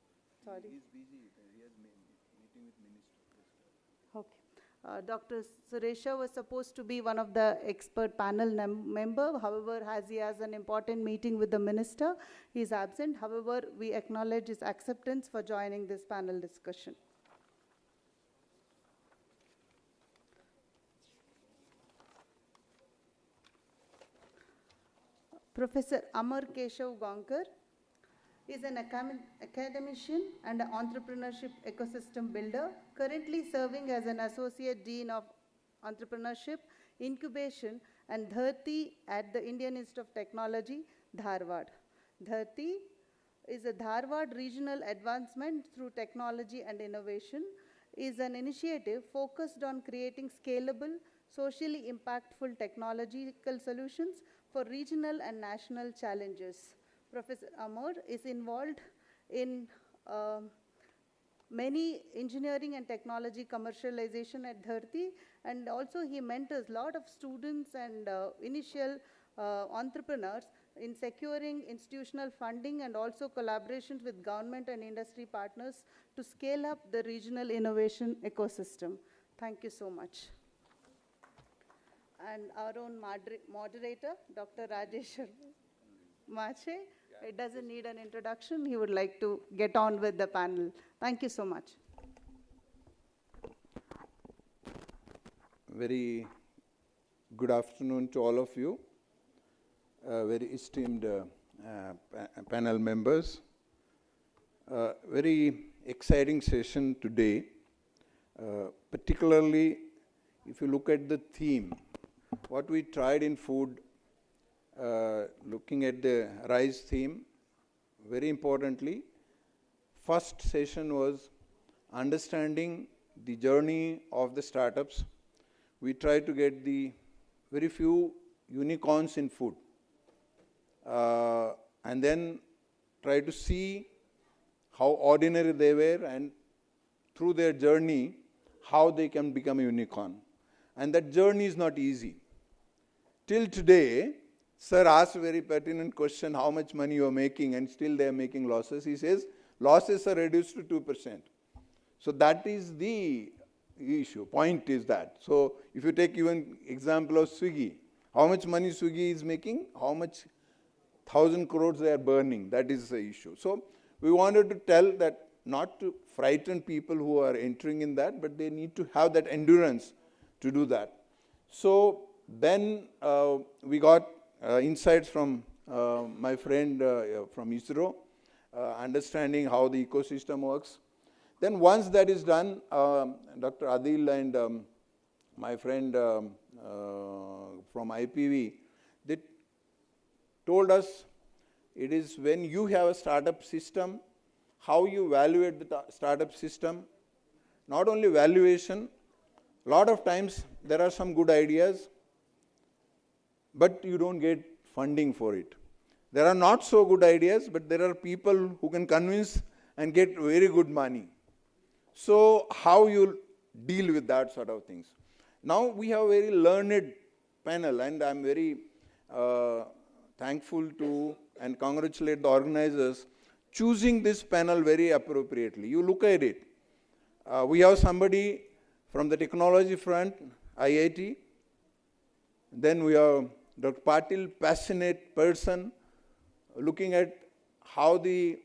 Sorry. He's busy. He has meeting with Minister. Okay. Dr. Suresha was supposed to be one of the expert panel member. However, as he has an important meeting with the minister, he is absent. However, we acknowledge his acceptance for joining this panel discussion. Professor Amar Keshav Gankar is an academician and an entrepreneurship ecosystem builder, currently serving as an Associate Dean of Entrepreneurship, Incubation and Dharti at the Indian Institute of Technology, Dharwad. Dharti is a Dharwad Regional Advancement through Technology and Innovation, is an initiative focused on creating scalable, socially impactful technological solutions for regional and national challenges. Professor Amar is involved in many engineering and technology commercialization at Dharti, and also he mentors a lot of students and initial entrepreneurs in securing institutional funding and also collaborations with government and industry partners to scale up the regional innovation ecosystem. Thank you so much. And our own moderator, Dr. Rajesh Mache. It doesn't need an introduction. He would like to get on with the panel. Thank you so much. Very good afternoon to all of you, very esteemed panel members. Very exciting session today, particularly if you look at the theme, what we tried in food. Looking at the RISE theme, very importantly, first session was understanding the journey of the startups. We tried to get the very few unicorns in food, and then try to see how ordinary they were, and through their journey, how they can become a unicorn. And that journey is not easy. Till today, Sir asked a very pertinent question, how much money you are making, and still they are making losses. He says, losses are reduced to 2%. So that is the issue. Point is that. So if you take even example of Swiggy, how much money Swiggy is making, how much 1,000 crores they are burning, that is the issue. So we wanted to tell that not to frighten people who are entering in that, but they need to have that endurance to do that. So then we got insights from my friend from ISRO, understanding how the ecosystem works. Then once that is done, Dr. Adil and my friend from IPV, they told us it is when you have a startup system, how you evaluate the startup system, not only valuation, a lot of times there are some good ideas, but you don't get funding for it. There are not so good ideas, but there are people who can convince and get very good money. So how you deal with that sort of things. Now we have a very learned panel, and I'm very thankful to and congratulate the organizers choosing this panel very appropriately. You look at it. We have somebody from the technology front, IIT. Then we have Dr. Patil, passionate person, looking at how the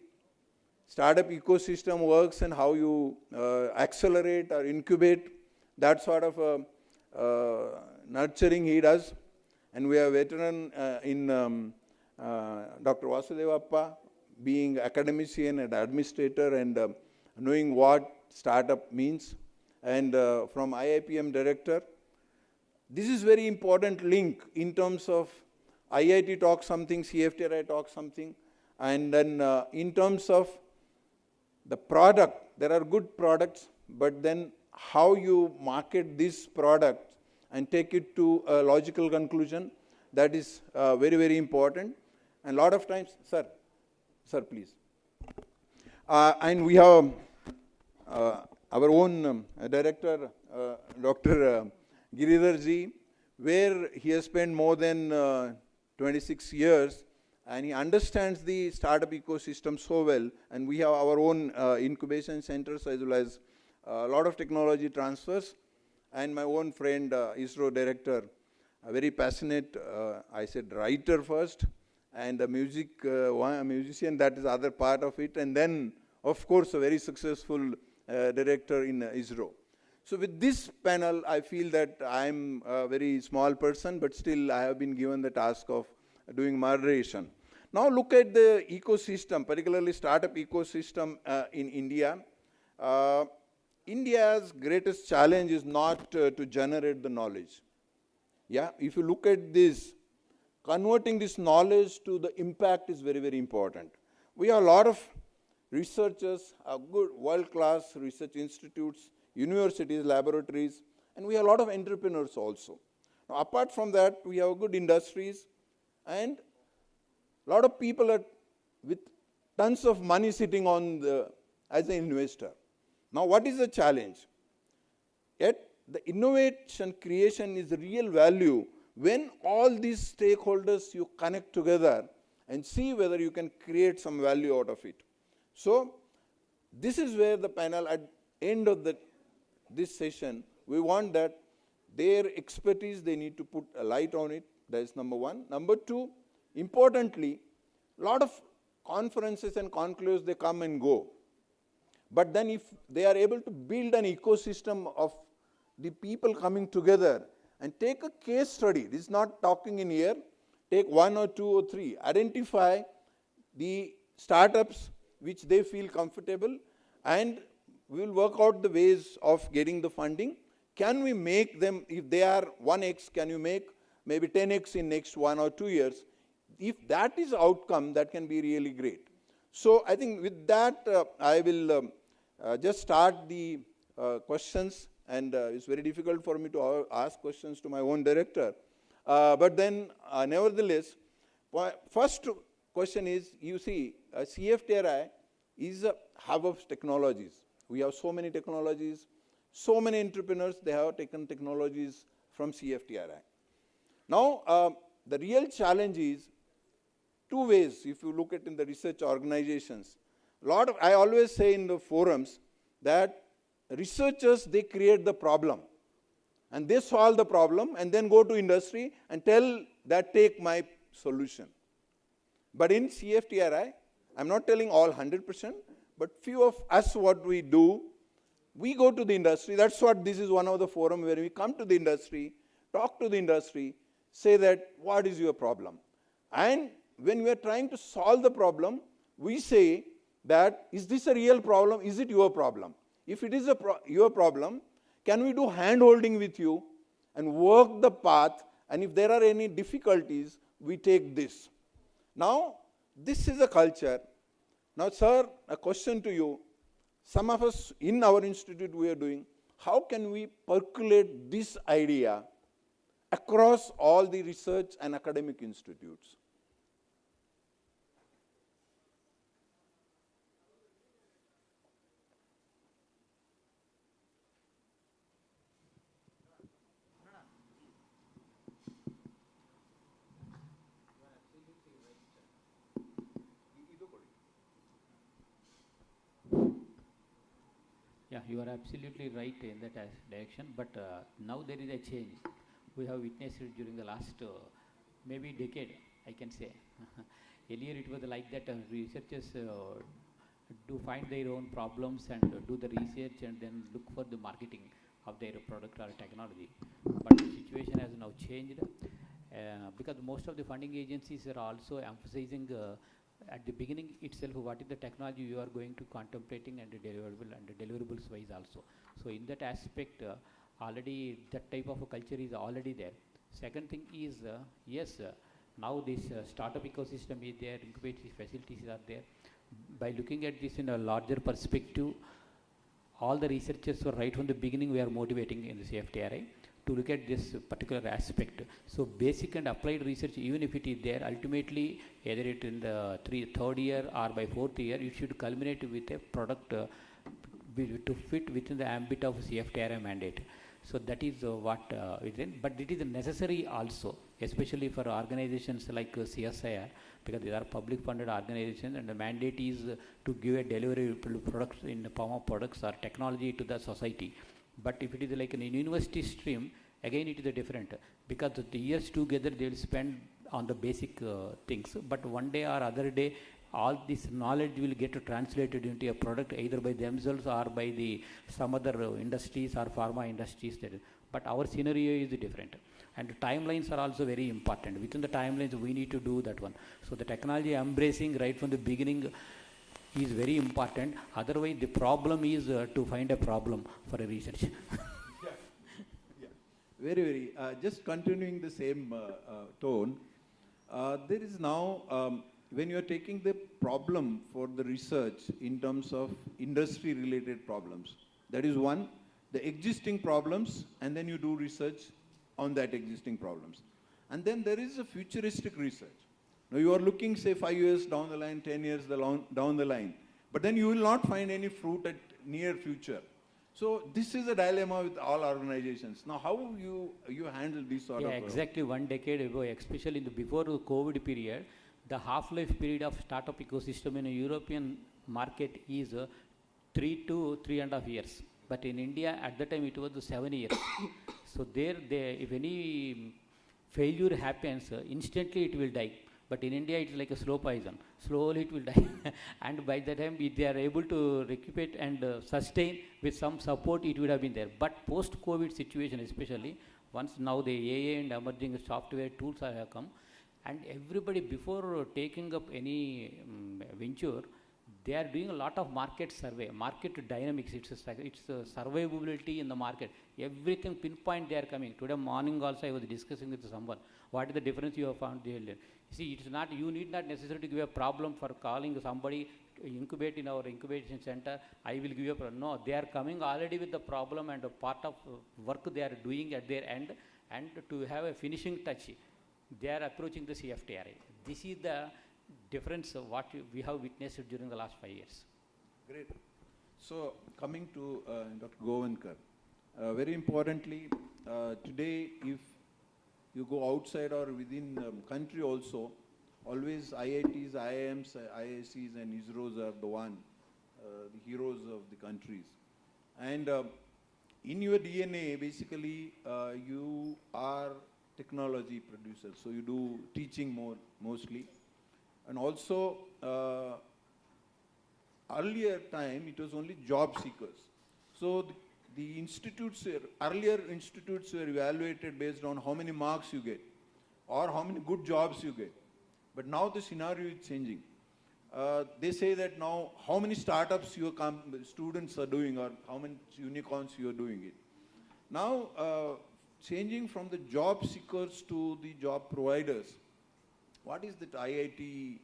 startup ecosystem works and how you accelerate or incubate, that sort of nurturing he does. And we have a veteran in Dr. Vasudevappa, being academician and administrator and knowing what startup means. And from IIPM director, this is very important link in terms of IIT talks something, CFTRI talks something, and then in terms of the product, there are good products, but then how you market this product and take it to a logical conclusion, that is very, very important. And a lot of times, sir, please. And we have our own director, Dr. Giridharji, where he has spent more than 26 years, and he understands the startup ecosystem so well. And we have our own incubation centers as well as a lot of technology transfers. And my own friend, ISRO director, a very passionate, I said writer first, and a musician, that is other part of it. And then, of course, a very successful director in ISRO. So with this panel, I feel that I'm a very small person, but still I have been given the task of doing moderation. Now look at the ecosystem, particularly startup ecosystem in India. India's greatest challenge is not to generate the knowledge. Yeah, if you look at this, converting this knowledge to the impact is very, very important. We have a lot of researchers, good world-class research institutes, universities, laboratories, and we have a lot of entrepreneurs also. Now, apart from that, we have good industries, and a lot of people are with tons of money sitting on as an investor. Now, what is the challenge? Yet, the innovation creation is the real value when all these stakeholders you connect together and see whether you can create some value out of it. So, this is where the panel at end of this session, we want that their expertise, they need to put a light on it. That is number one. Number two, importantly, a lot of conferences and conclaves, they come and go. But then if they are able to build an ecosystem of the people coming together and take a case study, this is not talking in here, take 1 or 2 or 3, identify the startups which they feel comfortable, and we will work out the ways of getting the funding. Can we make them, if they are 1x, can you make maybe 10x in next 1 or 2 years? If that is outcome, that can be really great. So I think with that, I will just start the questions, and it's very difficult for me to ask questions to my own director. But then, nevertheless, first question is, you see, CFTRI is a hub of technologies. We have so many technologies, so many entrepreneurs, they have taken technologies from CFTRI. Now, the real challenge is two ways, if you look at in the research organizations. I always say in the forums that researchers, they create the problem and they solve the problem and then go to industry and tell that take my solution. But in CFTRI, I'm not telling all 100%, but few of us what we do, we go to the industry. That's what this is one of the forum where we come to the industry, talk to the industry, say that what is your problem? And when we are trying to solve the problem, we say that is this a real problem? Is it your problem? If it is your problem, can we do hand-holding with you and work the path, and if there are any difficulties, we take this. Now, this is a culture. Now, sir, a question to you. Some of us in our institute we are doing, how can we percolate this idea across all the research and academic institutes? Yeah, you are absolutely right in that direction, but now there is a change. We have witnessed it during the last maybe decade, I can say. Earlier it was like that researchers do find their own problems and do the research and then look for the marketing of their product or technology. But the situation has now changed because most of the funding agencies are also emphasizing at the beginning itself what is the technology you are going to contemplating and deliverables wise also. So in that aspect, already that type of a culture is already there. Second thing is, yes, now this startup ecosystem is there, incubator facilities are there. By looking at this in a larger perspective, all the researchers were right from the beginning we are motivating in the CFTRI to look at this particular aspect. So basic and applied research, even if it is there, ultimately either it in the third year or by fourth year, it should culminate with a product to fit within the ambit of CFTRI mandate. So that is what is in, but it is necessary also, especially for organizations like CSIR, because they are public funded organizations and the mandate is to give a delivery products in the form of products or technology to the society. But if it is like an university stream, again it is a different, because the years together they will spend on the basic things, but one day or other day all this knowledge will get translated into a product either by themselves or by the some other industries or pharma industries. But our scenario is different. And timelines are also very important. Within the timelines we need to do that one. So the technology embracing right from the beginning is very important. Otherwise the problem is to find a problem for a research. Very, very. Just continuing the same tone, there is now, when you are taking the problem for the research in terms of industry-related problems, that is one, the existing problems, and then you do research on that existing problems. And then there is a futuristic research. Now you are looking, say, 5 years down the line, 10 years down the line, but then you will not find any fruit at near future. So this is a dilemma with all organizations. Now how you handle this sort of... Exactly 1 decade ago, especially in the before the COVID period, the half-life period of startup ecosystem in a European market is 3 to 3.5 years. But in India, at the time, it was 7 years. So there, if any failure happens, instantly it will die. But in India, it's like a slow poison. Slowly it will die. And by the time they are able to recuperate and sustain with some support, it would have been there. But post-COVID situation especially, once now the AI and emerging software tools have come, and everybody before taking up any venture, they are doing a lot of market survey, market dynamics. It's survivability in the market. Everything pinpoint they are coming. Today morning also I was discussing with someone. What is the difference you have found there? See, it's not, you need not necessarily give a problem for calling somebody to incubate in our incubation center. I will give you a problem. No, they are coming already with the problem and a part of work they are doing at their end, and to have a finishing touch, they are approaching the CFTRI. This is the difference of what we have witnessed during the last 5 years. Great. So coming to Dr. Govankar, very importantly, today if you go outside or within the country also, always IITs, IIMs, IIScs and ISROs are the heroes of the countries. And in your DNA, basically, you are technology producers, so you do teaching mostly. And also, earlier time, it was only job seekers. So the institutes, earlier institutes were evaluated based on how many marks you get or how many good jobs you get. But now the scenario is changing. They say that now how many startups your students are doing or how many unicorns you are doing it. Now, changing from the job seekers to the job providers, what is that IIT,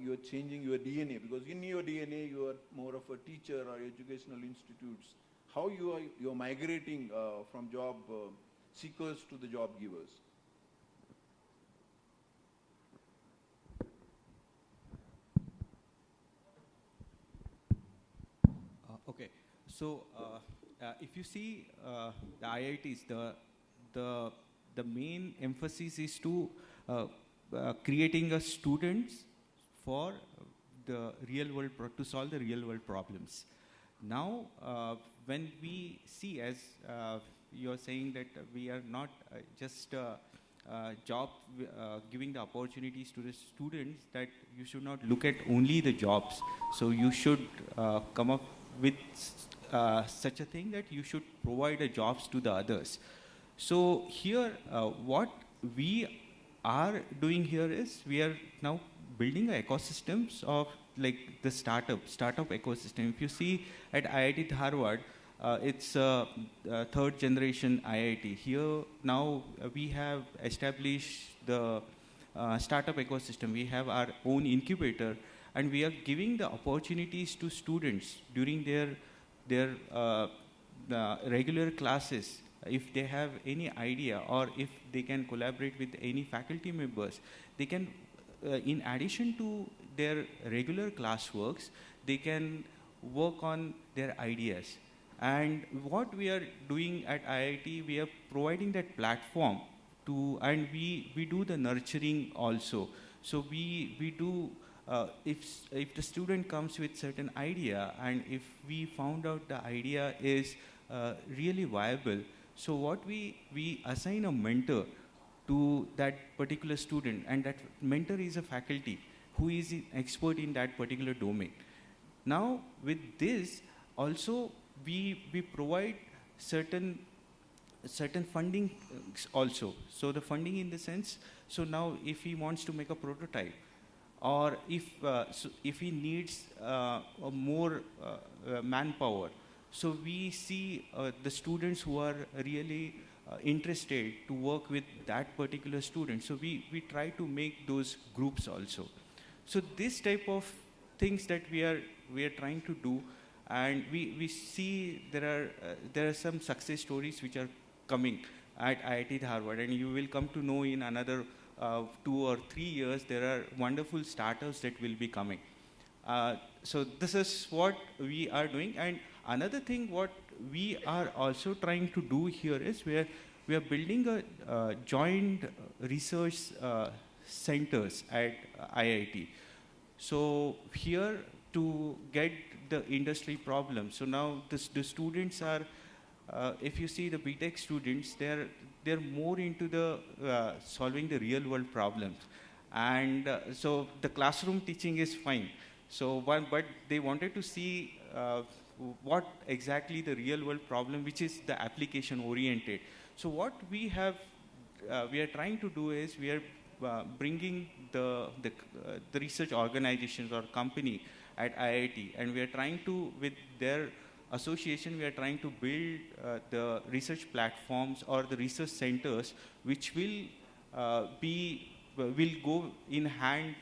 you are changing your DNA, because in your DNA you are more of a teacher or educational institutes. How you are migrating from job seekers to the job givers? Okay, so if you see the IITs, the main emphasis is to creating a students for the real world, to solve the real world problems. Now, when we see, as you're saying, that we are not just job giving the opportunities to the students, that you should not look at only the jobs. So you should come up with such a thing that you should provide the jobs to the others. So here, what we are doing here is we are now building ecosystems of like the startup ecosystem. If you see at IIT Harvard, it's a third generation IIT. Here now we have established the startup ecosystem. We have our own incubator, and we are giving the opportunities to students during their regular classes. If they have any idea, or if they can collaborate with any faculty members, they can, in addition to their regular classworks, they can work on their ideas. And what we are doing at IIT, we are providing that platform to, and we do the nurturing also. So we do, if the student comes with certain idea, and if we found out the idea is really viable, so what we assign a mentor to that particular student, and that mentor is a faculty who is an expert in that particular domain. Now with this also we provide certain funding also. So the funding in the sense, so now if he wants to make a prototype, or if he needs more manpower, so we see the students who are really interested to work with that particular student. So we try to make those groups also. So this type of things that we are trying to do, and we see there are some success stories which are coming at IIT Harvard, and you will come to know in another 2 or 3 years there are wonderful startups that will be coming. So this is what we are doing. And another thing what we are also trying to do here is we are building a joint research centers at IIT. So here to get the industry problem. So now the students are, if you see the BTech students, they're more into the solving the real world problems. And so the classroom teaching is fine. So but they wanted to see what exactly the real world problem, which is the application oriented. So what we are trying to do is we are bringing the research organizations or company at IIT, and we are trying to, with their association, we are trying to build the research platforms or the research centers, which will go in hand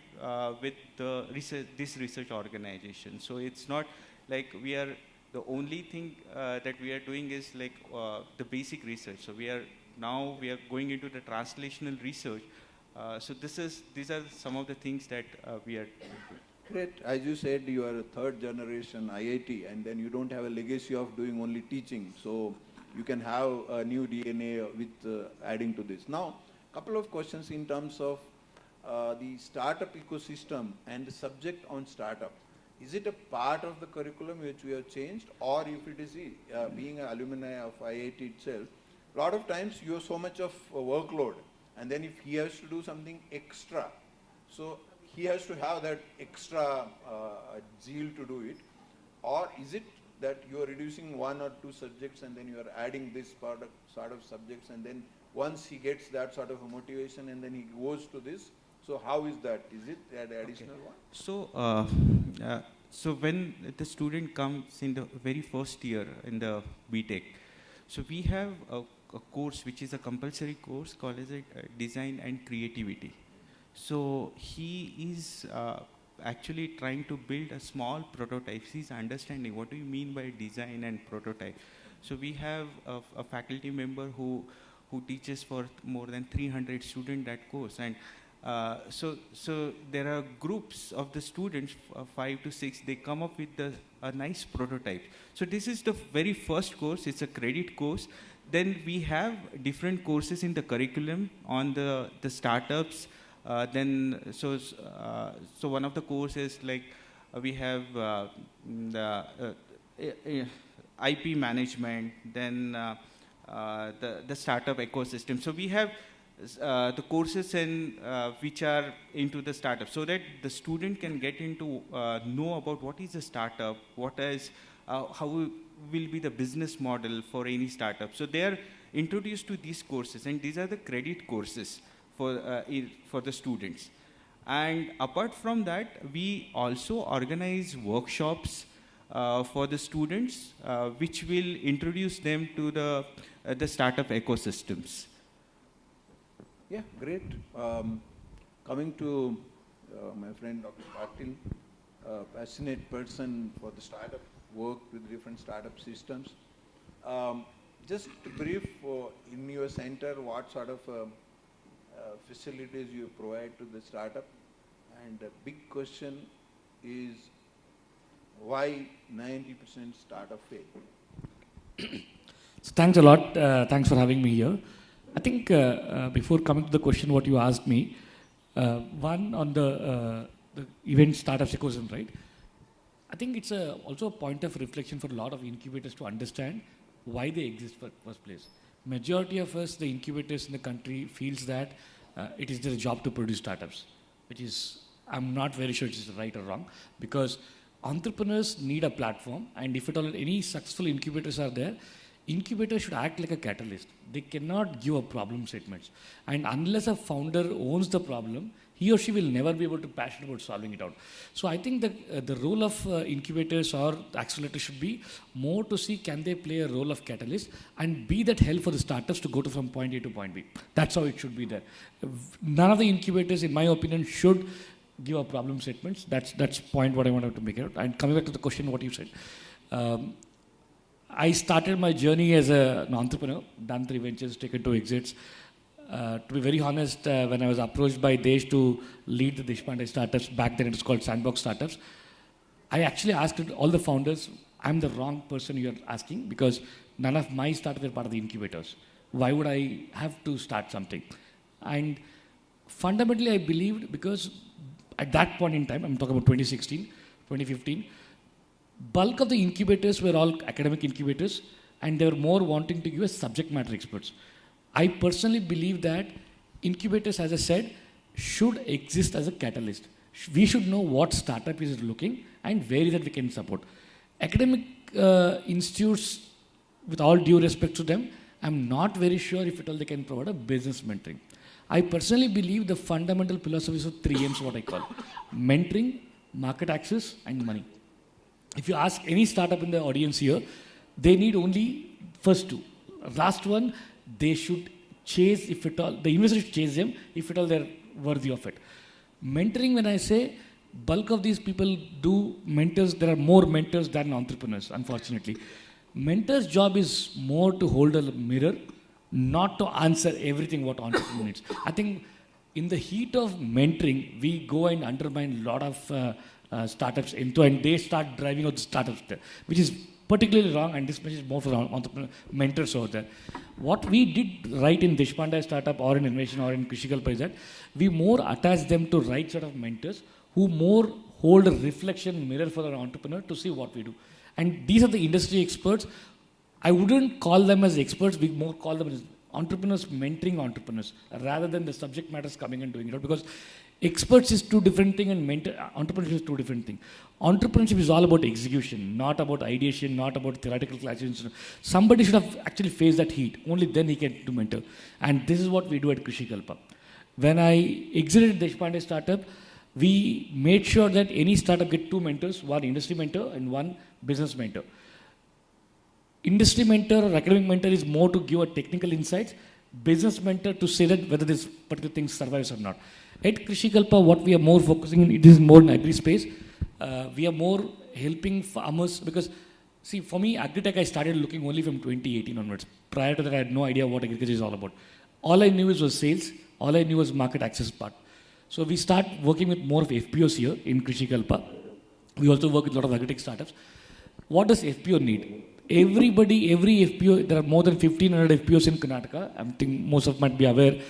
with this research organization. So it's not like we are the only thing that we are doing is like the basic research. So we are going into the translational research. So these are some of the things that we are doing. Great. As you said, you are a third generation IIT, and then you don't have a legacy of doing only teaching. So you can have a new DNA with adding to this. Now, a couple of questions in terms of the startup ecosystem and the subject on startup. Is it a part of the curriculum which we have changed, or if it is being an alumni of IIT itself, a lot of times you have so much of workload, and then if he has to do something extra, so he has to have that extra zeal to do it, or is it that you are reducing 1 or 2 subjects and then you are adding this sort of subjects, and then once he gets that sort of a motivation and then he goes to this, so how is that? Is it an additional one? So, so when the student comes in the very first year in the BTech, so we have a course which is a compulsory course called as Design and Creativity. So he is actually trying to build a small prototype. He's understanding what do you mean by design and prototype. So we have a faculty member who teaches for more than 300 students that course, and so there are groups of the students, 5 to 6. They come up with a nice prototype. So this is the very first course. It's a credit course. Then we have different courses in the curriculum on the startups. So one of the courses, like we have IP management, then the startup ecosystem. So we have the courses which are into the startup, so that the student can get into know about what is a startup, what is how will be the business model for any startup. So they are introduced to these courses, and these are the credit courses for the students. And apart from that, we also organize workshops for the students, which will introduce them to the startup ecosystems. Yeah, great. Coming to my friend Dr. Patil, a passionate person for the startup, worked with different startup systems. Just to brief, in your center, what sort of facilities you provide to the startup? And the big question is, why 90% startup fail? So thanks a lot. Thanks for having me here. I think before coming to the question what you asked me, one on the event startup ecosystem, right? I think it's also a point of reflection for a lot of incubators to understand why they exist in the first place. Majority of us, the incubators in the country, feels that it is their job to produce startups, which is, I'm not very sure it is right or wrong, because entrepreneurs need a platform, and if at all any successful incubators are there, incubators should act like a catalyst. They cannot give a problem statements. And unless a founder owns the problem, he or she will never be able to passionate about solving it out. So I think that the role of incubators or accelerators should be more to see can they play a role of catalyst and be that help for the startups to go to from point A to point B. That's how it should be there. None of the incubators, in my opinion, should give a problem statements. That's point what I wanted to make out. And coming back to the question what you said. I started my journey as an entrepreneur, done 3 ventures, taken 2 exits. To be very honest, when I was approached by Desh to lead the Deshpande startups, back then it was called Sandbox Startups, I actually asked all the founders, I'm the wrong person you're asking, because none of my startups were part of the incubators. Why would I have to start something? And fundamentally I believed, because at that point in time, I'm talking about 2016, 2015, bulk of the incubators were all academic incubators, and they were more wanting to give us subject matter experts. I personally believe that incubators, as I said, should exist as a catalyst. We should know what startup is looking and where is it we can support. Academic institutes, with all due respect to them, I'm not very sure if at all they can provide a business mentoring. I personally believe the fundamental philosophies of 3 M's, what I call mentoring, market access, and money. If you ask any startup in the audience here, they need only first 2. Last one, they should chase, if at all, the investor should chase them, if at all they're worthy of it. Mentoring, when I say, bulk of these people do mentors, there are more mentors than entrepreneurs, unfortunately. Mentor's job is more to hold a mirror, not to answer everything what entrepreneur needs. I think in the heat of mentoring, we go and undermine a lot of startups into, and they start driving out the startups there, which is particularly wrong, and this message is more for entrepreneur mentors over there. What we did right in Deshpande startup or in innovation or in Krishikalpa is that we more attach them to right sort of mentors who more hold a reflection mirror for the entrepreneur to see what we do. And these are the industry experts. I wouldn't call them as experts, we more call them as entrepreneurs mentoring entrepreneurs rather than the subject matters coming and doing it out, because experts is 2 different things and entrepreneurship is 2 different things. Entrepreneurship is all about execution, not about ideation, not about theoretical classes. Somebody should have actually faced that heat. Only then he can do mentor. And this is what we do at Krishikalpa. When I exited Deshpande startup, we made sure that any startup get 2 mentors, 1 industry mentor and 1 business mentor. Industry mentor or academic mentor is more to give a technical insights. Business mentor to say that whether this particular thing survives or not. At Krishikalpa, what we are more focusing on, it is more in agri space. We are more helping farmers, because see, for me, agri-tech I started looking only from 2018 onwards. Prior to that, I had no idea what agriculture is all about. All I knew was sales. All I knew was market access part. So we start working with more of FPOs here in Krishikalpa. We also work with a lot of agri-tech startups. What does FPO need? Everybody, every FPO, there are more than 1,500 FPOs in Karnataka. I think most of might be aware.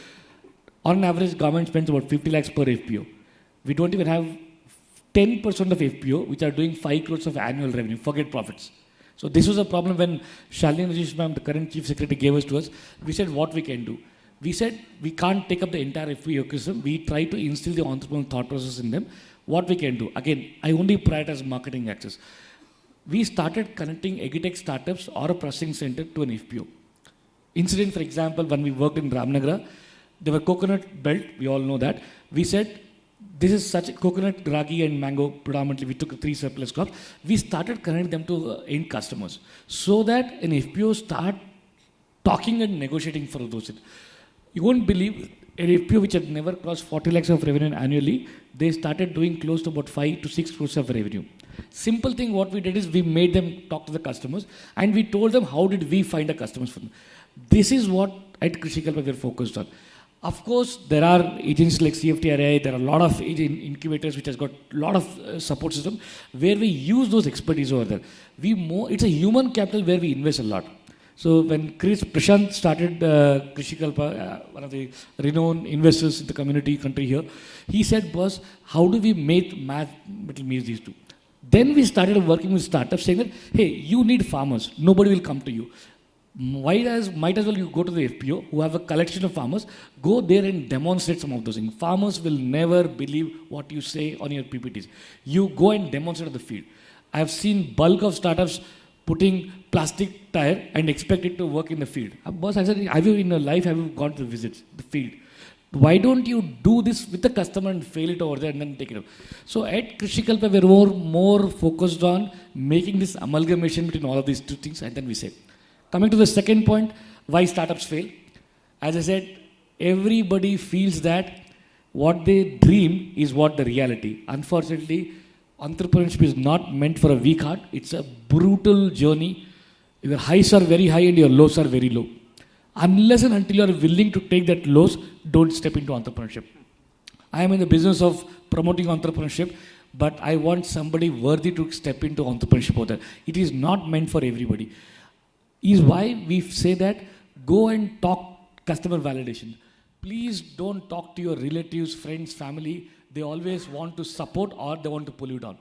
On average, government spends about 50 lakhs per FPO. We don't even have 10% of FPO, which are doing 5 crores of annual revenue. Forget profits. So this was a problem when Shalini Rajesh ma'am, the current chief secretary, gave us to us. We said what we can do. We said we can't take up the entire FP ecosystem. We try to instill the entrepreneurial thought process in them. What we can do. Again, I only prioritize marketing access. We started connecting agritech startups or a processing center to an FPO. Incident, for example, when we worked in Ramnagar, there were coconut belt, we all know that. We said, this is such coconut, ragi and mango predominantly. We took 3 surplus crops. We started connecting them to end customers so that an FPO start talking and negotiating for those. You won't believe an FPO which had never crossed 40 lakhs of revenue annually, they started doing close to about 5 to 6 crores of revenue. Simple thing what we did is we made them talk to the customers and we told them how did we find the customers for them. This is what at Krishikalpa we are focused on. Of course, there are agencies like CFTRI, there are a lot of incubators which has got a lot of support system where we use those expertise over there. It's a human capital where we invest a lot. So when Prashant started Krishikalpa, one of the renowned investors in the community country here, he said, boss, how do we make math between these two? Then we started working with startups saying that, hey, you need farmers. Nobody will come to you. Might as well you go to the FPO who have a collection of farmers, go there and demonstrate some of those things. Farmers will never believe what you say on your PPTs. You go and demonstrate at the field. I have seen bulk of startups putting plastic tire and expect it to work in the field. Boss, I said, have you in your life, have you gone to visit the field? Why don't you do this with the customer and fail it over there and then take it up? So at Krishikalpa, we're more focused on making this amalgamation between all of these two things, and then we say. Coming to the second point, why startups fail. As I said, everybody feels that what they dream is what the reality. Unfortunately, entrepreneurship is not meant for a weak heart. It's a brutal journey. Your highs are very high and your lows are very low. Unless and until you are willing to take that loss, don't step into entrepreneurship. I am in the business of promoting entrepreneurship, but I want somebody worthy to step into entrepreneurship over there. It is not meant for everybody. Is why we say that go and talk customer validation. Please don't talk to your relatives, friends, family. They always want to support or they want to pull you down.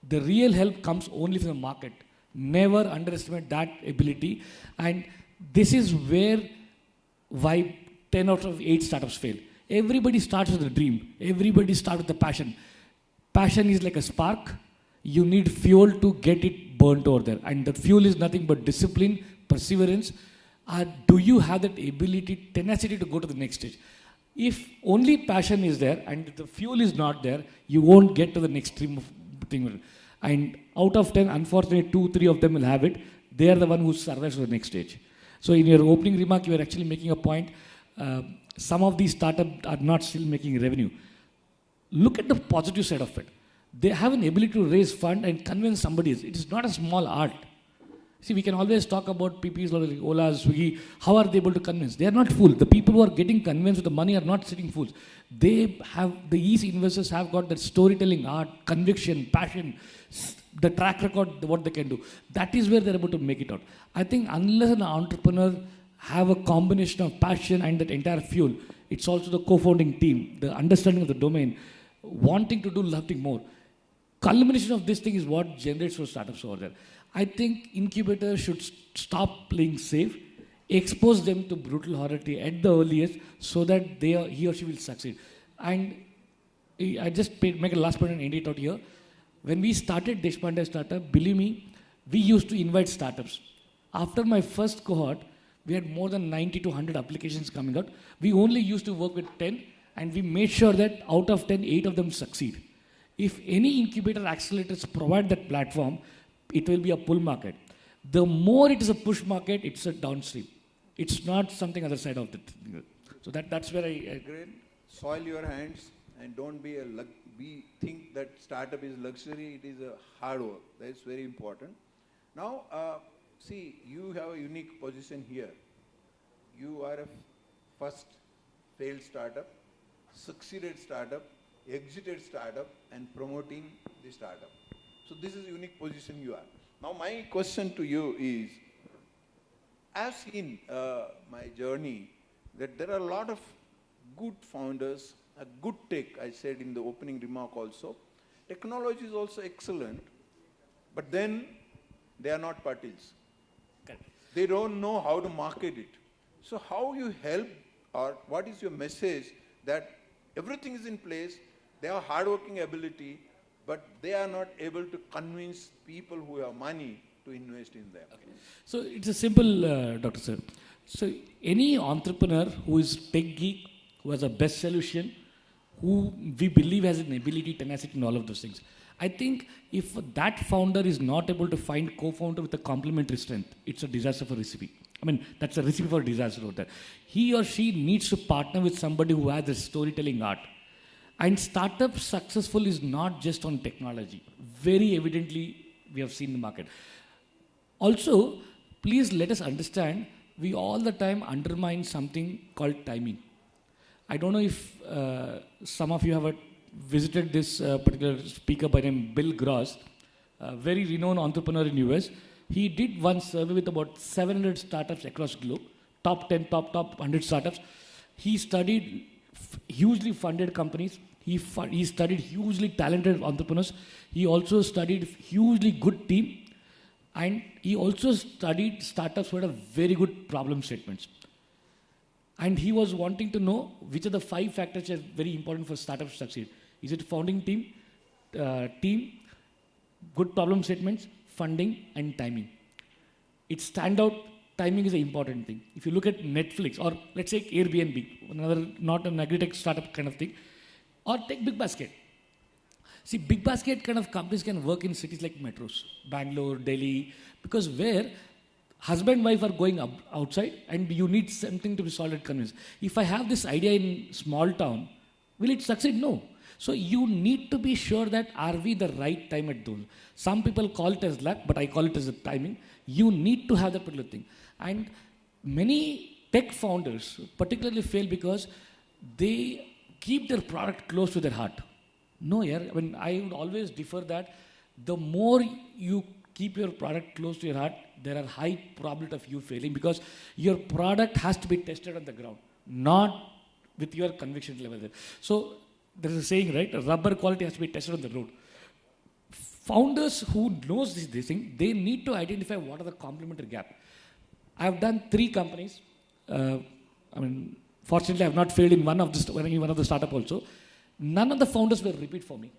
The real help comes only from the market. Never underestimate that ability. And this is why 10 out of 8 startups fail. Everybody starts with a dream. Everybody starts with a passion. Passion is like a spark. You need fuel to get it burnt over there. And the fuel is nothing but discipline, perseverance. Do you have that ability, tenacity to go to the next stage? If only passion is there and the fuel is not there, you won't get to the next stream of thing. And out of 10, unfortunately, 2-3 of them will have it. They are the one who survives to the next stage. So in your opening remark, you are actually making a point. Some of these startups are not still making revenue. Look at the positive side of it. They have an ability to raise fund and convince somebody. It is not a small art. See, we can always talk about PPs like Ola, Swiggy. How are they able to convince? They are not fools. The people who are getting convinced with the money are not sitting fools. The easy investors have got that storytelling art, conviction, passion, the track record, what they can do. That is where they're able to make it out. I think unless an entrepreneur have a combination of passion and that entire fuel, it's also the co-founding team, the understanding of the domain, wanting to do nothing more. Culmination of this thing is what generates those startups over there. I think incubators should stop playing safe, expose them to brutal horror at the earliest so that he or she will succeed. And I just make a last point and end it out here. When we started Deshpande Startup, believe me, we used to invite startups. After my first cohort, we had more than 90 to 100 applications coming out. We only used to work with 10 and we made sure that out of 10, 8 of them succeed. If any incubator accelerators provide that platform, it will be a pull market. The more it is a push market, it's a downstream. It's not something other side of it. So that's where I agree. Soil your hands and don't think that startup is luxury. It is a hard work. That's very important. Now, see, you have a unique position here. You are a first failed startup, succeeded startup, exited startup, and promoting the startup. So this is a unique position you are. Now my question to you is, I've seen my journey that there are a lot of good founders, a good tech, I said in the opening remark also. Technology is also excellent, but then they are not patils. They don't know how to market it. So how you help, or what is your message that everything is in place, they have hard-working ability, but they are not able to convince people who have money to invest in them. Okay. So it's a simple, Dr. Sir. So any entrepreneur who is tech geek, who has a best solution, who we believe has an ability, tenacity, and all of those things. I think if that founder is not able to find co-founder with a complementary strength, it's a disaster for recipe. I mean, that's a recipe for disaster out there. He or she needs to partner with somebody who has a storytelling art. And startup successful is not just on technology. Very evidently, we have seen the market. Also, please let us understand, we all the time undermine something called timing. I don't know if some of you have visited this particular speaker by name Bill Gross, a very renowned entrepreneur in US. He did one survey with about 700 startups across the globe, top 10, top 100 startups. He studied hugely funded companies. He studied hugely talented entrepreneurs. He also studied hugely good team. And he also studied startups who had a very good problem statements. And he was wanting to know which are the 5 factors that are very important for startups to succeed. Is it founding team, good problem statements, funding, and timing? It's standout. Timing is an important thing. If you look at Netflix, or let's say Airbnb, another not an agri-tech startup kind of thing, or take Big Basket. See, Big Basket kind of companies can work in cities like metros, Bangalore, Delhi, because where husband and wife are going outside and you need something to be solid and convinced. If I have this idea in small town, will it succeed? No. So you need to be sure that are we the right time at those. Some people call it as luck, but I call it as a timing. You need to have that particular thing. And many tech founders particularly fail because they keep their product close to their heart. No, yeah. I mean, I would always differ that the more you keep your product close to your heart, there are high probability of you failing because your product has to be tested on the ground, not with your conviction level there. So there is a saying, right? Rubber quality has to be tested on the road. Founders who knows this thing, they need to identify what are the complementary gap. I have done 3 companies. I mean, fortunately, I have not failed in one of the startup also. None of the founders were repeat for me.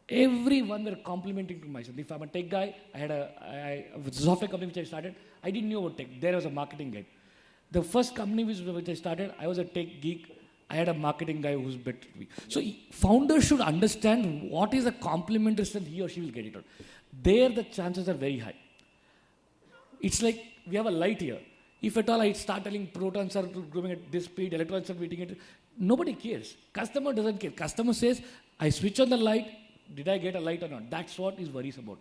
Everyone were complimenting to myself. If I'm a tech guy, I had a software company which I started. I didn't know about tech. There was a marketing guy. The first company which I started, I was a tech geek. I had a marketing guy who's better than me. So founders should understand what is a complementary strength he or she will get it out. There the chances are very high. It's like we have a light here. If at all I start telling protons are growing at this speed, electrons are beating it, nobody cares. Customer doesn't care. Customer says, I switch on the light, did I get a light or not? That's what is worries about.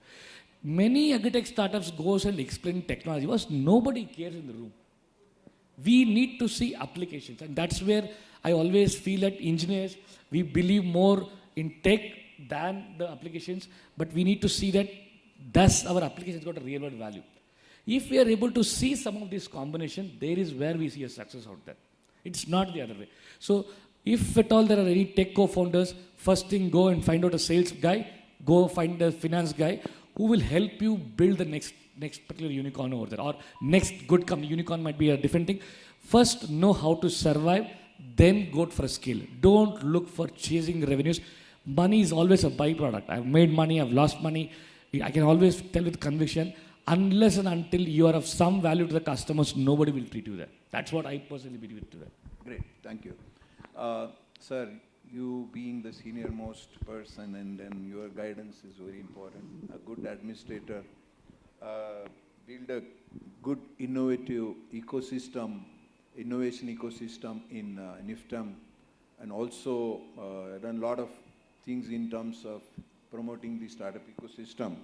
Many agri-tech startups goes and explain technology because nobody cares in the room. We need to see applications, and that's where I always feel that engineers, we believe more in tech than the applications, but we need to see that does our applications got a real world value. If we are able to see some of this combination, there is where we see a success out there. It's not the other way. So if at all there are any tech co-founders, first thing go and find out a sales guy, go find a finance guy who will help you build the next particular unicorn over there, or next good company. Unicorn might be a different thing. First know how to survive, then go for a skill. Don't look for chasing revenues. Money is always a byproduct. I've made money, I've lost money. I can always tell with conviction, unless and until you are of some value to the customers, nobody will treat you there. That's what I personally believe to that. Great, thank you. Sir, you being the senior most person and your guidance is very important. A good administrator, build a good innovative ecosystem, innovation ecosystem in NIFTM, and also done a lot of things in terms of promoting the startup ecosystem.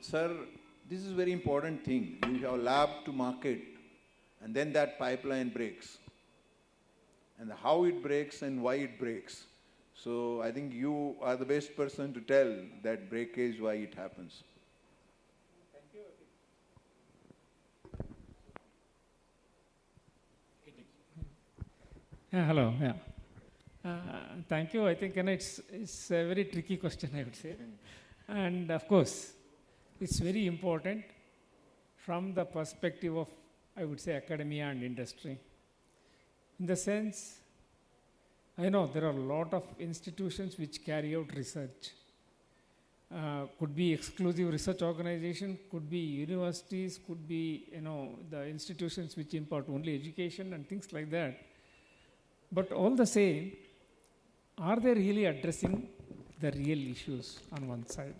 Sir, this is a very important thing. You have a lab to market, and then that pipeline breaks. And how it breaks and why it breaks. So I think you are the best person to tell that breakage, why it happens. Thank you. Yeah, hello. Yeah. Thank you. I think it's a very tricky question, I would say. And of course, it's very important from the perspective of, I would say, academia and industry. In the sense, I know there are a lot of institutions which carry out research. Could be exclusive research organization, could be universities, could be, the institutions which impart only education and things like that. But all the same, are they really addressing the real issues on one side?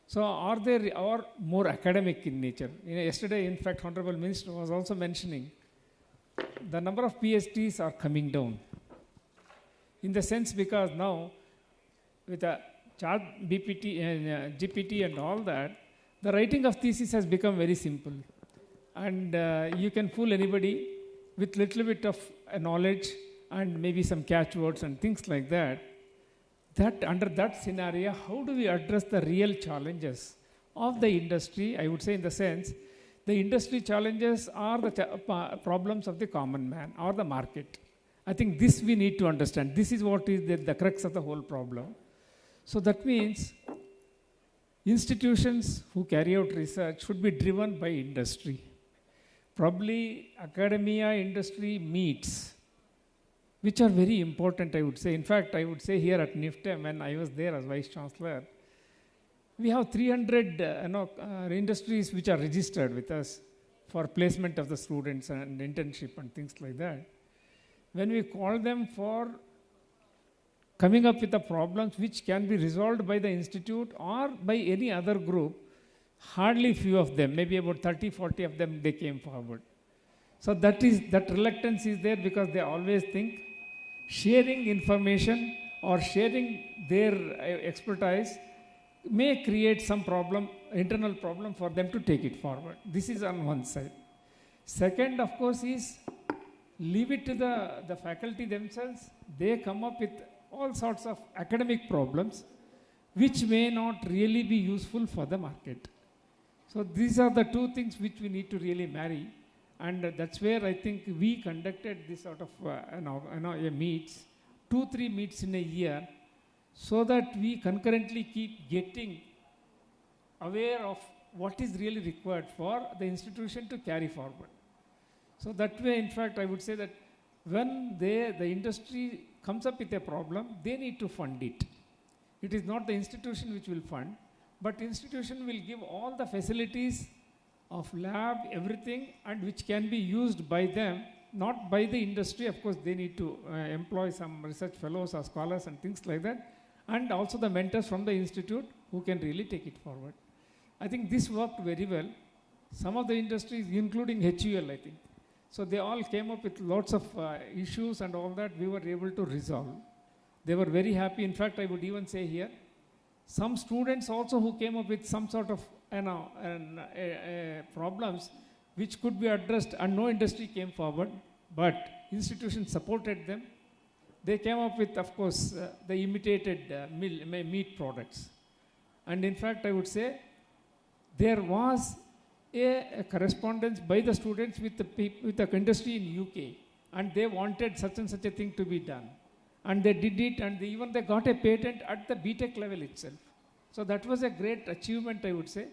So are they more academic in nature? Yesterday, in fact, Honorable Minister was also mentioning the number of PhDs are coming down. In the sense, because now with a chart GPT and all that, the writing of thesis has become very simple. And you can fool anybody with little bit of knowledge and maybe some catchwords and things like that. That under that scenario, how do we address the real challenges of the industry? I would say in the sense, the industry challenges are the problems of the common man or the market. I think this we need to understand. This is what is the crux of the whole problem. So that means institutions who carry out research should be driven by industry. Probably academia industry meets, which are very important, I would say. In fact, I would say here at NIFTEM, when I was there as Vice Chancellor, we have 300 industries which are registered with us for placement of the students and internship and things like that. When we call them for coming up with the problems which can be resolved by the institute or by any other group, hardly few of them, maybe about 30, 40 of them, they came forward. So that reluctance is there because they always think sharing information or sharing their expertise may create some problem, internal problem for them to take it forward. This is on one side. Second, of course, is leave it to the faculty themselves. They come up with all sorts of academic problems which may not really be useful for the market. So these are the two things which we need to really marry. And that's where I think we conducted this sort of meets, 2-3 meets in a year, so that we concurrently keep getting aware of what is really required for the institution to carry forward. So that way, in fact, I would say that when the industry comes up with a problem, they need to fund it. It is not the institution which will fund, but institution will give all the facilities of lab, everything, and which can be used by them, not by the industry. Of course, they need to employ some research fellows or scholars and things like that, and also the mentors from the institute who can really take it forward. I think this worked very well. Some of the industries, including HUL, I think. So they all came up with lots of issues and all that we were able to resolve. They were very happy. In fact, I would even say here, some students also who came up with some sort of problems which could be addressed, and no industry came forward, but institutions supported them. They came up with, of course, the imitated meat products. And in fact, I would say there was a correspondence by the students with the industry in UK, and they wanted such and such a thing to be done. And they did it, and they got a patent at the BTech level itself. So that was a great achievement, I would say.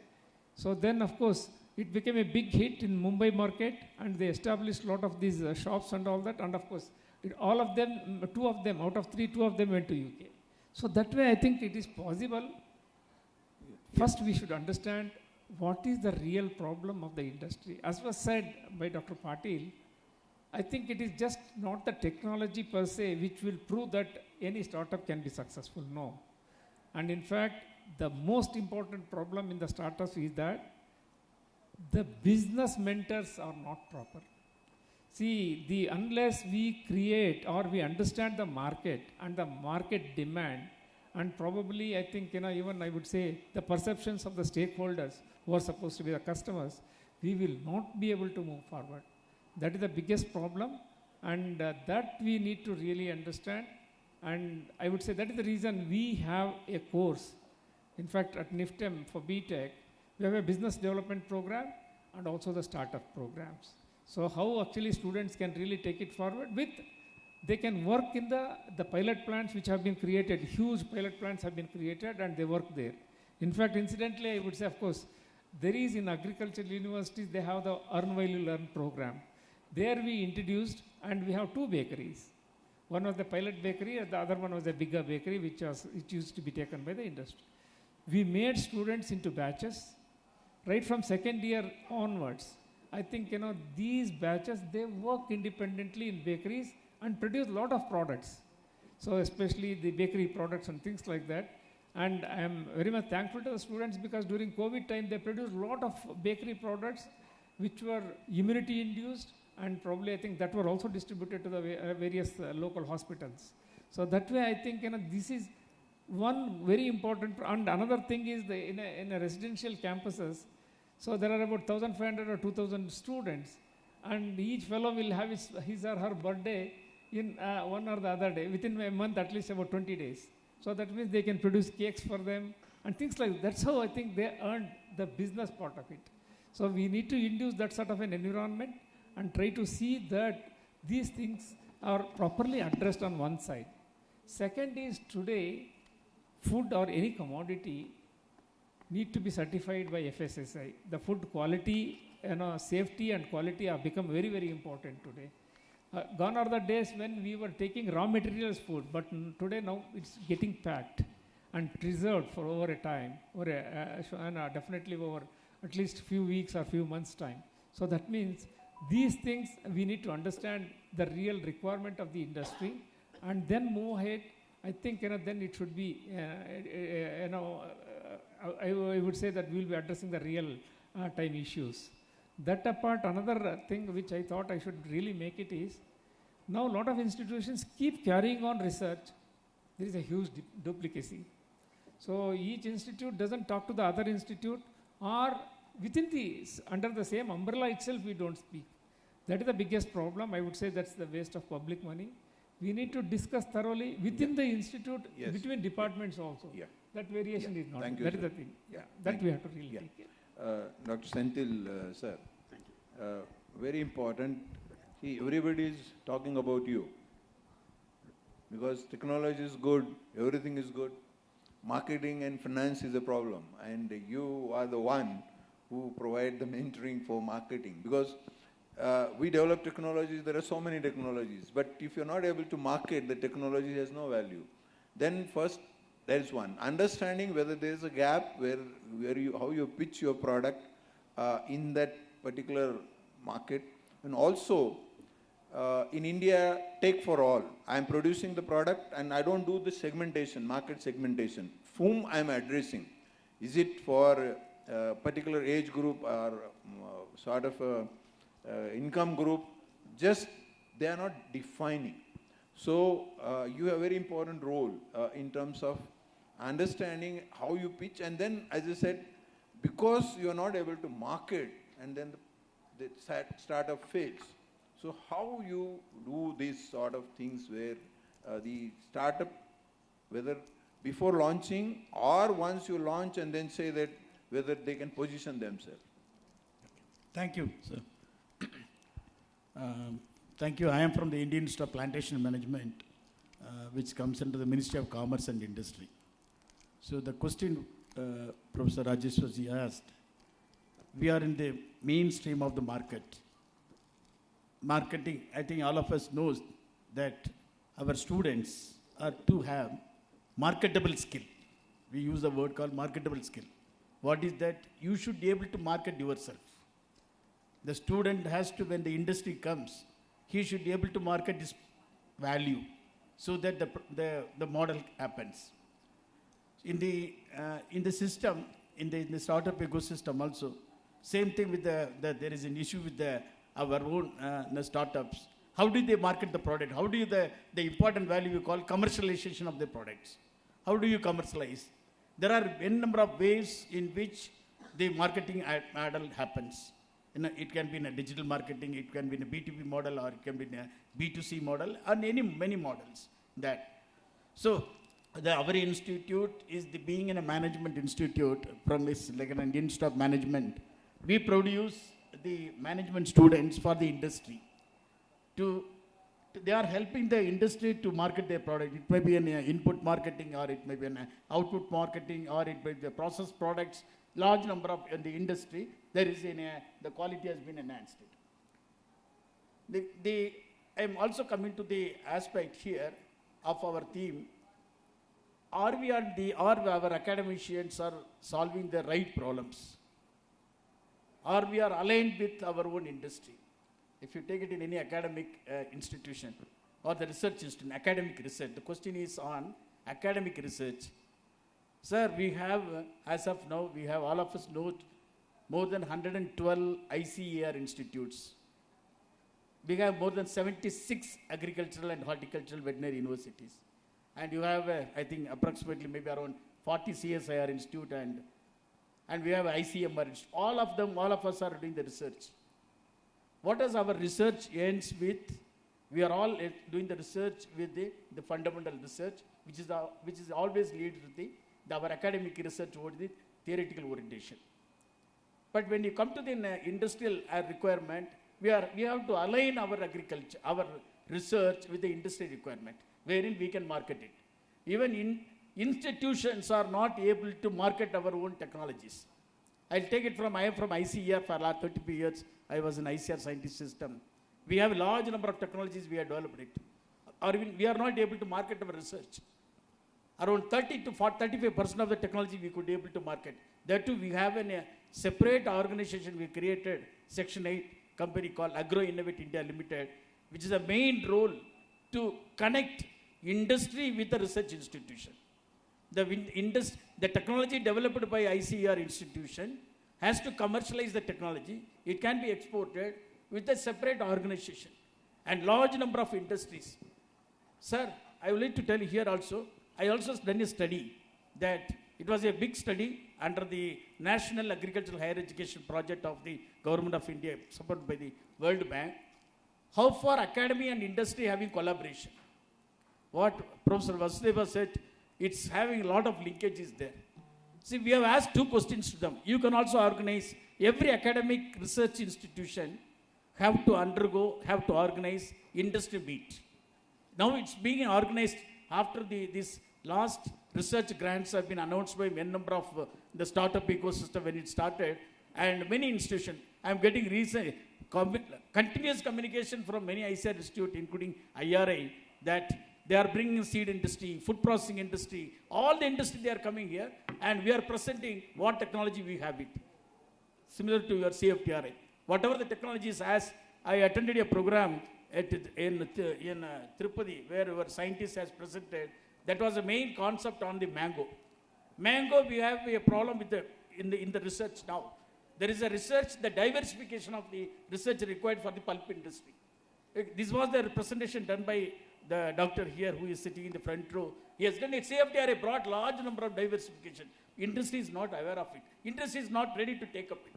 So then, of course, it became a big hit in Mumbai market, and they established a lot of these shops and all that. And of course, all of them, 2 of them, out of 3, 2 of them went to UK. So that way, I think it is possible. First, we should understand what is the real problem of the industry. As was said by Dr. Patil, I think it is just not the technology per se which will prove that any startup can be successful. No. And in fact, the most important problem in the startups is that the business mentors are not proper. See, unless we create or we understand the market and the market demand, and probably I think, even I would say the perceptions of the stakeholders who are supposed to be the customers, we will not be able to move forward. That is the biggest problem, and that we need to really understand. And I would say that is the reason we have a course. In fact, at NIFTEM for BTech, we have a business development program and also the startup programs. So how actually students can really take it forward they can work in the pilot plants which have been created. Huge pilot plants have been created and they work there. In fact, incidentally, I would say, of course, there is in agricultural universities, they have the Earn While You Learn program. There we introduced, and we have 2 bakeries. One was the pilot bakery, and the other one was a bigger bakery, which used to be taken by the industry. We made students into batches, right from second year onwards. I think, these batches, they work independently in bakeries and produce a lot of products. So especially the bakery products and things like that. And I am very much thankful to the students because during COVID time, they produced a lot of bakery products which were immunity induced, and probably I think that were also distributed to the various local hospitals. So that way I think, this is one very important, and another thing is in a residential campuses, so there are about 1,500 or 2,000 students, and each fellow will have his or her birthday in one or the other day, within a month at least about 20 days. So that means they can produce cakes for them and things like that. That's how I think they earned the business part of it. So we need to induce that sort of an environment and try to see that these things are properly addressed on one side. Second is today, food or any commodity need to be certified by FSSAI. The food quality, safety and quality have become very, very important today. Gone are the days when we were taking raw materials food, but today now it's getting packed and preserved for over a time, and definitely over at least few weeks or few months' time. So that means these things we need to understand the real requirement of the industry and then move ahead. I think then it should be, I would say that we will be addressing the real time issues. That apart, another thing which I thought I should really make it is, now a lot of institutions keep carrying on research. There is a huge duplicacy. So each institute doesn't talk to the other institute, or under the same umbrella itself we don't speak. That is the biggest problem. I would say that's the waste of public money. We need to discuss thoroughly within the institute, between departments also. That variation is not. Thank you, that is sir. the thing. That we have to really take care. Dr. Senthil, sir, very important. See, everybody is talking about you because technology is good, everything is good. Marketing and finance is a problem, and you are the one who provide the mentoring for marketing because we develop technologies. There are so many technologies, but if you're not able to market, the technology has no value. Then first, there is one understanding whether there is a gap how you pitch your product in that particular market, and also in India, take for all. I am producing the product and I don't do the segmentation, market segmentation. Whom I am addressing? Is it for a particular age group or sort of a income group? Just they are not defining. So you have a very important role in terms of understanding how you pitch, and then, as I said, because you are not able to market, and then the startup fails. So how you do these sort of things where the startup, whether before launching or once you launch and then say that whether they can position themselves? Thank you, sir. Thank you. I am from the Indian Institute of Plantation Management, which comes under the Ministry of Commerce and Industry. So the question Professor Rajeshwarji asked, we are in the mainstream of the market. Marketing, I think all of us knows that our students are to have marketable skill. We use the word called marketable skill. What is that? You should be able to market yourself. The student has to, when the industry comes, he should be able to market his value so that the model happens. In the system, in the startup ecosystem also, same thing with there is an issue with our own startups. How do they market the product? How do you, the important value we call commercialization of the products? How do you commercialize? There are a number of ways in which the marketing model happens. It can be in a digital marketing, it can be in a B2B model, or it can be in a B2C model, and many models that. So our institute is being in a management institute from this, like an Indian Institute of Management. We produce the management students for the industry to they are helping the industry to market their product. It may be an input marketing, or it may be an output marketing, or it may be the process products. Large number of in the industry, there is the quality has been enhanced. I am also coming to the aspect here of our theme. Are our academicians are solving the right problems? Or we are aligned with our own industry? If you take it in any academic institution or the research institution, academic research, the question is on academic research. Sir, we have, as of now, we have all of us know more than 112 ICER institutes. We have more than 76 agricultural and horticultural veterinary universities. And you have, I think, approximately maybe around 40 CSIR institute and we have ICMR institute. All of us are doing the research. What does our research ends with? We are all doing the research with the fundamental research, which is always leads to our academic research towards the theoretical orientation. But when you come to the industrial requirement, we have to align our agriculture, our research with the industry requirement, wherein we can market it. Even institutions are not able to market our own technologies. I'll take it I am from ICER for last 35 years. I was an ICR scientist system. We have a large number of technologies we have developed it. Or even we are not able to market our research. Around 30 to 35% of the technology we could be able to market. That too, we have a separate organization we created, Section 8 company called Agro Innovate India Limited, which is a main role to connect industry with the research institution. The technology developed by ICER institution has to commercialize the technology. It can be exported with a separate organization and large number of industries. Sir, I would like to tell you here also, I also done a study that it was a big study under the National Agricultural Higher Education Project of the Government of India, supported by the World Bank. How far academy and industry having collaboration? What Professor Vasudeva said, it's having a lot of linkages there. See, we have asked two questions to them. You can also organize, every academic research institution have to organize industry meet. Now it's being organized after this last research grants have been announced by a number of the startup ecosystem when it started, and many institutions. I'm getting continuous communication from many ICR institutes, including IRI, that they are bringing seed industry, food processing industry, all the industry they are coming here, and we are presenting what technology we have it. Similar to your CFTRI. Whatever the technologies, as I attended a program in Tirupati, where our scientist has presented, that was the main concept on the mango. Mango, we have a problem with in the research now. There is a research, the diversification of the research required for the pulp industry. This was the presentation done by the doctor here who is sitting in the front row. He has done it. CFTRA brought large number of diversification. Industry is not aware of it. Industry is not ready to take up it.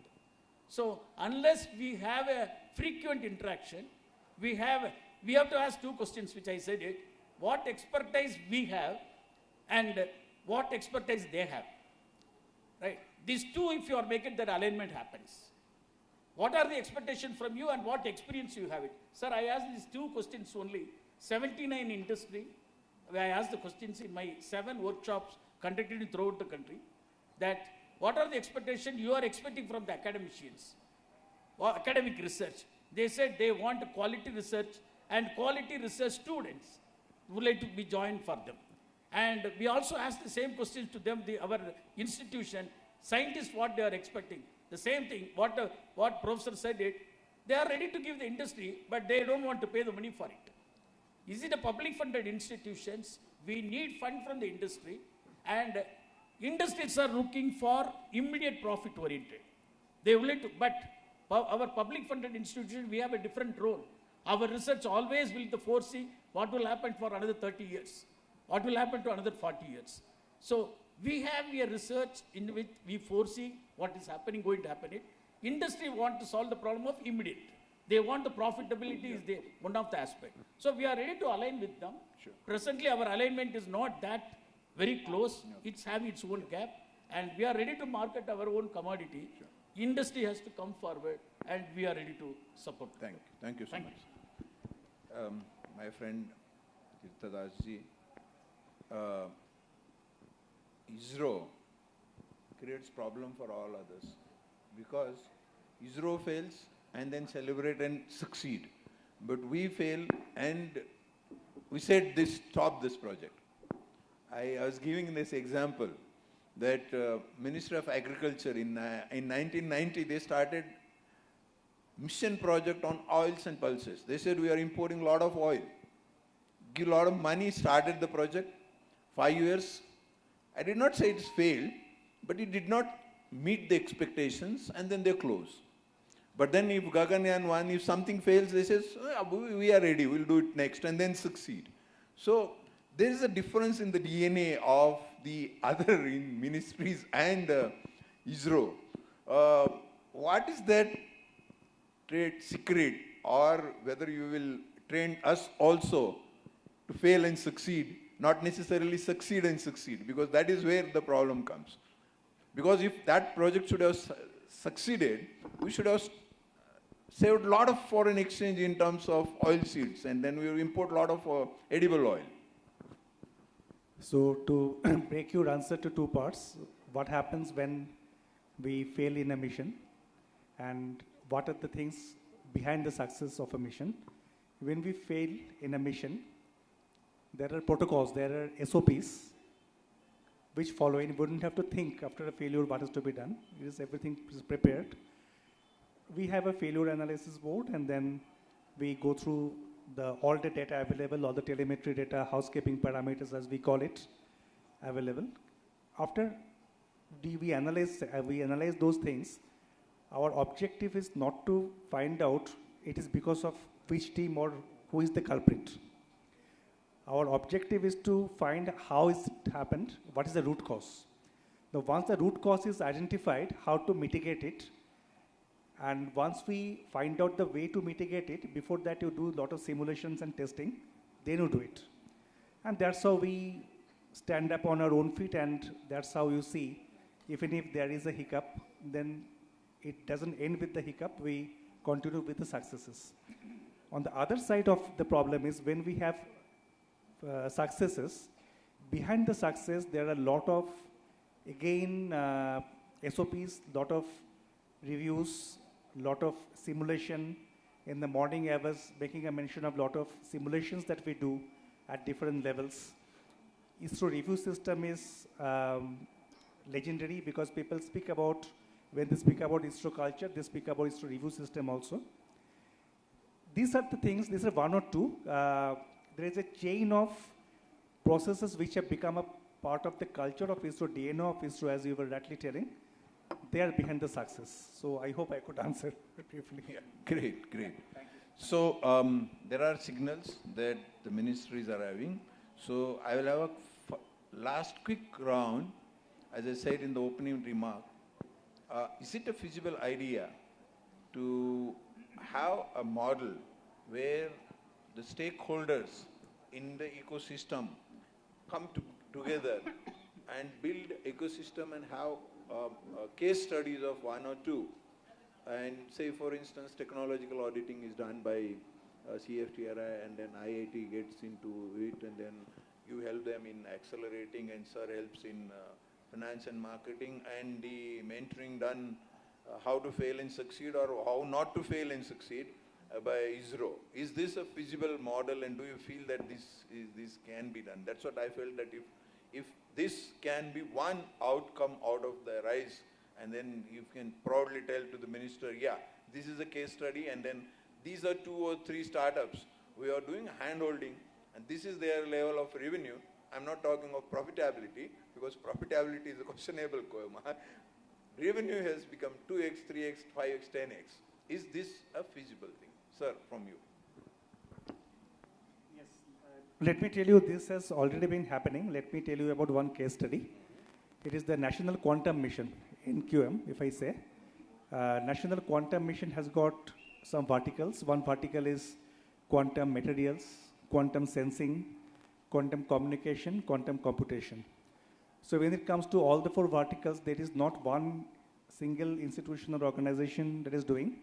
So unless we have a frequent interaction, we have to ask two questions, which I said it. What expertise we have and what expertise they have. Right? These two, if you are making that alignment happens. What are the expectations from you and what experience you have it? Sir, I asked these two questions only. 79 industry, where I asked the questions in my 7 workshops conducted throughout the country, that what are the expectations you are expecting from the academicians or academic research? They said they want quality research and quality research students would like to be joined for them. And we also asked the same questions to them, our institution, scientists, what they are expecting. The same thing, what Professor said it, they are ready to give the industry, but they don't want to pay the money for it. Is it a public funded institutions? We need fund from the industry, and industries are looking for immediate profit oriented. They will like to, but our public funded institution, we have a different role. Our research always will foresee what will happen for another 30 years, what will happen to another 40 years. So we have a research in which we foresee what is happening, going to happen. Industry want to solve the problem of immediate. They want the profitability is one of the aspects. So we are ready to align with them. Sure. Presently our alignment is not that very close. No. It's having its own gap, and we are ready to market our own commodity. Sure. Industry has to come forward, and we are ready to support. Thank you so much. my friend Tirthadasji, ISRO creates problem for all others because ISRO fails and then celebrate and succeed. But we fail and we said stop this project. I was giving this example that Ministry of Agriculture in 1990 they started mission project on oils and pulses. They said we are importing a lot of oil. Give a lot of money, started the project. 5 years. I did not say it's failed, but it did not meet the expectations and then they close. But then if Gaganyaan 1, if something fails, they say, we are ready, we'll do it next and then succeed. So there is a difference in the DNA of the other ministries and ISRO. What is that trade secret, or whether you will train us also to fail and succeed, not necessarily succeed and succeed, because that is where the problem comes. Because if that project should have succeeded, we should have saved a lot of foreign exchange in terms of oil seeds, and then we will import a lot of edible oil. So to break your answer to two parts, what happens when we fail in a mission and what are the things behind the success of a mission? When we fail in a mission, there are protocols, there are SOPs which follow. You wouldn't have to think after a failure what is to be done. It is everything is prepared. We have a failure analysis board and then we go through all the data available, all the telemetry data, housekeeping parameters as we call it, available. After we analyze those things, our objective is not to find out it is because of which team or who is the culprit. Our objective is to find how it happened, what is the root cause. Now, once the root cause is identified, how to mitigate it, and once we find out the way to mitigate it, before that you do a lot of simulations and testing, then you do it. And that's how we stand up on our own feet, and that's how you see, even if there is a hiccup, then it doesn't end with the hiccup, we continue with the successes. On the other side of the problem is when we have successes, behind the success there are a lot of, again, SOPs, lot of reviews, lot of simulation. In the morning I was making a mention of lot of simulations that we do at different levels. ISRO review system is legendary because people speak about, when they speak about ISRO culture, they speak about ISRO review system also. These are the things, these are one or two. There is a chain of processes which have become a part of the culture of ISRO, DNA of ISRO, as you were rightly telling. They are behind the success. So I hope I could answer briefly. Yeah, great, great. So there are signals that the ministries are having. So I will have a last quick round. As I said in the opening remark, is it a feasible idea to have a model where the stakeholders in the ecosystem come together and build ecosystem and have case studies of one or two, and say for instance technological auditing is done by CFTRI and then IIT gets into it and then you help them in accelerating and SIR helps in finance and marketing, and the mentoring done how to fail and succeed or how not to fail and succeed by ISRO. Is this a feasible model, and do you feel that this can be done? That's what I felt, that if this can be one outcome out of the RISE, and then you can proudly tell to the minister, yeah, this is a case study, and then these are 2 or 3 startups. We are doing hand-holding, and this is their level of revenue. I'm not talking of profitability, because profitability is a questionable. Revenue has become 2x, 3x, 5x, 10x. Is this a feasible thing? Sir, from you. Let me tell you, this has already been happening. Let me tell you about one case study. It is the National Quantum Mission in QM, if I say. National Quantum Mission has got some verticals. One vertical is quantum materials, quantum sensing, quantum communication, quantum computation. So when it comes to all the 4 verticals, there is not one single institution or organization that is doing.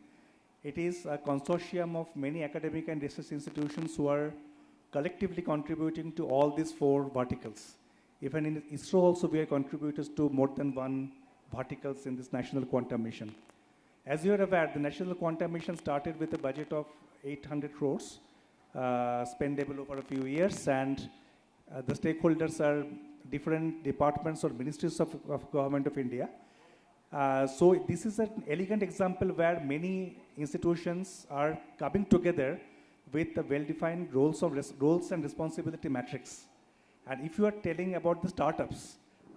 It is a consortium of many academic and research institutions who are collectively contributing to all these 4 verticals. Even in ISRO also we are contributors to more than 1 verticals in this National Quantum Mission. As you are aware, the National Quantum Mission started with a budget of 800 crores, spendable over a few years, and the stakeholders are different departments or ministries of Government of India. So this is an elegant example where many institutions are coming together with a well-defined roles and responsibility matrix. And if you are telling about the startups,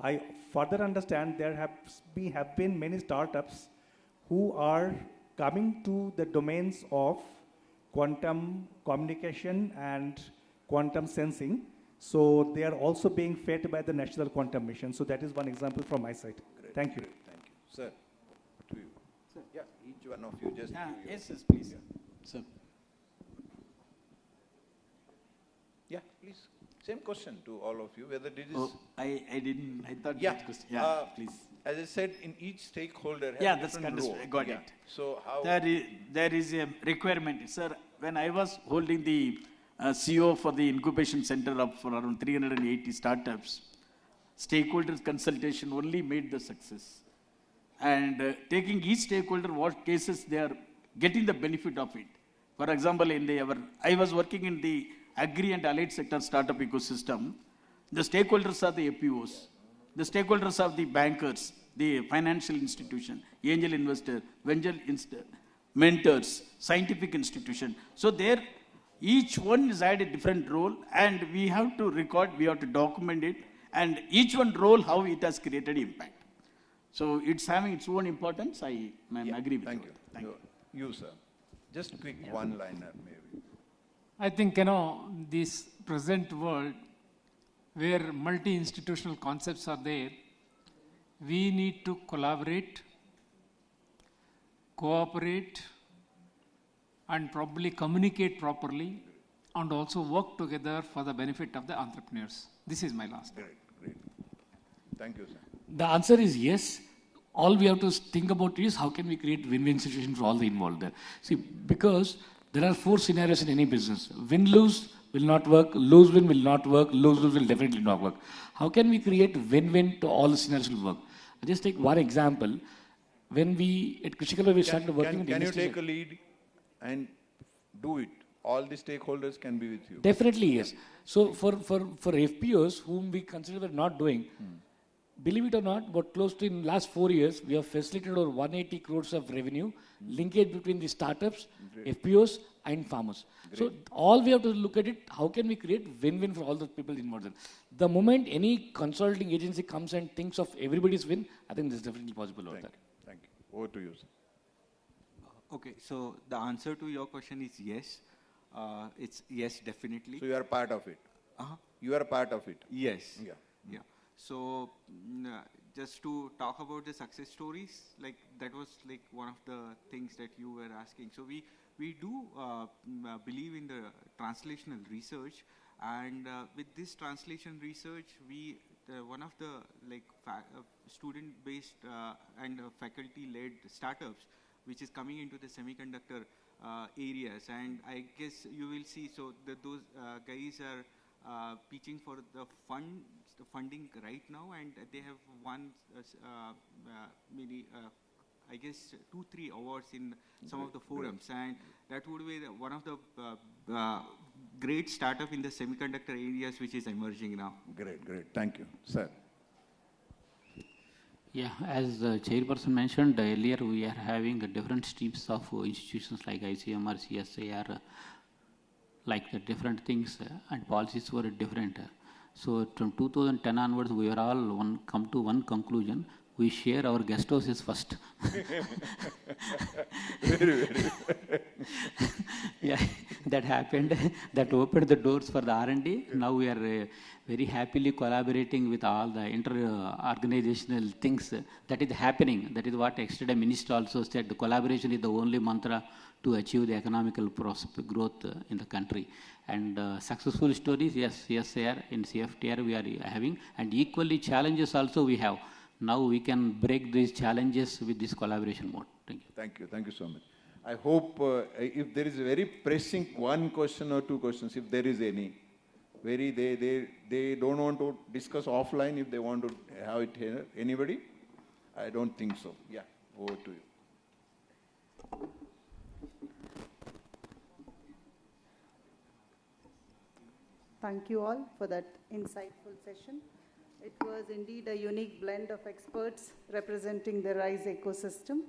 I further understand there have been many startups who are coming to the domains of quantum communication and quantum sensing. So they are also being fed by the National Quantum Mission. So that is one example from my side. Great, Thank you. Great, thank you. Sir, to you. Sir. Yeah, each one of you just. Yes, please. Sir. Yeah, please. Same question to all of you, whether it is... Oh, I thought yeah, that question. Yeah, please. As I said, in each stakeholder has Yeah, that's different understood. role. I got Yeah. it. So how... There is a requirement. Sir, when I was holding the CEO for the incubation center for around 380 startups, stakeholders consultation only made the success. And taking each stakeholder, what cases they are getting the benefit of it. For example, I was working in the agri and allied sector startup ecosystem. The stakeholders are the APOs. The stakeholders are the bankers, the financial institution, angel investor, mentors, scientific institution. So there, each one is had a different role, and we have to record, we have to document it, and each one role, how it has created impact. So it's having its own importance. I agree with thank you. you. Thank you. You, sir. Just quick one-liner, maybe. I think, this present world where multi-institutional concepts are there, we need to collaborate, cooperate, and probably communicate properly, and also work together for the benefit of the entrepreneurs. This is my last. Great. Thank you, sir. The answer is yes. All we have to think about is how can we create win-win situation for all the involved there. See, because there are 4 scenarios in any business. Win-lose will not work, lose-win will not work, lose-lose will definitely not work. How can we create win-win to all the scenarios will work? I'll just take one example. When we, at Krishikala, we started working with Can you industry. take a lead and do it? All the stakeholders can be with you. Definitely, yes. So for FPOs, whom we consider we're not doing, believe it or not, but close to in last 4 years, we have facilitated over 180 crores of revenue, linkage between the startups, FPOs, and farmers. So all we have to look at it, how can we create win-win for all the people involved? The moment any consulting agency comes and thinks of everybody's win, I think this is definitely possible over that. Thank you. Over to you, sir. Okay, so the answer to your question is yes. It's yes, definitely. So you are part of it. You are part of it. Yes. Yeah. So just to talk about the success stories, like that was like one of the things that you were asking. So we do believe in the translational research, and with this translation research, one of the student-based and faculty-led startups, which is coming into the semiconductor areas, and I guess you will see. So those guys are pitching for the funding right now, and they have won maybe I guess 2-3 awards in some of the forums, and that would be one of the great startup in the semiconductor areas which is emerging now. Great. Thank you, sir. Yeah, as the chairperson mentioned earlier, we are having different streams of institutions like ICMR, CSIR, like the different things, and policies were different. So from 2010 onwards, we are all come to one conclusion. We share our guest houses first. Very. Yeah, that happened. That opened the doors for the R&D. Now we are very happily collaborating with all the inter-organizational things that is happening. That is what External Minister also said. The collaboration is the only mantra to achieve the economical growth in the country. And successful stories, yes, CSIR, in CFTR we are having, and equally challenges also we have. Now we can break these challenges with this collaboration mode. Thank you. Thank you so much. I hope if there is a very pressing one question or two questions, if there is any, They don't want to discuss offline if they want to have it here. Anybody? I don't think so. Yeah, over to you. Thank you all for that insightful session. It was indeed a unique blend of experts representing the RISE ecosystem.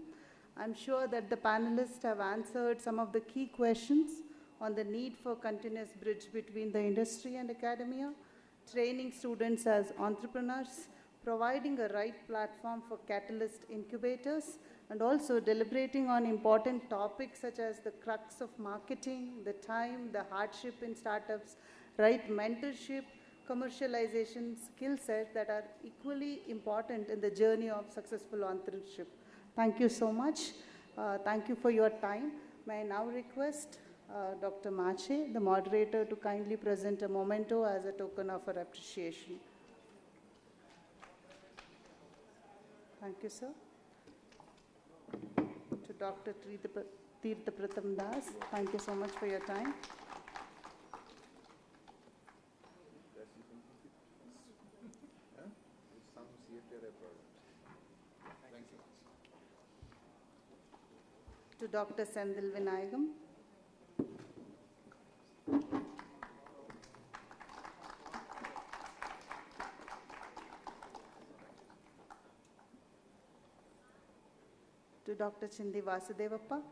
I'm sure that the panelists have answered some of the key questions on the need for continuous bridge between the industry and academia, training students as entrepreneurs, providing a right platform for catalyst incubators, and also deliberating on important topics such as the crux of marketing, the time, the hardship in startups, right mentorship, commercialization, skill sets that are equally important in the journey of successful entrepreneurship. Thank you so much. Thank you for your time. May I now request Dr. Mache, the moderator, to kindly present a memento as a token of our appreciation. Thank you, sir. To Dr. Tirtha Pratham Das, thank you so much for your time. To Dr. Sendil Vinayagam. To Dr. Chindi Vasudevappa.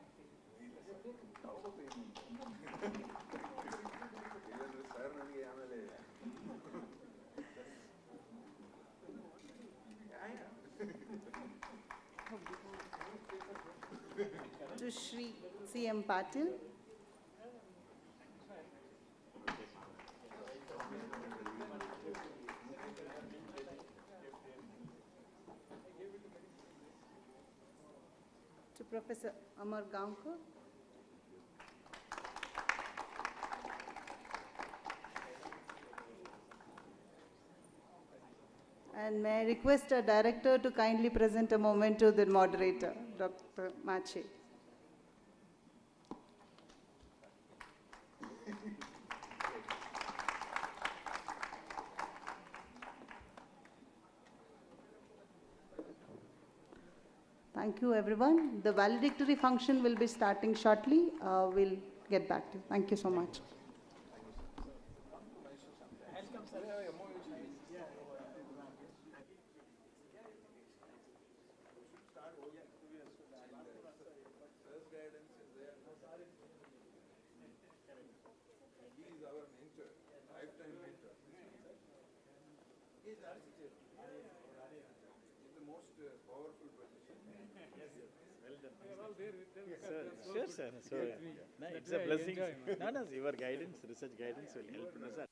To Shri C.M. Patil. To Professor Amar Gaonkar. And may I request our director to kindly present a memento to the moderator, Dr. Mache. Thank you, everyone. The valedictory function will be starting shortly. We'll get back to you. Thank you so much. Sure, sir. So, no, it's a blessing. No, your guidance, research guidance will help us.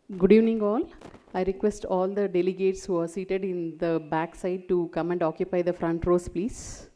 Good evening, all. I request all the delegates who are seated in the back side to come and occupy the front rows, please.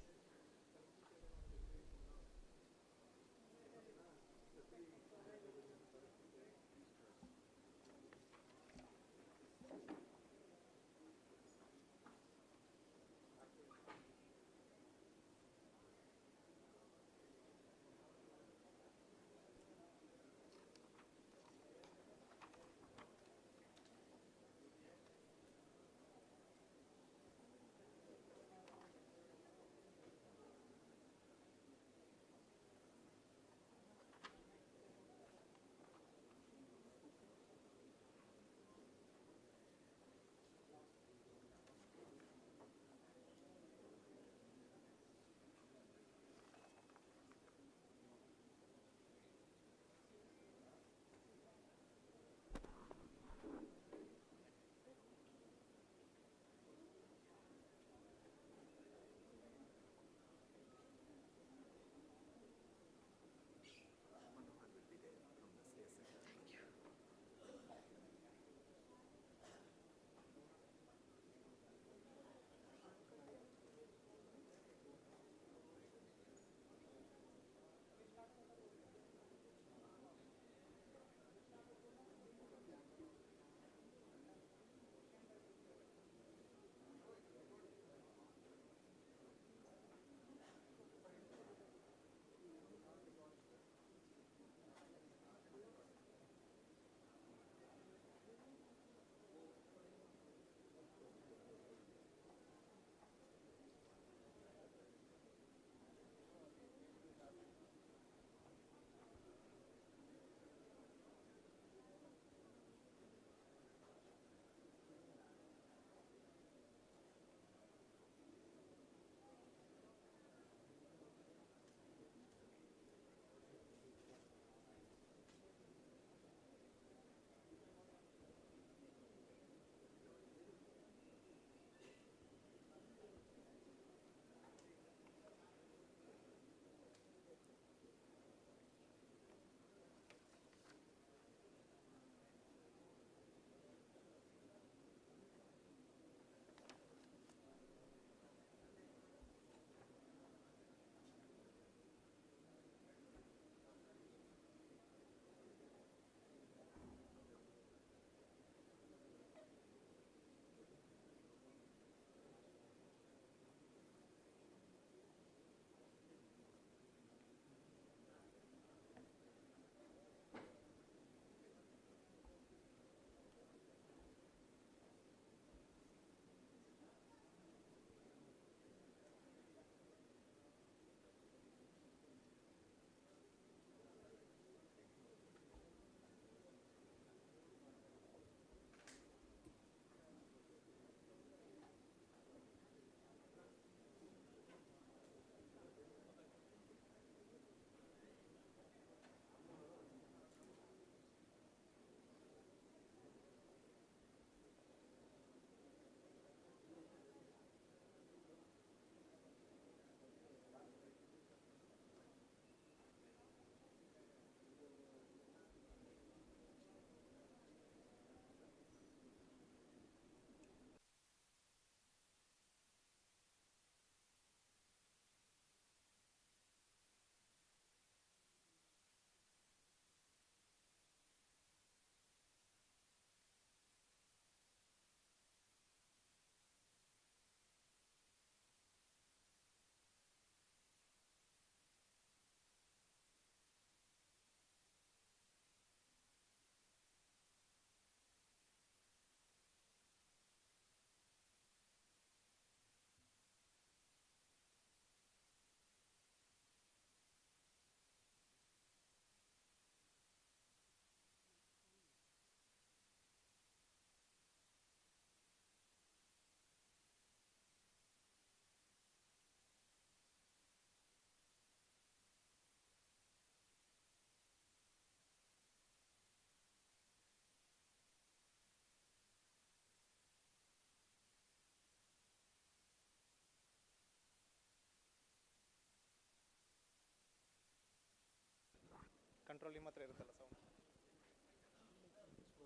Control ನಿಮ್ಮ ಹತ್ರ ಇರುತ್ತಲ್ಲ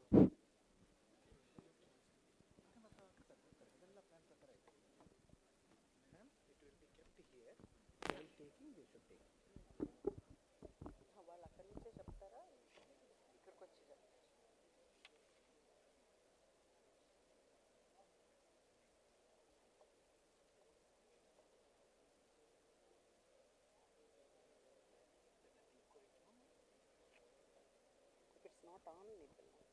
sound. think they should take. వాళ్ళు అక్కడి నుంచే చెప్తారా ఇక్కడికి వచ్చి చెప్తారా? If it's not on, it will not.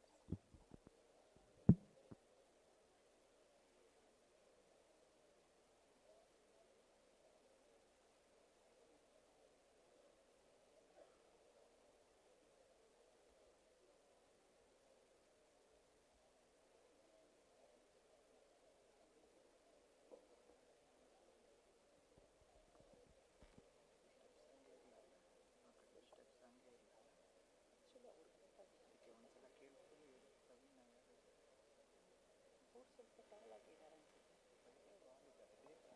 ಸ್ವಲ್ಪ tall ಆಗಿದ್ದಾರೆ ಅನ್ಸುತ್ತೆ.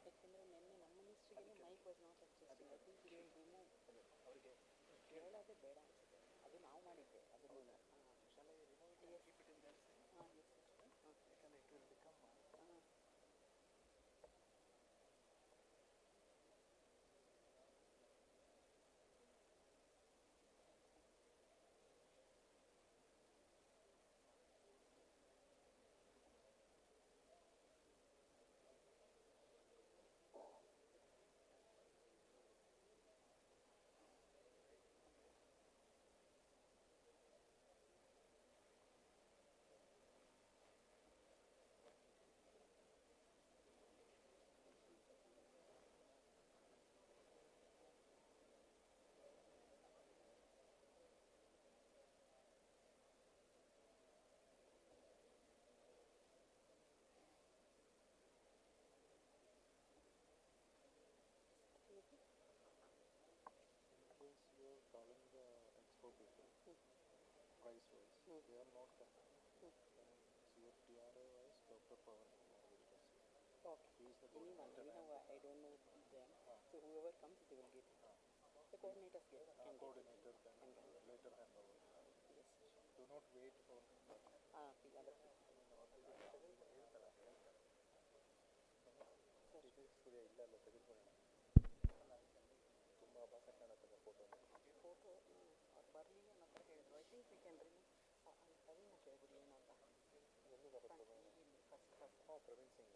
ಯಾಕೆಂದರೆ ನಿನ್ನೆ ನಮ್ಮ ಮಿನಿಸ್ಟ್ರಿಗೆ mike was not adjusting. I think will remove. ಅವರಿಗೆ ಕೇಳೋದೇ ಬೇಡ ಅನ್ಸುತ್ತೆ. ಅದು ನಾವು ಮಾಡಿದ್ದೆ ಅದನ್ನು. Calling the expo people price wise, they are not coming. CFTRA wise, Dr. Pawan Kumar will discuss. Okay. He is the Anyone, coordinator. I don't know them. So whoever comes, they will get. The coordinators can Coordinator get. can later hand over. Yes. Do not wait for that. The other people. ಇಲ್ಲ ಅಲ್ಲ ತೆಗೆದುಕೊಳ್ಳೋಣ. ತುಂಬ ಅಭಾಸ ಕಾಣುತ್ತದೆ photo. Photo ಅವ್ರು ಬರಲಿ ಅನ್ನೋ ಥರ ಹೇಳಿದ್ರು. I think we can remove. Praveen ಕೇಳ್ಬಿಡಿ ಏನು ಅಂತ. ಎಲ್ಲಿ ಬರುತ್ತೆ ಫಸ್ಟ್ ಪ್ರವೀಣ್ ಸಿಂಗ್.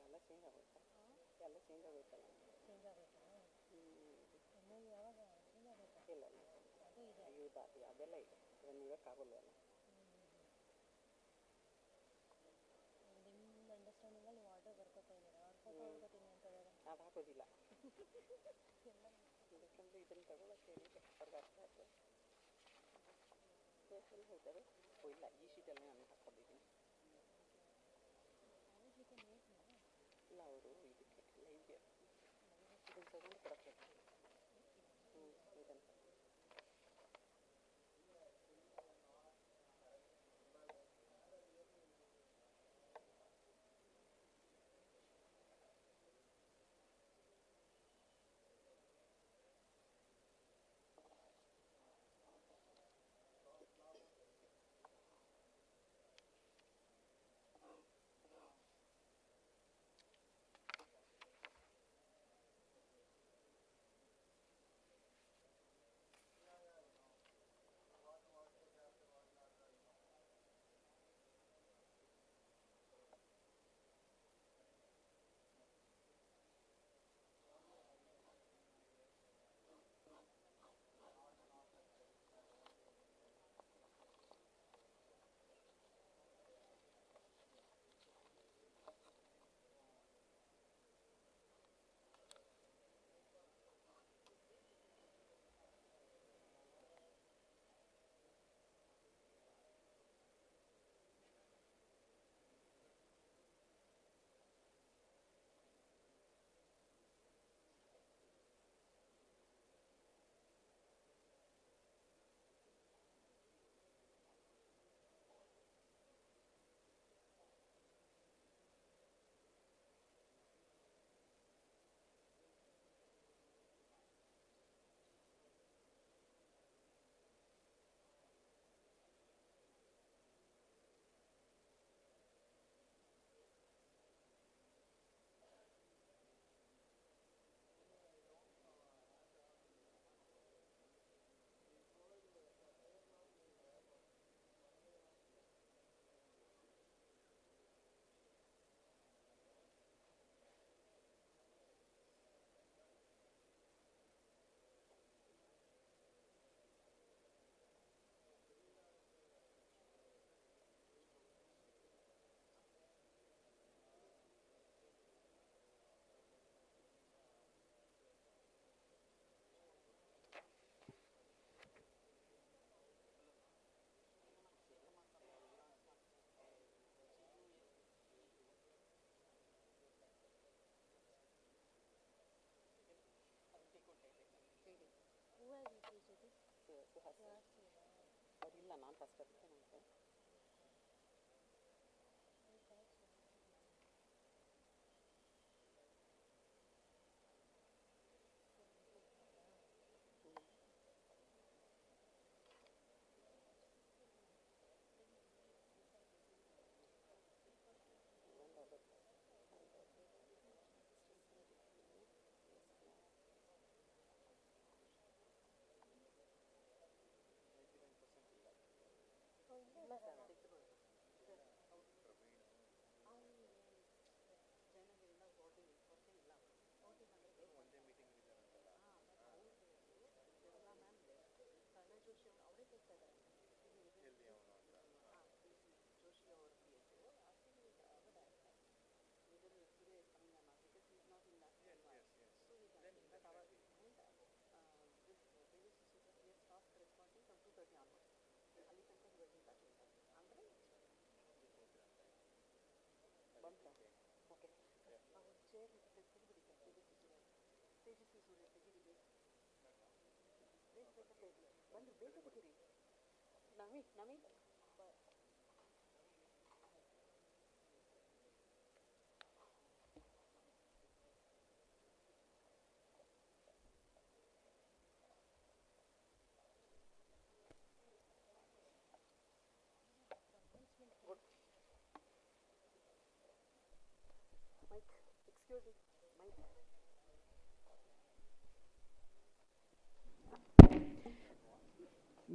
ಎಲ್ಲ ಚೇಂಜ್ ಆಗೋಯ್ತಾ? ಎಲ್ಲ ಚೇಂಜ್ ಆಗೋಯ್ತಲ್ಲ? ಇಲ್ಲ ಅದೆಲ್ಲ ಇದೆ. ಅದನ್ನು ಇರೋಕ್ಕಾಗಲ್ವಲ್ಲ. ನಿಮ್ಮ ಅಂಡರ್ಸ್ಟ್ಯಾಂಡಿಂಗಲ್ಲಿ ನೀವು ಆರ್ಡರ್ ಬರ್ಕೋತಾ ಇದ್ದೀರಾ? ಅವ್ರ ಫೋಟೋ ಬರ್ಕೋತೀನಿ ಅಂತ ಇದ್ದಾರೆ. ಅದು ಹಾಕೋದಿಲ್ಲ. ಯಾಕಂದರೆ ಇದನ್ನು ತಗೊಳ್ಳೋಕ್ಕೆ ಹೇಳಿದೆ ಅವ್ರಿಗೆ ಅರ್ಥ ಆಯ್ತು. ಎಲ್ಲಿ ಹೋಯ್ತದೆ? ಇಲ್ಲ ಈ ಶೀಟಲ್ಲಿ ನಾನು ಹಾಕ್ಕೊಂಡಿದ್ದೀನಿ. ಇಲ್ಲ ಅವರು ಇದಕ್ಕೆ ಲೈವ್ಗೆ ಇದನ್ನು ತಗೊಂಡು ಕೊಡೋಕ್ಕೆ. ಇದನ್ನು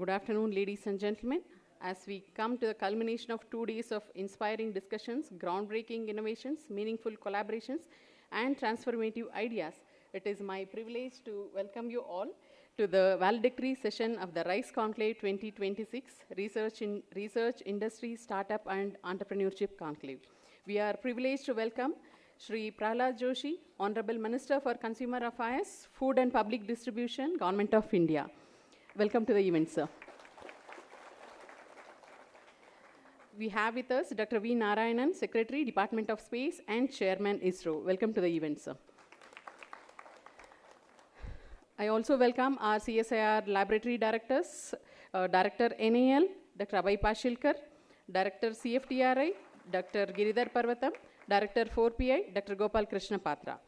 Good afternoon, ladies and gentlemen. As we come to the culmination of 2 days of inspiring discussions, groundbreaking innovations, meaningful collaborations, and transformative ideas, it is my privilege to welcome you all to the valedictory session of the RISE Conclave 2026 Research Industry, Startup and Entrepreneurship Conclave. We are privileged to welcome Shri Prahlad Joshi, Honorable Minister for Consumer Affairs, Food and Public Distribution, Government of India. Welcome to the event, sir. We have with us Dr. V. Narayanan, Secretary, Department of Space and Chairman, ISRO. Welcome to the event, sir. I also welcome our CSIR Laboratory Directors, Director NAL, Dr. Abhay Pashilkar, Director CFTRI, Dr. Giridhar Parvatam, Director 4PI, Dr. Gopal Krishna Patra.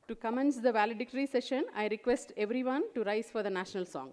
To commence the valedictory session, I request everyone to rise for the national song.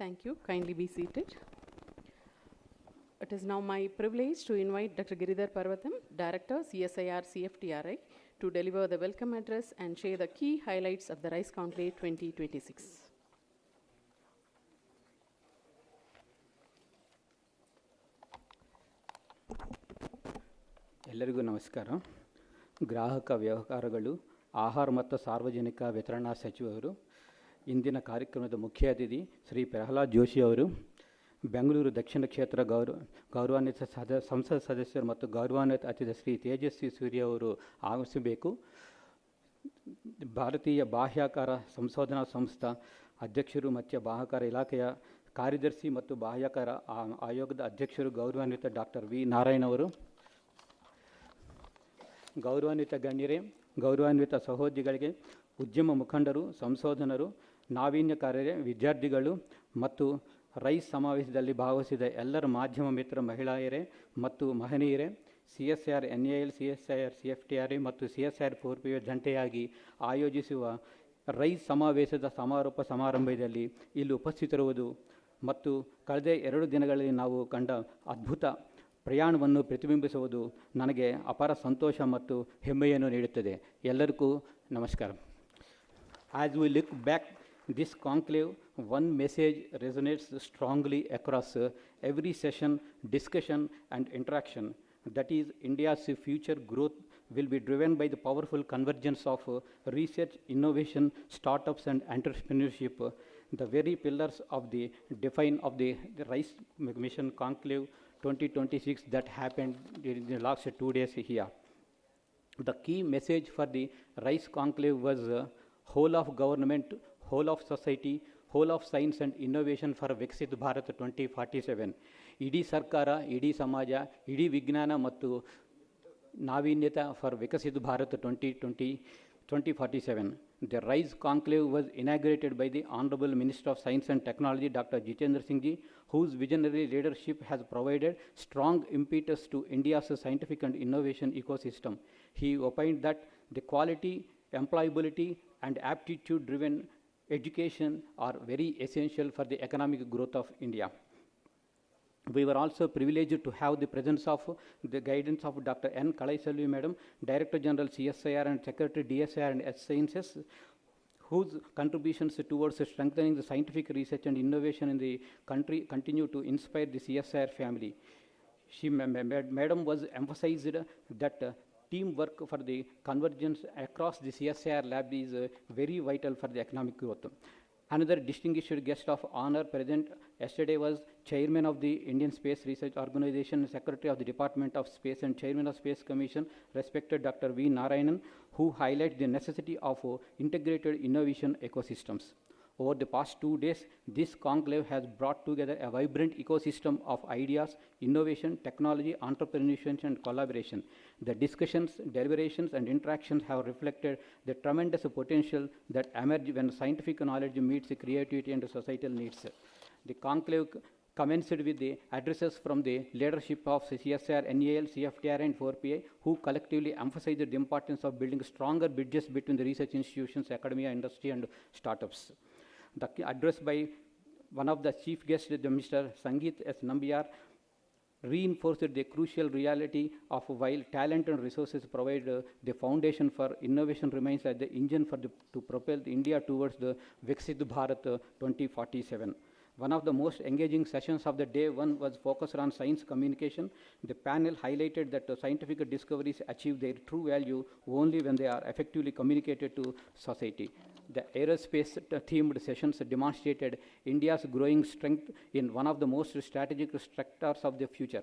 Thank you. Kindly be seated. It is now my privilege to invite Dr. Giridhar Parvatam, Director, CSIR CFTRI, to deliver the welcome address and share the key highlights of the RISE Conclave 2026. ಎಲ್ಲರಿಗೂ ನಮಸ್ಕಾರ. ಗ್ರಾಹಕ ವ್ಯವಹಾರಗಳು, ಆಹಾರ ಮತ್ತು ಸಾರ್ವಜನಿಕ ವಿತರಣಾ ಸಚಿವರು, ಇಂದಿನ ಕಾರ್ಯಕ್ರಮದ ಮುಖ್ಯ ಅತಿಥಿ ಶ್ರೀ ಪ್ರಹ್ಲಾದ್ ಜೋಶಿ ಅವರು, ಬೆಂಗಳೂರು ದಕ್ಷಿಣ ಕ್ಷೇತ್ರ ಗೌರವಾನ್ವಿತ ಸಂಸತ್ ಸದಸ್ಯರು ಮತ್ತು ಗೌರವಾನ್ವಿತ ಅತಿಥಿ ಶ್ರೀ ತೇಜಸ್ವಿ ಸೂರ್ಯ ಅವರು ಆಗಮಿಸಬೇಕು. ಭಾರತೀಯ ಬಾಹ್ಯಾಕಾಶ ಸಂಶೋಧನಾ ಸಂಸ್ಥಾ ಅಧ್ಯಕ್ಷರು ಮತ್ತು ಬಾಹ್ಯಾಕಾಶ ಇಲಾಖೆಯ ಕಾರ್ಯದರ್ಶಿ ಮತ್ತು ಬಾಹ್ಯಾಕಾಶ ಆಯೋಗದ ಅಧ್ಯಕ್ಷರು ಗೌರವಾನ್ವಿತ ಡಾಕ್ಟರ್ ವಿ ನಾರಾಯಣ್ ಅವರು, ಗೌರವಾನ್ವಿತ ಗಣ್ಯರೇ, ಗೌರವಾನ್ವಿತ ಸಹೋದ್ಯೋಗಿಗಳಿಗೆ, ಉದ್ಯಮ ಮುಖಂಡರು, ಸಂಶೋಧನರು, ನಾವೀನ್ಯಕಾರರೇ, ವಿದ್ಯಾರ್ಥಿಗಳು ಮತ್ತು ರೈಸ್ ಸಮಾವೇಶದಲ್ಲಿ ಭಾಗವಹಿಸಿದ ಎಲ್ಲರ ಮಾಧ್ಯಮ ಮಿತ್ರ ಮಹಿಳೆಯರೇ ಮತ್ತು ಮಹನೀಯರೇ, CSIR NAL, CSIR CFTRI ಮತ್ತು CSIR 4PA ಜಂಟಿಯಾಗಿ ಆಯೋಜಿಸುವ ರೈಸ್ ಸಮಾವೇಶದ ಸಮಾರೋಪ ಸಮಾರಂಭದಲ್ಲಿ ಇಲ್ಲಿ ಉಪಸ್ಥಿತರುವುದು ಮತ್ತು ಕಳೆದ 2 ದಿನಗಳಲ್ಲಿ ನಾವು ಕಂಡ ಅದ್ಭುತ ಪ್ರಯಾಣವನ್ನು ಪ್ರತಿಬಿಂಬಿಸುವುದು ನನಗೆ ಅಪಾರ ಸಂತೋಷ ಮತ್ತು ಹೆಮ್ಮೆಯನ್ನು ನೀಡುತ್ತದೆ. ಎಲ್ಲರಿಗೂ ನಮಸ್ಕಾರ. As we look back this conclave, one message resonates strongly across every session, discussion and interaction. That is, India's future growth will be driven by the powerful convergence of research, innovation, startups and entrepreneurship, the very pillars of the RISE Mission Conclave 2026 that happened during the last 2 days here. The key message for the RISE Conclave was whole of government, whole of society, whole of science and innovation for Viksit Bharat 2047. ಇಡೀ ಸರ್ಕಾರ, ಇಡೀ ಸಮಾಜ, ಇಡೀ ವಿಜ್ಞಾನ ಮತ್ತು ನಾವೀನ್ಯತೆ for Viksit Bharat 2047. The RISE Conclave was inaugurated by the Honorable Minister of Science and Technology, Dr. Jitendra Singh Ji, whose visionary leadership has provided strong impetus to India's scientific and innovation ecosystem. He opined that the quality, employability, and aptitude-driven education are very essential for the economic growth of India. We were also privileged to have the presence of the guidance of Dr. N. Kalaiselvi Madam, Director General CSIR and Secretary DSIR and S Sciences, whose contributions towards strengthening the scientific research and innovation in the country continue to inspire the CSIR family. Madam was emphasized that teamwork for the convergence across the CSIR lab is very vital for the economic growth. Another distinguished guest of honor present yesterday was Chairman of the Indian Space Research Organization, Secretary of the Department of Space and Chairman of Space Commission, respected Dr. V. Narayanan, who highlighted the necessity of integrated innovation ecosystems. Over the past 2 days, this conclave has brought together a vibrant ecosystem of ideas, innovation, technology, entrepreneurship, and collaboration. The discussions, deliberations, and interactions have reflected the tremendous potential that emerges when scientific knowledge meets creativity and societal needs. The conclave commenced with the addresses from the leadership of CSIR, NAL, CFTRI, and 4PA, who collectively emphasized the importance of building stronger bridges between the research institutions, academia, industry, and startups. The address by one of the chief guests, Mr. Sangeet S. Nambiar, reinforced the crucial reality of while talent and resources provide the foundation for innovation remains as the engine to propel India towards the Viksit Bharat 2047. One of the most engaging sessions of the day one was focused on science communication. The panel highlighted that scientific discoveries achieve their true value only when they are effectively communicated to society. The aerospace-themed sessions demonstrated India's growing strength in one of the most strategic sectors of the future.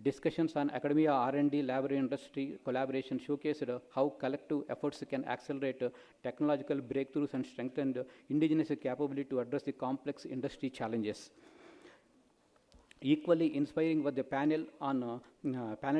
Discussions on academia, R&D, laboratory industry collaboration showcased how collective efforts can accelerate technological breakthroughs and strengthen indigenous capability to address the complex industry challenges. Equally inspiring was the panel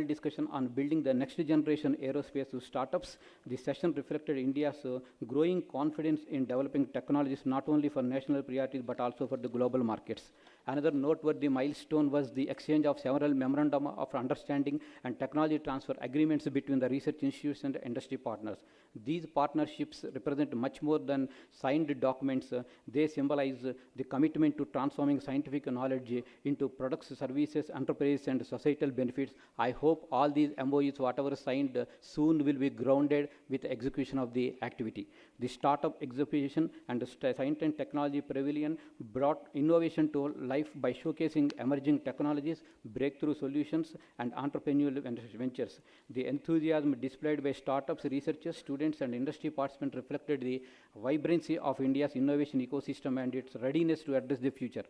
discussion on building the next generation aerospace startups. The session reflected India's growing confidence in developing technologies not only for national priorities but also for the global markets. Another noteworthy milestone was the exchange of several memorandum of understanding and technology transfer agreements between the research institutes and industry partners. These partnerships represent much more than signed documents. They symbolize the commitment to transforming scientific knowledge into products, services, enterprise, and societal benefits. I hope all these MOUs, whatever signed, soon will be grounded with the execution of the activity. The startup exhibition and the science and technology pavilion brought innovation to life by showcasing emerging technologies, breakthrough solutions, and entrepreneurial ventures. The enthusiasm displayed by startups, researchers, students, and industry participants reflected the vibrancy of India's innovation ecosystem and its readiness to address the future.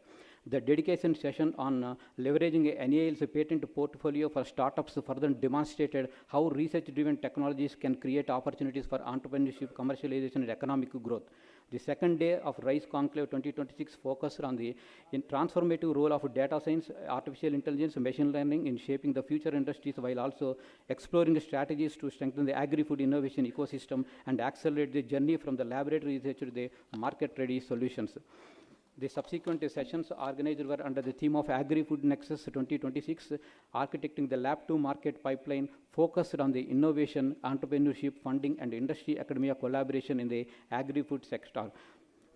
The dedication session on leveraging NAL's patent portfolio for startups further demonstrated how research-driven technologies can create opportunities for entrepreneurship, commercialization, and economic growth. The second day of RISE Conclave 2026 focused on the transformative role of data science, artificial intelligence, and machine learning in shaping the future industries, while also exploring strategies to strengthen the agri-food innovation ecosystem and accelerate the journey from the laboratory research to the market-ready solutions. The subsequent sessions organized were under the theme of Agri-Food Nexus 2026, architecting the lab-to-market pipeline focused on the innovation, entrepreneurship, funding, and industry-academia collaboration in the agri-food sector.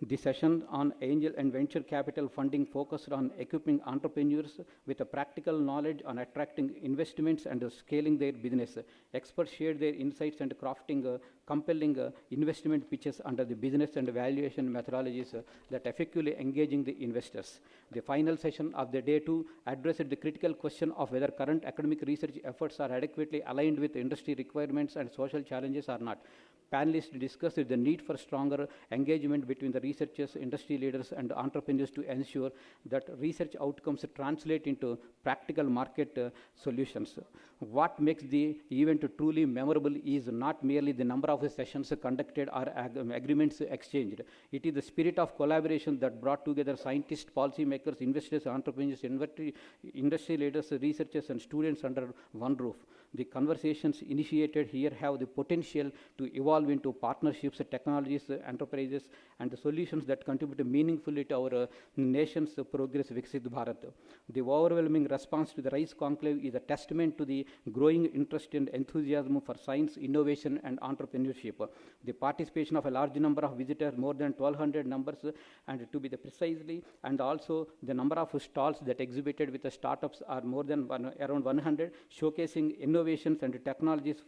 The session on angel and venture capital funding focused on equipping entrepreneurs with a practical knowledge on attracting investments and scaling their business. Experts shared their insights and crafting compelling investment pitches under the business and valuation methodologies that effectively engaging the investors. The final session of the day 2 addressed the critical question of whether current academic research efforts are adequately aligned with industry requirements and social challenges or not. Panelists discussed the need for stronger engagement between the researchers, industry leaders, and entrepreneurs to ensure that research outcomes translate into practical market solutions. What makes the event truly memorable is not merely the number of sessions conducted or agreements exchanged. It is the spirit of collaboration that brought together scientists, policymakers, investors, entrepreneurs, industry leaders, researchers, and students under one roof. The conversations initiated here have the potential to evolve into partnerships, technologies, enterprises, and the solutions that contribute meaningfully to our nation's progress, Viksit Bharat. The overwhelming response to the RISE Conclave is a testament to the growing interest and enthusiasm for science, innovation, and entrepreneurship. The participation of a large number of visitors, more than 1,200 numbers, and to be the precisely, and also the number of stalls that exhibited with the startups are more than around 100, showcasing innovations and technologies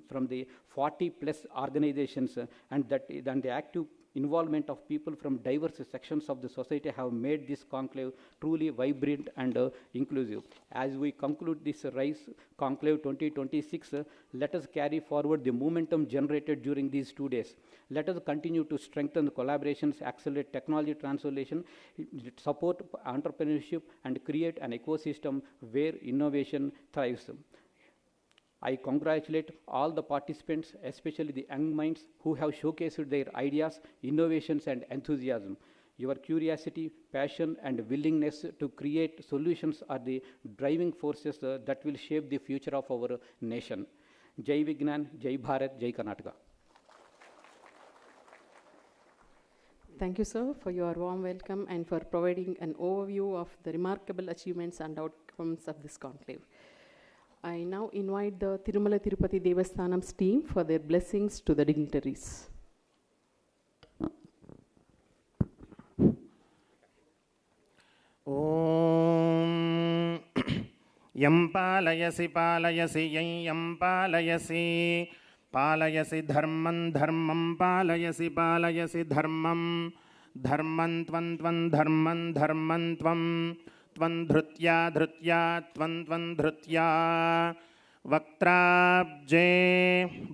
from the 40 plus organizations, and the active involvement of people from diverse sections of the society have made this conclave truly vibrant and inclusive. As we conclude this RISE Conclave 2026, let us carry forward the momentum generated during these 2 days. Let us continue to strengthen the collaborations, accelerate technology transformation, support entrepreneurship, and create an ecosystem where innovation thrives. I congratulate all the participants, especially the young minds who have showcased their ideas, innovations, and enthusiasm. Your curiosity, passion, and willingness to create solutions are the driving forces that will shape the future of our nation. Jai Vignan, Jai Bharat, Jai Karnataka. Thank you, sir, for your warm welcome and for providing an overview of the remarkable achievements and outcomes of this conclave. I now invite the Tirumala Tirupati Devasthanam's team for their blessings to the dignitaries. Om Yam palayasi palayasi yam palayasi palayasi dharman dharmam palayasi palayasi dharmam dharman tvan dharman tvam tvan dhrutya tvan dhrutya Vaktrabje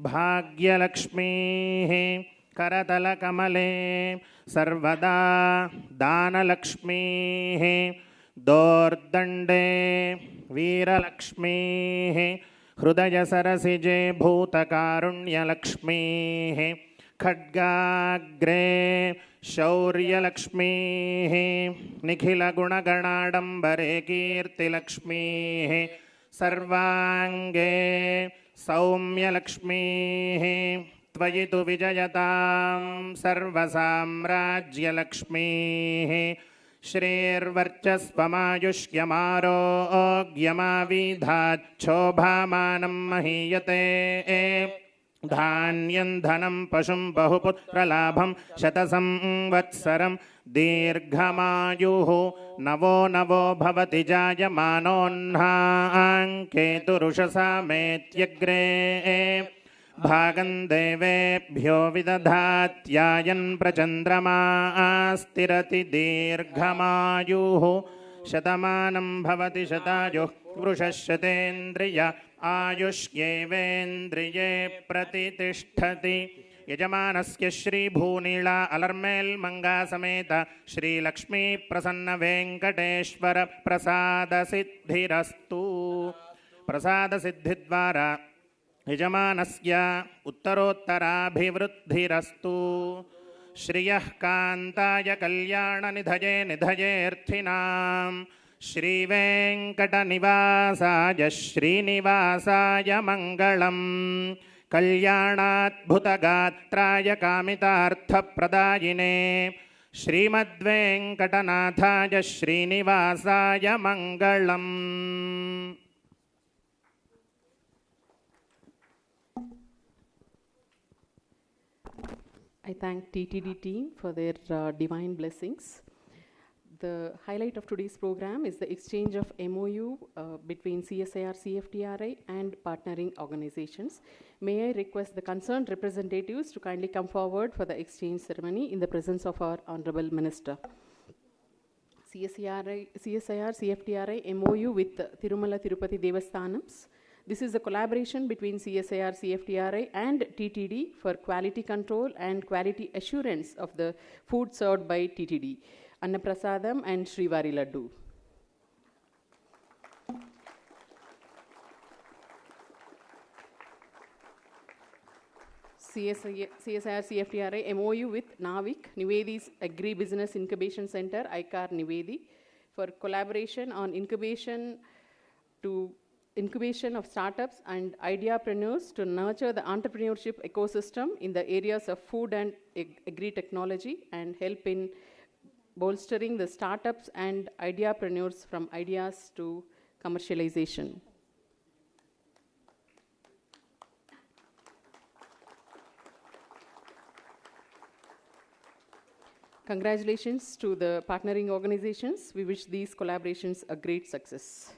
Bhagyalakshmi Karatalakamale Sarvada Danalakshmi दोर्दण्डे वीरलक्ष्मीः हृदयसरसिजे भूतकारुण्यलक्ष्मीः खड्गाग्रे शौर्यलक्ष्मीः निखिलगुणगणाडम्बरे कीर्तिलक्ष्मीः सर्वाङ्गे सौम्यलक्ष्मीः त्वयि तु विजयतां सर्वसाम्राज्यलक्ष्मीः श्रीर्वर्चस्वमायुष्यमारोग्यमाविधाच्छोभामानं महीयते धान्यं धनं पशुं बहुपुत्रलाभं शतसंवत्सरं दीर्घमायुः नवो नवो भवति जायमानोऽह्नाङ्केतुरुषसामेत्यग्रे भागं देवेभ्यो विदधात्यायन् प्रचन्द्रमा स्थिरति दीर्घमायुः शतमानं भवति शतायुः पुरुषः शतेन्द्रिय आयुष्येवेन्द्रिये प्रतितिष्ठति यजमानस्य श्रीभूनीला अलर्मेल्मङ्गा समेत श्रीलक्ष्मी प्रसन्न वेङ्कटेश्वर प्रसादसिद्धिरस्तु प्रसादसिद्धिद्वारा यजमानस्य उत्तरोत्तराभिवृद्धिरस्तु श्रियः कान्ताय कल्याणनिधये निधयेऽर्थिनां श्रीवेङ्कटनिवासाय श्रीनिवासाय मङ्गलम् कल्याणाद्भुतगात्राय कामितार्थप्रदायिने श्रीमद्वेङ्कटनाथाय श्रीनिवासाय मङ्गलम्। I thank TTD team for their divine blessings. The highlight of today's program is the exchange of MOU between CSIR, CFTRI and partnering organizations. May I request the concerned representatives to kindly come forward for the exchange ceremony in the presence of our Honorable Minister. CSIR, CFTRI MOU with Tirumala Tirupati Devasthanams. This is a collaboration between CSIR, CFTRI and TTD for quality control and quality assurance of the food served by TTD, Annaprasadam and Srivari Laddu. CSIR, CFTRI MOU with NAVIC, Nivedi's Agri-Business Incubation Center, ICAR Nivedi, for collaboration on incubation of startups and ideapreneurs to nurture the entrepreneurship ecosystem in the areas of food and agri-technology and help in bolstering the startups and ideapreneurs from ideas to commercialization. Congratulations to the partnering organizations. We wish these collaborations a great success.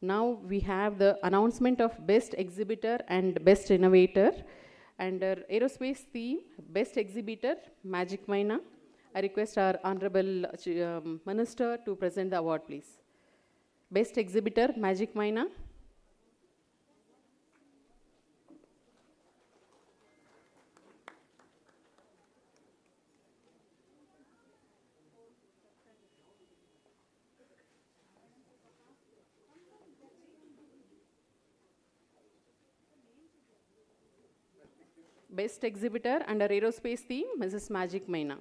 Now we have the announcement of Best Exhibitor and Best Innovator. Under Aerospace theme, Best Exhibitor, Magic Maina. I request our Honorable Minister to present the award, please. Best Exhibitor, Magic Maina. Best Exhibitor under Aerospace theme, Mrs. Magic Maina.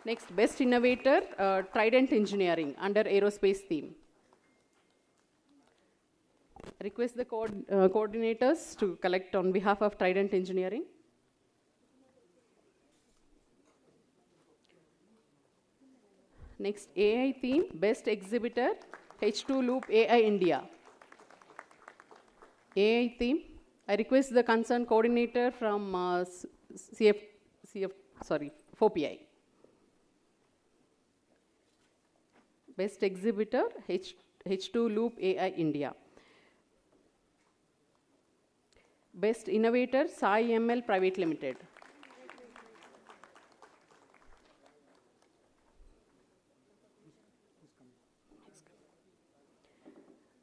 Next, Best Innovator, Trident Engineering under Aerospace theme. Request the coordinators to collect on behalf of Trident Engineering. Next, AI theme, Best Exhibitor, H2 Loop AI India. AI theme. I request the concerned coordinator from 4PI. Best Exhibitor, H2 Loop AI India. Best Innovator, Sai ML Private Limited.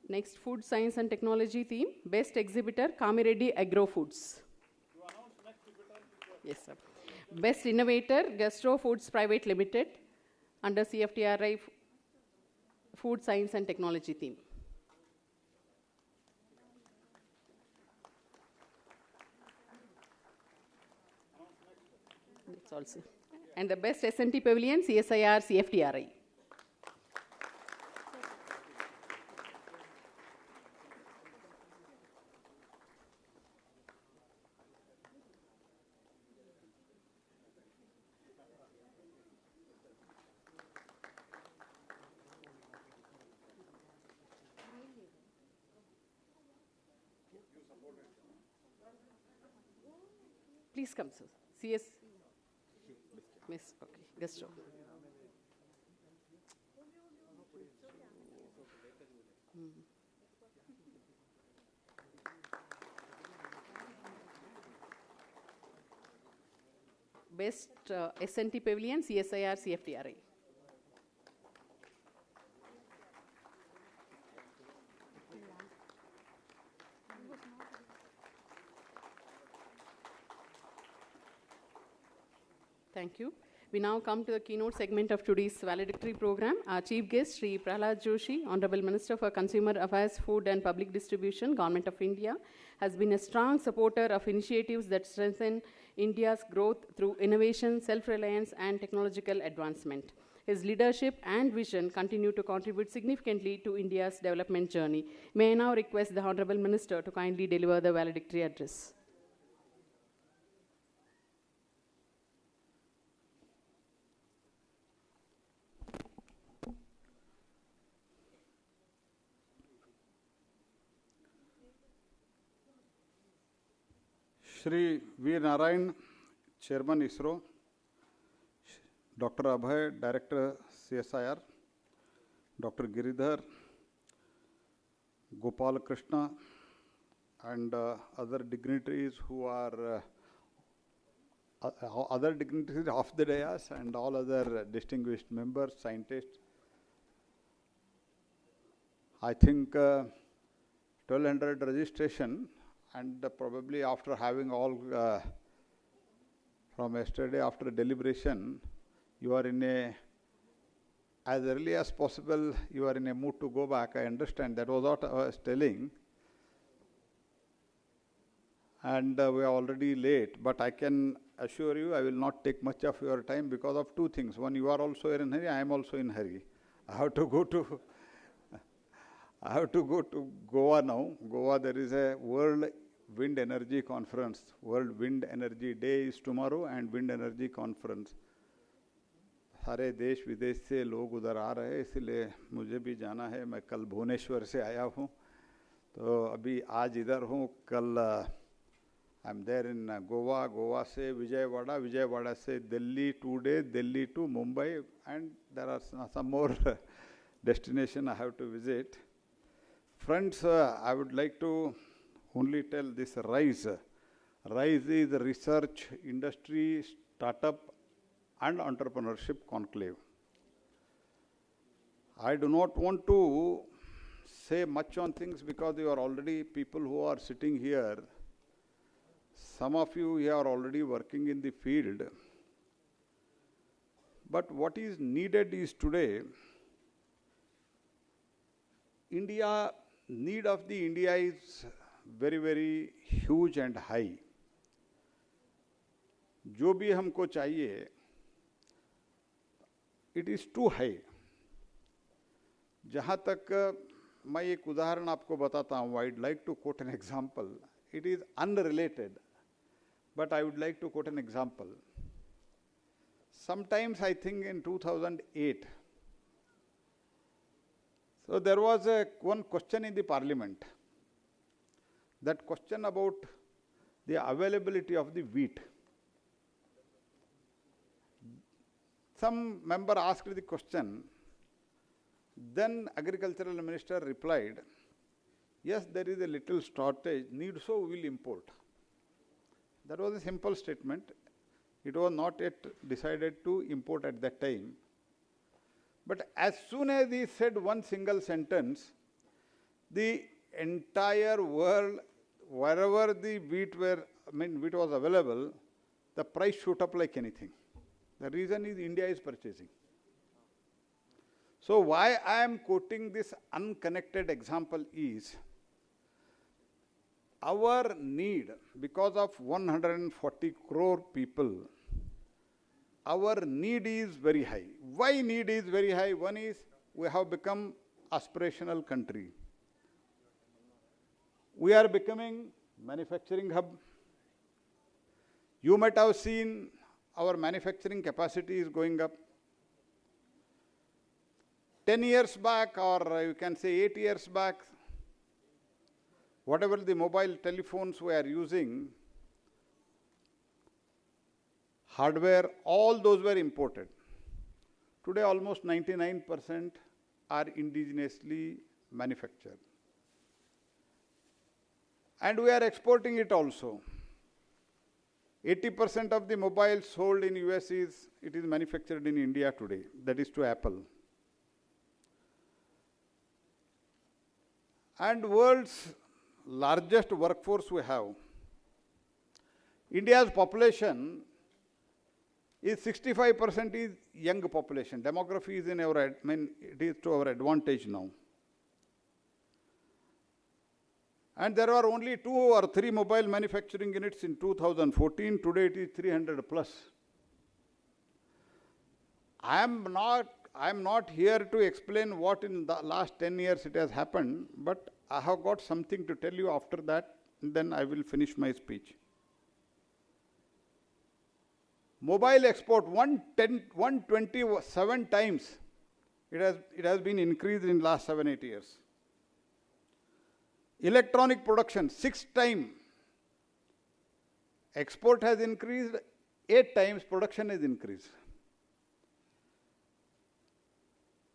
Next, Food Science and Technology theme, Best Exhibitor, Kamireddy Agro Foods. Yes, sir. Best Innovator, Gastro Foods Private Limited, under CFTRI food science and technology theme. That's also. And the best S&T pavilion, CSIR, CFTRI. Please come, sir. CS. Miss, okay, guest room. Best S&T pavilion, CSIR, CFTRI. Thank you. We now come to the keynote segment of today's valedictory program. Our chief guest, Sri Prahlad Joshi, Honorable Minister for Consumer Affairs, Food and Public Distribution, Government of India, has been a strong supporter of initiatives that strengthen India's growth through innovation, self-reliance, and technological advancement. His leadership and vision continue to contribute significantly to India's development journey. May I now request the Honorable Minister to kindly deliver the valedictory address. Shri V. Narayan, Chairman ISRO, Dr. Abhay, Director CSIR, Dr. Giridhar, Gopal Krishna, and other dignitaries who are other dignitaries of the dais and all other distinguished members, scientists. I think 1200 registration, and probably after having all from yesterday after deliberation, you are in a, as early as possible, you are in a mood to go back. I understand. That was what I was telling. And we are already late, but I can assure you I will not take much of your time because of two things. One, you are also in hurry, I am also in hurry. I have to go to Goa now. Goa, there is a World Wind Energy Conference. World Wind Energy Day is tomorrow and Wind Energy Conference. सारे देश विदेश से लोग उधर आ रहे हैं, इसलिए मुझे भी जाना है. मैं कल भुवनेश्वर से आया हूँ, तो अभी आज इधर हूँ. कल I am there in Goa, Goa से विजयवाड़ा, विजयवाड़ा से Delhi 2 days, Delhi to Mumbai, and there are some more destination I have to visit. Friends, I would like to only tell this RISE. RISE is Research, Industry, Startup and Entrepreneurship Conclave. I do not want to say much on things because you are already people who are sitting here. Some of you here are already working in the field. But what is needed is today, India, need of the India is very, very huge and high. जो भी हमको चाहिए, it is too high. जहाँ तक मैं एक उदाहरण आपको बताता हूँ, I'd like to quote an example. It is unrelated, but I would like to quote an example. Sometimes I think in 2008, so there was one question in the parliament. That question about the availability of the wheat. Some member asked the question. Then agricultural minister replied, yes, there is a little shortage, need so we will import. That was a simple statement. It was not yet decided to import at that time. But as soon as he said one single sentence, the entire world, wherever the wheat was available, the price shoot up like anything. The reason is India is purchasing. So why I am quoting this unconnected example is our need, because of 140 crore people, our need is very high. Why need is very high? One is we have become aspirational country. We are becoming manufacturing hub. You might have seen our manufacturing capacity is going up. 10 years back, or you can say 8 years back, whatever the mobile telephones we are using, hardware, all those were imported. Today, almost 99% are indigenously manufactured. And we are exporting it also. 80% of the mobiles sold in US is manufactured in India today. That is to Apple. And world's largest workforce we have. India's population is 65% is young population. Demography is it is to our advantage now. And there are only 2 or 3 mobile manufacturing units in 2014. Today it is 300 plus. I am not here to explain what in the last 10 years it has happened, but I have got something to tell you after that, and then I will finish my speech. Mobile export 127 times it has been increased in last 7-8 years. Electronic production 6 times. Export has increased 8 times, production has increased.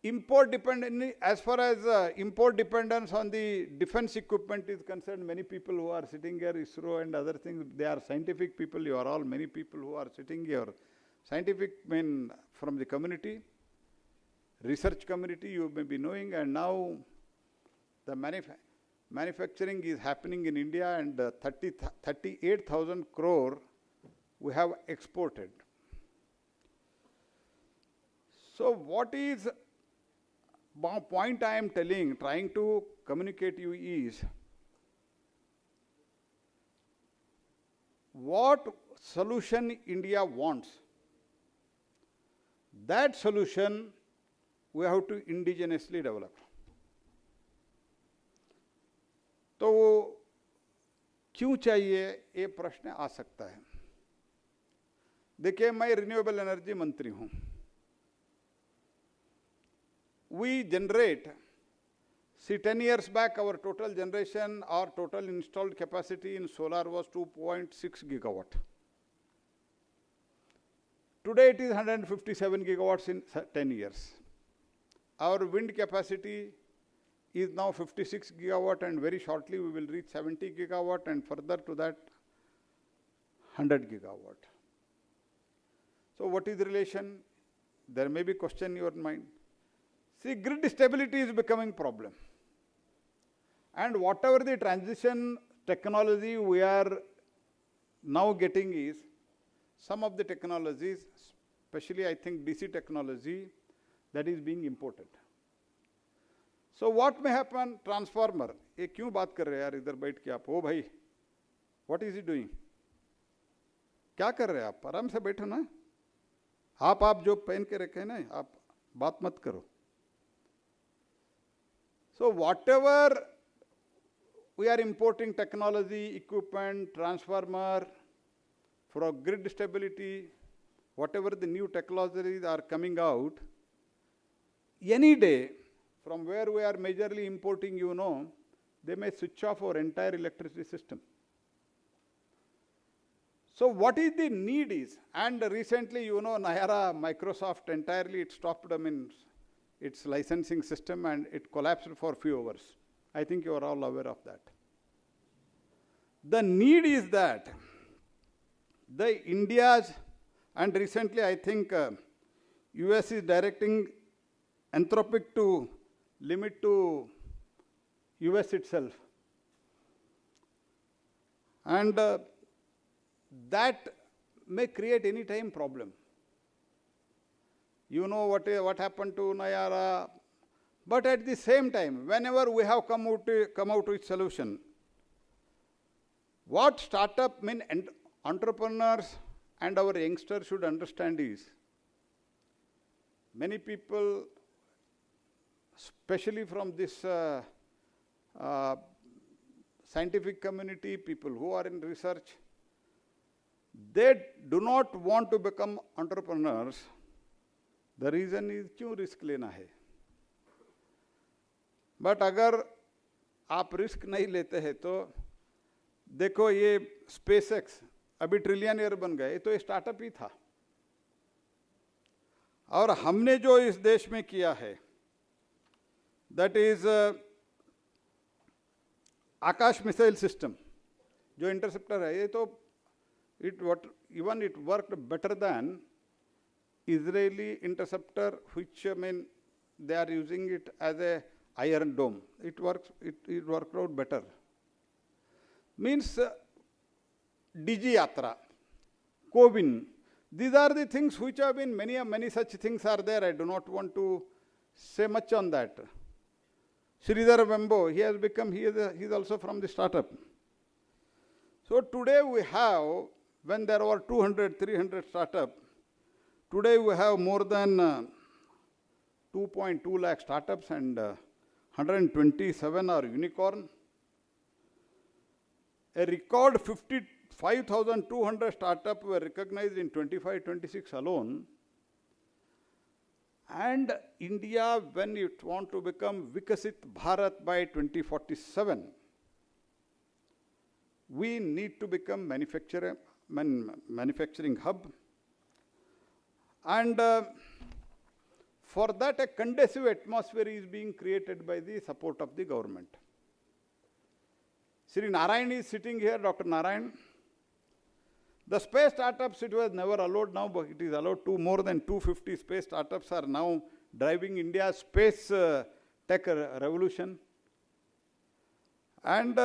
Import dependence, as far as import dependence on the defense equipment is concerned, many people who are sitting here, ISRO and other things, they are scientific people. You are all many people who are sitting here, scientific men from the community, research community, you may be knowing, and now the manufacturing is happening in India, and 38,000 crore we have exported. So what is the point I am trying to communicate you is, what solution India wants, that solution we have to indigenously develop. तो वो क्यों चाहिए ये प्रश्न आ सकता है. देखिए, मैं रिन्यूएबल एनर्जी मंत्री हूँ. We generate, see 10 years back our total generation or total installed capacity in solar was 2.6 gigawatt. Today it is 157 gigawatts in 10 years. Our wind capacity is now 56 gigawatt, and very shortly we will reach 70 gigawatt, and further to that 100 gigawatt. So what is the relation? There may be question in your mind. See, grid stability is becoming problem. And whatever the transition technology we are now getting is, some of the technologies, especially I think DC technology, that is being imported. So what may happen? Transformer. ये क्यों बात कर रहे हैं यार इधर बैठ के आप? ओ भाई, what is he doing? क्या कर रहे हैं आप? आराम से बैठो ना. आप जो पहन के रखे ना, आप बात मत करो. So whatever we are importing technology, equipment, transformer, for grid stability, whatever the new technologies are coming out, any day, from where we are majorly importing, they may switch off our entire electricity system. So what is the need is, and recently, Nayara, Microsoft entirely, it stopped its licensing system and it collapsed for a few hours. I think you are all aware of that. The need is that the India's, and recently I think US is directing Anthropic to limit to US itself. And that may create any time problem. You know what happened to Nayara, But at the same time, whenever we have come out with solution, what startup and entrepreneurs and our youngsters should understand is, many people, especially from this scientific community, people who are in research, they do not want to become entrepreneurs. The reason is क्यों risk लेना है. But अगर आप risk नहीं लेते हैं तो देखो ये स्पेसएक्स अभी ट्रिलियनियर बन गए, तो ये स्टार्टअप ही था. और हमने जो इस देश में किया है, that is Akash missile system, जो इंटरसेप्टर है, ये तो it worked better than Israeli interceptor, which they are using it as a iron dome. It worked out better. Means DG Yatra, CoWIN. These are the things which have been, many such things are there. I do not want to say much on that. Sridhar Vembo, he is also from the startup. So today we have, when there were 200, 300 startups, today we have more than 2.2 lakh startups and 127 are unicorn. A record 55,200 startups were recognized in 25-26 alone. And India, when it wants to become Vikasit Bharat by 2047, we need to become manufacturing hub. And for that, a conducive atmosphere is being created by the support of the government. Sri Narayan is sitting here, Dr. Narayan. The space startups, it was never allowed now, but it is allowed to. More than 250 space startups are now driving India's space tech revolution. And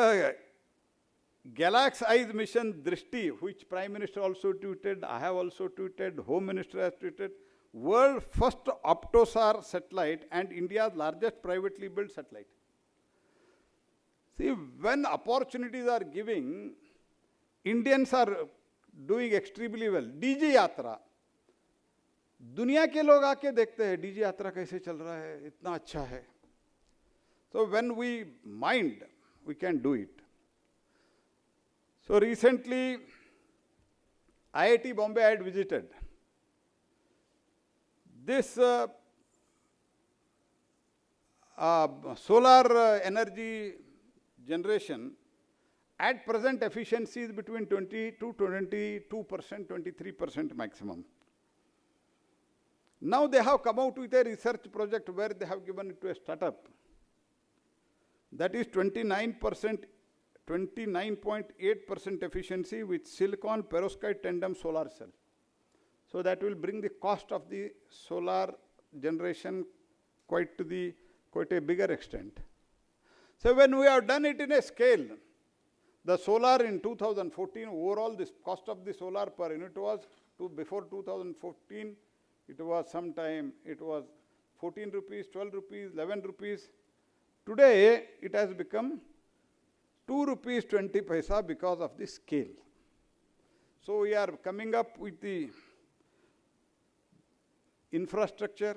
Galaxy Eyes mission Drishti, which Prime Minister also tweeted, I have also tweeted, Home Minister has tweeted, world first Optosar satellite and India's largest privately built satellite. See, when opportunities are giving, Indians are doing extremely well. DG Yatra, दुनिया के लोग आके देखते हैं DG यात्रा कैसे चल रहा है, इतना अच्छा है. So when we mind, we can do it. So recently, IIT Bombay I had visited. This solar energy generation, at present efficiency is between 20 to 22%, 23% maximum. Now they have come out with a research project where they have given it to a startup. That is 29.8% efficiency with silicon perovskite tandem solar cell. So that will bring the cost of the solar generation quite a bigger extent. So when we have done it in a scale, the solar in 2014, overall this cost of the solar per unit was, before 2014, it was 14 rupees, 12 rupees, 11 rupees. Today, it has become 2 rupees 20 paisa because of the scale. So we are coming up with the infrastructure,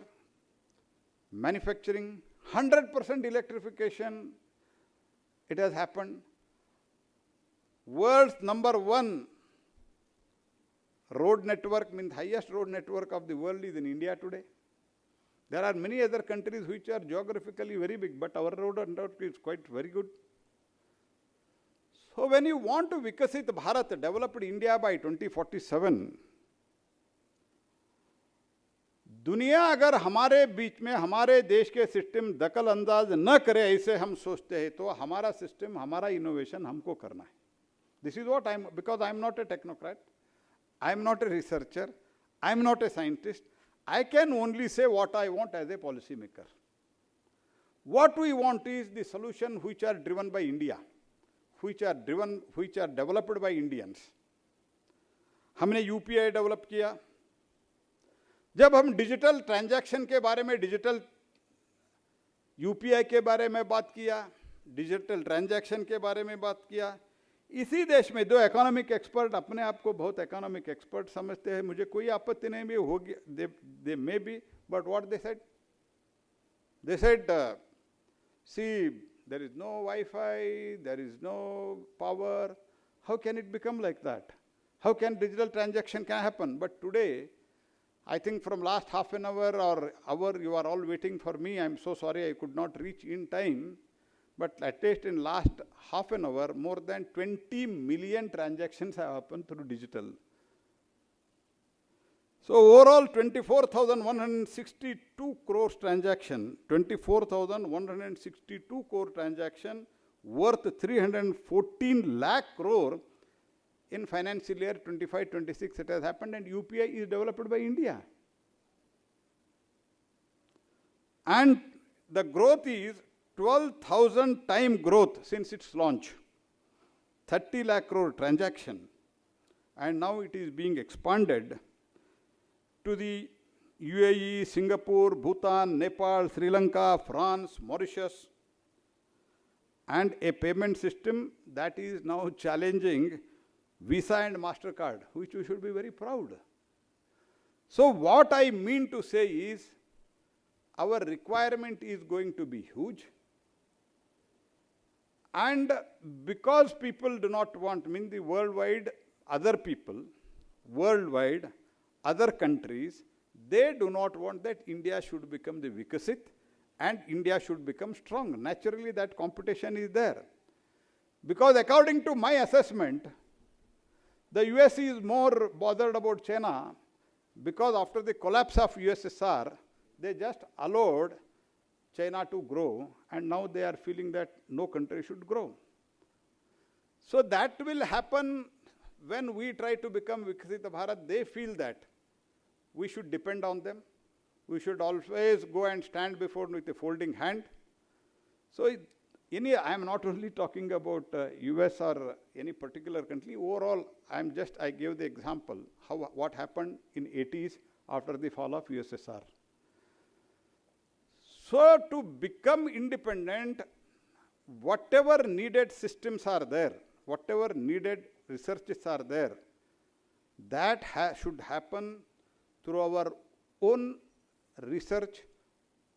manufacturing, 100% electrification, it has happened. World's #1 road network, means highest road network of the world is in India today. There are many other countries which are geographically very big, but our road network is quite very good. So when you want to Vikasit Bharat, developed India by 2047, दुनिया अगर हमारे बीच में हमारे देश के system दखल अंदाज न करे ऐसे हम सोचते हैं, तो हमारा सिस्टम, हमारा इनोवेशन हमको करना है. This is what because I am not a technocrat, I am not a researcher, I am not a scientist. I can only say what I want as a policy maker. What we want is the solution which are driven by India, which are developed by Indians. हमने UPI develop किया. जब हम digital transaction के बारे में, digital UPI के बारे में बात किया, डिजिटल ट्रांजैक्शन के बारे में बात किया। इसी देश में दो इकोनॉमिक एक्सपर्ट अपने आप को बहुत इकोनॉमिक एक्सपर्ट समझते हैं, मुझे कोई आपत्ति नहीं भी होगी, they may be, but what they said? They said, see, there is no Wi-Fi, there is no power. How can it become like that? How can digital transaction can happen? But today, I think from last half an hour or hour, you are all waiting for me. I'm so sorry I could not reach in time. But at least in last half an hour, more than 20 million transactions have happened through digital. So overall 24,162 crores transaction, 24,162 crore transaction worth 314 lakh crore in financial year 25-26 it has happened, and UPI is developed by India. And the growth is 12,000 time growth since its launch, 30 lakh crore transaction, and now it is being expanded to the UAE, Singapore, Bhutan, Nepal, Sri Lanka, France, Mauritius, and a payment system that is now challenging Visa and MasterCard, which we should be very proud. So what I mean to say is, our requirement is going to be huge. And because people do not want, the worldwide, other people, worldwide, other countries, they do not want that India should become the Vikasit and India should become strong. Naturally, that competition is there. Because according to my assessment, the US is more bothered about China because after the collapse of USSR, they just allowed China to grow, and now they are feeling that no country should grow. So that will happen when we try to become Viksit Bharat. They feel that we should depend on them. We should always go and stand before with a folding hand. So I am not only talking about US or any particular country. Overall, I gave the example what happened in 80s after the fall of USSR. So to become independent, whatever needed systems are there, whatever needed researches are there, that should happen through our own research,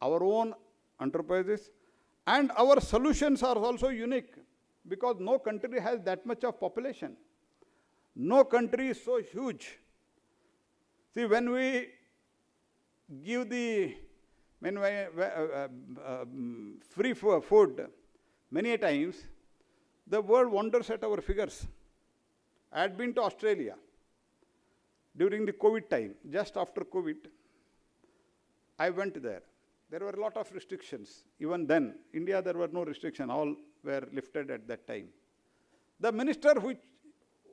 our own enterprises, and our solutions are also unique because no country has that much of population. No country is so huge. See, when we give the free food, many times the world wonders at our figures. I had been to Australia during the COVID time. Just after COVID, I went there. There were a lot of restrictions. Even then, India, there were no restrictions. All were lifted at that time. The minister,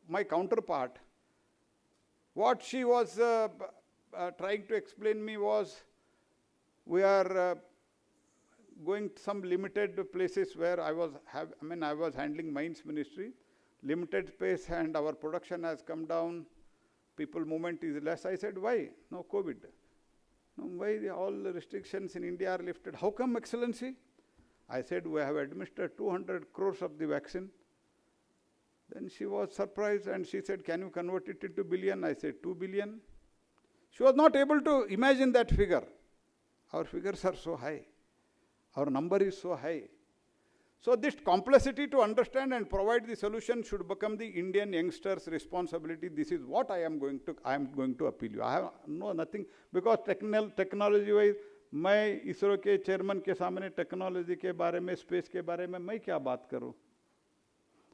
my counterpart, what she was trying to explain me was, we are going to some limited places where I was handling mines ministry, limited space, and our production has come down. People movement is less. I said, why? No, COVID. No, why all the restrictions in India are lifted? How come, Excellency? I said, we have administered 200 crores of the vaccine. Then she was surprised and she said, can you convert it into billion? I said, 2 billion. She was not able to imagine that figure. Our figures are so high. Our number is so high. So this complexity to understand and provide the solution should become the Indian youngsters' responsibility. This is what I am going to appeal you. I have nothing, because technology-wise, मैं इसरो के chairman के सामने technology के बारे में, space के बारे में मैं क्या बात करूं?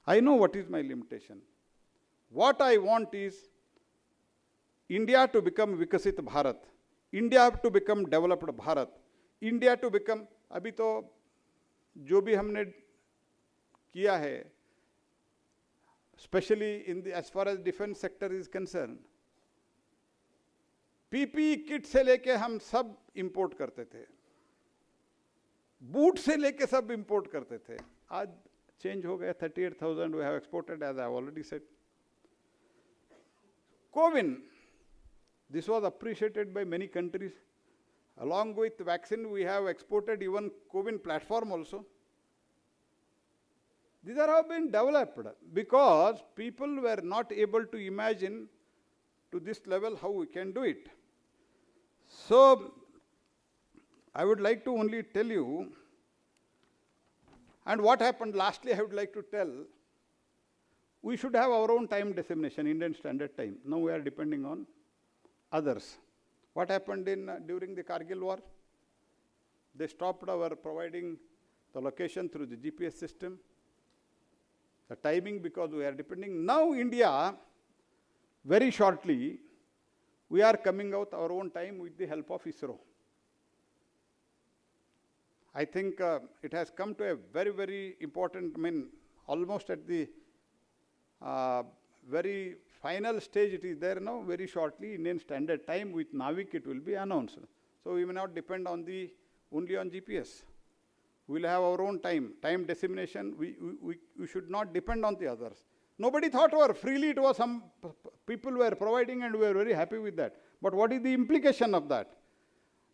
I know what is my limitation. What I want is India to become Vikasit Bharat, India to become developed Bharat, India to become, अभी तो जो भी हमने किया है, especially as far as defense sector is concerned, PPE kit से लेके हम सब इंपोर्ट करते थे, बूट से लेके सब इंपोर्ट करते थे. आज चेंज हो गया. 38,000 we have exported, as I have already said. COVID, this was appreciated by many countries. Along with vaccine, we have exported even COVID platform also. These are all been developed because people were not able to imagine to this level how we can do it. So, I would like to only tell you, and what happened lastly I would like to tell, we should have our own time dissemination, Indian Standard Time. Now we are depending on others. What happened during the Kargil war? They stopped our providing the location through the GPS system, the timing, because we are depending. Now India, very shortly, we are coming out our own time with the help of ISRO. I think it has come to a very, very important, almost at the very final stage it is there now. Very shortly, Indian Standard Time with Navik it will be announced. So we may not depend on only on GPS. We will have our own time dissemination. We should not depend on the others. Nobody thought freely it was some people were providing and we were very happy with that. But what is the implication of that?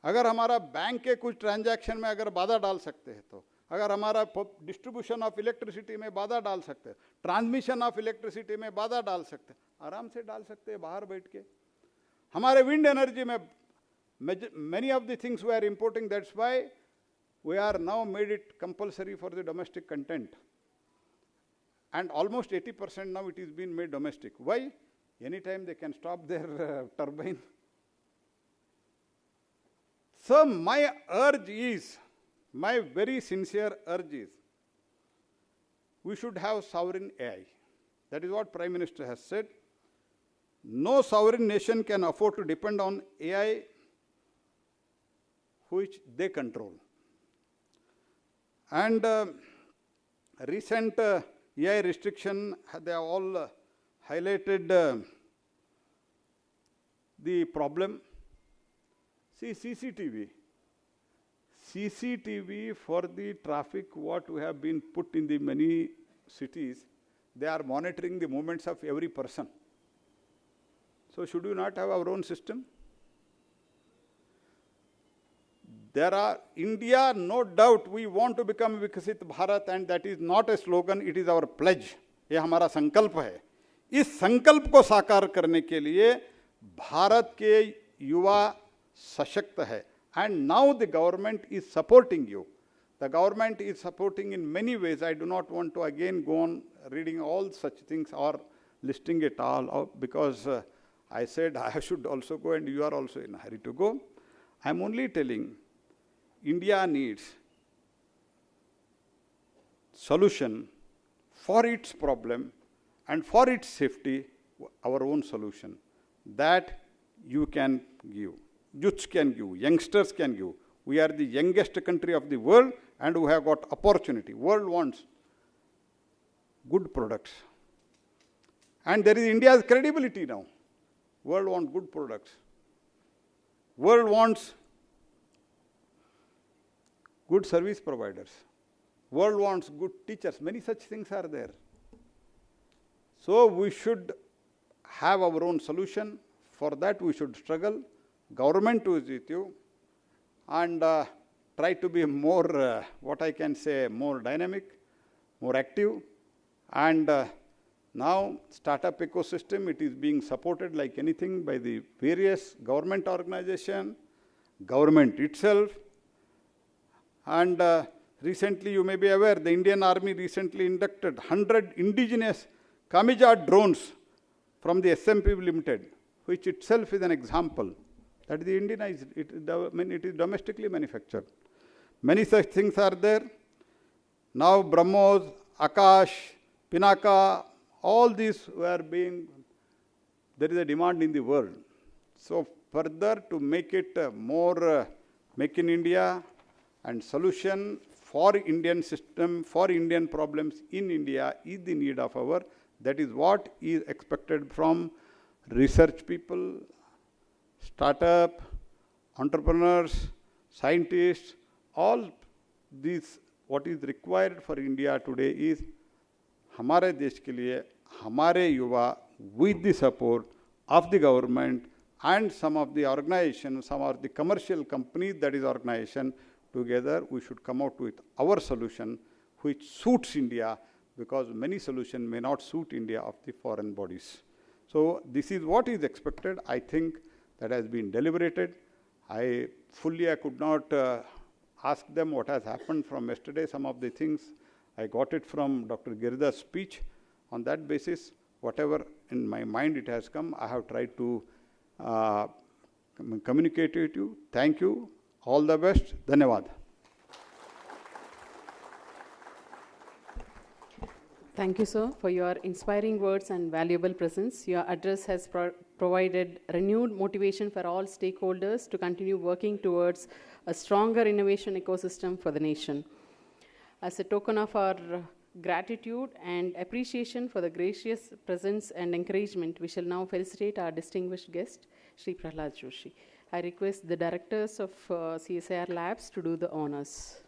अगर हमारा bank के कुछ transaction में अगर बाधा डाल सकते हैं तो, अगर हमारा डिस्ट्रीब्यूशन ऑफ इलेक्ट्रिसिटी में बाधा डाल सकते हैं, ट्रांसमिशन ऑफ इलेक्ट्रिसिटी में बाधा डाल सकते हैं, आराम से डाल सकते हैं बाहर बैठ के. हमारे विंड एनर्जी में many of the things we are importing, that's why we are now made it compulsory for the domestic content. And almost 80% now it is being made domestic. Why? Anytime they can stop their turbine. So my urge is, my very sincere urge is, we should have sovereign AI. That is what Prime Minister has said. No sovereign nation can afford to depend on AI which they control. And recent AI restriction, they have all highlighted the problem. See, CCTV for the traffic, what we have been put in the many cities, they are monitoring the movements of every person. So should we not have our own system? There are, India, no doubt, we want to become Vikasit Bharat, and that is not a slogan, it is our pledge. ये हमारा संकल्प है. इस संकल्प को साकार करने के लिए भारत के युवा सशक्त है. And now the government is supporting you. The government is supporting in many ways. I do not want to again go on reading all such things or listing it all out, because I said I should also go and you are also in a hurry to go. I am only telling India needs solution for its problem and for its safety, our own solution that you can give, youths can give, youngsters can give. We are the youngest country of the world and we have got opportunity. World wants good products. And there is India's credibility now. World wants good products. World wants good service providers. World wants good teachers. Many such things are there. So we should have our own solution. For that we should struggle. Government is with you. And try to be more, what I can say, more dynamic, more active. And now startup ecosystem, it is being supported like anything by the various government organization, government itself. And recently, you may be aware, the Indian Army recently inducted 100 indigenous Kamijat drones from the SMP Limited, which itself is an example. That is the Indianized, it is domestically manufactured. Many such things are there. Now BrahMos, Akash, Pinaka, all these were being, there is a demand in the world. So further to make it more make in India and solution for Indian system, for Indian problems in India is the need of our, that is what is expected from research people, startup, entrepreneurs, scientists, all these, what is required for India today is हमारे देश के लिए हमारे युवा with the support of the government and some of the organizations, some of the commercial companies that is organization, together we should come out with our solution which suits India, because many solutions may not suit India of the foreign bodies. So this is what is expected. I think that has been deliberated. I could not ask them what has happened from yesterday. Some of the things I got it from Dr. Giridhar's speech. On that basis, whatever in my mind it has come, I have tried to communicate it to you. Thank you. All the best. Dhanyavad. Thank you, sir, for your inspiring words and valuable presence. Your address has provided renewed motivation for all stakeholders to continue working towards a stronger innovation ecosystem for the nation. As a token of our gratitude and appreciation for the gracious presence and encouragement, we shall now felicitate our distinguished guest, Shri Prahlad Joshi. I request the directors of CSIR Labs to do the honors.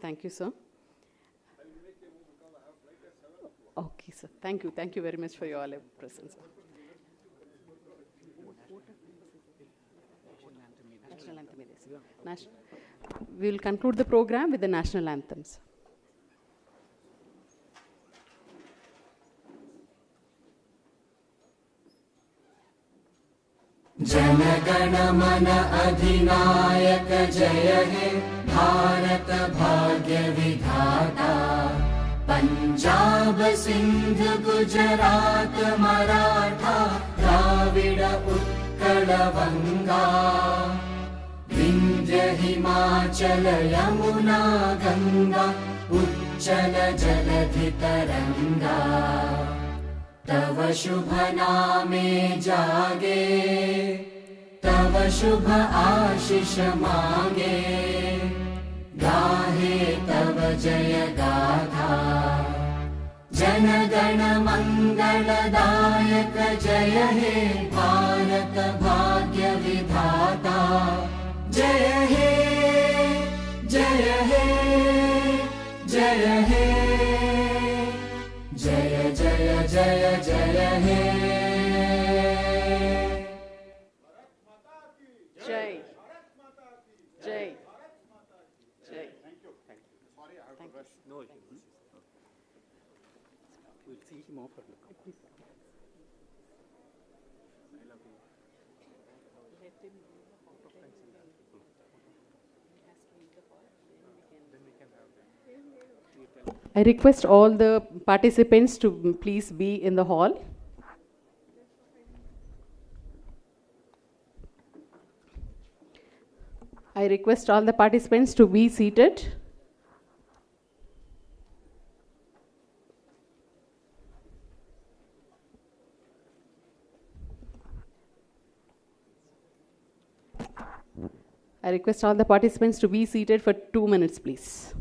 Thank you, sir. Okay, sir. Thank you. Thank you very much for your presence. National anthem. We will conclude the program with the national anthems. जनगण मन अधिनायक जय हे भारत भाग्य विधाता पंजाब सिंध गुजरात मराठा द्राविड़ उत्कल बंगा विंध्य हिमाचल यमुना गंगा उच्चल जलधि तरंगा तव शुभ नामे जागे तव शुभ आशीष मांगे गाहे तव जय गाथा जन गण मंगलदायक जय हे भारत भाग्य विधाता जय हे जय हे जय हे जय जय जय जय हे जय जय जय Thank you. Sorry, I have to rush. No issues. We'll see him often. I love you. Let him out of time. Then we can have them. I request all the participants to please be in the hall. I request all the participants to be seated. I request all the participants to be seated for 2 minutes, please.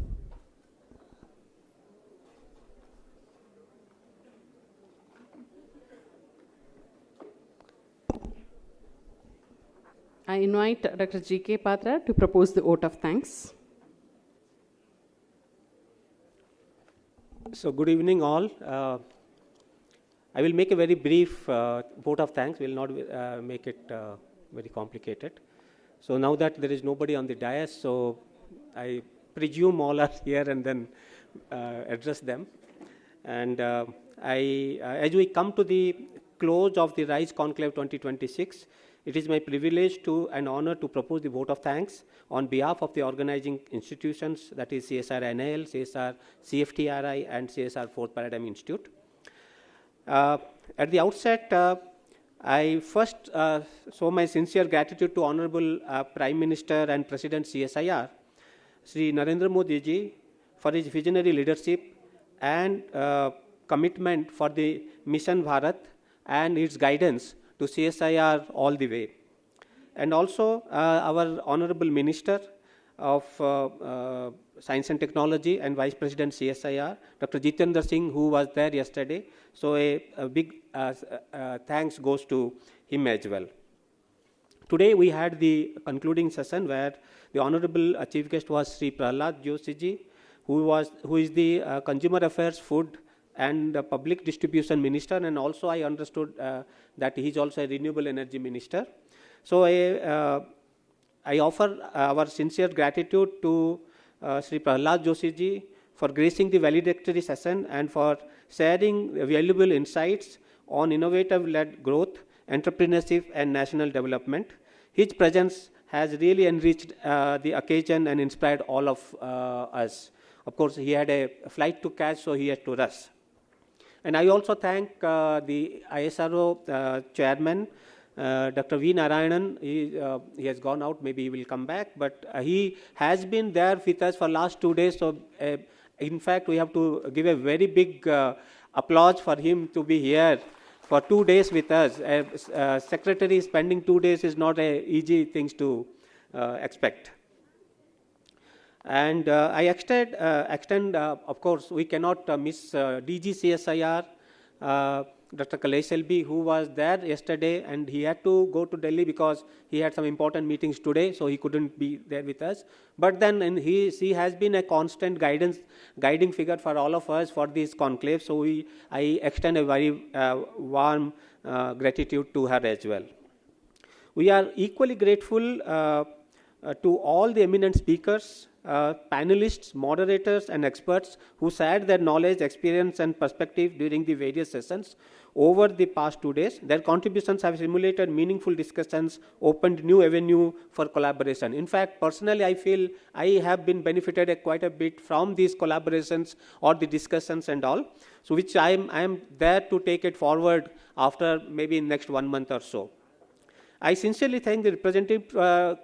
I invite Dr. G.K. Patra to propose the vote of thanks. So, good evening all. I will make a very brief vote of thanks. We will not make it very complicated. So, now that there is nobody on the dais, so I presume all are here and then address them. And as we come to the close of the RISE Conclave 2026, it is my privilege and honor to propose the vote of thanks on behalf of the organizing institutions, that is CSR NIL, CSR CFTRI, and CSR Fourth Paradigm Institute. At the outset, I first show my sincere gratitude to Honorable Prime Minister and President CSIR, Sri Narendra Modi ji, for his visionary leadership and commitment for the Mission Bharat and its guidance to CSIR all the way. And also our Honorable Minister of Science and Technology and Vice President CSIR, Dr. Jitendra Singh, who was there yesterday. So a big thanks goes to him as well. Today we had the concluding session where the Honorable Chief Guest was Sri Prahlad Joshi ji, who is the Consumer Affairs, Food and Public Distribution Minister, and also I understood that he is also a Renewable Energy Minister. So I offer our sincere gratitude to Sri Prahlad Joshi ji for gracing the valedictory session and for sharing valuable insights on innovative-led growth, entrepreneurship and national development. His presence has really enriched the occasion and inspired all of us. Of course, he had a flight to catch, so he had to rush. And I also thank the ISRO chairman, Dr. V. Narayanan. He has gone out, maybe he will come back, but he has been there with us for last 2 days. So in fact, we have to give a very big applause for him to be here for 2 days with us. Secretary spending 2 days is not an easy thing to expect. And I extend, of course, we cannot miss DG CSIR, Dr. Kalesh LB, who was there yesterday, and he had to go to Delhi because he had some important meetings today, so he couldn't be there with us. But then he has been a constant guiding figure for all of us for this conclave, so I extend a very warm gratitude to her as well. We are equally grateful to all the eminent speakers, panelists, moderators and experts who shared their knowledge, experience and perspective during the various sessions over the past 2 days. Their contributions have stimulated meaningful discussions, opened new avenue for collaboration. In fact, personally, I feel I have been benefited quite a bit from these collaborations or the discussions and all, so which I am there to take it forward after maybe next 1 month or so. I sincerely thank the representative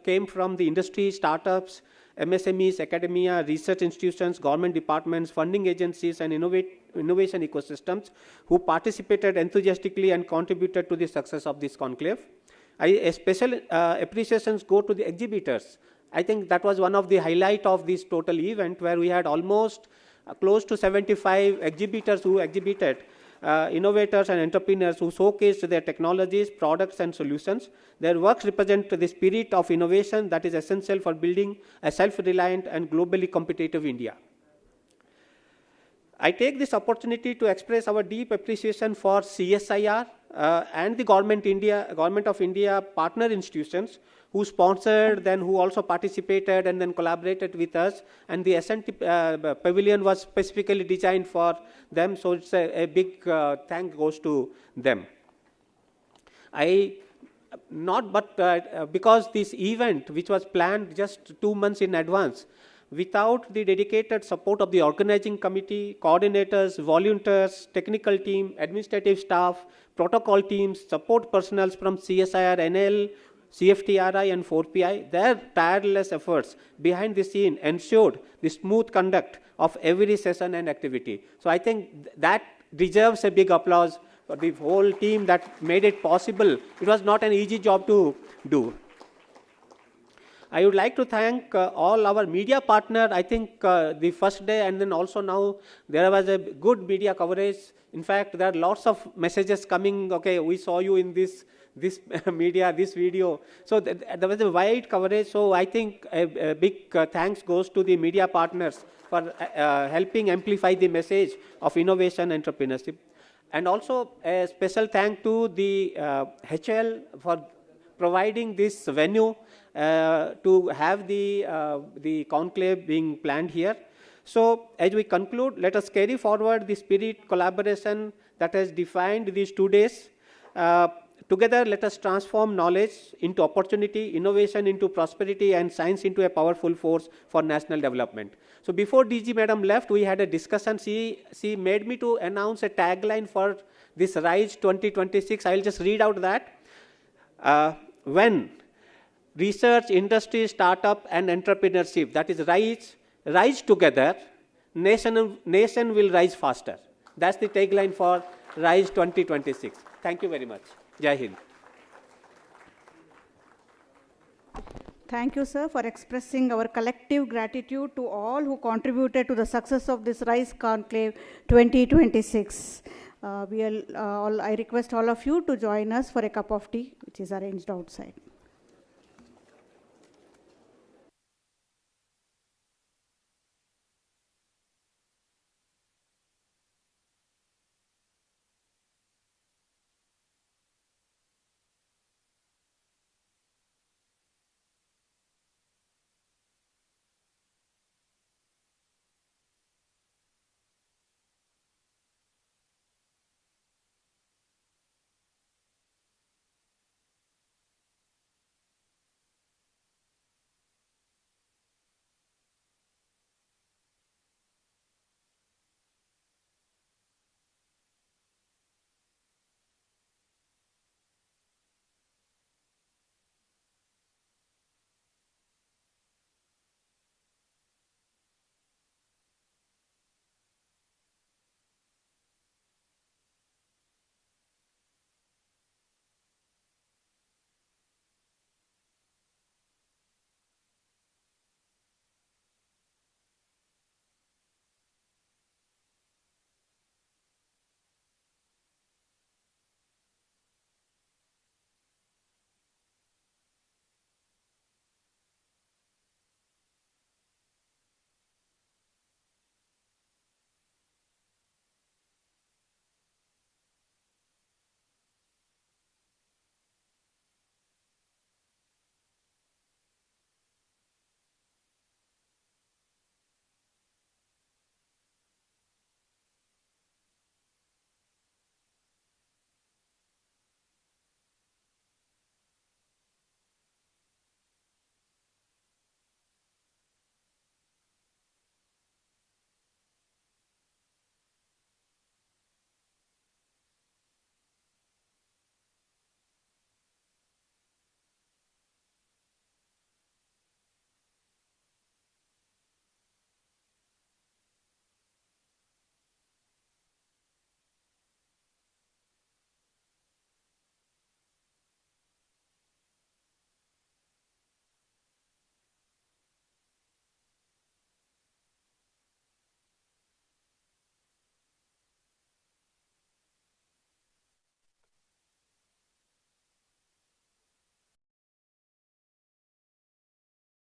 came from the industry, startups, MSMEs, academia, research institutions, government departments, funding agencies, and innovation ecosystems who participated enthusiastically and contributed to the success of this conclave. A special appreciations go to the exhibitors. I think that was one of the highlight of this total event, where we had almost close to 75 exhibitors who exhibited, innovators and entrepreneurs who showcased their technologies, products and solutions. Their works represent the spirit of innovation that is essential for building a self-reliant and globally competitive India. I take this opportunity to express our deep appreciation for CSIR and the Government of India partner institutions who sponsored, then who also participated and then collaborated with us. And the SNT pavilion was specifically designed for them, so it's a big thank goes to them. Because this event, which was planned just 2 months in advance, without the dedicated support of the organizing committee, coordinators, volunteers, technical team, administrative staff, protocol teams, support personnel from CSIR, NL, CFTRI and 4PI, their tireless efforts behind the scene ensured the smooth conduct of every session and activity. So I think that deserves a big applause for the whole team that made it possible. It was not an easy job to do. I would like to thank all our media partners. I think the first day and then also now there was a good media coverage. In fact, there are lots of messages coming, okay, we saw you in this media, this video. So there was a wide coverage. So I think a big thanks goes to the media partners for helping amplify the message of innovation and entrepreneurship. And also a special thank to the HL for providing this venue to have the conclave being planned here. So as we conclude, let us carry forward the spirit collaboration that has defined these 2 days. Together, let us transform knowledge into opportunity, innovation into prosperity, and science into a powerful force for national development. So before DG Madam left, we had a discussion. She made me to announce a tagline for this RISE 2026. I will just read out that. When research, industry, startup, and entrepreneurship, that is rise together, nation will rise faster. That's the tagline for Rise 2026. Thank you very much. Jai Hind. Thank you, sir, for expressing our collective gratitude to all who contributed to the success of this Rise Conclave 2026. I request all of you to join us for a cup of tea, which is arranged outside.